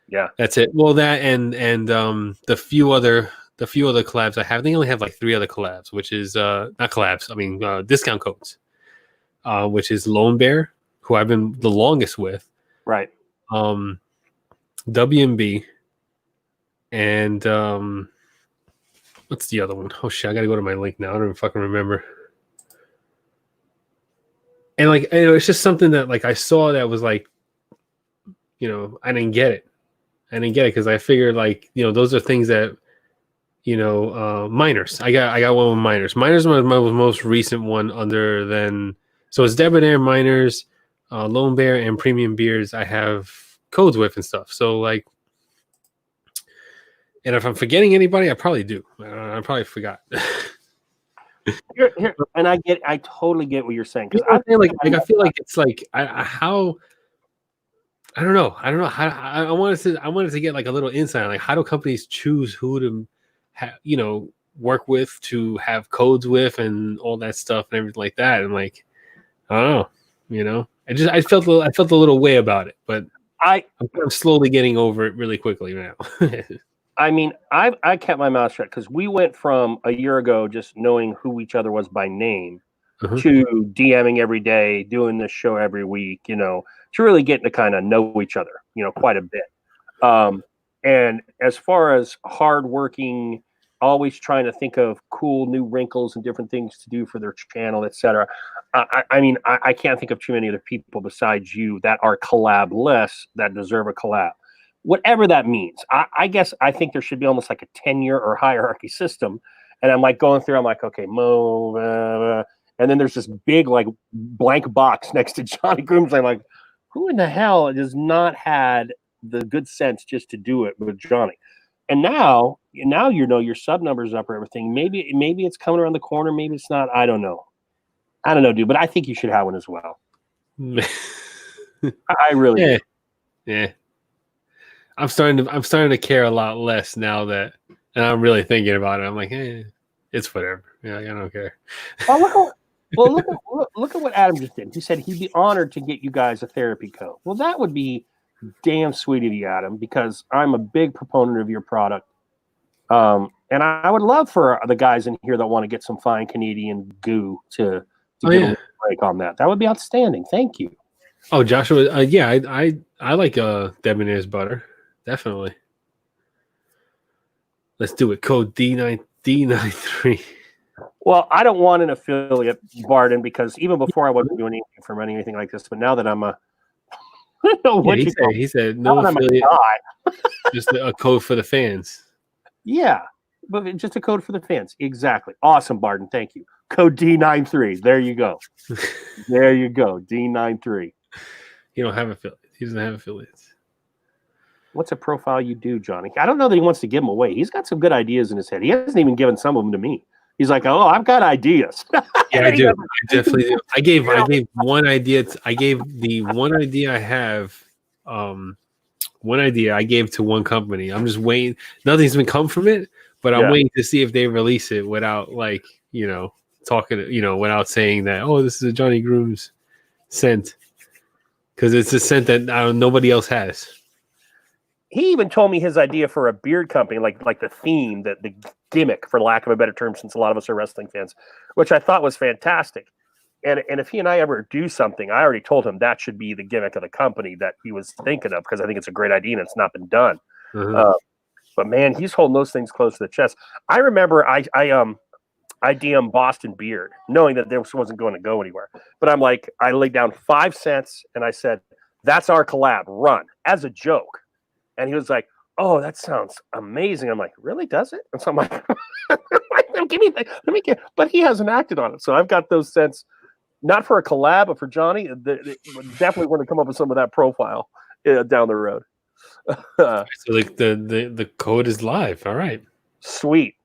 Yeah. That's it. Well, that and the few other collabs I have, they only have like 3 other collabs, which is not collabs, I mean discount codes. Which is Lone Bear, who I've been the longest with. Right. WMB and what's the other one? Oh shit, I gotta go to my link now. I don't even fucking remember. And like, it's just something that like I saw that was like, I didn't get it because I figured like, those are things that, minors. I got one with minors. Minors was my most recent one so it's Debonair, Miners, Lone Bear, and Premium Beers I have codes with and stuff. So like, and if I'm forgetting anybody, I probably do. I probably forgot. Here, and I totally get what you're saying. Because I feel like it's like how I don't know how I wanted to get like a little insight on like how do companies choose who to work with, to have codes with, and all that stuff and everything like that. And like, I don't know, I felt a little way about it, but I'm slowly getting over it really quickly now. I mean, I kept my mouth shut because we went from a year ago just knowing who each other was by name to DMing every day, doing this show every week, to really getting to kind of know each other, quite a bit. And as far as hardworking, always trying to think of cool new wrinkles and different things to do for their channel, etc. I mean, I can't think of too many other people besides you that are collab-less that deserve a collab. Whatever that means. I guess I think there should be almost like a tenure or hierarchy system. And I'm like going through, I'm like, okay, Mo, and then there's this big like blank box next to Johnny Grooms. I'm like, who in the hell has not had the good sense just to do it with Johnny? And now you know your sub numbers up or everything. Maybe it's coming around the corner. Maybe it's not. I don't know, dude. But I think you should have one as well. I really yeah. I'm starting to care a lot less now that, and I'm really thinking about it. I'm like, it's whatever. Yeah, I don't care. Look at what Adam just did. He said he'd be honored to get you guys a therapy code. Well, that would be damn sweet of you, Adam, because I'm a big proponent of your product. And I would love for the guys in here that want to get some fine Canadian goo to get a break on that. That would be outstanding. Thank you. Oh, Joshua, I like Debonair's butter. Definitely. Let's do it. Code D93. Well, I don't want an affiliate, Barden, because even before I wasn't doing anything for money or anything like this, but now that I'm a he said no affiliate, just a code for the fans. Yeah, but just a code for the fans. Exactly. Awesome, Barden. Thank you. Code D93. There you go. There you go. D93. He don't have affiliates. He doesn't have affiliates. What's a profile you do, Johnny? I don't know that he wants to give them away. He's got some good ideas in his head. He hasn't even given some of them to me. He's like, oh, I've got ideas. Yeah, I do. I definitely do. I gave one idea. I gave the one idea I have. One idea I gave to one company. I'm just waiting. Nothing's been come from it, but I'm waiting to see if they release it without talking, without saying that, oh, this is a Johnny Grooms scent. Because it's a scent that nobody else has. He even told me his idea for a beard company, like the theme, the gimmick, for lack of a better term, since a lot of us are wrestling fans, which I thought was fantastic. And if he and I ever do something, I already told him that should be the gimmick of the company that he was thinking of, because I think it's a great idea and it's not been done. Mm-hmm. But man, he's holding those things close to the chest. I remember I DM'd Boston Beard, knowing that this wasn't going to go anywhere. But I'm like, I laid down 5 cents and I said, "That's our collab. Run," as a joke. And he was like, "Oh, that sounds amazing." I'm like, "Really? Does it?" And so I'm like, but he hasn't acted on it. So I've got those cents, not for a collab, but for Johnny. Definitely want to come up with some of that profile down the road. So like the code is live. All right. Sweet.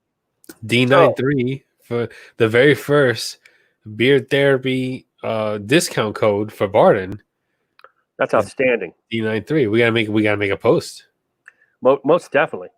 D93 for the very first beard therapy discount code for Barden. That's outstanding. D93. We gotta make a post. Most definitely.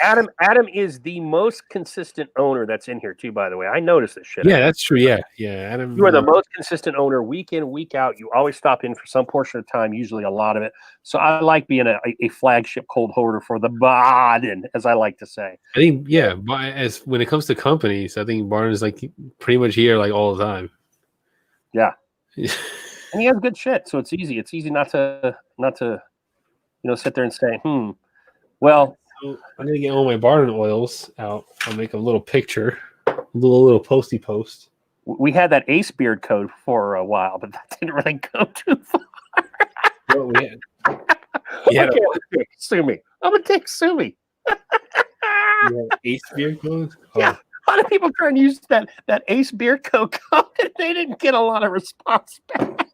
Adam is the most consistent owner that's in here too, by the way. I noticed this shit. Yeah, that's true. Yeah. Adam, you are the most consistent owner week in, week out. You always stop in for some portion of time, usually a lot of it. So I like being a flagship cold holder for the Barden, as I like to say. I think, as when it comes to companies, I think Barden is like pretty much here like all the time. Yeah. And he has good shit, so it's easy. It's easy not to sit there and say, well, I'm gonna get all my Barden oils out. I'll make a little picture, a little posty post. We had that Ace Beard code for a while, but that didn't really go too far. Well, Sue me. I'm a dick. Sue me. Ace Beard code. Yeah. A lot of people trying to use that Ace Beard code, and they didn't get a lot of response back.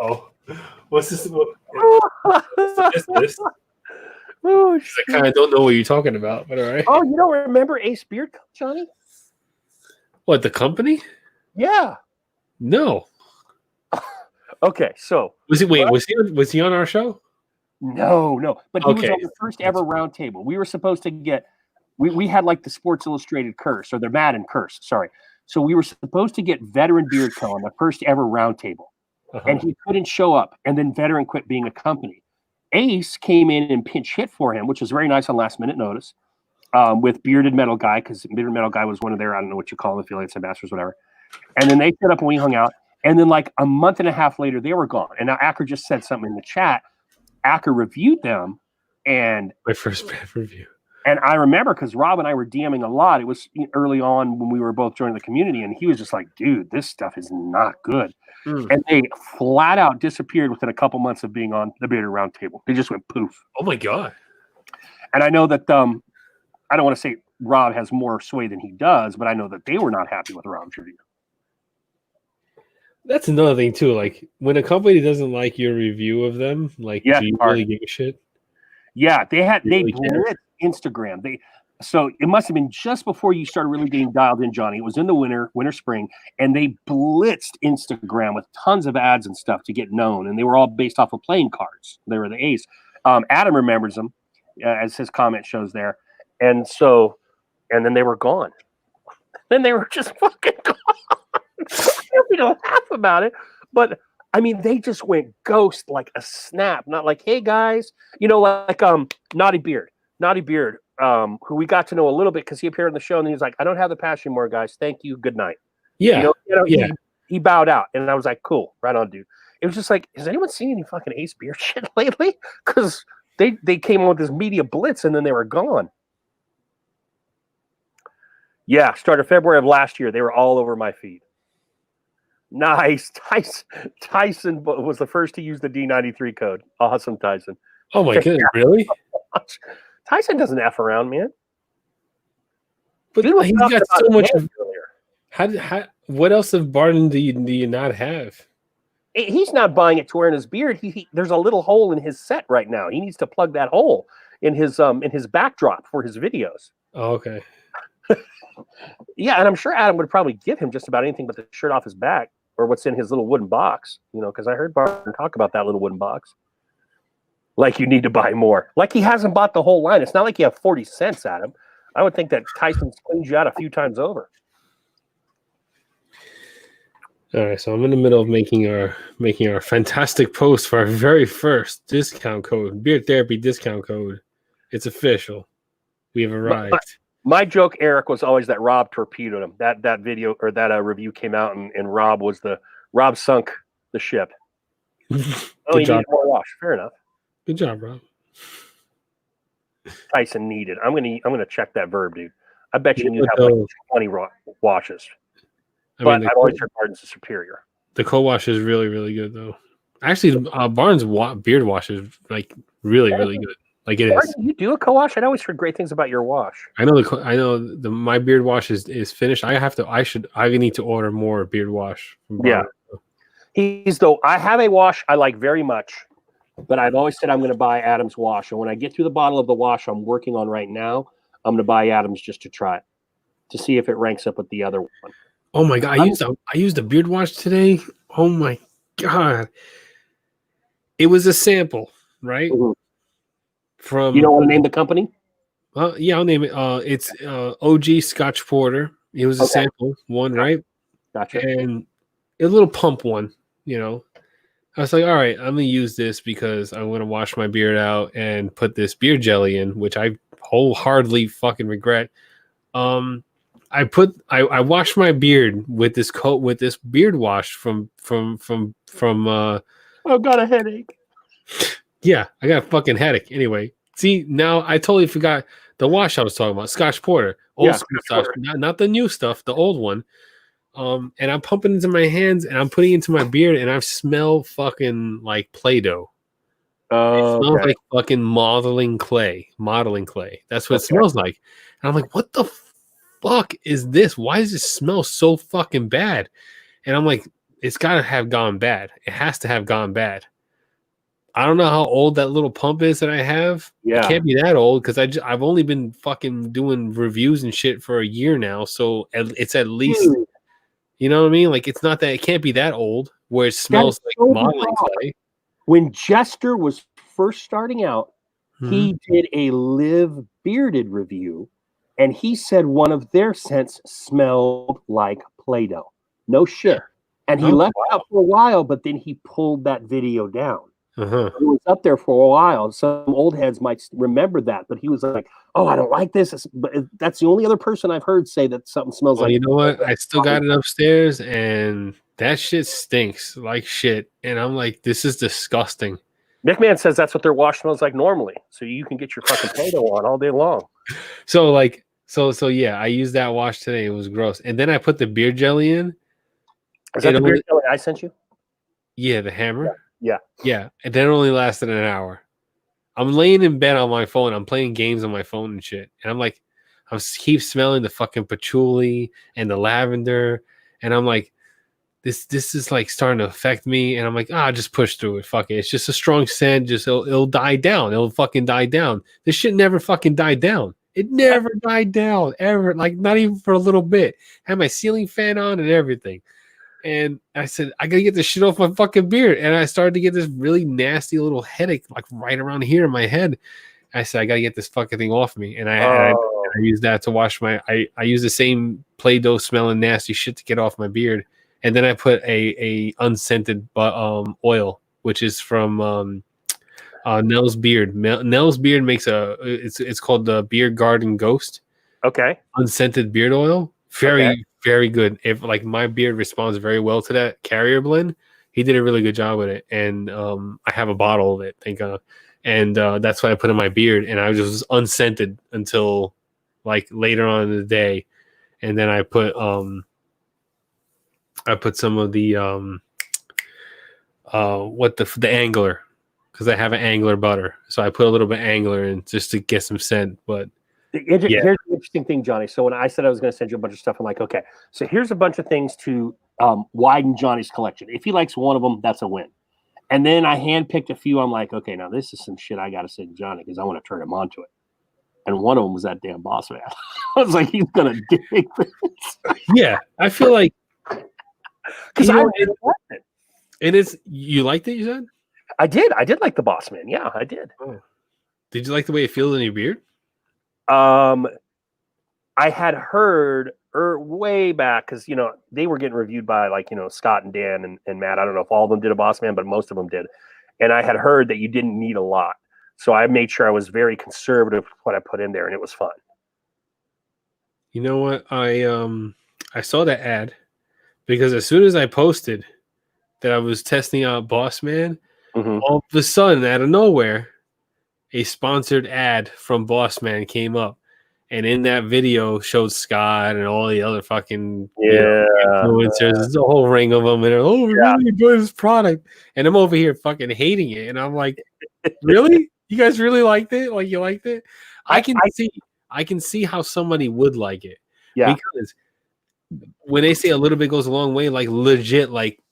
Oh, what's this? This? Oh, I kind of don't know what you're talking about, but all right. Oh, you don't remember Ace Beard code, Johnny? What, the company? Yeah. No. Okay, so was he on our show? No. But he was on the first ever round table. We were supposed to get. We had like the Sports Illustrated curse, or the Madden curse. Sorry. So we were supposed to get Veteran Beard Co. on the first ever roundtable, and he couldn't show up. And then Veteran quit being a company. Ace came in and pinch hit for him, which was very nice on last minute notice, with Bearded Metal Guy, because Bearded Metal Guy was one of their, I don't know what you call them, affiliates, ambassadors, whatever. And then they set up and we hung out. And then like a month and a half later, they were gone. And now Acker just said something in the chat. Acker reviewed them, and my first bad review. And I remember because Rob and I were DMing a lot. It was early on when we were both joining the community, and he was just like, "Dude, this stuff is not good." And they flat out disappeared within a couple months of being on the Bearded Roundtable. They just went poof. Oh my god! And I know that I don't want to say Rob has more sway than he does, but I know that they were not happy with Rob's review. That's another thing too. Like when a company doesn't like your review of them, like Yeah, do you hard. really give a shit? Yeah, they Really care. blitzed Instagram. So it must have been just before you started really getting dialed in, Johnny. It was in the winter, spring, and they blitzed Instagram with tons of ads and stuff to get known. And they were all based off of playing cards. They were the ace. Adam remembers them, as his comment shows there. And then they were gone. Then they were just fucking gone. We don't laugh about it, but I mean, they just went ghost like a snap. Not like, hey guys, like Naughty Beard, who we got to know a little bit because he appeared on the show, and he was like, I don't have the passion anymore, guys. Thank you, good night. Yeah, yeah. He bowed out, and I was like, cool, right on, dude. It was just like, has anyone seen any fucking Ace Beard shit lately? Because they came on with this media blitz, and then they were gone. Yeah, started February of last year. They were all over my feed. Nice. Tyson was the first to use the D93 code. Awesome, Tyson. Oh my goodness, really? Tyson doesn't F around, man. But Dude, he's got so much. How, what else of Barton do you not have? He's not buying it to wear in his beard. There's a little hole in his set right now. He needs to plug that hole in his backdrop for his videos. Oh, okay. Yeah, and I'm sure Adam would probably give him just about anything but the shirt off his back or what's in his little wooden box, because I heard Barton talk about that little wooden box. Like you need to buy more. Like he hasn't bought the whole line. It's not like you have 40 cents, Adam. I would think that Tyson cleans you out a few times over. All right, so I'm in the middle of making our fantastic post for our very first discount code, Beard Therapy discount code. It's official. We have arrived. My joke, Eric, was always that Rob torpedoed him. That video or that review came out, and Rob sunk the ship. Good job. More wash. Fair enough. Good job, Rob. Tyson needed. I'm gonna check that verb, dude. I bet you have like 20 washes. But I've always heard Barton's is superior. The co-wash is really, really good, though. Actually, Barnes beard wash is like really, really good. Like it is. You do a co-wash? I'd always heard great things about your wash. I know my beard wash is finished. I need to order more beard wash from Barnes. Yeah. I have a wash I like very much, but I've always said I'm going to buy Adam's wash. And when I get through the bottle of the wash I'm working on right now, I'm going to buy Adam's just to try it, to see if it ranks up with the other one. Oh my god! I used a beard wash today. Oh my god! It was a sample, right? Mm-hmm. From you don't want to name the company? Yeah, I'll name it. It's OG Scotch Porter. It was a sample one, right? Gotcha. And a little pump one. I was like, all right, I'm gonna use this because I'm gonna wash my beard out and put this beard jelly in, which I wholeheartedly fucking regret. I washed my beard with this beard wash from I got a headache. Yeah, I got a fucking headache. Anyway, see, now I totally forgot the wash I was talking about. Scotch Porter. Old school stuff, not the new stuff, the old one. And I'm pumping into my hands and I'm putting it into my beard and I smell fucking like Play-Doh. Oh, it smells like fucking modeling clay. That's what it smells like. And I'm like, what the fuck is this? Why does it smell so fucking bad? And I'm like, it's got to have gone bad. It has to have gone bad. I don't know how old that little pump is that I have. Yeah. It can't be that old because I've only been fucking doing reviews and shit for a year now. So it's at least, you know what I mean? Like it's not that, it can't be that old where it smells like modeling clay. When Jester was first starting out, he did a live bearded review and he said one of their scents smelled like Play-Doh. No shit. And he left it out for a while, but then he pulled that video down. It was up there for a while. Some old heads might remember that, but he was like, "Oh, I don't like this." But that's the only other person I've heard say that something smells like. You know what? I still got it upstairs, and that shit stinks like shit. And I'm like, this is disgusting. McMahon says that's what their wash smells like normally, so you can get your fucking Play-Doh on all day long. So yeah, I used that wash today. It was gross, and then I put the beard jelly in. Is that the beard jelly I sent you? Yeah, the hammer. Yeah. And then it only lasted an hour. I'm laying in bed on my phone. I'm playing games on my phone and shit. And I'm like, keep smelling the fucking patchouli and the lavender, and I'm like, this is like starting to affect me, and I'm like, just push through it. Fuck it. It's just a strong scent. Just it'll die down. It'll fucking die down. This shit never fucking died down. It never died down ever. Like not even for a little bit. Had my ceiling fan on and everything. And I said, I gotta get this shit off my fucking beard. And I started to get this really nasty little headache, like right around here in my head. I said, I gotta get this fucking thing off me. And I used that to wash my. I use the same Play-Doh smelling nasty shit to get off my beard. And then I put a unscented oil, which is from Nell's Beard. Nell's Beard makes it's called the Beard Garden Ghost. Okay. Unscented beard oil. Very good. If like my beard responds very well to that Carrier blend, he did a really good job with it. And I have a bottle of it, thank God. And that's what I put in my beard. And I was unscented until like later on in the day. And then I put some of the the Angler, because I have an Angler butter, so I put a little bit of Angler in just to get some scent. But here's the interesting thing, Johnny. So when I said I was going to send you a bunch of stuff, I'm like, okay, so here's a bunch of things to widen Johnny's collection. If he likes one of them, that's a win. And then I handpicked a few. I'm like, okay, now this is some shit I got to send Johnny because I want to turn him on to it. And one of them was that damn Boss Man. I was like, he's gonna dig this. Yeah, I feel like because I really liked it. And it's you liked it. You said I did. I did like the Boss Man. Yeah, I did. Oh. Did you like the way it feels in your beard? I had heard way back because they were getting reviewed by Scott and Dan and Matt. I don't know if all of them did a Boss Man, but most of them did. And I had heard that you didn't need a lot. So I made sure I was very conservative with what I put in there, and it was fun. You know what? I saw that ad because as soon as I posted that I was testing out Boss Man, all of a sudden, out of nowhere, a sponsored ad from Boss Man came up. And in that video showed Scott and all the other fucking influencers. There's a whole ring of them. And they're, we really enjoy this product. And I'm over here fucking hating it. And I'm like, really? You guys really liked it? Like you liked it? I can see how somebody would like it. Yeah. Because when they say a little bit goes a long way, like legit, like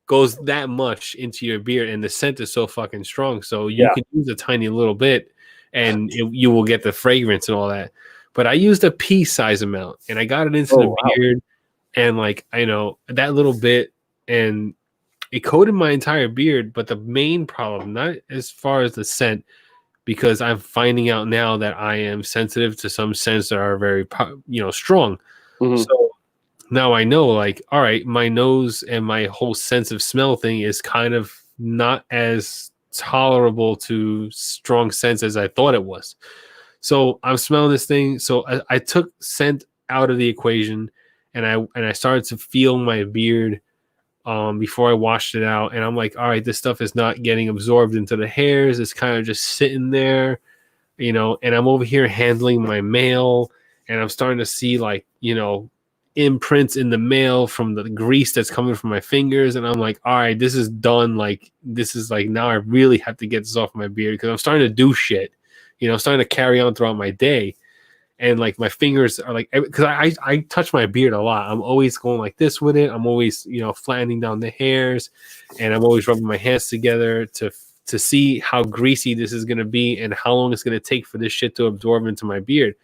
goes that much into your beard, and the scent is so fucking strong. So you can use a tiny little bit, and you will get the fragrance and all that. But I used a pea size amount, and I got it into the beard, and like I know that little bit, and it coated my entire beard. But the main problem, not as far as the scent, because I'm finding out now that I am sensitive to some scents that are very, strong. So now I know, like, all right, my nose and my whole sense of smell thing is kind of not as tolerable to strong scents as I thought it was. So I'm smelling this thing. So I took scent out of the equation, and I started to feel my beard before I washed it out. And I'm like, all right, this stuff is not getting absorbed into the hairs. It's kind of just sitting there, and I'm over here handling my mail, and I'm starting to see like, imprints in the mail from the grease that's coming from my fingers. And I'm like, all right, this is done. Like, this is like, now I really have to get this off my beard because I'm starting to do shit, starting to carry on throughout my day. And like my fingers are like, because I touch my beard a lot. I'm always going like this with it. I'm always, flattening down the hairs, and I'm always rubbing my hands together to see how greasy this is going to be and how long it's going to take for this shit to absorb into my beard.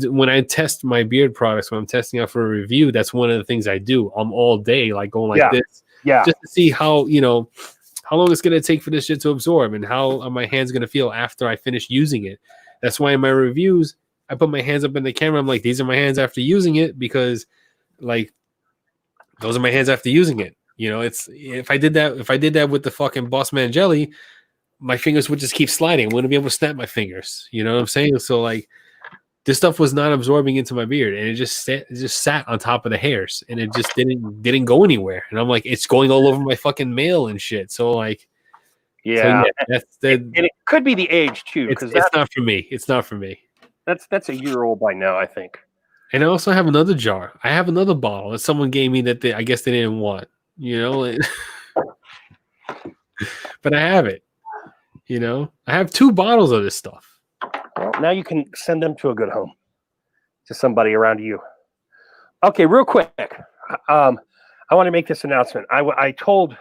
When I test my beard products, when I'm testing out for a review, that's one of the things I do. I'm all day like going like this, just to see how long it's going to take for this shit to absorb and how are my hands going to feel after I finish using it. That's why in my reviews, I put my hands up in the camera. I'm like, these are my hands after using it, because like those are my hands after using it. It's if I did that with the fucking Boss Man jelly, my fingers would just keep sliding. I wouldn't be able to snap my fingers. You know what I'm saying? So like this stuff was not absorbing into my beard, and it just sat on top of the hairs, and it just didn't go anywhere. And I'm like, it's going all over my fucking mail and shit. So like, and it could be the age too, because it's not for me. It's not for me. That's a year old by now, I think. And I also have another jar. I have another bottle that someone gave me that I guess they didn't want. But I have it. I have 2 bottles of this stuff. Well, now you can send them to a good home. to somebody around you. Okay, real quick. I want to make this announcement. I told,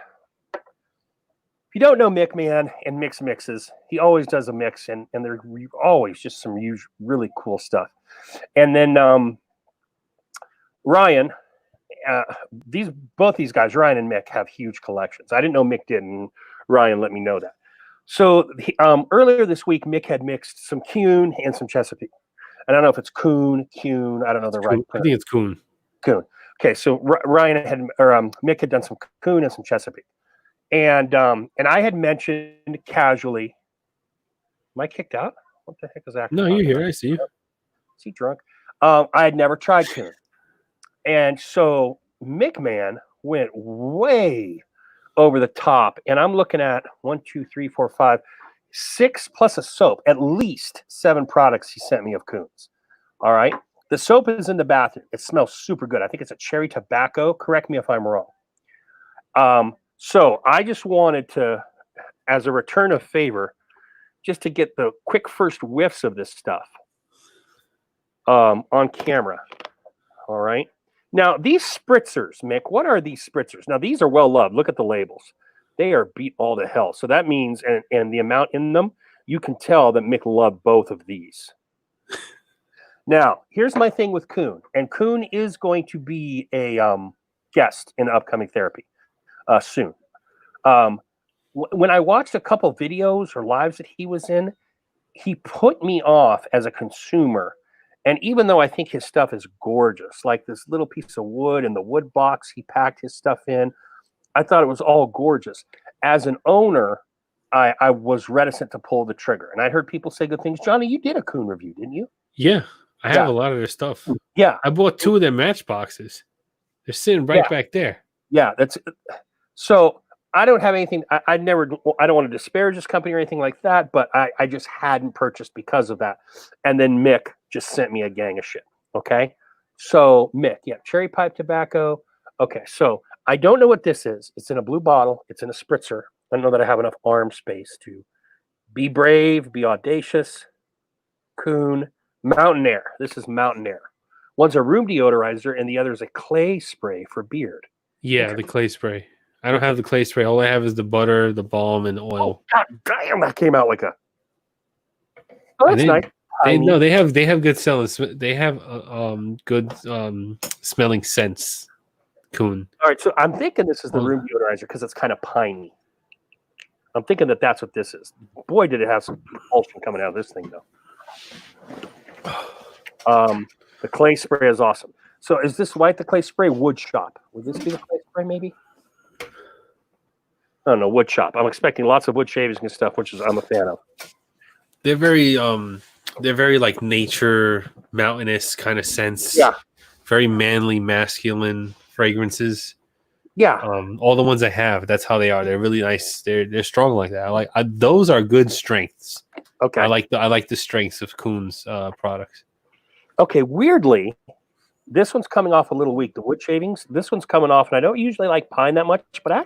if you don't know Mick Man and Mix Mixes, he always does a mix, and they're always just some huge, really cool stuff. And then Ryan, both these guys, Ryan and Mick, have huge collections. I didn't know Mick did, and Ryan let me know that. So earlier this week, Mick had mixed some Kuhn and some Chesapeake. And I don't know if it's Kuhn. I don't know the right. I think it's Kuhn. Kuhn. Okay, so Ryan had Mick had done some Kuhn and some Chesapeake, and I had mentioned casually. Am I kicked out? What the heck is that? No, you're here. I see you. Is he drunk? I had never tried Kuhn, and so Mick Man went way over the top, and I'm looking at 1, 2, 3, 4, 5, 6 plus a soap, at least 7 products he sent me of Kuhn's. All right. The soap is in the bathroom. It smells super good. I think it's a cherry tobacco. Correct me if I'm wrong. So I just wanted to, as a return of favor, just to get the quick first whiffs of this stuff on camera. All right. Now, these spritzers, Mick, what are these spritzers? Now, these are well loved. Look at the labels. They are beat all to hell. So that means, and the amount in them, you can tell that Mick loved both of these. Now, here's my thing with Kuhn. And Kuhn is going to be a guest in upcoming therapy soon. When I watched a couple videos or lives that he was in, he put me off as a consumer. And even though I think his stuff is gorgeous, like this little piece of wood and the wood box he packed his stuff in, I thought it was all gorgeous. As an owner, I was reticent to pull the trigger. And I heard people say good things. Johnny, you did a Kuhn review, didn't you? Yeah, I have a lot of their stuff. Yeah. I bought 2 of their matchboxes. They're sitting right back there. Yeah, that's so. I don't have anything. I don't want to disparage this company or anything like that, but I just hadn't purchased because of that. And then Mick just sent me a gang of shit. Okay. So Mick, cherry pipe tobacco. Okay. So I don't know what this is. It's in a blue bottle. It's in a spritzer. I don't know that I have enough arm space to be brave, be audacious. Kuhn, Mountain Air. This is Mountain Air. One's a room deodorizer and the other is a clay spray for beard. Yeah, the clay spray. I don't have the clay spray. All I have is the butter, the balm, and the oil. Oh, God damn, that came out like a. Oh, that's nice. They have good selling. They have good smelling scents. Kuhn. All right, so I'm thinking this is the room deodorizer because it's kind of piney. I'm thinking that that's what this is. Boy, did it have some propulsion coming out of this thing, though. The clay spray is awesome. So is this white, the clay spray? Wood Shop. Would this be the clay spray, maybe? I don't know, Wood Shop. I'm expecting lots of wood shavings and stuff, which I'm a fan of. They're very like nature, mountainous kind of scents. Yeah. Very manly, masculine fragrances. Yeah. All the ones I have, that's how they are. They're really nice. They're strong like that. Those are good strengths. Okay. I like the strengths of Kuhn's products. Okay, weirdly, this one's coming off a little weak. The wood shavings, this one's coming off, and I don't usually like pine that much, but I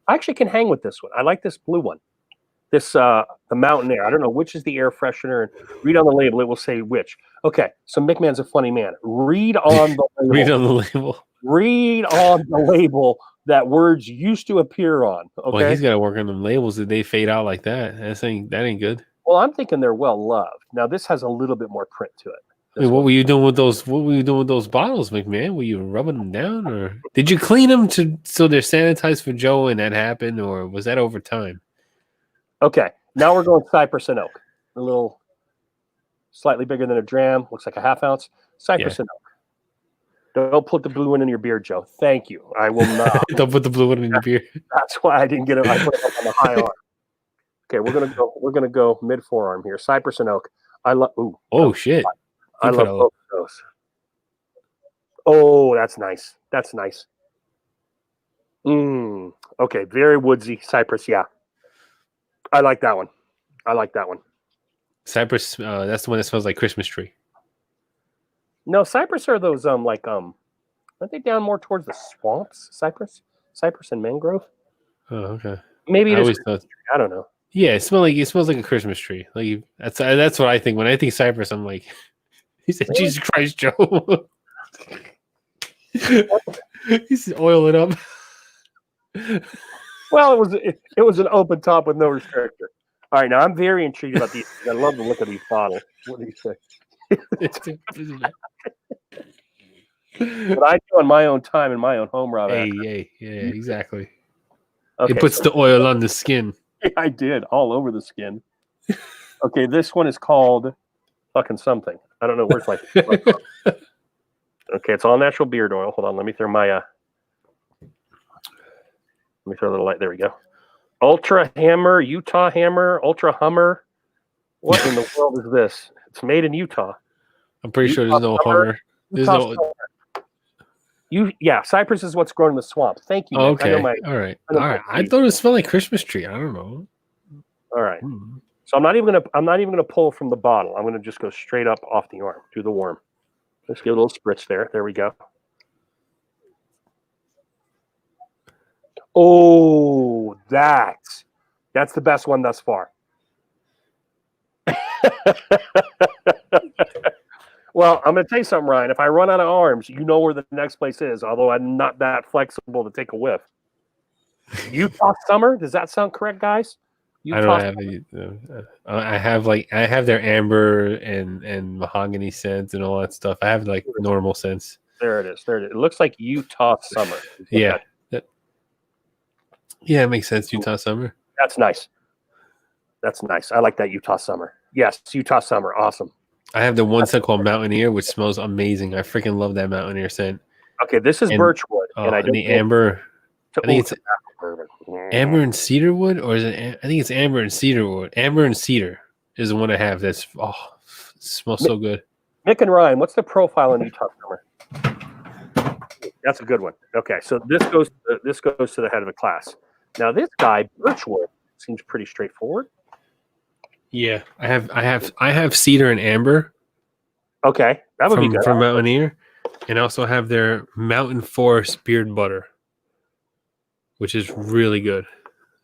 actually can hang with this one. I like this blue one. This the Mountain Air. I don't know which is the air freshener. Read on the label; it will say which. Okay, so McMahon's a funny man. Read on the label. Read on the label. Read on the label that words used to appear on. Okay, well, he's got to work on them labels. Did they fade out like that? That ain't good. Well, I'm thinking they're well loved. Now this has a little bit more print to it. Wait, what were you doing with those? What were you doing with those bottles, McMahon? Were you rubbing them down, or did you clean them so they're sanitized for Joe and that happened, or was that over time? Okay, now we're going Cypress and Oak. A little slightly bigger than a dram. Looks like a half ounce. Cypress and Oak. Don't put the blue one in your beard, Joe. Thank you. I will not. Don't put the blue one in your beard. That's why I didn't get it. I put it up on the high arm. Okay, we're gonna go mid forearm here. Cypress and Oak. I love. Oh shit. I love both of those. Oh, that's nice. That's nice. Okay, very woodsy. Cypress, yeah. I like that one. Cypress, that's the one that smells like Christmas tree. No, cypress are those aren't they down more towards the swamps? Cypress and mangrove. Oh, okay. Maybe it is. I don't know. Yeah, it smells like a Christmas tree. Like that's what I think when I think cypress. I'm like, He said, "Jesus Christ, Joe." He said, "Oil it up." Well, it was an open top with no restrictor. All right, now I'm very intrigued about these. I love the look of these bottles. What do you say? But I do on my own time in my own home, Rob. Yeah, exactly. Okay, It puts the oil on the skin. I did all over the skin. Okay, this one is called fucking something. I don't know where's my. Okay, it's all natural beard oil. Hold on, let me throw my. Let me throw a little light. There we go. Ultra Hammer, Utah Hammer, Ultra Hummer. What in the world is this? It's made in Utah. I'm pretty sure there's no Hummer. There's no. Cypress is what's grown in the swamp. Thank you. Nick. Okay. All right. I thought it smelled like Christmas tree. I don't know. All right. So I'm not even gonna pull from the bottle. I'm gonna just go straight up off the arm, do the worm. Let's give a little spritz there. There we go. Oh, that's the best one thus far. Well, I'm going to tell you something, Ryan. If I run out of arms, you know where the next place is, although I'm not that flexible to take a whiff. Utah Summer? Does that sound correct, guys? Utah I don't have I have their amber and mahogany scents and all that stuff. I have like normal scents. There it is. It looks like Utah Summer. Yeah. Yeah, it makes sense. Utah Summer. That's nice. I like that Utah Summer. Yes, Utah Summer. Awesome. I have the one scent called Mountaineer, which smells amazing. I freaking love that Mountaineer scent. Okay, this is birchwood, and I don't the amber. I think it's amber and cedarwood, or is it? I think it's amber and cedarwood. Amber and cedar is the one I have. That's smells so good. Nick and Ryan, what's the profile in Utah Summer? That's a good one. Okay, so this goes to the head of the class. Now this guy birchwood seems pretty straightforward. Yeah, I have cedar and amber. Okay, that would be good from Mountaineer, and I also have their Mountain Forest beard butter, which is really good.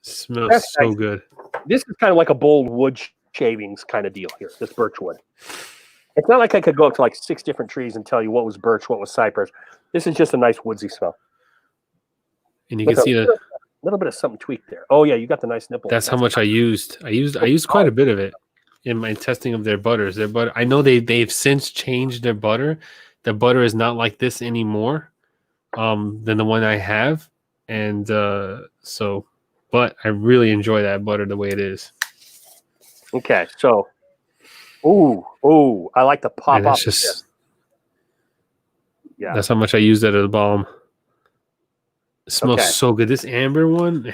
Smells That's so nice. Good. This is kind of like a bold wood shavings kind of deal here. This birchwood. It's not like I could go up to like 6 different trees and tell you what was birch, what was cypress. This is just a nice woodsy smell. And you can see the little bit of something tweaked there. Oh yeah, you got the nice nipple. That's how much I used. I used quite a bit of it in my testing of their butters. Their butter. I know they've since changed their butter. The butter is not like this anymore, than the one I have, and but I really enjoy that butter the way it is. Okay, so, I like the pop off. Yeah, that's how much I used out of the balm. It smells so good. This amber one,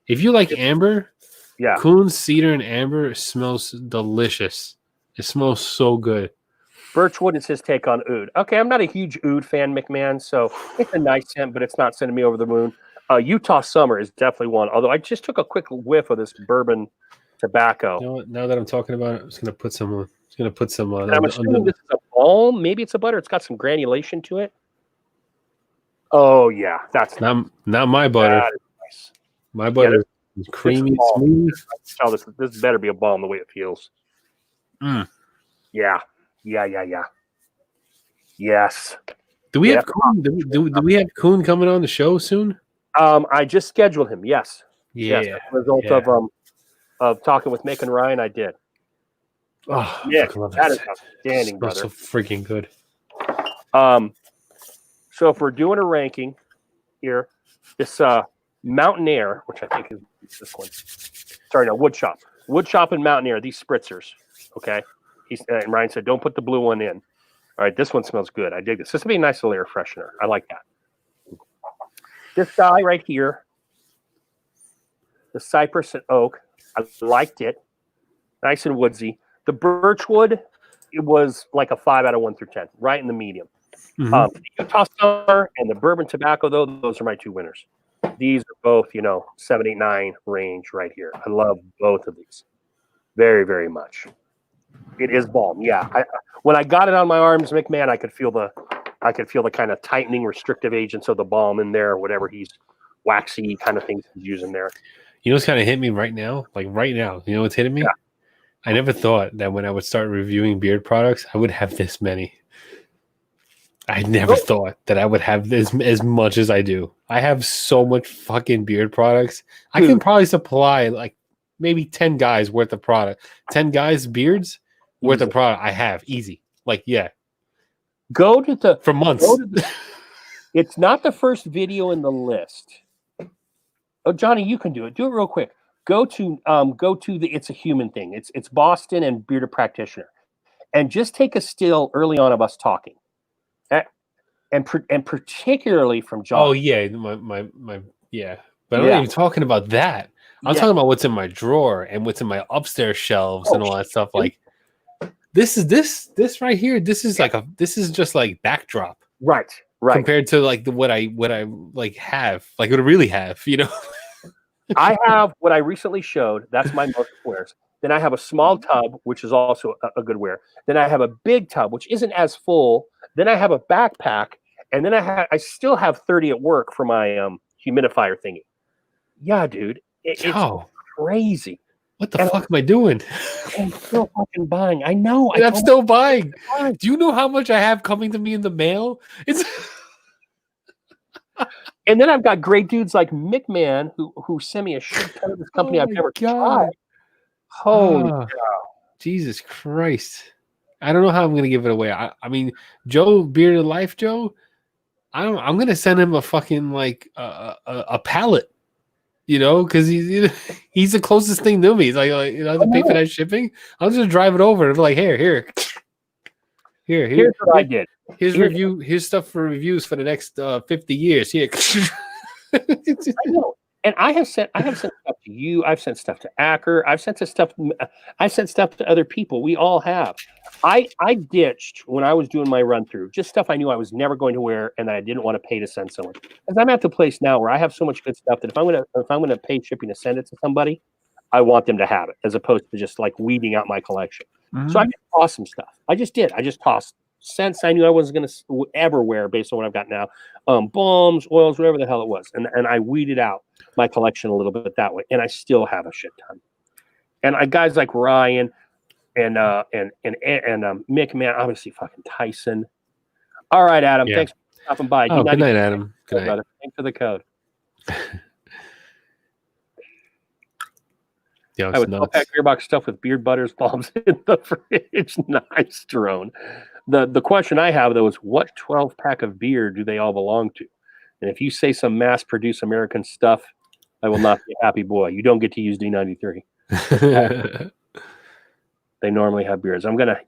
if you like amber, yeah, Coon, cedar, and amber smells delicious. It smells so good. Birchwood is his take on oud. Okay, I'm not a huge oud fan, McMahon, so it's a nice scent, but it's not sending me over the moon. Utah Summer is definitely one, although I just took a quick whiff of this bourbon tobacco. You know what? Now that I'm talking about it, I'm just going to put some on. I'm assuming this is a balm. Maybe it's a butter. It's got some granulation to it. Oh yeah, that's not my butter. Nice. My butter is creamy, smooth. Oh, this better be a balm the way it feels. Yeah. Yes. Do we have Coon? Do we have Coon coming on the show soon? I just scheduled him. Yes. Yeah. Yes, as a result of talking with Mick and Ryan, I did. Oh, yeah, that is outstanding, brother. So freaking good. So if we're doing a ranking here, this Mountaineer, which I think is this one. Sorry, no, Woodshop and Mountaineer, these spritzers. Okay. And Ryan said, don't put the blue one in. All right, this one smells good. I dig this. This would be a nice little air freshener. I like that. This guy right here, the cypress and oak, I liked it. Nice and woodsy. The birchwood, it was like a 5 out of 1 through 10, right in the medium. Mm-hmm. The Utah Summer and the bourbon tobacco, though, those are my 2 winners. These are both, 7, 8, 9 range right here. I love both of these very, very much. It is balm. Yeah. When I got it on my arms, McMahon, I could feel the kind of tightening restrictive agents of the balm in there, whatever he's waxy kind of things he's using there. You know what's kind of hit me right now? Like right now, you know what's hitting me? Yeah. I never thought that when I would start reviewing beard products, I would have this many. I never thought that I would have this as much as I do. I have so much fucking beard products. I can probably supply like maybe 10 guys worth of product. 10 guys beards worth of product. I have easy. Like, yeah. Go to the For months. It's not the first video in the list. Oh, Johnny, you can do it. Do it real quick. Go to the It's a Human thing. It's Boston and Bearded Practitioner, and just take a still early on of us talking, and particularly from John. Oh yeah, my yeah. But I'm not even talking about that. I'm talking about what's in my drawer and what's in my upstairs shelves and all that stuff. Like this right here. This is just like backdrop. Right. Compared to like what I like have, like what I really have, you know. I have what I recently showed. That's my most wears. Then I have a small tub, which is also a good wear. Then I have a big tub, which isn't as full. Then I have a backpack, and then I still have 30 at work for my humidifier thingy. Yeah, dude, it's crazy. What the fuck am I doing? I'm still fucking buying. I know. I'm still buying. Do you know how much I have coming to me in the mail? It's. And then I've got great dudes like McMahon who sent me a shit ton of this company I've never tried. Holy cow. Jesus Christ. I don't know how I'm going to give it away. I mean, Joe, Bearded Life Joe, I'm going to send him a fucking like a pallet, you know, because he's the closest thing to me. He's like you know, to pay for that shipping. I'll just drive it over and be like, here. Here's what I did. Here's stuff for reviews for the next 50 years. Here. I know. And I have sent stuff to you. I've sent stuff to Acker. I've sent stuff to other people. We all have. I ditched when I was doing my run through just stuff I knew I was never going to wear and that I didn't want to pay to send someone. Because I'm at the place now where I have so much good stuff that if I'm gonna pay shipping to send it to somebody, I want them to have it as opposed to just like weeding out my collection. Mm-hmm. So I just tossed some stuff. I just did. I just tossed scents I knew I wasn't going to ever wear based on what I've got now. Balms, oils, whatever the hell it was. And I weeded out my collection a little bit that way. And I still have a shit ton. And guys like Ryan and Mick, man, obviously fucking Tyson. All right, Adam. Yeah. Thanks for stopping by. Oh, good night, Adam. Good night. Brother. Thanks for the code. Yeah, I would pack Gearbox stuff with beard butters, balms in the fridge. Nice, drone. The question I have though is what 12-pack of beer do they all belong to? And if you say some mass-produced American stuff, I will not be a happy boy. You don't get to use D93. They normally have beers. I'm gonna,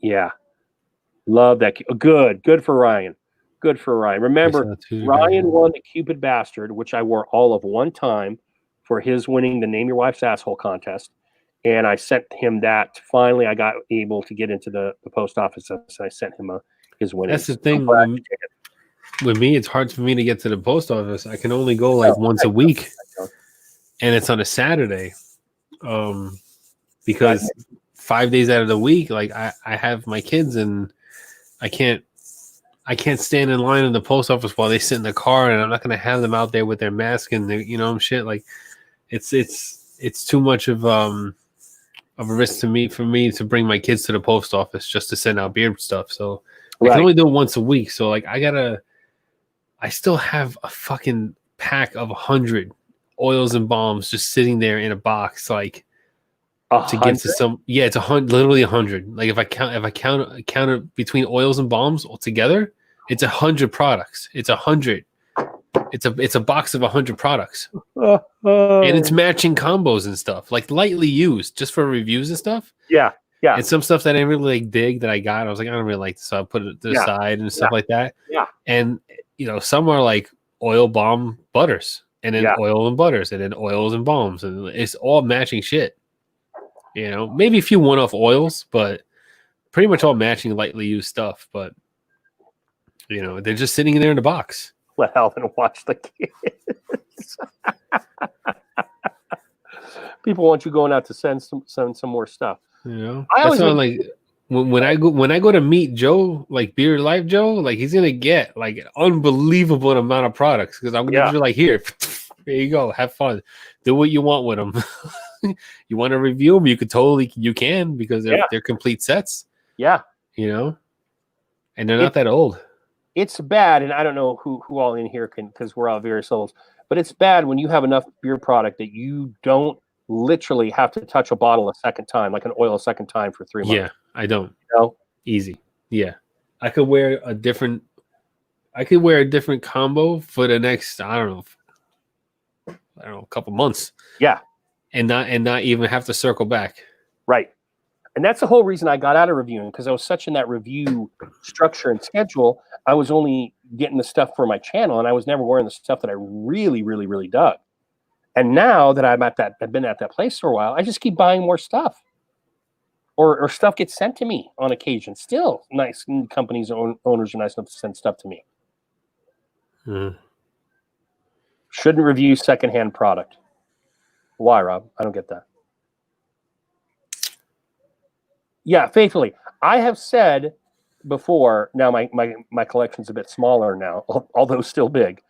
love that. Good for Ryan. Good for Ryan. Remember, Ryan won the Cupid Bastard, which I wore all of one time for his winning the Name Your Wife's Asshole contest. And I sent him that. Finally, I got able to get into the post office. So I sent him his winning. That's the thing. With me, it's hard for me to get to the post office. I can only go like once a week. And it's on a Saturday. Because 5 days out of the week, like I have my kids and I can't stand in line in the post office while they sit in the car, and I'm not going to have them out there with their mask and shit. Like it's too much of a risk for me to bring my kids to the post office just to send out beard stuff. So I can only do it once a week. So like I still have a fucking pack of 100 oils and balms just sitting there in a box, like 100? To get to some. Yeah, it's literally 100. Like if I count it between oils and balms altogether, it's 100 products. It's 100. It's a box of 100 products, and it's matching combos and stuff, like lightly used, just for reviews and stuff. Yeah. And some stuff that I didn't really dig that I got, I was like, I don't really like this, so I put it to the side and stuff like that. Yeah. And some are like oil balm butters, and then oil and butters, and then oils and balms, and it's all matching shit. Maybe a few one-off oils, but pretty much all matching lightly used stuff. But they're just sitting in there in a box. Let Alvin watch the kids. People want you going out to send some more stuff. I always like when I go to meet Joe, like Beard Life Joe, like he's gonna get like an unbelievable amount of products because I'm gonna be like, here you go, have fun, do what you want with them. you want to review them, you can because Yeah. they're complete sets, Yeah. you know, and they're not that old. It's bad, and I don't know who all in here can, because we're all various levels, but it's bad when you have enough beer product that you don't literally have to touch a bottle a second time, like an oil a second time for 3 months. Yeah, I don't. You know? Easy. Yeah, I could wear a different combo for the next I don't know, a couple months. Yeah, and not even have to circle back. right. And that's the whole reason I got out of reviewing, because I was such in that review structure and schedule. I was only getting the stuff for my channel, and I was never wearing the stuff that I really, really, really dug. And now that I've been at that place for a while, I just keep buying more stuff, or stuff gets sent to me on occasion. Still, nice companies, owners are nice enough to send stuff to me. Shouldn't review secondhand product. Why, Rob? I don't get that. Yeah, faithfully. I have said before, now my collection's a bit smaller now, although still big,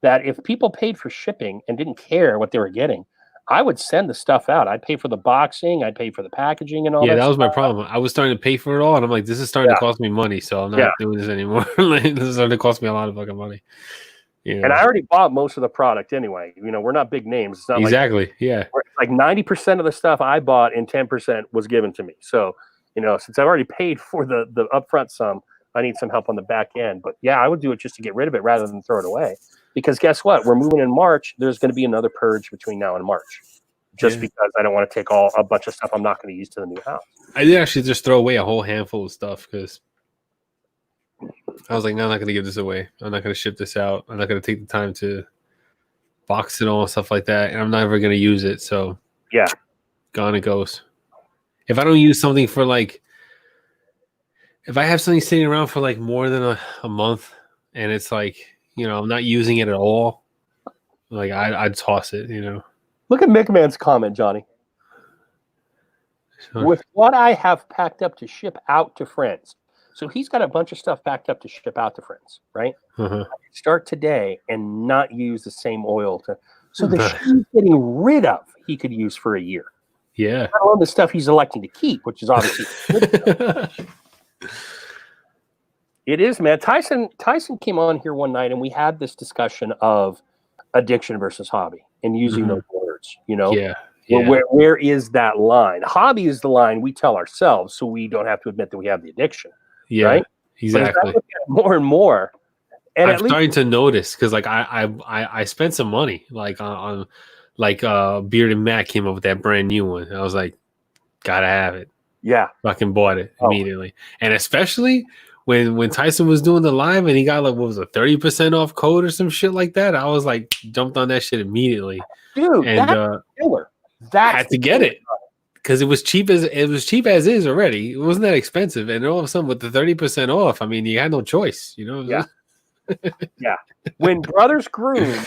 that if people paid for shipping and didn't care what they were getting, I would send the stuff out. I'd pay for the boxing, I'd pay for the packaging and all that. Yeah, that was my problem. I was starting to pay for it all, and I'm like, this is starting to cost me money, so I'm not doing this anymore. This is starting to cost me a lot of fucking money. Yeah. And I already bought most of the product anyway. You know, we're not big names. It's not exactly. Like 90% of the stuff I bought and 10% was given to me. So, you know, since I've already paid for the upfront sum, I need some help on the back end. But yeah, I would do it just to get rid of it rather than throw it away. Because guess what? We're moving in March. There's going to be another purge between now and March. Just because I don't want to take a bunch of stuff I'm not going to use to the new house. I did actually just throw away a whole handful of stuff because I was like, no, I'm not going to give this away. I'm not going to ship this out. I'm not going to take the time to box it all and stuff like that. And I'm never going to use it. So yeah, gone it goes. If I don't use something for like, if I have something sitting around for like more than a month and it's like, you know, I'm not using it at all, like I'd toss it, you know. Look at McMahon's comment, Johnny. Sure. With what I have packed up to ship out to friends. So he's got a bunch of stuff packed up to ship out to friends, right? Uh-huh. Start today and not use the same oil so the shit he's getting rid of, he could use for a year. Yeah. Not all the stuff he's electing to keep, which is obviously it is, man. Tyson came on here one night and we had this discussion of addiction versus hobby and using those words, you know? Yeah. Where is that line? Hobby is the line we tell ourselves so we don't have to admit that we have the addiction. Yeah, right? exactly. But as I look at it more and more, and I'm starting to notice because like I spent some money like on like Bearded Mac came up with that brand new one. I was like, gotta have it. Yeah. Fucking bought it immediately. And especially when Tyson was doing the live and he got like, what was it, 30% off code or some shit like that. I was like, jumped on that shit immediately. Dude, and that's killer. Had to get it because it was cheap as is already. It wasn't that expensive. And all of a sudden with the 30% off, I mean, you had no choice, you know? Yeah. Yeah. When Brothers Groom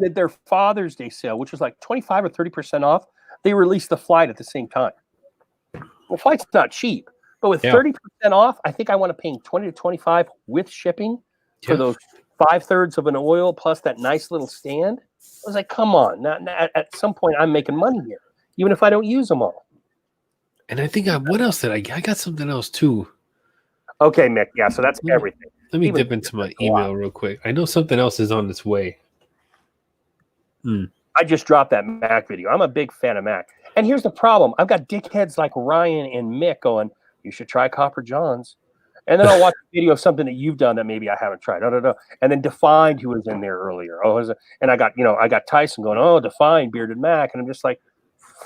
did their Father's Day sale, which was like 25 or 30% off, they released the flight at the same time. Well, flight's not cheap, but with 30% off, I think I want to pay 20 to 25 with shipping for those 5/3 of an oil plus that nice little stand. I was like, come on. Now, at some point, I'm making money here, even if I don't use them all. And I think what else did I got something else too. Okay, Mick. Yeah, so that's everything. Let me dip into my email real quick. I know something else is on its way. I just dropped that Mac video. I'm a big fan of Mac. And here's the problem. I've got dickheads like Ryan and Mick going, you should try Copper John's. And then I'll watch a video of something that you've done that maybe I haven't tried. And then Defined, who was in there earlier. And I got Tyson going, oh, Defined, Bearded Mac. And I'm just like,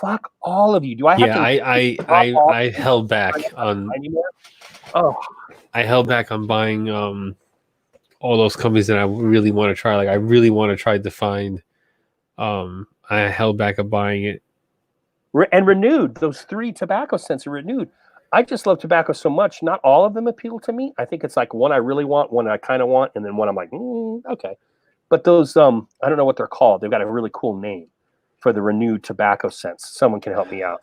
fuck all of you. Do I have to? I held back on. I held back on buying all those companies that I really want to try. Like I really want to try Defined. I held back on buying it. And Renewed, those 3 tobacco scents are Renewed. I just love tobacco so much. Not all of them appeal to me. I think it's like one I really want, one I kind of want, and then one I'm like, okay. But those, I don't know what they're called. They've got a really cool name for the Renewed tobacco scents. Someone can help me out.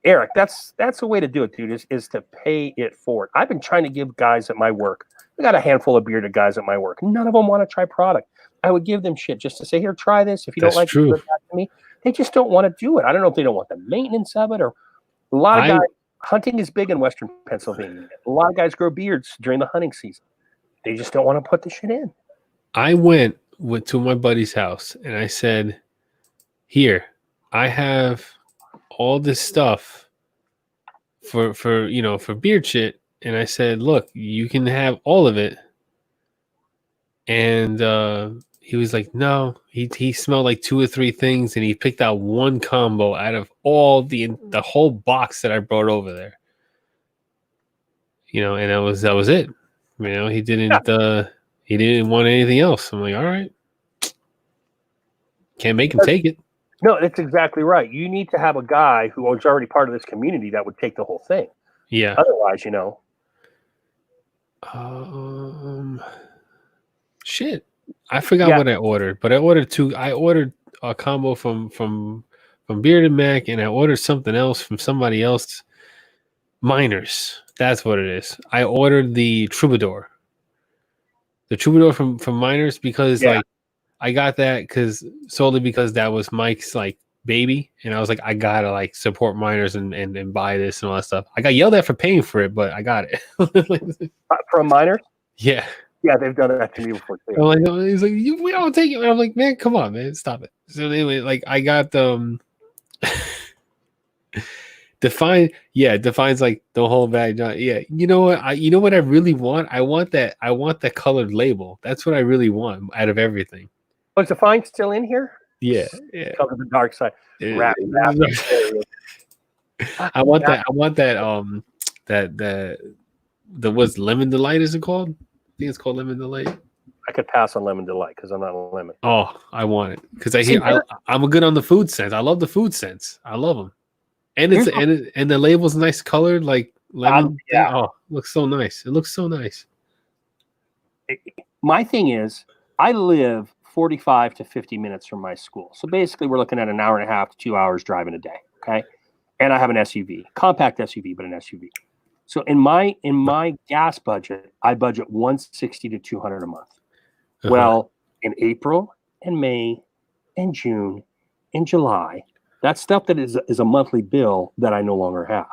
Eric, that's a way to do it, dude, is to pay it forward. I've been trying to give guys at my work, I got a handful of bearded guys at my work. None of them want to try product. I would give them shit just to say, here, try this. If you don't like it, give it back to me. They just don't want to do it. I don't know if they don't want the maintenance of it, or a lot of guys. Hunting is big in Western Pennsylvania. A lot of guys grow beards during the hunting season. They just don't want to put the shit in. I went to my buddy's house and I said, "Here, I have all this stuff for beard shit." And I said, "Look, you can have all of it." And he was like, "No." He smelled like 2 or 3 things, and he picked out one combo out of all the whole box that I brought over there. And that was it. He didn't want anything else. I'm like, all right, can't make him take it. No, that's exactly right. You need to have a guy who is already part of this community that would take the whole thing. Yeah. Otherwise, shit. I forgot what I ordered, but I ordered 2. I ordered a combo from Bearded Mac, and I ordered something else from somebody else. Miners. That's what it is. I ordered the Troubadour. The Troubadour from Miners because like I got that solely because that was Mike's like baby, and I was like, I gotta like support Miners and buy this and all that stuff. I got yelled at for paying for it, but I got it. From Miners? Yeah. Yeah, they've done that to me before too. I'm like, he's like, we don't take it. And I'm like, man, come on, man, stop it. So anyway, like I got Define's like the whole bag. Yeah, you know what? I really want? I want that colored label. That's what I really want out of everything. Was Define still in here? Yeah. Cover the dark side. I want that. The what's Lemon Delight? Is it called? I think it's called Lemon Delight. I could pass on Lemon Delight because I'm not a lemon. Oh, I want it because I'm good on the food sense. I love the food sense. I love them, and and the label's nice colored like lemon. Oh, looks so nice. It looks so nice. My thing is, I live 45 to 50 minutes from my school, so basically we're looking at an hour and a half to 2 hours driving a day. Okay, and I have an SUV, compact SUV, but an SUV. So in my gas budget, I budget $160 to $200 a month. Uh-huh. Well, in April and May and June and July, that's stuff that is a monthly bill that I no longer have.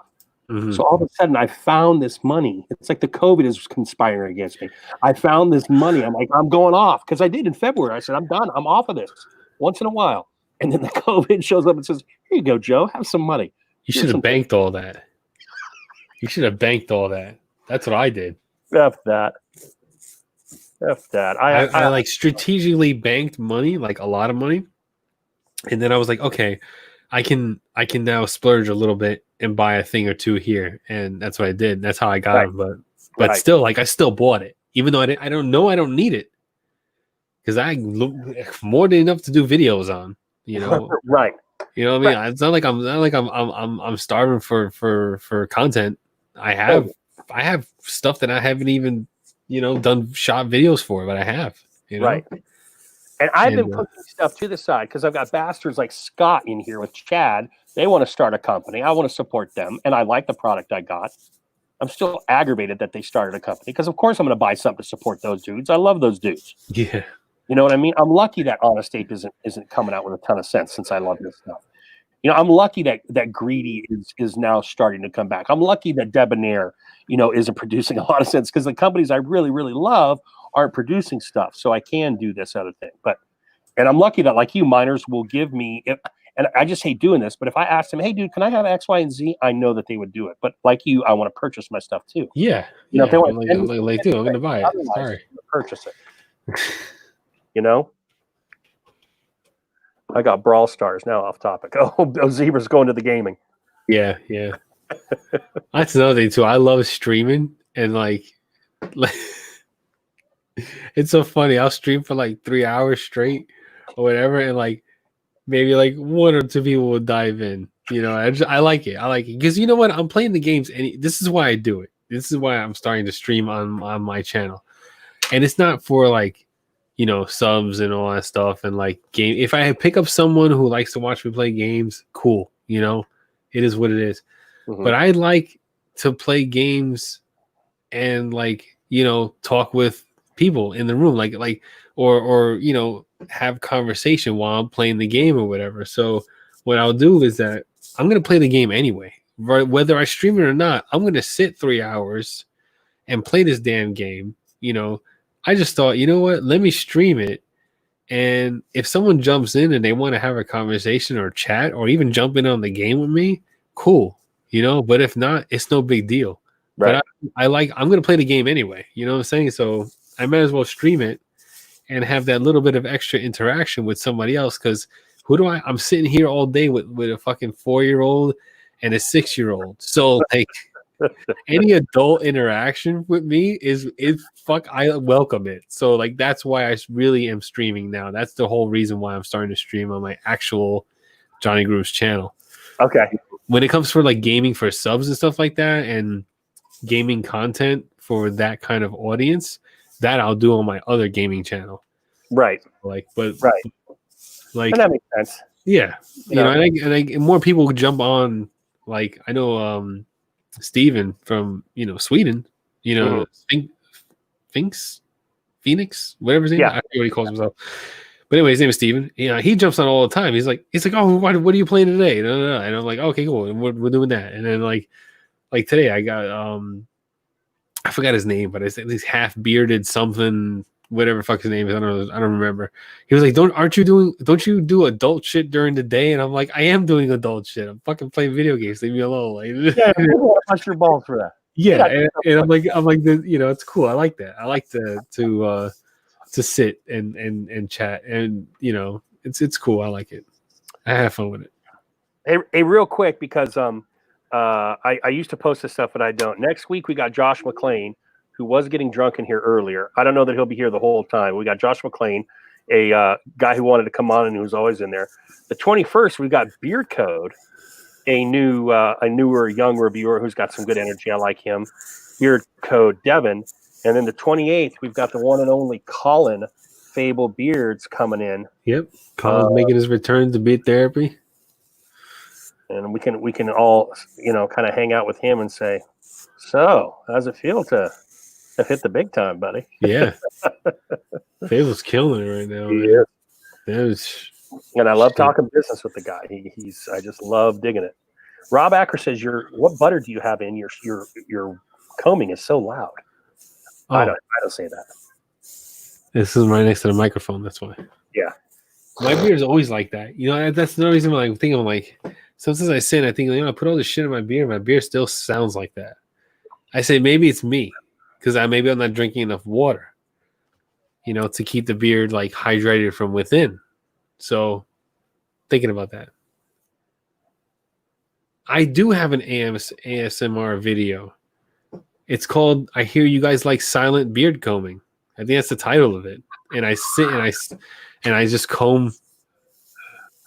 Mm-hmm. So all of a sudden I found this money. It's like the COVID is conspiring against me. I found this money. I'm like, I'm going off because I did in February. I said, I'm done. I'm off of this once in a while. And then the COVID shows up and says, here you go, Joe, have some money. You should have banked all that. You should have banked all that. That's what I did. F that. I like strategically banked money, like a lot of money. And then I was like, okay, I can now splurge a little bit and buy a thing or two here. And that's what I did. That's how I got them. But still, like I still bought it. Even though I don't need it. Because I look more than enough to do videos on, Right. You know what I mean? It's not like I'm starving for content. I have stuff that I haven't even, done shot videos for, but I have, Right. And I've been putting stuff to the side because I've got bastards like Scott in here with Chad. They want to start a company. I want to support them. And I like the product I got. I'm still aggravated that they started a company because, of course, I'm going to buy something to support those dudes. I love those dudes. Yeah. You know what I mean? I'm lucky that Honest Ape isn't coming out with a ton of sense since I love this stuff. I'm lucky that Greedy is now starting to come back. I'm lucky that Debonair, isn't producing a lot of sense because the companies I really, really love aren't producing stuff. So I can do this other thing. And I'm lucky that, like you, Miners will give me, and I just hate doing this, but if I asked them, hey, dude, can I have X, Y, and Z? I know that they would do it. But like you, I want to purchase my stuff too. Yeah. If they want I'm going to buy it. Sorry. Purchase it. I got Brawl Stars now off topic. Oh, Zebra's going to the gaming. Yeah. That's another thing too. I love streaming and like it's so funny. I'll stream for like 3 hours straight or whatever, and like maybe like 1 or 2 people will dive in. I like it. Because you know what? I'm playing the games, and this is why I do it. This is why I'm starting to stream on my channel, and it's not for like, subs and all that stuff and like game. If I pick up someone who likes to watch me play games, cool. It is what it is. Mm-hmm. But I like to play games and like, talk with people in the room, like, or have conversation while I'm playing the game or whatever. So what I'll do is that I'm gonna play the game anyway, right? Whether I stream it or not. I'm gonna sit 3 hours and play this damn game. You know, I just thought, you know what? Let me stream it. And if someone jumps in and they want to have a conversation or chat or even jump in on the game with me, cool. You know, but if not, it's no big deal. Right. But I'm going to play the game anyway. You know what I'm saying? So I might as well stream it and have that little bit of extra interaction with somebody else. Because I'm sitting here all day with a fucking 4-year-old and a 6-year-old. So like any adult interaction with me is I welcome it. So like that's why I really am streaming now. That's the whole reason why I'm starting to stream on my actual Johnny Grooves channel. Okay. When it comes for like gaming for subs and stuff like that and gaming content for that kind of audience, that I'll do on my other gaming channel. Right. Like, but right. Like, and that makes sense. Yeah. You know, and more people would jump on. Like, I know Steven from, Sweden, Phoenix, whatever his name is. I forget what he calls himself. But anyway, his name is Steven. He jumps on all the time. He's like, oh, what are you playing today? No. And I'm like, okay, cool. And we're doing that. And then like today I got I forgot his name, but it's at least half bearded something, whatever fuck his name is. I don't remember. He was like, don't you do adult shit during the day? And I'm like, I am doing adult shit. I'm fucking playing video games. Leave me alone. Like, yeah, people want to punch your balls for that. Yeah, and I'm like, it's cool. I like that. I like to sit and chat, and it's cool. I like it. I have fun with it. Hey, real quick, because I used to post this stuff, but I don't. Next week we got Josh McClain, who was getting drunk in here earlier. I don't know that he'll be here the whole time. We got Josh McClain, a guy who wanted to come on and who's always in there. The 21st we got Beard Code, a newer young reviewer who's got some good energy. I like him. Beard Code Devin. And then the 28th, we've got the one and only Colin Fable Beards coming in. Yep. Colin's making his return to Beard Therapy. And we can all, kind of hang out with him and say, so how's it feel to hit the big time, buddy? Yeah. Fable's killing it right now. Yeah. And I love talking business with the guy. I just love digging it. Rob Acker says, what butter do you have in your combing is so loud? Oh. I don't say that. This is right next to the microphone. That's why. Yeah. My beard is always like that. That's the reason why I'm thinking, like, sometimes I sit and I think, I put all this shit in my beard still sounds like that. I say, maybe it's me because I'm not drinking enough water, to keep the beard like hydrated from within. So thinking about that. I do have an ASMR video. It's called I Hear You Guys Like Silent Beard Combing. I think that's the title of it. And I sit and I just comb.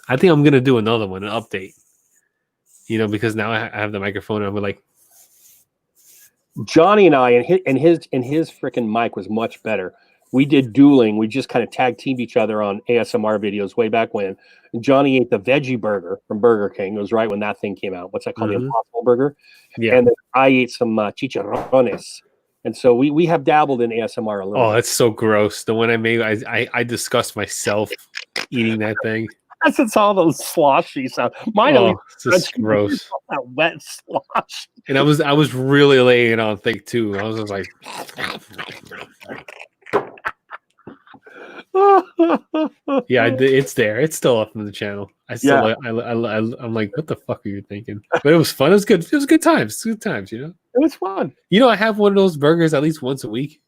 I think I'm going to do another one, an update. Because now I have the microphone and I'm like, Johnny and I and his freaking mic was much better. We did dueling. We just kind of tag teamed each other on ASMR videos way back when. And Johnny ate the veggie burger from Burger King. It was right when that thing came out. What's that called? Mm-hmm. The Impossible Burger. Yeah. And then I ate some chicharrones. And so we have dabbled in ASMR a little. Oh, that's so gross. The one I made, I disgust myself eating that thing. That's all those sloshy sound. Mine it's just gross. That wet slosh. And I was really laying it on thick too. I was just like, yeah, it's there. It's still up on the channel. I'm like, what the fuck are you thinking? But it was fun. It was good. It was good times. Good times. It was fun. I have one of those burgers at least once a week.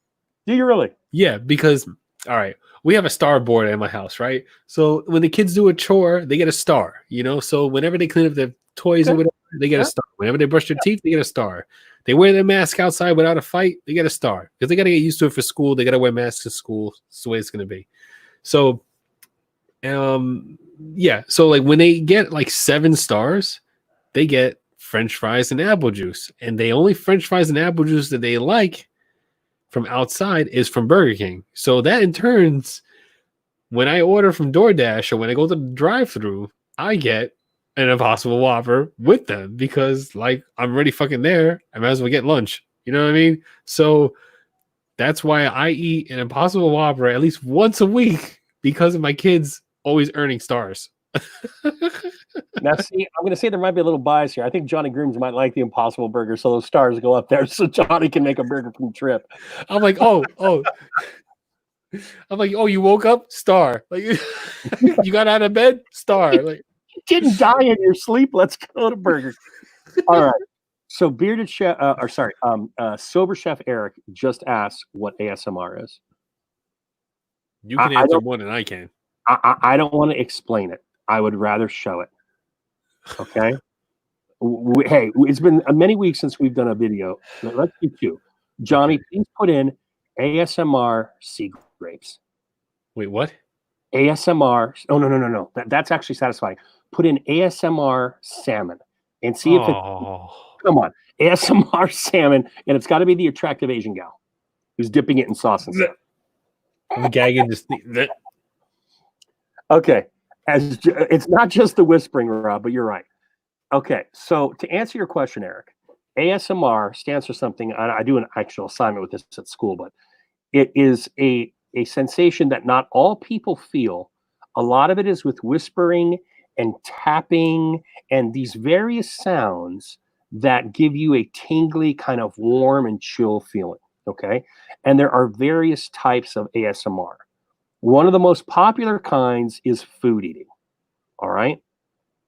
Do you really? Yeah, because all right, we have a star board at my house, right? So when the kids do a chore, they get a star. So whenever they clean up their toys or whatever, they get a star. Whenever they brush their teeth, they get a star. They wear their mask outside without a fight, they get a star. Because they got to get used to it for school. They got to wear masks at school. It's the way it's going to be. So, yeah. So like when they get like 7 stars, they get French fries and apple juice. And the only French fries and apple juice that they like from outside is from Burger King. So that in turns, when I order from DoorDash or when I go to the drive-thru, I get an Impossible Whopper with them because like I'm already fucking there. I might as well get lunch. You know what I mean? So that's why I eat an Impossible Whopper at least once a week because of my kids always earning stars. Now, see, I'm going to say there might be a little bias here. I think Johnny Grooms might like the Impossible Burger, so those stars go up there so Johnny can make a burger from the trip. I'm like, oh. I'm like, oh, you woke up? Star. Like, you got out of bed? Star. Like, You didn't die in your sleep. Let's go to Burger. All right. So bearded chef, sober chef Eric just asked what ASMR is. you can I answer don't- more than I can. I don't want to explain it. I would rather show it. Okay. Hey, it's been many weeks since we've done a video. Let's do two. Johnny, please put in ASMR sea grapes. Wait, what? ASMR. Oh, no. That's actually satisfying. Put in ASMR salmon and see if it. Oh, Come on. ASMR salmon. And it's got to be the attractive Asian gal who's dipping it in sauce and stuff. I'm gagging just that. Okay. It's not just the whispering, Rob, but you're right. Okay. So to answer your question, Eric, ASMR stands for something. I do an actual assignment with this at school, but it is a sensation that not all people feel. A lot of it is with whispering and tapping and these various sounds that give you a tingly kind of warm and chill feeling. Okay. And there are various types of ASMR. One of the most popular kinds is food eating. All right.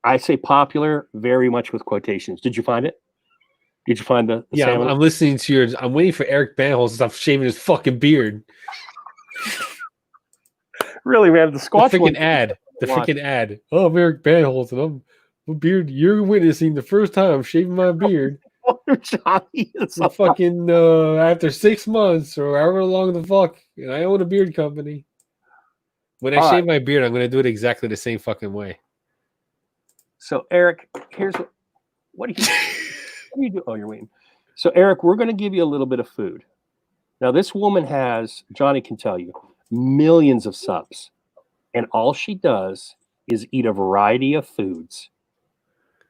I say popular very much with quotations. Did you find it? Did you find the Yeah, salmon? I'm listening to yours. I'm waiting for Eric Banholes to stop shaving his fucking beard. Really, man, the The Squatch one. freaking ad. The Watch. freaking ad. Oh, I'm Eric Banholes, and I'm beard. You're witnessing the first time I'm shaving my beard. Johnny is So fucking after 6 months or however long the fuck, and I own a beard company. When I All shave my beard, I'm gonna do it exactly the same fucking way. So, Eric, here's what do you do? Oh, you're waiting. So, Eric, we're going to give you a little bit of food. Now, this woman has, Johnny can tell you, millions of subs. And all she does is eat a variety of foods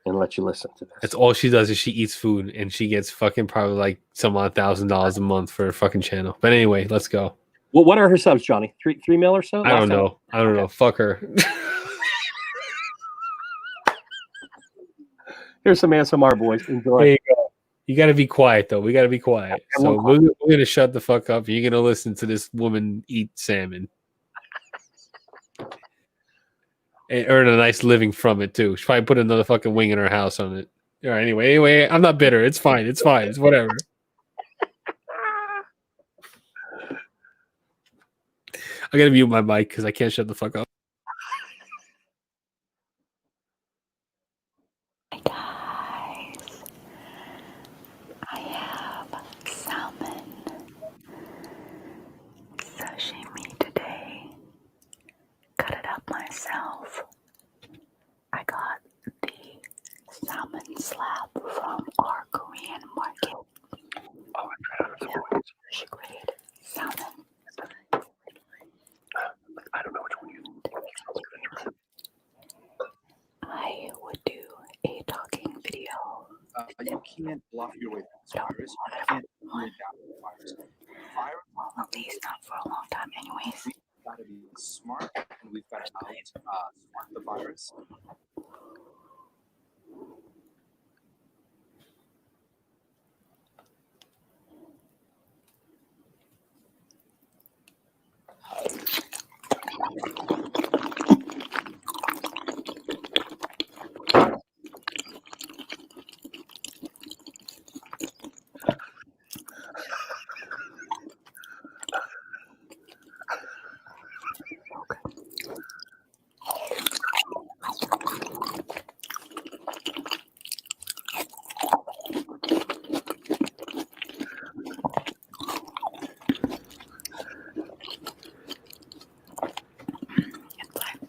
and let you listen to this. That's all she does is she eats food, and she gets fucking probably like some odd $1,000 a month for her fucking channel. But anyway, let's go. Well, what are her subs, Johnny? 3 mil or so? I don't Last time? know. I don't know. Fuck her. Here's some ASMR, boys. Enjoy. There you go. You got to be quiet, though. We got to be quiet. I'm So quiet. we're going to shut the fuck up. You're going to listen to this woman eat salmon and earn a nice living from it, too. She probably put another fucking wing in her house on it. All right, anyway, I'm not bitter. It's fine. It's fine. It's whatever. I got to mute my mic because I can't shut the fuck up. Guys, I have salmon sashimi today. Cut it up myself. I got the salmon slab from our Korean market. Oh, fish grade salmon. I don't know which one you I would do a talking video. You can't bluff your way through this virus. You can't really down the virus. Well, at least not for a long time, anyways. We've got to be smart, and we've got to smart the virus.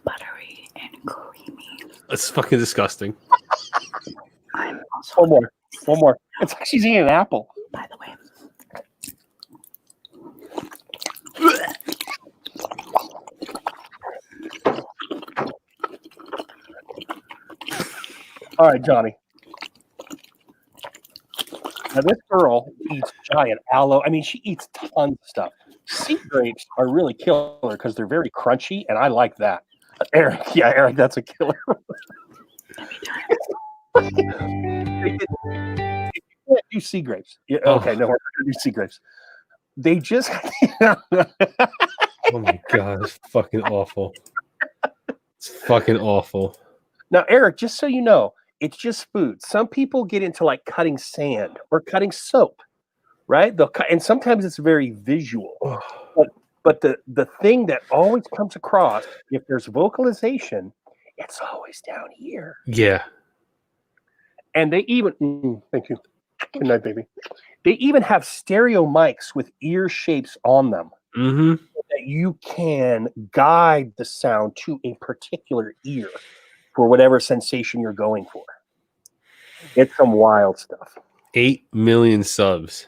Buttery and creamy. That's fucking disgusting. I'm also One more. One more. It's like she's eating an apple. by the way. All right, Johnny. Now, this girl eats giant aloe. I mean, she eats tons of stuff. Sea grapes are really killer because they're very crunchy, and I like that. Eric, yeah, Eric, that's a killer. You can't do sea grapes. Yeah, Oh. okay, no, we're not gonna do sea grapes. They just Oh my god, it's fucking awful. It's fucking awful. Now, Eric, just so you know, it's just food. Some people get into like cutting sand or cutting soap, right? They'll cut, and sometimes it's very visual. But the thing that always comes across, if there's vocalization, it's always down here. Yeah. And they even thank you. Good night, baby. They even have stereo mics with ear shapes on them. Mm-hmm. So that you can guide the sound to a particular ear for whatever sensation you're going for. It's some wild stuff. 8 million subs.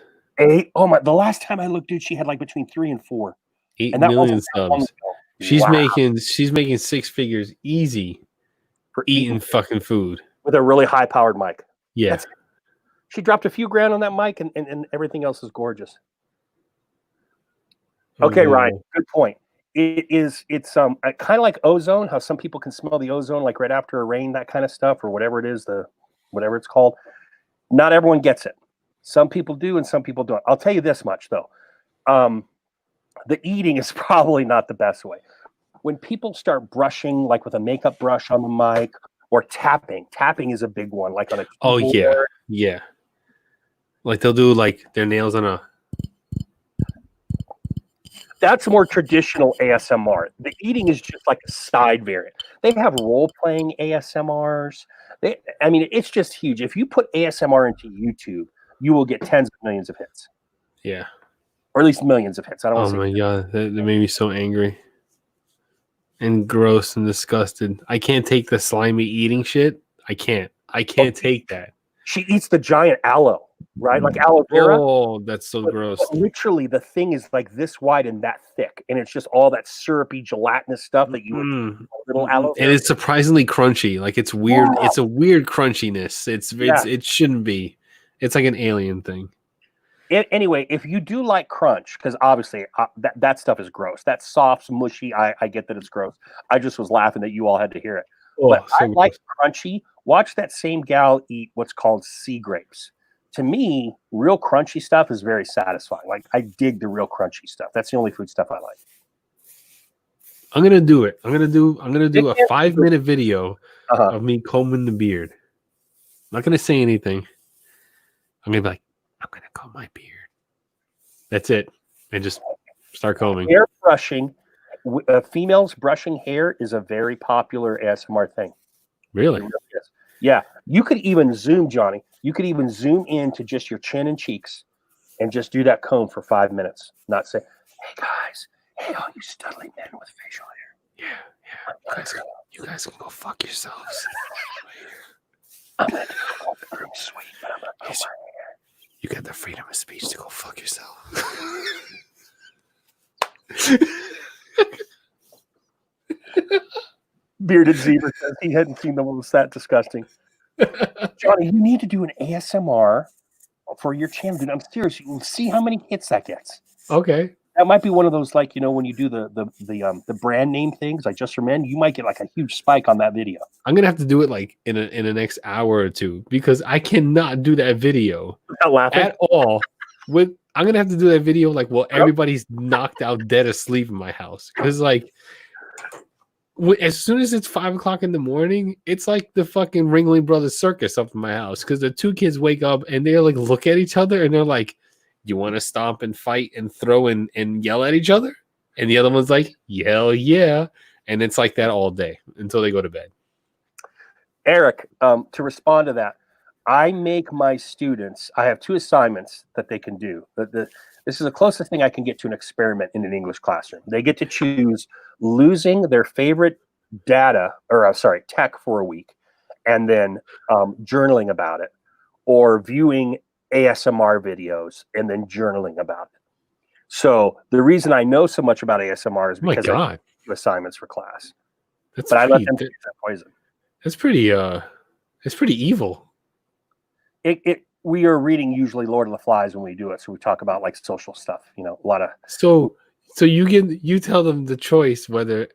Oh my! The last time I looked, dude, she had like between 3 and 4. 8 And that million wasn't that long subs. ago. She's Wow. making 6 figures easy For eating fucking food. with a really high powered mic. Yeah. She dropped a few grand on that mic, and everything else is gorgeous. Okay, Ryan, good point. It's kind of like ozone, how some people can smell the ozone like right after a rain, that kind of stuff, or whatever it is, whatever it's called. Not everyone gets it. Some people do and some people don't. I'll tell you this much though. The eating is probably not the best way. When people start brushing like with a makeup brush on the mic or tapping is a big one, like on a Oh keyboard. yeah. Yeah. Like they'll do like their nails on a That's more traditional ASMR. The eating is just like a side variant. They have role-playing ASMRs. It's just huge. If you put ASMR into YouTube, you will get tens of millions of hits, yeah. or at least millions of hits. I don't Oh want to my god, that made me so angry and gross and disgusted. I can't take the slimy eating shit. I can't take that. She eats the giant aloe, right? Like aloe vera. Oh, that's so gross. But literally, the thing is like this wide and that thick, and it's just all that syrupy, gelatinous stuff that you would little aloe. And it's surprisingly crunchy. Like it's weird. Yeah. It's a weird crunchiness. Yeah. It shouldn't be. It's like an alien thing. Anyway, if you do like crunch, because obviously that stuff is gross. That soft, mushy. I get that it's gross. I just was laughing that you all had to hear it. But so I like crunchy. Watch that same gal eat what's called sea grapes. To me, real crunchy stuff is very satisfying. Like I dig the real crunchy stuff. That's the only food stuff I like. I'm gonna do it. I'm gonna do a 5-minute video of me combing the beard. I'm not gonna say anything. I'm gonna be like, I'm gonna comb my beard. That's it, and just start combing. Hair brushing, females brushing hair is a very popular ASMR thing. Really? Yeah, you could even zoom, Johnny. You could even zoom into just your chin and cheeks, and just do that comb for 5 minutes. Not say, "Hey guys, hey all you studly men with facial hair." Yeah. You guys can go fuck yourselves. I'm gonna do a groom suite, but I'm not gonna wear hair. You got the freedom of speech to go fuck yourself. Bearded Zebra says he hadn't seen the one that's that disgusting. Johnny, you need to do an ASMR for your channel, dude. I'm serious. You'll see how many hits that gets. Okay. That might be one of those, like, when you do the brand name things, like Just for Men, you might get like a huge spike on that video. I'm gonna have to do it like in the next hour or two because I cannot do that video Without laughing at all. I'm gonna have to do that video like while everybody's knocked out dead asleep in my house because like as soon as it's 5 o'clock in the morning, it's like the fucking Ringling Brothers circus up in my house because the two kids wake up and they like look at each other and they're like, "You want to stomp and fight and throw and yell at each other?" And the other one's like, "Hell yeah!" And it's like that all day until they go to bed. Eric, to respond to that, I make my students, I have 2 assignments that they can do. This is the closest thing I can get to an experiment in an English classroom. They get to choose losing their favorite tech for a week and then journaling about it, or viewing ASMR videos and then journaling about it. So the reason I know so much about ASMR is because I do assignments for class. That's but I let them take that poison. That's pretty it's pretty evil. We are reading usually Lord of the Flies when we do it, so we talk about like social stuff, a lot of. So you tell them the choice whether,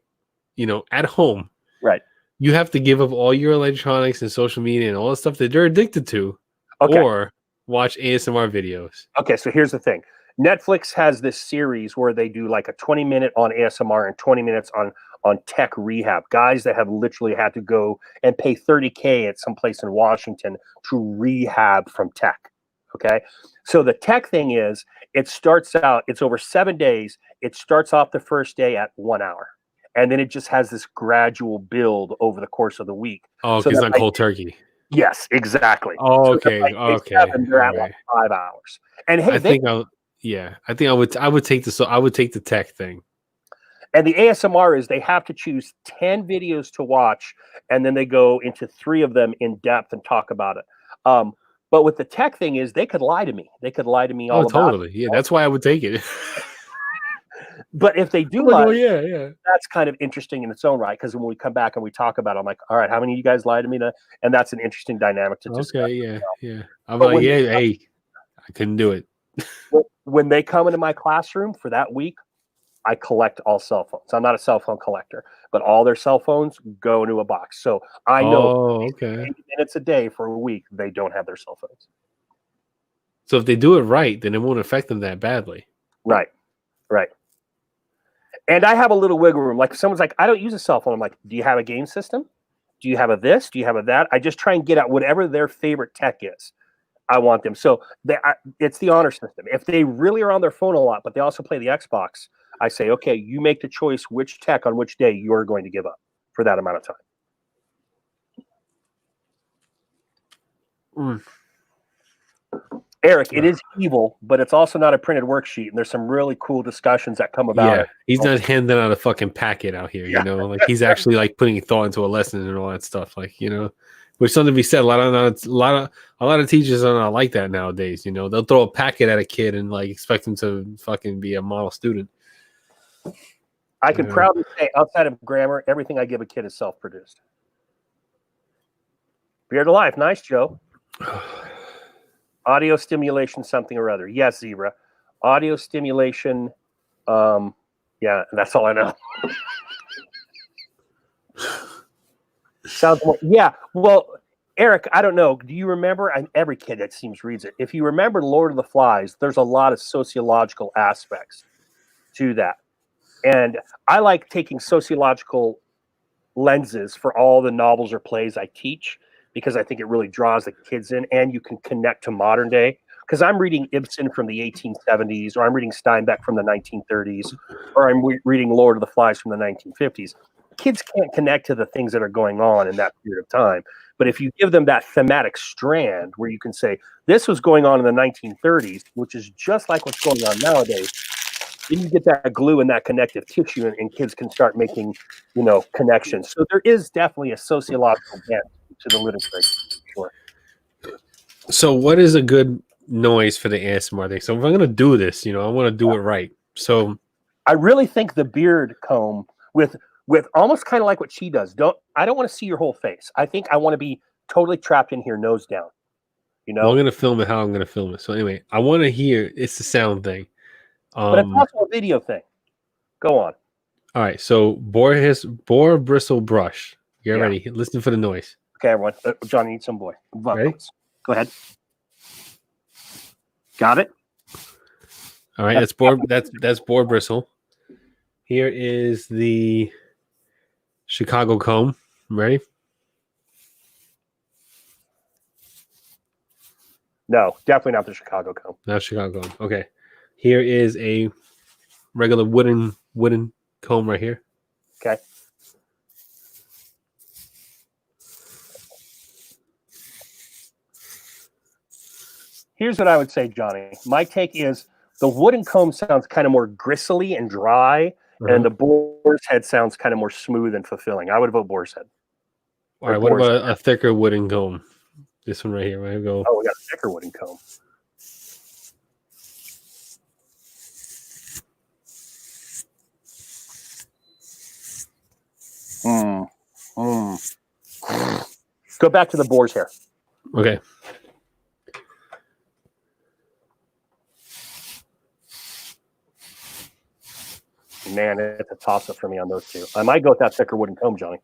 at home, right? you have to give up all your electronics and social media and all the stuff that they're addicted to, Okay. or watch ASMR videos. Okay, so here's the thing. Netflix has this series where they do like a 20-minute on ASMR and 20 minutes on tech rehab. Guys that have literally had to go and pay $30K at some place in Washington to rehab from tech. Okay, so the tech thing is, it starts out, it's over 7 days. It starts off the first day at 1 hour, and then it just has this gradual build over the course of the week. Oh, So because that not by cold turkey. Yes, exactly. Oh, So that okay, by day okay. 7, they're all at like right. 5 hours. And hey, I think I'll. Yeah, I think I would take the tech thing. and the ASMR is they have to choose 10 videos to watch, and then they go into 3 of them in depth and talk about it. But with the tech thing is they could lie to me. They could lie to me all Oh, about totally. Yeah, that's why I would take it. it. But if they do I'm like, lie, oh yeah, yeah. that's kind of interesting in its own right. Because when we come back and we talk about it, I'm like, all right, how many of you guys lied to me? And that's an interesting dynamic to discuss. Okay, yeah, yeah. I'm But like, when yeah, they- hey, I couldn't do it. When they come into my classroom for that week, I collect all cell phones. I'm not a cell phone collector, but all their cell phones go into a box. So I know Oh, okay. 80 minutes a day for a week, they don't have their cell phones. So if they do it right, then it won't affect them that badly. Right. Right. And I have a little wiggle room. Like if someone's like, I don't use a cell phone. I'm like, do you have a game system? Do you have a this? Do you have a that? I just try and get at whatever their favorite tech is. I want them. So it's the honor system. If they really are on their phone a lot, but they also play the Xbox, I say, okay, you make the choice which tech on which day you're going to give up for that amount of time. Eric, it is evil, but it's also not a printed worksheet, and there's some really cool discussions that come about Yeah, it. he's not handing out a fucking packet out here. Yeah. You know, like he's actually like putting thought into a lesson and all that stuff. Like, you know, which something to be said. A lot of teachers are not like that nowadays. You know, they'll throw a packet at a kid and like expect him to fucking be a model student. I can proudly say, outside of grammar, everything I give a kid is self-produced. Beard of Life, nice, Joe. Audio stimulation, something or other. Yes, Zebra. Audio stimulation. Yeah, that's all I know. Sounds more, yeah. Well, Eric, I don't know. Do you remember? And every kid, it seems, reads it. If you remember Lord of the Flies, there's a lot of sociological aspects to that. And I like taking sociological lenses for all the novels or plays I teach, because I think it really draws the kids in, and you can connect to modern day. Because I'm reading Ibsen from the 1870s, or I'm reading Steinbeck from the 1930s, or I'm reading Lord of the Flies from the 1950s. Kids can't connect to the things that are going on in that period of time. But if you give them that thematic strand where you can say, this was going on in the 1930s, which is just like what's going on nowadays, then you get that glue and that connective tissue, and kids can start making, you know, connections. So there is definitely a sociological bent to the literature. Sure. So what is a good noise for the ASMR thing? So if I'm going to do this, you know, I want to do it right. So I really think the beard comb with almost kind of like what she does. I don't want to see your whole face. I think I want to be totally trapped in here, nose down. You know, I'm going to film it how I'm going to film it. So anyway, I want to hear, it's the sound thing. but it's also a video thing. Go on. All right. So boar bristle brush. Get ready. Listen for the noise. Okay, everyone. Johnny needs some boy. Ready? Go ahead. Got it? All right. That's boar bristle. Here is the Chicago comb. Ready? No, definitely not the Chicago comb. Not Chicago comb. Okay. Here is a regular wooden comb right here. Okay. Here's what I would say, Johnny. My take is the wooden comb sounds kind of more gristly and dry, and the boar's head sounds kind of more smooth and fulfilling. I would vote boar's head. All right. What about a thicker wooden comb? This one right here. Right? Go. Oh, we got a thicker wooden comb. Go back to the boar's hair. Okay. Man, it's a toss-up for me on those two. I might go with that thicker wooden comb, Johnny.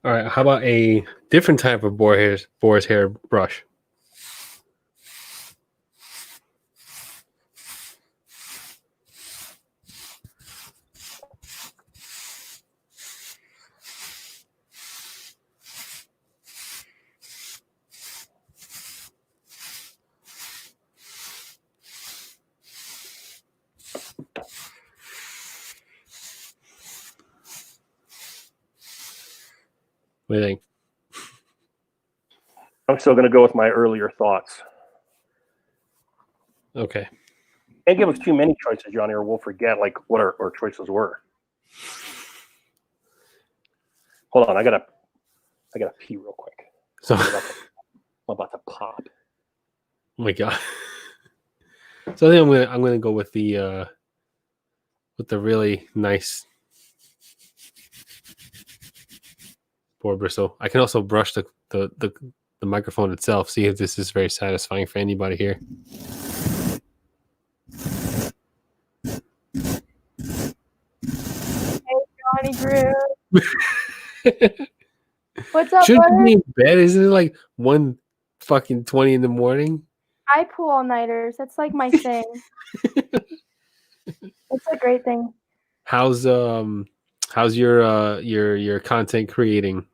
All right. How about a different type of boar's hair brush? What do you think? I'm still going to go with my earlier thoughts. Okay. Can't give us too many choices, Johnny, or we'll forget like what our choices were. Hold on, I gotta pee real quick. So, I'm about to pop. oh my god. So I think I'm gonna go with the really nice board bristle. I can also brush the microphone itself. See if this is very satisfying for anybody here. Johnny Drew. What's up, Shouldn't brother? you be in bed? Isn't it like 1:20 in the morning? I pull all-nighters. That's like my thing. It's a great thing. How's your content creating?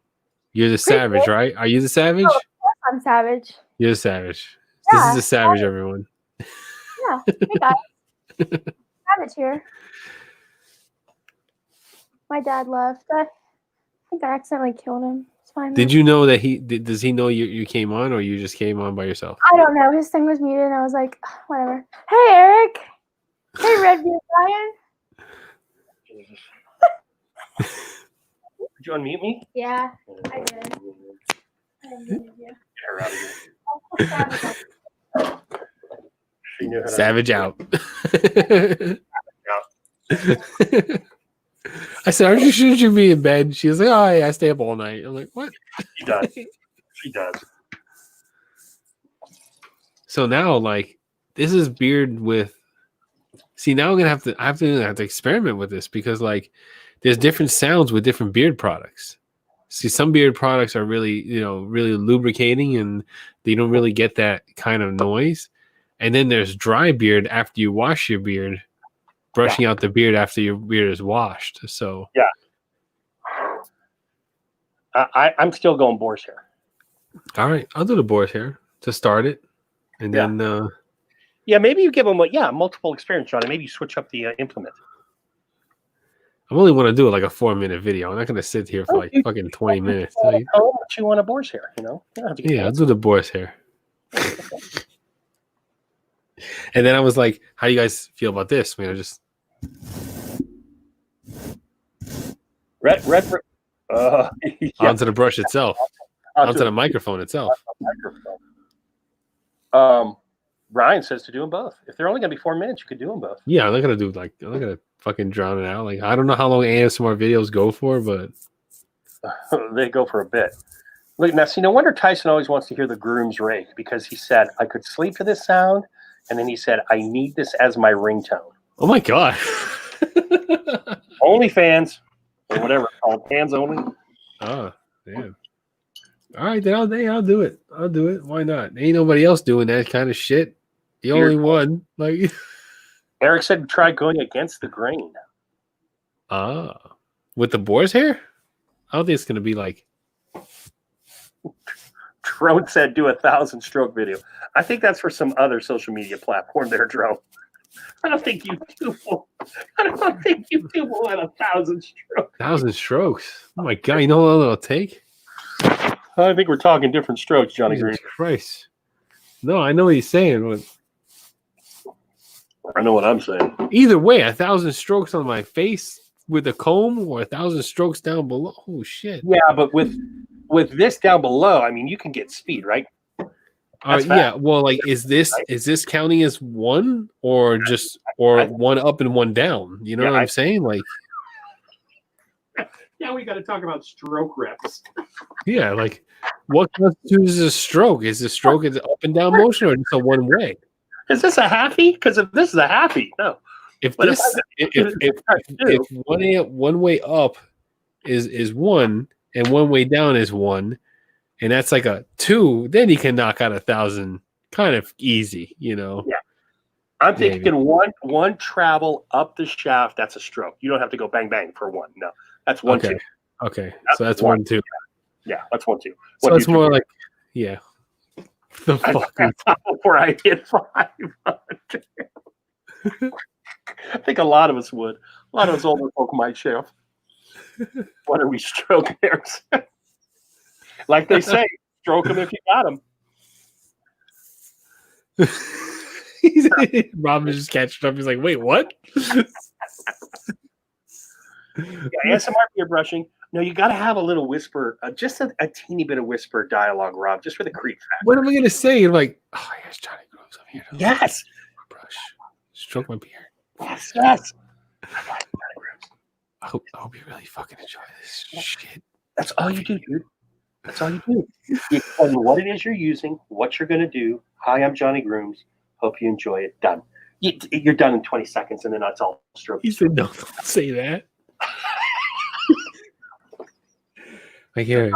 You're the savage, right? Are you the savage? Oh, of course I'm savage. You're the savage. Yeah, This is the savage, everyone. Yeah. Hey guys. Savage here. My dad left. I think I accidentally killed him. It's fine. Did you know that does he know you came on, or you just came on by yourself? I don't know. His thing was muted, and I was like, whatever. Hey, Eric. Hey, Redbeard Ryan. Did you unmute me? Yeah, I did. I muted you. Get her out of here. She knew how to Savage out. I said, shouldn't you be in bed? She was like, oh, yeah, I stay up all night. I'm like, what? She does. She does. So now, like, this is beard with. See, now I'm gonna have to experiment with this because, like, there's different sounds with different beard products. See, some beard products are really, really lubricating, and they don't really get that kind of noise. And then there's dry beard after you wash your beard, brushing out the beard after your beard is washed. So yeah, I'm still going boar's hair. All right, I'll do the boar's hair to start it, and then yeah, maybe you give them multiple experience, Johnny. Maybe you switch up the implement. I only want to do it like a 4-minute video. I'm not going to sit here for like fucking 20 minutes. Tell them what you want a boar's hair, You don't have to Yeah, I'll do the boar's hair. And then I was like, how do you guys feel about this? I mean, I just red onto the brush itself, onto the microphone itself. Ryan says to do them both. If they're only going to be 4 minutes, you could do them both. Yeah, I'm not gonna fucking drown it out. Like, I don't know how long ASMR videos go for, but they go for a bit. Look, now, see, no wonder Tyson always wants to hear the groom's rake, because he said, I could sleep to this sound, and then he said, I need this as my ringtone. Oh my god. OnlyFans, or whatever it's called, fans only. Oh, damn. All right, then I'll do it. I'll do it. Why not? Ain't nobody else doing that kind of shit. The only one. Like, Eric said, try going against the grain. With the boar's hair? I don't think it's gonna be like. Drone said, do 1,000 stroke video. I think that's for some other social media platform there, Drone. I don't think YouTube will want 1,000 strokes. 1,000 strokes. Oh my god! You know how long it'll take? I think we're talking different strokes, Johnny Green. Jesus Christ. No, I know what he's saying. But I know what I'm saying. either way, 1,000 strokes on my face with a comb, or 1,000 strokes down below. Oh shit! Yeah, but with this down below, I mean, you can get speed, right? Yeah. Well, like, is this counting as one, or just one up and one down? You know what I'm saying? Like, yeah, we got to talk about stroke reps. yeah, like, what constitutes a stroke? Is the stroke an up and down motion, or just a one way? Is this a halfie? Because if this is a halfie, no. If But this, if one way up is one, and one way down is 1, and that's like a 2. Then you can knock out 1,000 kind of easy, you know. Yeah. I'm Maybe. thinking one travel up the shaft. That's a stroke. You don't have to go bang bang for 1. No, that's 1 Okay. 2. Okay, so that's 1 2. Yeah, that's 1 2. So it's more like, yeah. The fuck? Before I hit 500. I think a lot of us would. A lot of us older folk might share. What are we stroke bears? Like they say, stroke them if you got them. Rob is just catching up. He's like, wait, what? Yeah, ASMR beer brushing. No, you got to have a little whisper, just a teeny bit of whisper dialogue, Rob, just for the creep factor. What am I going to say? You're like, oh, yes, Johnny Grooves. I'm here to Yes. brush, stroke my beard. Yes, yes. I hope you really fucking enjoy this shit. That's all you do, dude. That's all you do. You explain what it is you're using, what you're going to do. Hi, I'm Johnny Grooms. Hope you enjoy it. Done. You're done in 20 seconds, and then that's all stroke. He said, no, don't say that. Like, hey,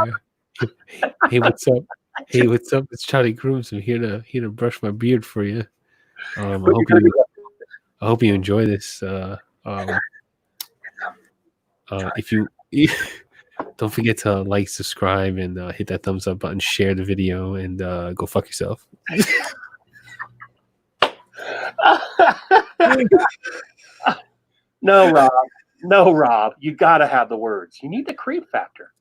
what's up? Hey, what's up? It's Johnny Grooms. I'm here to brush my beard for you. I hope you enjoy this. If you don't forget to like, subscribe, and hit that thumbs up button, share the video, and go fuck yourself. No, Rob. You got to have the words. You need the creep factor.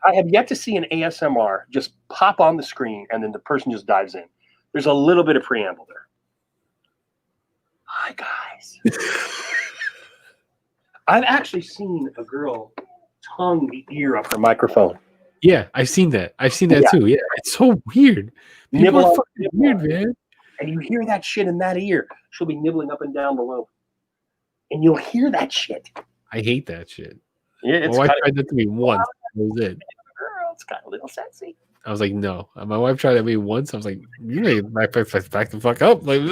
I have yet to see an ASMR just pop on the screen and then the person just dives in. There's a little bit of preamble there. Hi, guys. I've actually seen a girl tongue the ear of her microphone. Yeah, I've seen that. Too. Yeah, it's so weird. People are fucking weird, man. And you hear that shit in that ear. She'll be nibbling up and down the lobe. And you'll hear that shit. I hate that shit. Yeah, my wife tried that to me once. That was it. Girl, it's got a little sexy. I was like, no. My wife tried that to me once. I was like, you need to back the fuck up. Like,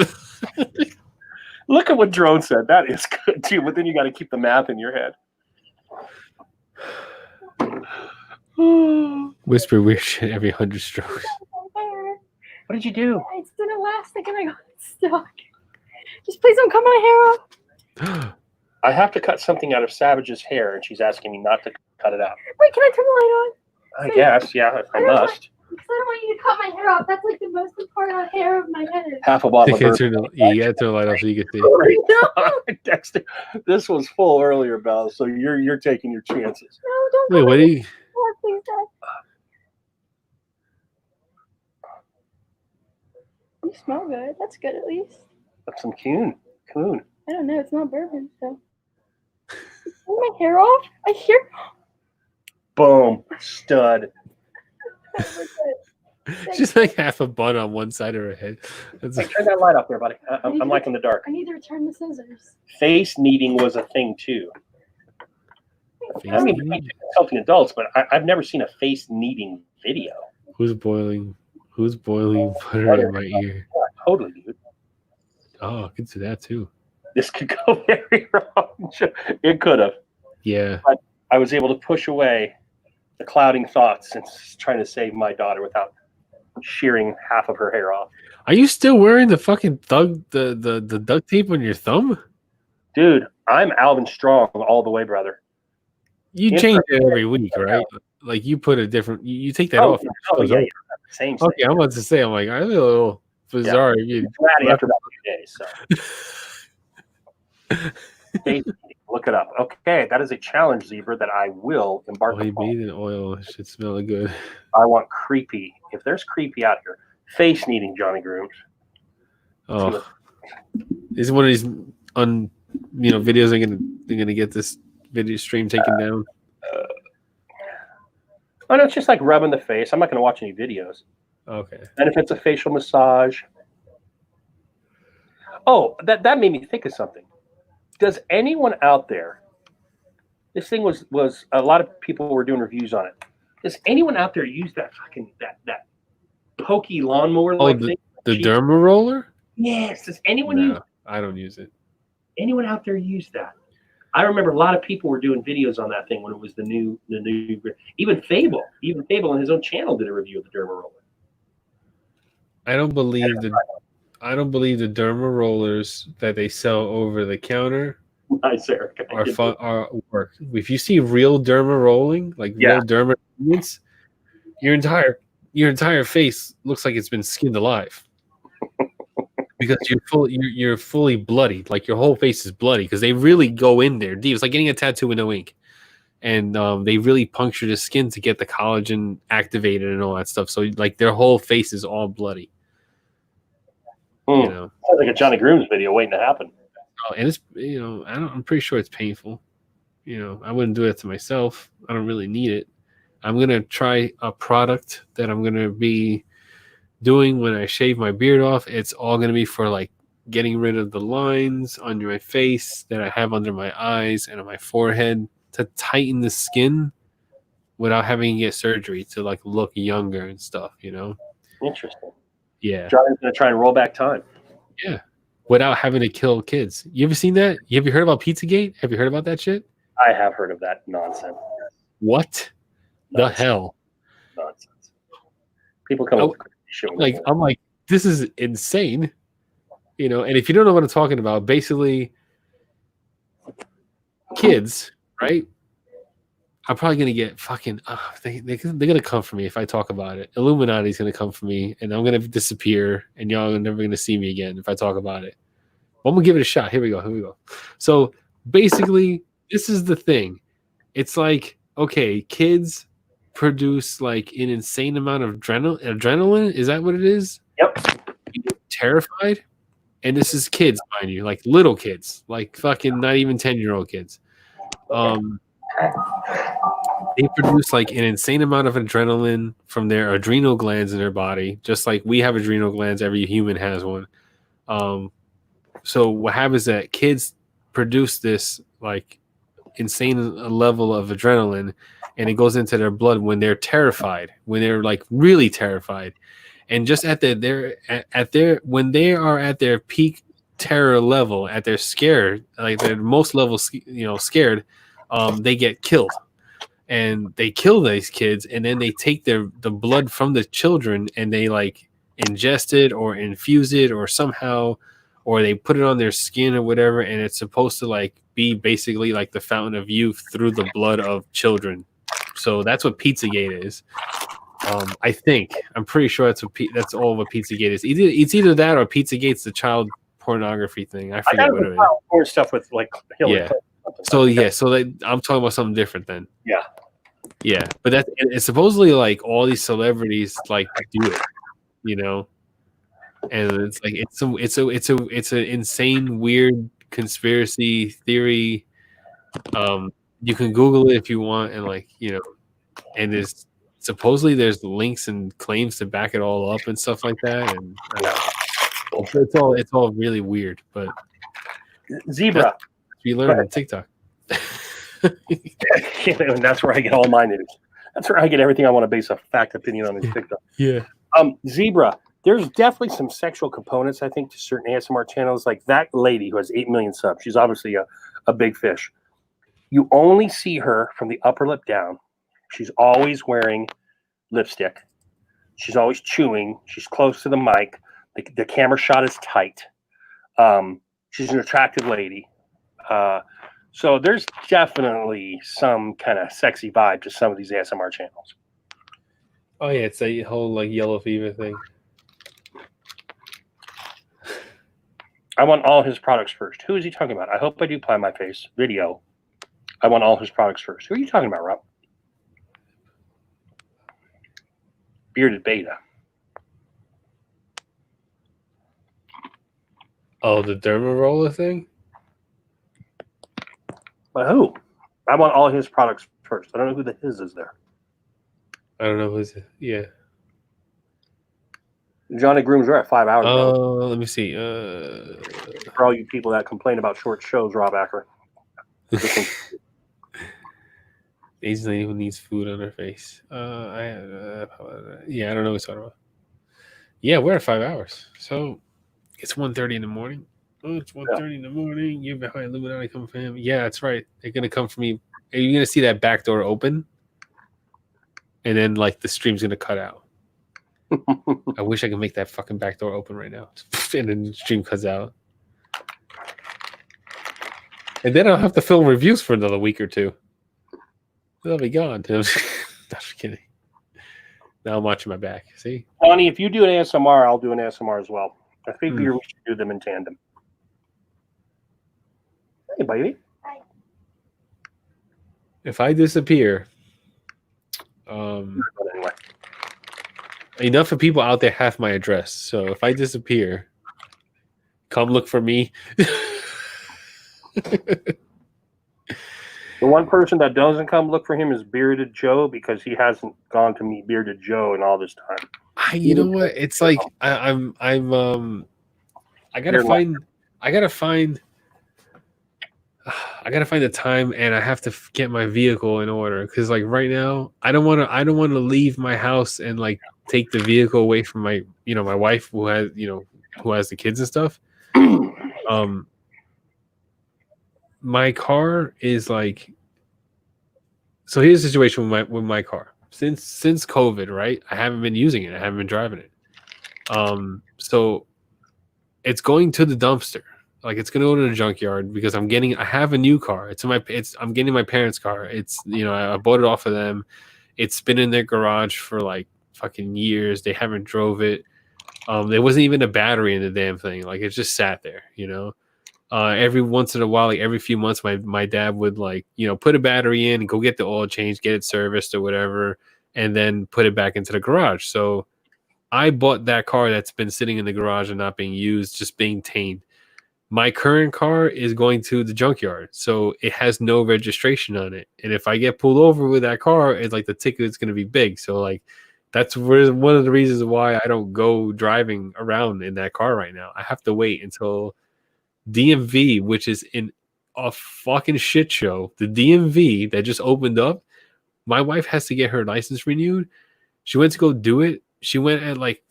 look at what Drone said. That is good too. But then you got to keep the math in your head. Whisper weird shit every 100 strokes. What did you do? It's an elastic and I got stuck. Just please don't cut my hair off. I have to cut something out of Savage's hair, and she's asking me not to cut it out. Wait, can I turn the light on? I guess, yeah, I must. Because I don't want you to cut my hair off. That's like the most important hair of my head. Half a bottle of bourbon. You gotta turn the light off so you can see. Dexter, this was full earlier, Belle, so you're taking your chances. No, don't. Wait, what do you? Oh, please, Dad. You smell good. That's good, at least. That's some coon. I don't know. It's not bourbon, so. Pull my hair off? I hear. Boom. Stud. She's like half a bun on one side of her head. That's Hey, turn that light off there, buddy. I'm like in the dark. I need to return the scissors. Face kneading was a thing, too. I mean, consulting adults, but I've never seen a face kneading video. Who's boiling butter in my ear? Totally, dude. Oh, I could see that too. This could go very wrong. It could have. Yeah. But I was able to push away the clouding thoughts and trying to save my daughter without shearing half of her hair off. Are you still wearing the fucking the duct tape on your thumb? Dude, I'm Alvin Strong all the way, brother. You change it every week, right? Like you put a different. You take that off. Yeah. Same. Okay, I'm about to say. I'm like, I'm a little bizarre. Yeah. Ratty after about 2 days. So. Look it up. Okay, that is a challenge, Zebra, that I will embark on. Bathe in oil. It should smell good. I want creepy. If there's creepy out here, face kneading Johnny Grooms. Oh, is one of these videos they're gonna get this video stream taken down? Oh no, it's just like rubbing the face. I'm not gonna watch any videos. Okay. And if it's a facial massage. Oh, that made me think of something. Does anyone out there? This thing was a lot of people were doing reviews on it. Does anyone out there use that fucking that pokey lawnmower like thing? The derma roller? Yes. Does anyone use? I don't use it. Anyone out there use that? I remember a lot of people were doing videos on that thing when it was the new. Even Fable on his own channel did a review of the Derma roller. I don't believe the derma rollers that they sell over the counter Nice, Eric. are work. If you see real derma rolling, like real derma treatments, your entire face looks like it's been skinned alive. Because you're fully bloody, like your whole face is bloody because they really go in there deep. It's like getting a tattoo with no ink, and they really puncture the skin to get the collagen activated and all that stuff. So like their whole face is all bloody. You know, sounds like a Johnny Grooms video waiting to happen. Oh, and it's I'm pretty sure it's painful. You know, I wouldn't do it to myself. I don't really need it. I'm gonna try a product that I'm gonna be doing when I shave my beard off. It's all going to be for like getting rid of the lines under my face that I have under my eyes and on my forehead to tighten the skin without having to get surgery to like look younger and stuff, you know? Interesting. Yeah. Johnny's going to try and roll back time. Yeah. Without having to kill kids. You ever seen that? Have you heard about Pizzagate? Have you heard about that shit? I have heard of that nonsense. What the hell? Nonsense. People come up with shit. I'm like, this is insane. You know, and if you don't know what I'm talking about, basically kids, right? I'm probably gonna get fucking they're gonna come for me if I talk about it. Illuminati's gonna come for me and I'm gonna disappear and y'all are never gonna see me again if I talk about it. But I'm gonna give it a shot. Here we go. So basically, this is the thing. It's like, okay, kids produce like an insane amount of adrenaline. Is that what it is? Yep. You get terrified, and this is kids, mind you, like little kids, like fucking not even 10-year-old kids. They produce like an insane amount of adrenaline from their adrenal glands in their body, just like we have adrenal glands. Every human has one. So what happens is that kids produce this like insane level of adrenaline, and it goes into their blood when they're terrified, when they're like really terrified, and just when they are at their peak terror level, at their scared, like their most level, scared, they get killed, and they kill these kids, and then they take the blood from the children and they like ingest it or infuse it or somehow, or they put it on their skin or whatever, and it's supposed to like be basically like the fountain of youth through the blood of children. So that's what Pizzagate is. I'm pretty sure that's all what Pizzagate is. It's either that or Pizzagate's the child pornography thing. I forget what it is. Porn stuff with like Hillary Clinton. So I'm talking about something different then. Yeah. But it's supposedly like all these celebrities like do it, you know, and it's like it's an insane weird conspiracy theory. You can Google it if you want, and like, you know, and there's supposedly there's links and claims to back it all up and stuff like that, and it's all really weird. But Zebra, we learned on TikTok. And that's where I get all my news. That's where I get everything I want to base a fact opinion on is TikTok. Yeah. Zebra, there's definitely some sexual components, I think, to certain ASMR channels. Like that lady who has 8 million subs. She's obviously a big fish. You only see her from the upper lip down. She's always wearing lipstick. She's always chewing. She's close to the mic. The camera shot is tight. She's an attractive lady. So there's definitely some kind of sexy vibe to some of these ASMR channels. Oh yeah, it's a whole like yellow fever thing. I want all his products first. Who is he talking about? I hope I do Apply My Face video. I want all his products first. Who are you talking about, Rob? Bearded Beta. Oh, the derma roller thing? But who? I want all his products first. I don't know who the his is there. I don't know who's it. Yeah. Johnny Grooms, we're at 5 hours. Let me see. For all you people that complain about short shows, Rob Acker. Asian lady who needs food on her face. I don't know what he's talking about. Yeah, we're at 5 hours. So it's 1:30 in the morning. Oh, it's 1:30 in the morning. You're behind Illuminati coming for him. Yeah, that's right. They're gonna come for me. Are you gonna see that back door open? And then like the stream's gonna cut out. I wish I could make that fucking back door open right now. And then the stream cuts out. And then I'll have to film reviews for another week or two. They'll be gone. I'm just kidding. Now I'm watching my back. See? Bonnie, if you do an ASMR, I'll do an ASMR as well. I figure we should do them in tandem. Hey, baby. If I disappear, Anyway. enough of people out there have my address. So if I disappear, come look for me. The one person that doesn't come look for him is Bearded Joe because he hasn't gone to meet Bearded Joe in all this time. You know what? It's like I gotta find the time, and I have to get my vehicle in order because like right now I don't want to leave my house and like take the vehicle away from my my wife who has the kids and stuff. My car is like, so here's the situation with my car. Since COVID, right? I haven't been using it. I haven't been driving it. So it's going to the dumpster. Like it's gonna go to the junkyard because I have a new car. I'm getting my parents' car. It's I bought it off of them. It's been in their garage for like fucking years. They haven't drove it. There wasn't even a battery in the damn thing. Like it just sat there, every once in a while, like every few months, my dad would like, put a battery in and go get the oil change, get it serviced or whatever, and then put it back into the garage. So I bought that car that's been sitting in the garage and not being used, just being tamed. My current car is going to the junkyard, so it has no registration on it. And if I get pulled over with that car, it's like the ticket is going to be big. So like that's one of the reasons why I don't go driving around in that car right now. I have to wait until DMV, which is in a fucking shit show. The DMV that just opened up, my wife has to get her license renewed. She went to go do it. She went at like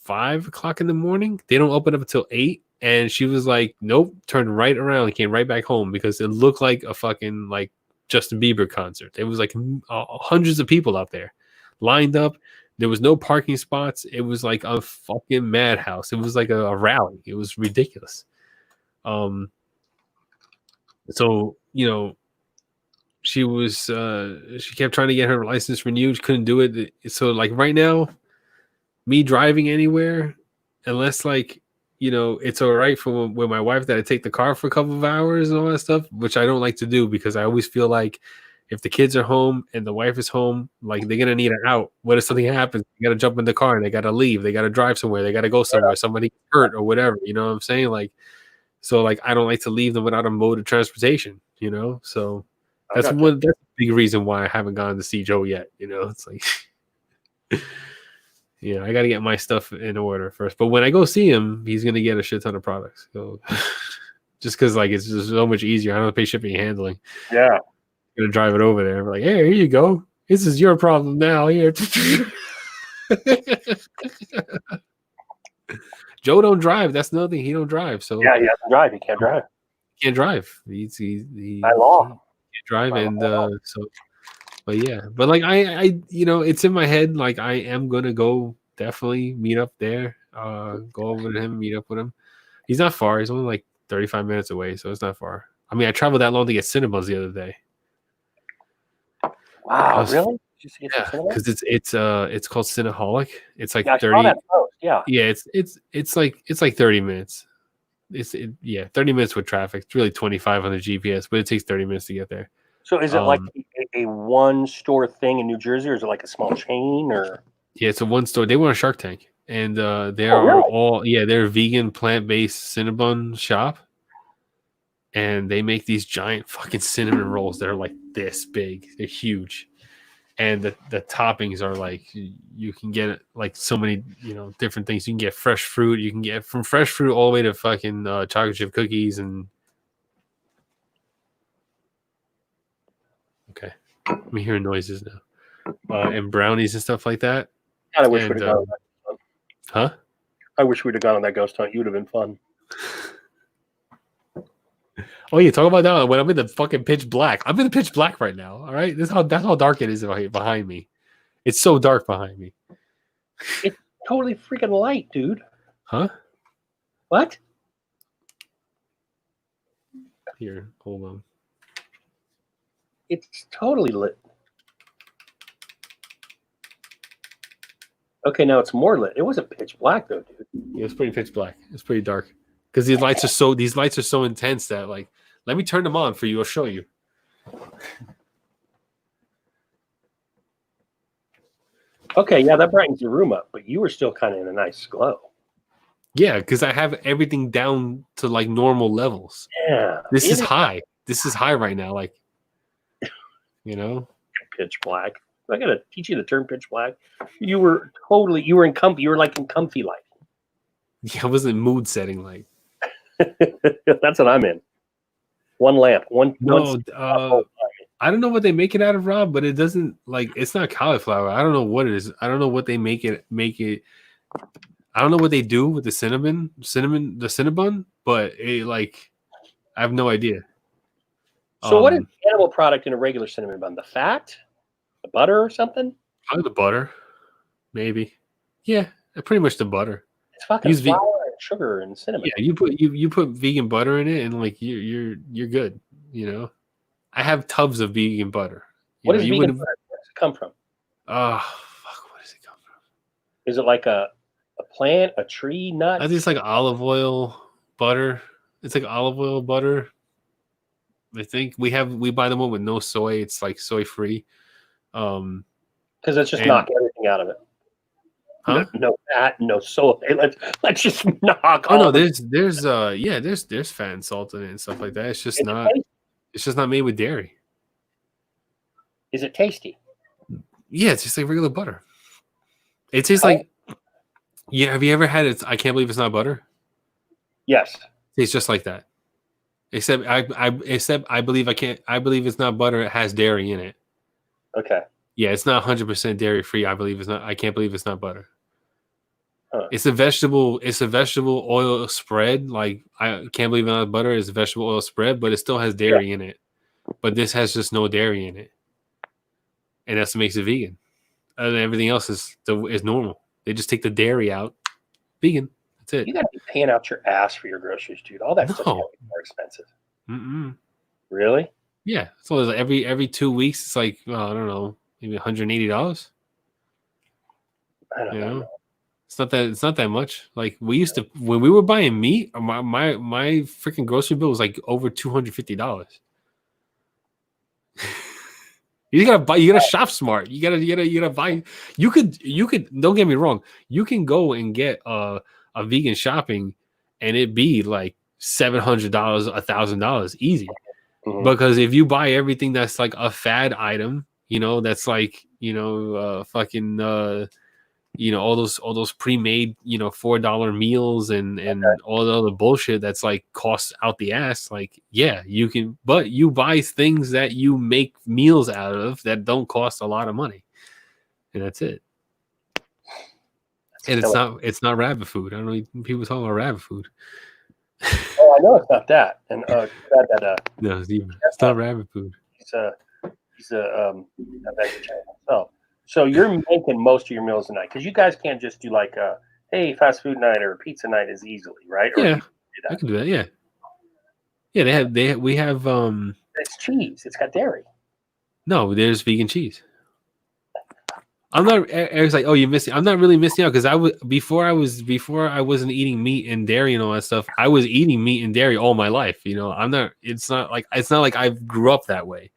5 o'clock in the morning. They don't open up until 8. And she was like, nope, turned right around and came right back home because it looked like a fucking like Justin Bieber concert. It was like hundreds of people out there lined up. There was no parking spots. It was like a fucking madhouse. It was like a rally. It was ridiculous. So, she kept trying to get her license renewed. She couldn't do it. So like right now, me driving anywhere, unless like, it's all right for with my wife that I take the car for a couple of hours and all that stuff, which I don't like to do because I always feel like if the kids are home and the wife is home, like they're gonna need an out. What if something happens? They gotta jump in the car and they gotta leave. They gotta drive somewhere. They gotta go somewhere. Somebody gets hurt or whatever. You know what I'm saying? Like, so like I don't like to leave them without a mode of transportation. So that's that's a big reason why I haven't gone to see Joe yet. It's like, yeah, I got to get my stuff in order first. But when I go see him, he's gonna get a shit ton of products. So just because like it's just so much easier. I don't have to pay shipping and handling. Yeah. I'm gonna drive it over there. I'm like, hey, here you go. This is your problem now. Here. Joe don't drive. That's another thing. He don't drive. So yeah, he doesn't drive. He can't drive. He can't drive. He by law. He can't drive. And so, but yeah, but like I it's in my head. Like I am gonna go definitely meet up there. Go over to him, meet up with him. He's not far. He's only like 35 minutes away, so it's not far. I mean, I traveled that long to get cinemas the other day. Wow, really? Yeah, because it's called Cineholic. It's like 30. Yeah, it's like 30 minutes. 30 minutes with traffic. It's really 25 on the GPS, but it takes 30 minutes to get there. So is it like a one store thing in New Jersey, or is it like a small chain? Or yeah, it's a one store. They were on Shark Tank, and they're a vegan, plant-based Cinnabon shop, and they make these giant fucking cinnamon rolls that are like this big. They're huge. And the toppings are like, you can get like so many, different things. You can get fresh fruit. You can get from fresh fruit all the way to fucking chocolate chip cookies. And okay, I'm hearing noises now. And brownies and stuff like that. God, I wish we'd have gone on that. Huh? I wish we'd have gone on that ghost hunt. You would have been fun. Oh, you talk about that when I'm in the fucking pitch black. I'm in the pitch black right now. All right, that's how dark it is behind me. It's so dark behind me. It's totally freaking light, dude. Huh? What? Here, hold on. It's totally lit. Okay, now it's more lit. It wasn't pitch black though, dude. Yeah, it's pretty pitch black. It's pretty dark because these lights are so intense that like, let me turn them on for you. I'll show you. Okay, yeah, that brightens your room up, but you were still kind of in a nice glow. Yeah, because I have everything down to like normal levels. Yeah, This is high. This is high right now. Like, you know, pitch black. I gotta teach you the term pitch black. You were in comfy. You were like in comfy light. yeah, I wasn't mood setting like. That's what I'm in. One lamp. One. No, I don't know what they make it out of, Rob, but it doesn't like it's not cauliflower. I don't know what it is. I don't know what they make it. I don't know what they do with the Cinnabon, but it like I have no idea. So what is the animal product in a regular cinnamon bun? The fat, the butter, or something? Probably the butter, maybe. Yeah, pretty much the butter. It's fucking flour and sugar and cinnamon. Yeah, you put vegan butter in it, and like you're good. You know, I have tubs of vegan butter. What is vegan butter? Where does it come from? Oh, fuck! What does it come from? Is it like a plant, a tree, nut? I think it's like olive oil butter. It's like olive oil butter. I think we buy them one with no soy. It's like soy free. Because let's just knock everything out of it. Huh? No fat, no soy. Let's just knock. Oh no, there's fat and salt in it and stuff like that. It's just not made with dairy. Is it tasty? Yeah, it's just like regular butter. It tastes like. Yeah, have you ever had it? I can't believe it's not butter. Yes, it tastes just like that. Except I believe it's not butter. It has dairy in it. Okay. Yeah, it's not 100% dairy free. I believe it's not. I can't believe it's not butter. Huh. It's a vegetable oil spread. Like I can't believe it's not butter. It's a vegetable oil spread, but it still has dairy in it. But this has just no dairy in it, and that's what makes it vegan. And everything else is normal. They just take the dairy out. Vegan. That's it. You got to be paying out your ass for your groceries, dude. All that stuff is more expensive. Mm-mm. Really? Yeah. So it's like every 2 weeks, it's like I don't know, maybe $180. I don't know. It's not that much. Like we used to when we were buying meat. My freaking grocery bill was like over $250. You gotta shop smart. You gotta buy. You could don't get me wrong. You can go and get a vegan shopping, and it be like $700, $1,000 easy. Mm-hmm. Because if you buy everything that's like a fad item, that's like all those pre-made $4 meals and all the other bullshit that's like costs out the ass. Like you can, but you buy things that you make meals out of that don't cost a lot of money, and that's it. And it's not rabbit food. I don't know people talking about rabbit food. Oh, I know it's not that. And no, it's not rabbit food. He's a vegetarian himself. So you're making most of your meals at night because you guys can't just do like hey, fast food night or pizza night as easily, right? Yeah, I can do that. Yeah, yeah. We have. It's cheese. It's got dairy. No, there's vegan cheese. I'm not. Eric's like, oh, you're missing. I'm not really missing out because before I wasn't eating meat and dairy and all that stuff. I was eating meat and dairy all my life. I'm not. It's not like I grew up that way.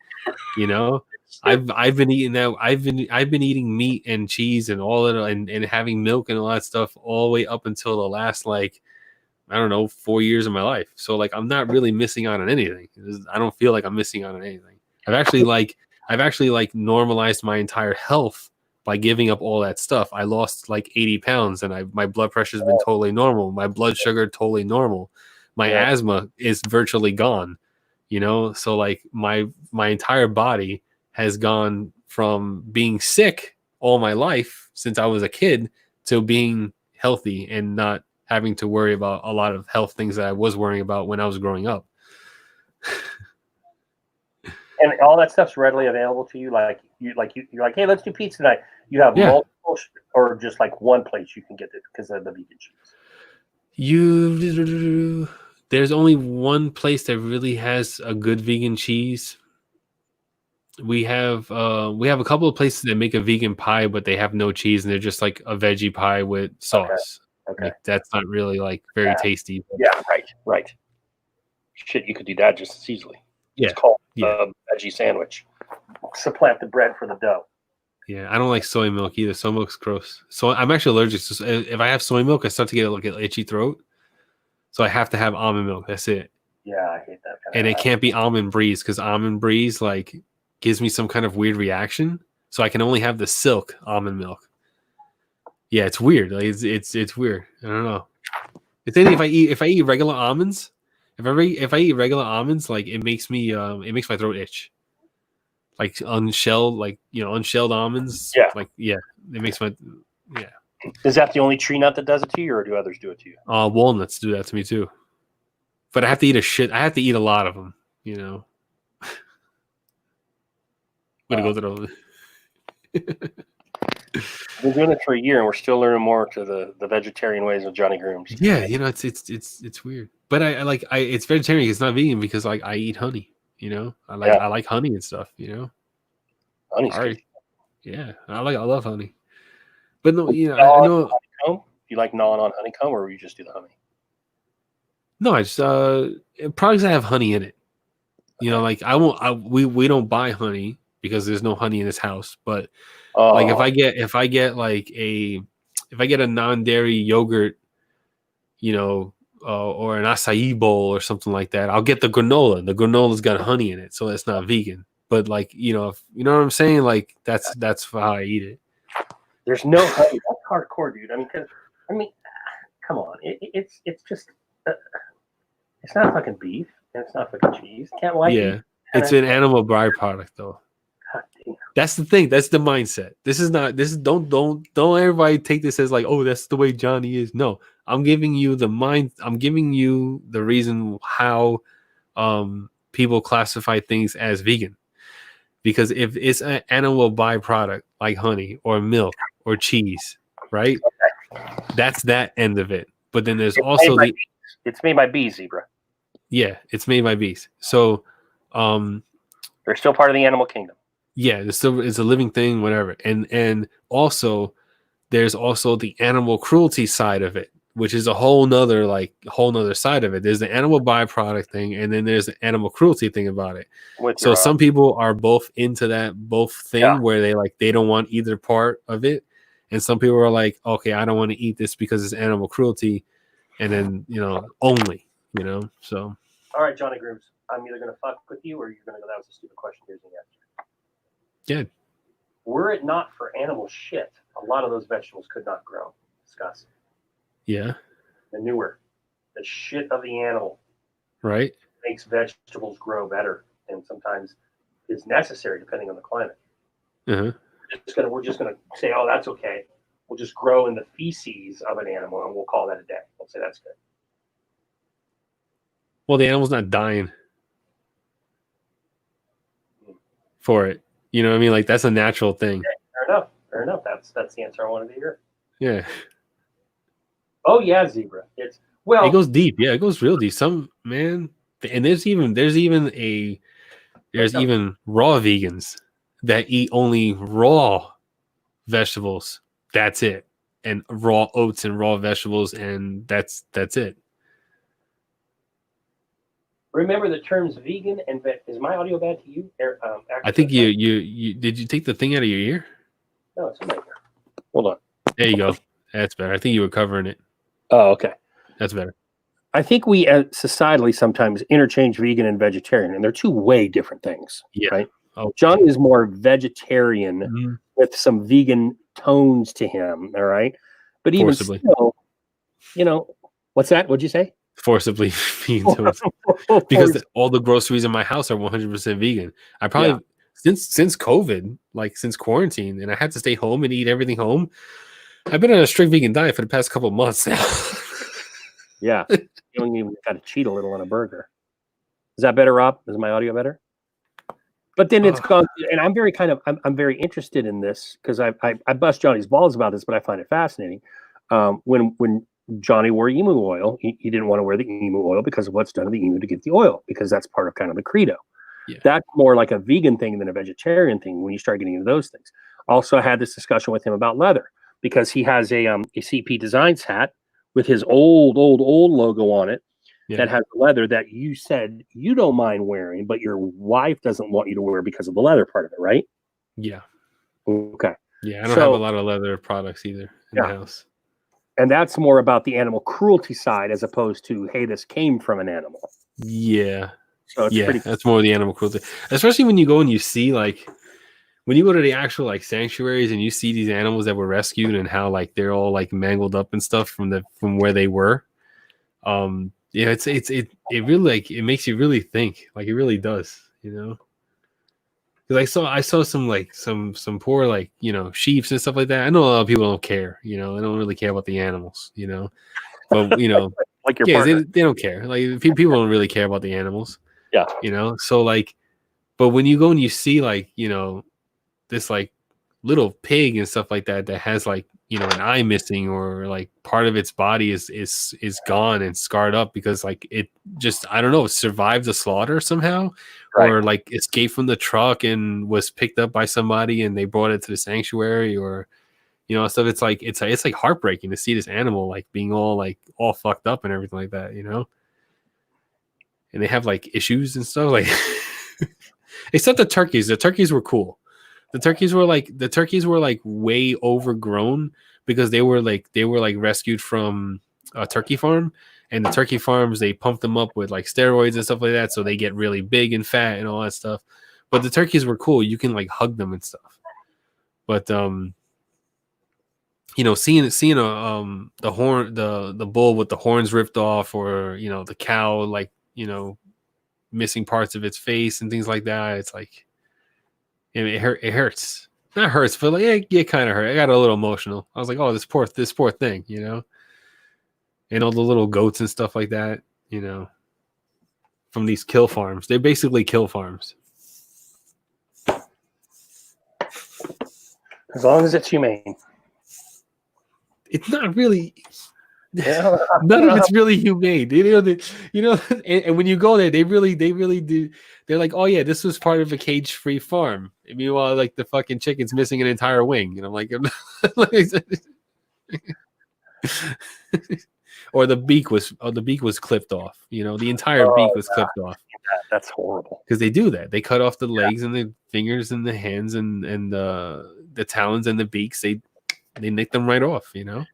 I've been eating that. I've been eating meat and cheese and all that and having milk and all that stuff all the way up until the last 4 years of my life. So like I'm not really missing out on anything. I don't feel like I'm missing out on anything. I've actually normalized my entire health by giving up all that stuff. I lost like 80 pounds and my blood pressure's been totally normal. My blood sugar totally normal. My asthma is virtually gone. So like my entire body has gone from being sick all my life since I was a kid to being healthy and not having to worry about a lot of health things that I was worrying about when I was growing up. And all that stuff's readily available to you. You're like, hey, let's do pizza tonight. You have Yeah. multiple, or just like one place you can get it because of the vegan cheese. There's only one place that really has a good vegan cheese. We have a couple of places that make a vegan pie, but they have no cheese, and they're just like a veggie pie with sauce. Okay. Like, that's not really like very tasty. Yeah, right. Shit, you could do that just as easily. Yeah. It's called Yeah. veggie sandwich. Supplant the bread for the dough. Yeah, I don't like soy milk either. Soy milk's gross. So I'm actually allergic to. If I have soy milk, I start to get like an itchy throat. So I have to have almond milk. That's it. Yeah, I hate that. And it can't be almond breeze because almond breeze like gives me some kind of weird reaction. So I can only have the silk almond milk. Yeah, it's weird. Like it's weird. I don't know. It's anything if I eat regular almonds. If I eat regular almonds, like it makes my throat itch. Like unshelled almonds. Yeah. Like it makes my Is that the only tree nut that does it to you, or do others do it to you? Walnuts do that to me too. But I have to eat a lot of them, you know. I'm gonna go to the We've been doing it for a year, and we're still learning more to the vegetarian ways of Johnny Grooms. Yeah, you know, it's weird. But I it's vegetarian, it's not vegan because like I eat honey, you know. I like honey and stuff, you know. Honey's good. Yeah, I love honey. But no, you know, Gnaw I know. on honeycomb? You like gnawing on honeycomb, or you just do the honey? No, I just products that have honey in it. You know, like we don't buy honey because there's no honey in this house. But like if I get a non-dairy yogurt, you know, or an acai bowl or something like that, I'll get the granola. The granola's got honey in it, so it's not vegan. But like, you know, if you know what I'm saying, like that's how I eat it. There's no honey. That's hardcore, dude. I mean, come on. It's just it's not fucking beef and it's not fucking cheese. Can't like Yeah, it's an animal byproduct though. That's the thing. That's the mindset. Don't everybody take this as like, oh, that's the way Johnny is. No, I'm giving you the reason how people classify things as vegan. Because if it's an animal byproduct like honey or milk or cheese, right? That's that end of it. But then there's also it's made by bees, Zebra. Yeah, it's made by bees. So they're still part of the animal kingdom. Yeah, it's a living thing, whatever. And also there's also the animal cruelty side of it, which is a whole nother side of it. There's the animal byproduct thing, and then there's the animal cruelty thing about it. So some people are both into that thing where they don't want either part of it. And some people are like, okay, I don't want to eat this because it's animal cruelty. And then, you know, only, you know, so. All right, Johnny Grooms, I'm either going to fuck with you or you're going to go, that was a stupid question. Here's the answer. Yeah. Were it not for animal shit, a lot of those vegetables could not grow. Discuss. Yeah. The shit of the animal. Right. Makes vegetables grow better and sometimes is necessary depending on the climate. Uh-huh. We're just gonna say, oh, that's okay. We'll just grow in the feces of an animal and we'll call that a day. We'll say that's good. Well, the animal's not dying for it. You know what I mean? Like that's a natural thing. Yeah, fair enough. That's the answer I wanted to hear. Yeah. Oh yeah, Zebra. It goes deep. Yeah, it goes real deep. Some man, and there's even raw vegans that eat only raw vegetables. That's it. And raw oats and raw vegetables, and that's it. Remember the terms vegan and is my audio bad to you? I think you did you take the thing out of your ear? No, it's in my ear. Hold on. There you go. That's better. I think you were covering it. Oh, okay. That's better. I think we societally sometimes interchange vegan and vegetarian, and they're two way different things. Yeah. Right. Oh. John is more vegetarian with some vegan tones to him. All right. But even still, you know, what's that? What'd you say? Forcibly vegan tones. Because all the groceries in my house are 100% vegan. I probably since COVID, like since quarantine, and I had to stay home and eat everything home. I've been on a strict vegan diet for the past couple of months now. Yeah, you even got to cheat a little on a burger. Is that better, Rob? Is my audio better? But then it's gone, and I'm very very interested in this because I bust Johnny's balls about this, but I find it fascinating. When Johnny wore emu oil, he didn't want to wear the emu oil because of what's done to the emu to get the oil, because that's part of kind of the credo. Yeah. That's more like a vegan thing than a vegetarian thing when you start getting into those things. Also, I had this discussion with him about leather because he has a CP Designs hat with his old logo on it. Yeah. That has leather that you said you don't mind wearing, but your wife doesn't want you to wear because of the leather part of it, right? Yeah. Okay. Yeah, I don't have a lot of leather products either in the house. And that's more about the animal cruelty side as opposed to, hey, this came from an animal. Yeah. So it's pretty that's more the animal cruelty. Especially when you go and you see, like, when you go to the actual like sanctuaries and you see these animals that were rescued and how like they're all like mangled up and stuff from where they were. Yeah, it really like it makes you really think, like it really does, you know. Because I saw some like some poor like, you know, sheeps and stuff like that. I know a lot of people don't care, you know, they don't really care about the animals, you know. But you know, like your partner. they don't care. Like people don't really care about the animals. Yeah, you know. So like, but when you go and you see like, you know, this like little pig and stuff like that has like, you know, an eye missing or like part of its body is gone and scarred up because like it just, I don't know, survived the slaughter somehow, right, or like escaped from the truck and was picked up by somebody and they brought it to the sanctuary, or you know, stuff. It's like heartbreaking to see this animal like being all fucked up and everything like that, you know. And they have like issues and stuff like except the turkeys were cool. The turkeys were like way overgrown because they were like rescued from a turkey farm, and the turkey farms, they pump them up with like steroids and stuff like that, so they get really big and fat and all that stuff. But the turkeys were cool. You can like hug them and stuff. But you know, seeing the bull with the horns ripped off, or you know, the cow like, you know, missing parts of its face and things like that, it's like it hurts. Not hurts, but like it kind of hurt. I got a little emotional. I was like, oh, this poor thing, you know. And all the little goats and stuff like that, you know, from these kill farms. They're basically kill farms. As long as it's humane. It's not really. None of it's really humane. You know, and when you go there, they really do. They're like, oh yeah, this was part of a cage-free farm. And meanwhile, like the fucking chicken's missing an entire wing, and I'm like, or the beak was clipped off. You know, the entire beak was clipped off. That's horrible. Because they do that. They cut off the legs and the fingers and the hands and the talons and the beaks. They nick them right off. You know.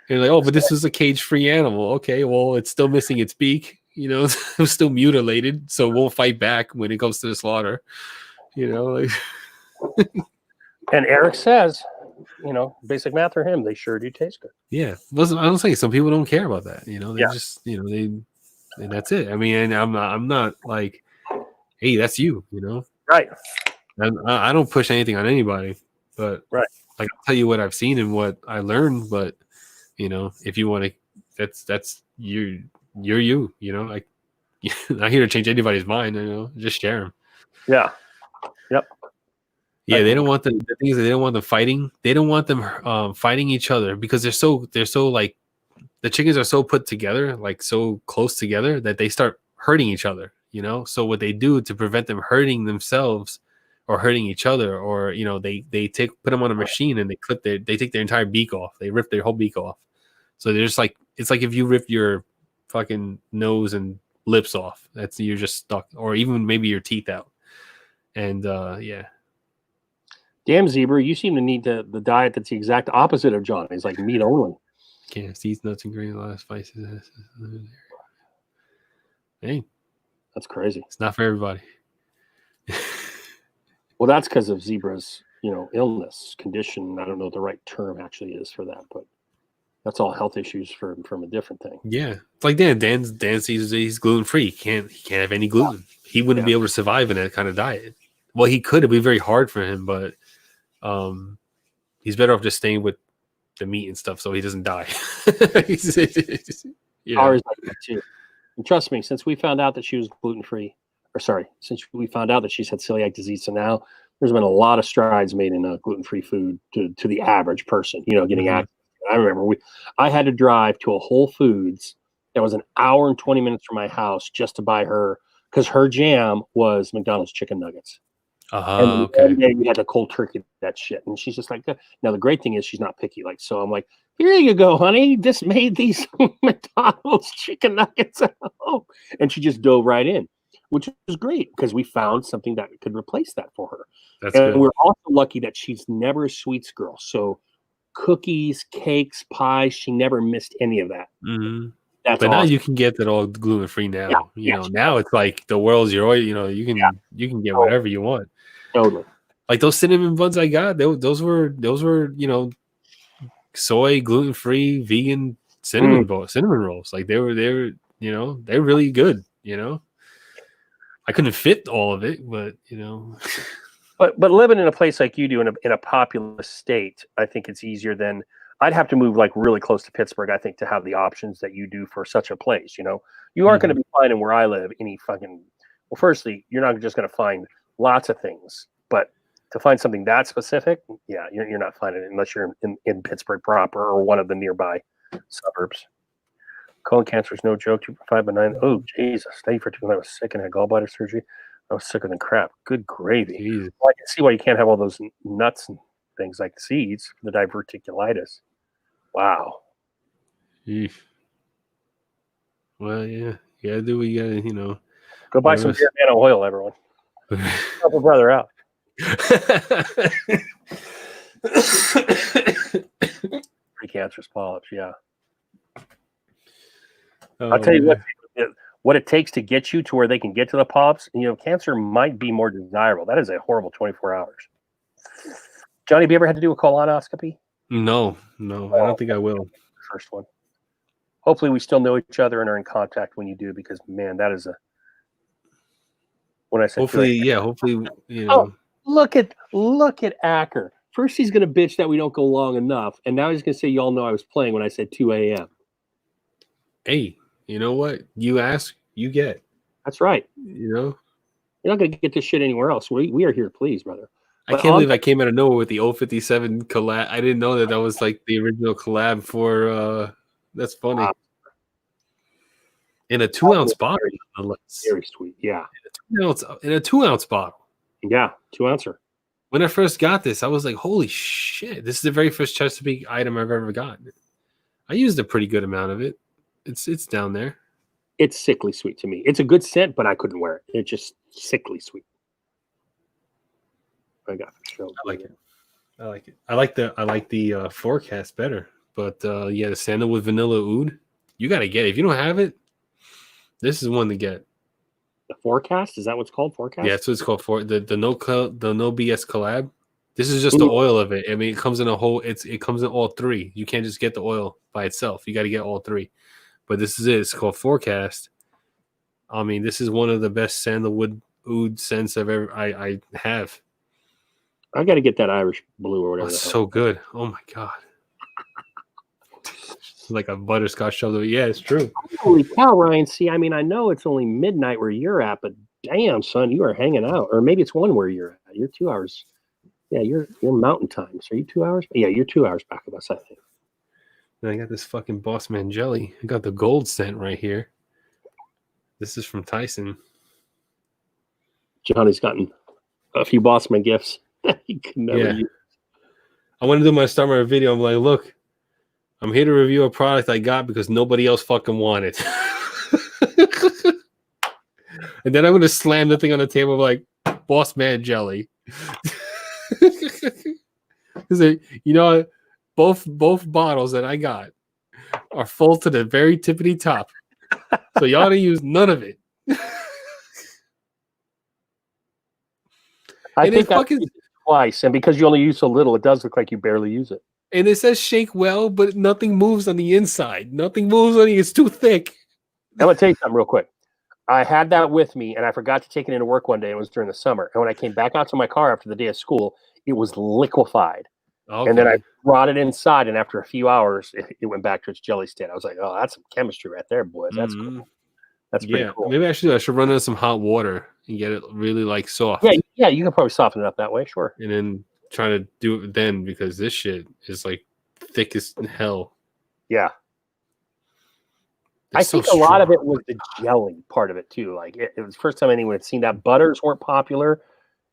And you're like, oh, but this is a cage-free animal. Okay, well, it's still missing its beak. You know, it's still mutilated, so it won't fight back when it comes to the slaughter. You know, like. And Eric says, you know, basic math for him, they sure do taste good. Yeah, I don't say some people don't care about that. You know, they just, you know, and that's it. I mean, and I'm not like, hey, that's you. You know, right? And I don't push anything on anybody, but right, like I'll tell you what I've seen and what I learned, but. You know, if you want to, that's you're you know, like not here to change anybody's mind, you know, just share them. Yeah. Yep. Yeah. They don't want the things that they don't want them fighting. They don't want them fighting each other because they're so like the chickens are so put together, like so close together that they start hurting each other, you know? So what they do to prevent them hurting themselves or hurting each other, or, you know, they put them on a machine and they take their entire beak off. They rip their whole beak off. So they're just like, it's like if you rip your fucking nose and lips off, you're just stuck, or even maybe your teeth out. And yeah. Damn, Zebra, you seem to need the diet that's the exact opposite of Johnny's, like meat only. Can't seeds, nuts, and grains, a lot of spices. Hey, that's crazy. It's not for everybody. Well, that's because of Zebra's, you know, illness condition. I don't know what the right term actually is for that, but. That's all health issues from a different thing. Yeah, it's like Dan sees he's gluten free. He can't have any gluten. He wouldn't be able to survive in that kind of diet. Well, he could. It'd be very hard for him, but he's better off just staying with the meat and stuff so he doesn't die. Ours like that too. And trust me, since we found out that she was gluten-free, since we found out that she's had celiac disease, so now there's been a lot of strides made in gluten-free food to the average person, getting access. I remember I had to drive to a Whole Foods that was an hour and 20 minutes from my house just to buy her, because her jam was McDonald's chicken nuggets. And Okay. one day we had to cold turkey that shit. And she's just like, now the great thing is she's not picky. Like, so I'm like, here you go, honey. Just made these McDonald's chicken nuggets at home. And she just dove right in, which was great because we found something that could replace that for her. That's and good. we're also lucky that she's never a sweets girl. So cookies, cakes, pies, she never missed any of that. Mm-hmm. That's but now awesome. you can get that all gluten free now. Yeah, Now it's like the world's your oyster. You can get whatever you want. Totally. Like those cinnamon buns I got, those were soy, gluten free, vegan cinnamon rolls. Like they're they're really good. I couldn't fit all of it, but But living in a place like you do in a populous state, I think it's easier than I'd have to move like really close to Pittsburgh, I think, to have the options that you do for such a place. You aren't going to be finding where I live any fucking. Well, firstly, you're not just going to find lots of things, but to find something that specific, yeah, you're not finding it unless you're in Pittsburgh proper or one of the nearby suburbs. Colon cancer is no joke. 2.5 benign. Oh, Jesus. Thank you for taking. I was sick and had gallbladder surgery. I was sicker than crap. Good gravy. Well, I can see why you can't have all those nuts and things like seeds for the diverticulitis. Wow. Eesh. Well, yeah. You gotta do what you gotta, Go buy some Germano oil, everyone. Help a brother out. Precancerous polyps, yeah. I'll tell you what it takes to get you to where they can get to the polyps. Cancer might be more desirable. That is a horrible 24 hours. Johnny, have you ever had to do a colonoscopy? No, I don't think I will. First one. Hopefully, we still know each other and are in contact when you do, because man, that is a. When I say hopefully, Oh, look at Acker. First, he's going to bitch that we don't go long enough, and now he's going to say, "Y'all know I was playing when I said 2 a.m." Hey, you know what? You ask, you get. That's right. You're not going to get this shit anywhere else. We are here to please, brother. I can't believe I came out of nowhere with the 057 collab. I didn't know that was like the original collab for. That's funny. In a 2-ounce bottle. Very sweet. Yeah. In a 2-ounce bottle. Yeah, 2-ouncer. When I first got this, I was like, "Holy shit! This is the very first Chesapeake item I've ever gotten." I used a pretty good amount of it. It's down there. It's sickly sweet to me. It's a good scent, but I couldn't wear it. It's just sickly sweet. I got the show. I like it. I like the forecast better. But the sandalwood vanilla oud, you got to get it. If you don't have it, this is one to get. The forecast? Is that what's called? Forecast? Yeah, that's what it's called. For the no BS collab. This is just the oil of it. I mean, it comes in it comes in all three. You can't just get the oil by itself. You got to get all three. But this is it. It's called Forecast. I mean, this is one of the best sandalwood oud scents I have. I got to get that Irish blue or whatever. It's so good. Oh my god. It's like a butterscotch shoulder. Yeah, it's true. Holy cow, Ryan. See, I mean, I know it's only midnight where you're at, but damn, son, you are hanging out. Or maybe it's 1 where you're at. You're 2 hours. Yeah, you're mountain time. So are you 2 hours? Yeah, you're 2 hours back of us, I think. And I got this fucking Boss Man jelly. I got the gold scent right here. This is from Tyson. Johnny's gotten a few Boss Man gifts. He could never use. I want to start my video. I'm like, look, I'm here to review a product I got because nobody else fucking wanted. And then I'm going to slam the thing on the table like, Boss Man jelly. Both bottles that I got are full to the very tippity top. So y'all don't use none of it. I think I used it twice, and because you only use so little, it does look like you barely use it. And it says shake well, but nothing moves on the inside. Nothing moves on it's too thick. I'm going to tell you something real quick. I had that with me, and I forgot to take it into work one day. It was during the summer. And when I came back out to my car after the day of school, it was liquefied. Okay. And then I brought it inside, and after a few hours, it went back to its jelly state. I was like, oh, that's some chemistry right there, boys. That's cool. That's pretty Yeah, cool. maybe I should run it in some hot water and get it really like soft. Yeah, you can probably soften it up that way, sure. And then try to do it then because this shit is like thick as hell. Yeah. They're I so think a lot of strong. it was the jelly part of it too. Like it was the first time anyone had seen that. Butters weren't popular,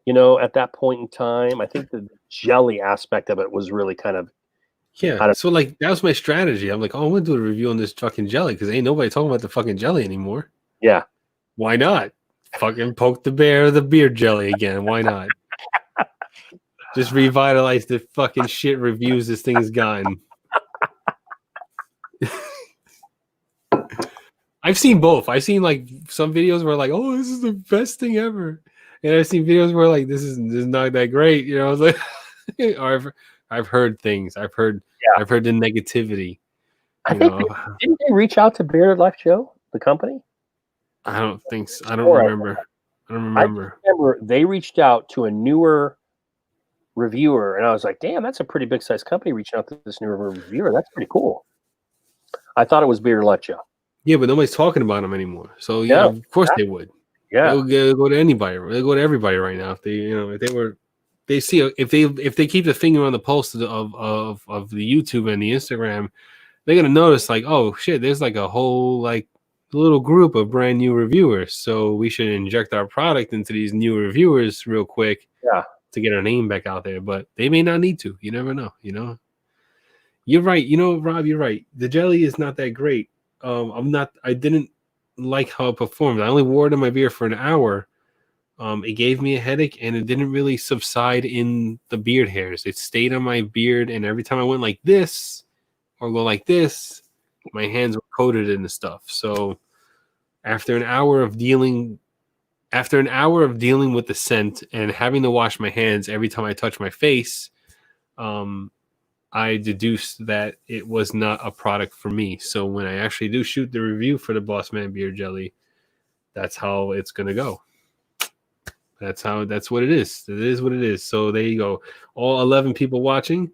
at that point in time. I think the jelly aspect of it was really kind of Yeah. So like that was my strategy. I'm like, oh, I'm gonna do a review on this fucking jelly because ain't nobody talking about the fucking jelly anymore. Yeah. Why not? Fucking poke the bear of the beard jelly again. Why not? Just revitalize the fucking shit reviews this thing has gotten. I've seen both. I've seen like some videos where like, oh, this is the best thing ever, and I've seen videos where like this is not that great. I was like, or I've heard things. I've heard the negativity. I think didn't they reach out to Bearded Life Joe, the company? I don't think so. I don't remember. I remember they reached out to a newer reviewer, and I was like, damn, that's a pretty big size company reaching out to this newer reviewer. That's pretty cool. I thought it was Bearded Life Joe. Yeah, but nobody's talking about them anymore. So yeah, of course they would. Yeah, they'll go to anybody. They'll go to everybody right now. If they, if they keep the finger on the pulse of the YouTube and the Instagram, they're gonna notice like, oh shit, there's like a whole like little group of brand new reviewers. So we should inject our product into these new reviewers real quick. Yeah, to get our name back out there. But they may not need to. You never know. You're right. Rob, you're right. The jelly is not that great. I didn't like how it performed. I only wore it in my beard for an hour. It gave me a headache and it didn't really subside in the beard hairs. It stayed on my beard, and every time I went like this or go like this, my hands were coated in the stuff. So after an hour of dealing with the scent and having to wash my hands every time I touch my face, I deduced that it was not a product for me. So when I actually do shoot the review for the Boss Man Beard Jelly, that's how it's going to go. That's what it is. It is what it is. So there you go. All 11 people watching,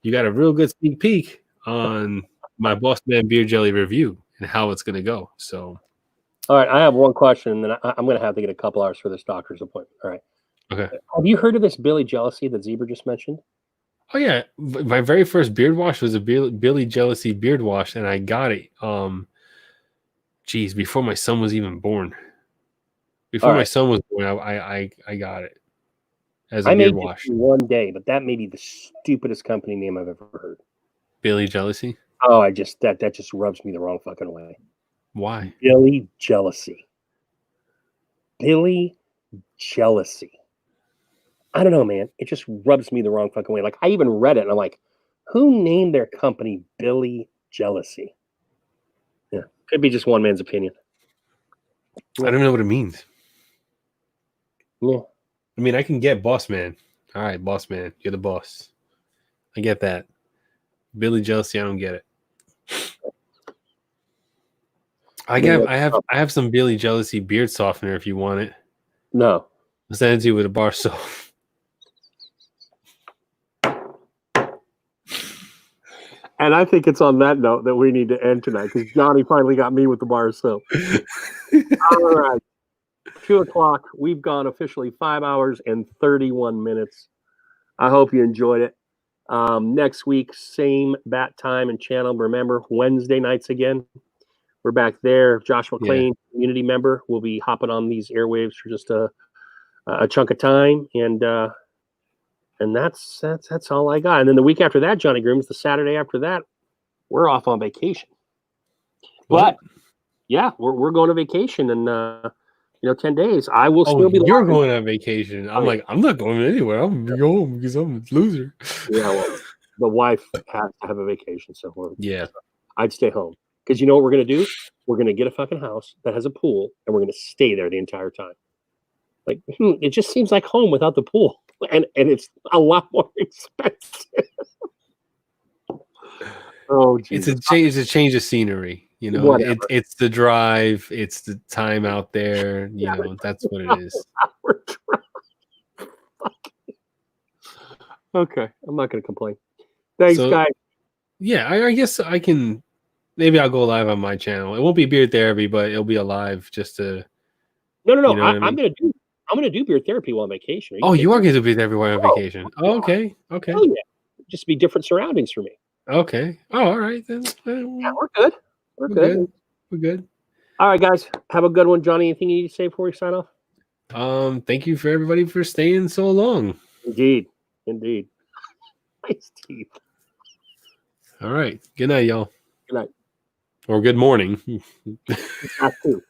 you got a real good sneak peek on my Boss Man Beard Jelly review and how it's going to go. So, all right, I have one question, and then I'm going to have to get a couple hours for this doctor's appointment. All right. Okay. Have you heard of this Billy Jealousy that Zebra just mentioned? Oh yeah, my very first beard wash was a Billy Jealousy beard wash, and I got it. Before my son was even born. Before my son was born, I got it as a beard wash. One day, but that may be the stupidest company name I've ever heard. Billy Jealousy. Oh, that just rubs me the wrong fucking way. Why? Billy Jealousy. Billy Jealousy. I don't know, man. It just rubs me the wrong fucking way. Like, I even read it, and I'm like, who named their company Billy Jealousy? Yeah, could be just one man's opinion. I don't know what it means. Yeah. I mean, I can get Boss Man. All right, Boss Man, you're the boss. I get that. Billy Jealousy, I don't get it. I have some Billy Jealousy beard softener if you want it. No. I'll send it to you with a bar soap. And I think it's on that note that we need to end tonight because Johnny finally got me with the bar soap. All right. 2:00. We've gone officially 5 hours and 31 minutes. I hope you enjoyed it. Next week, same bat time and channel. Remember, Wednesday nights again. We're back there. Josh McClain, community member, will be hopping on these airwaves for just a chunk of time. And that's all I got. And then the week after that, Johnny Grooms, the Saturday after that, we're off on vacation. But yeah, we're going to vacation in 10 days. I will still be. You're going on vacation. I'm like, I'm not going anywhere. I'm going home because I'm a loser. Yeah, well, the wife has to have a vacation, so I'd stay home because you know what we're gonna do? We're gonna get a fucking house that has a pool, and we're gonna stay there the entire time. Like, it just seems like home without the pool. And it's a lot more expensive. Oh, geez. It's a change of scenery. It's the drive, it's the time out there. That's what it is. Okay, I'm not going to complain. Thanks, guys. Yeah, I guess I can maybe I'll go live on my channel. It won't be beard therapy, but it'll be a live just to. No. You know what I I'm mean? gonna do beard therapy while on vacation. Oh, you are kidding me? going to be everywhere on vacation. Oh, okay. Okay. Oh yeah, just be different surroundings for me. Okay. Oh, all right then. Yeah, we're good. We're We're good. good. We're good. All right, guys, have a good one. Johnny, anything you need to say before we sign off? Thank you for everybody for staying so long. Indeed. Nice teeth. All right. Good night, y'all. Good night. Or good morning. That too.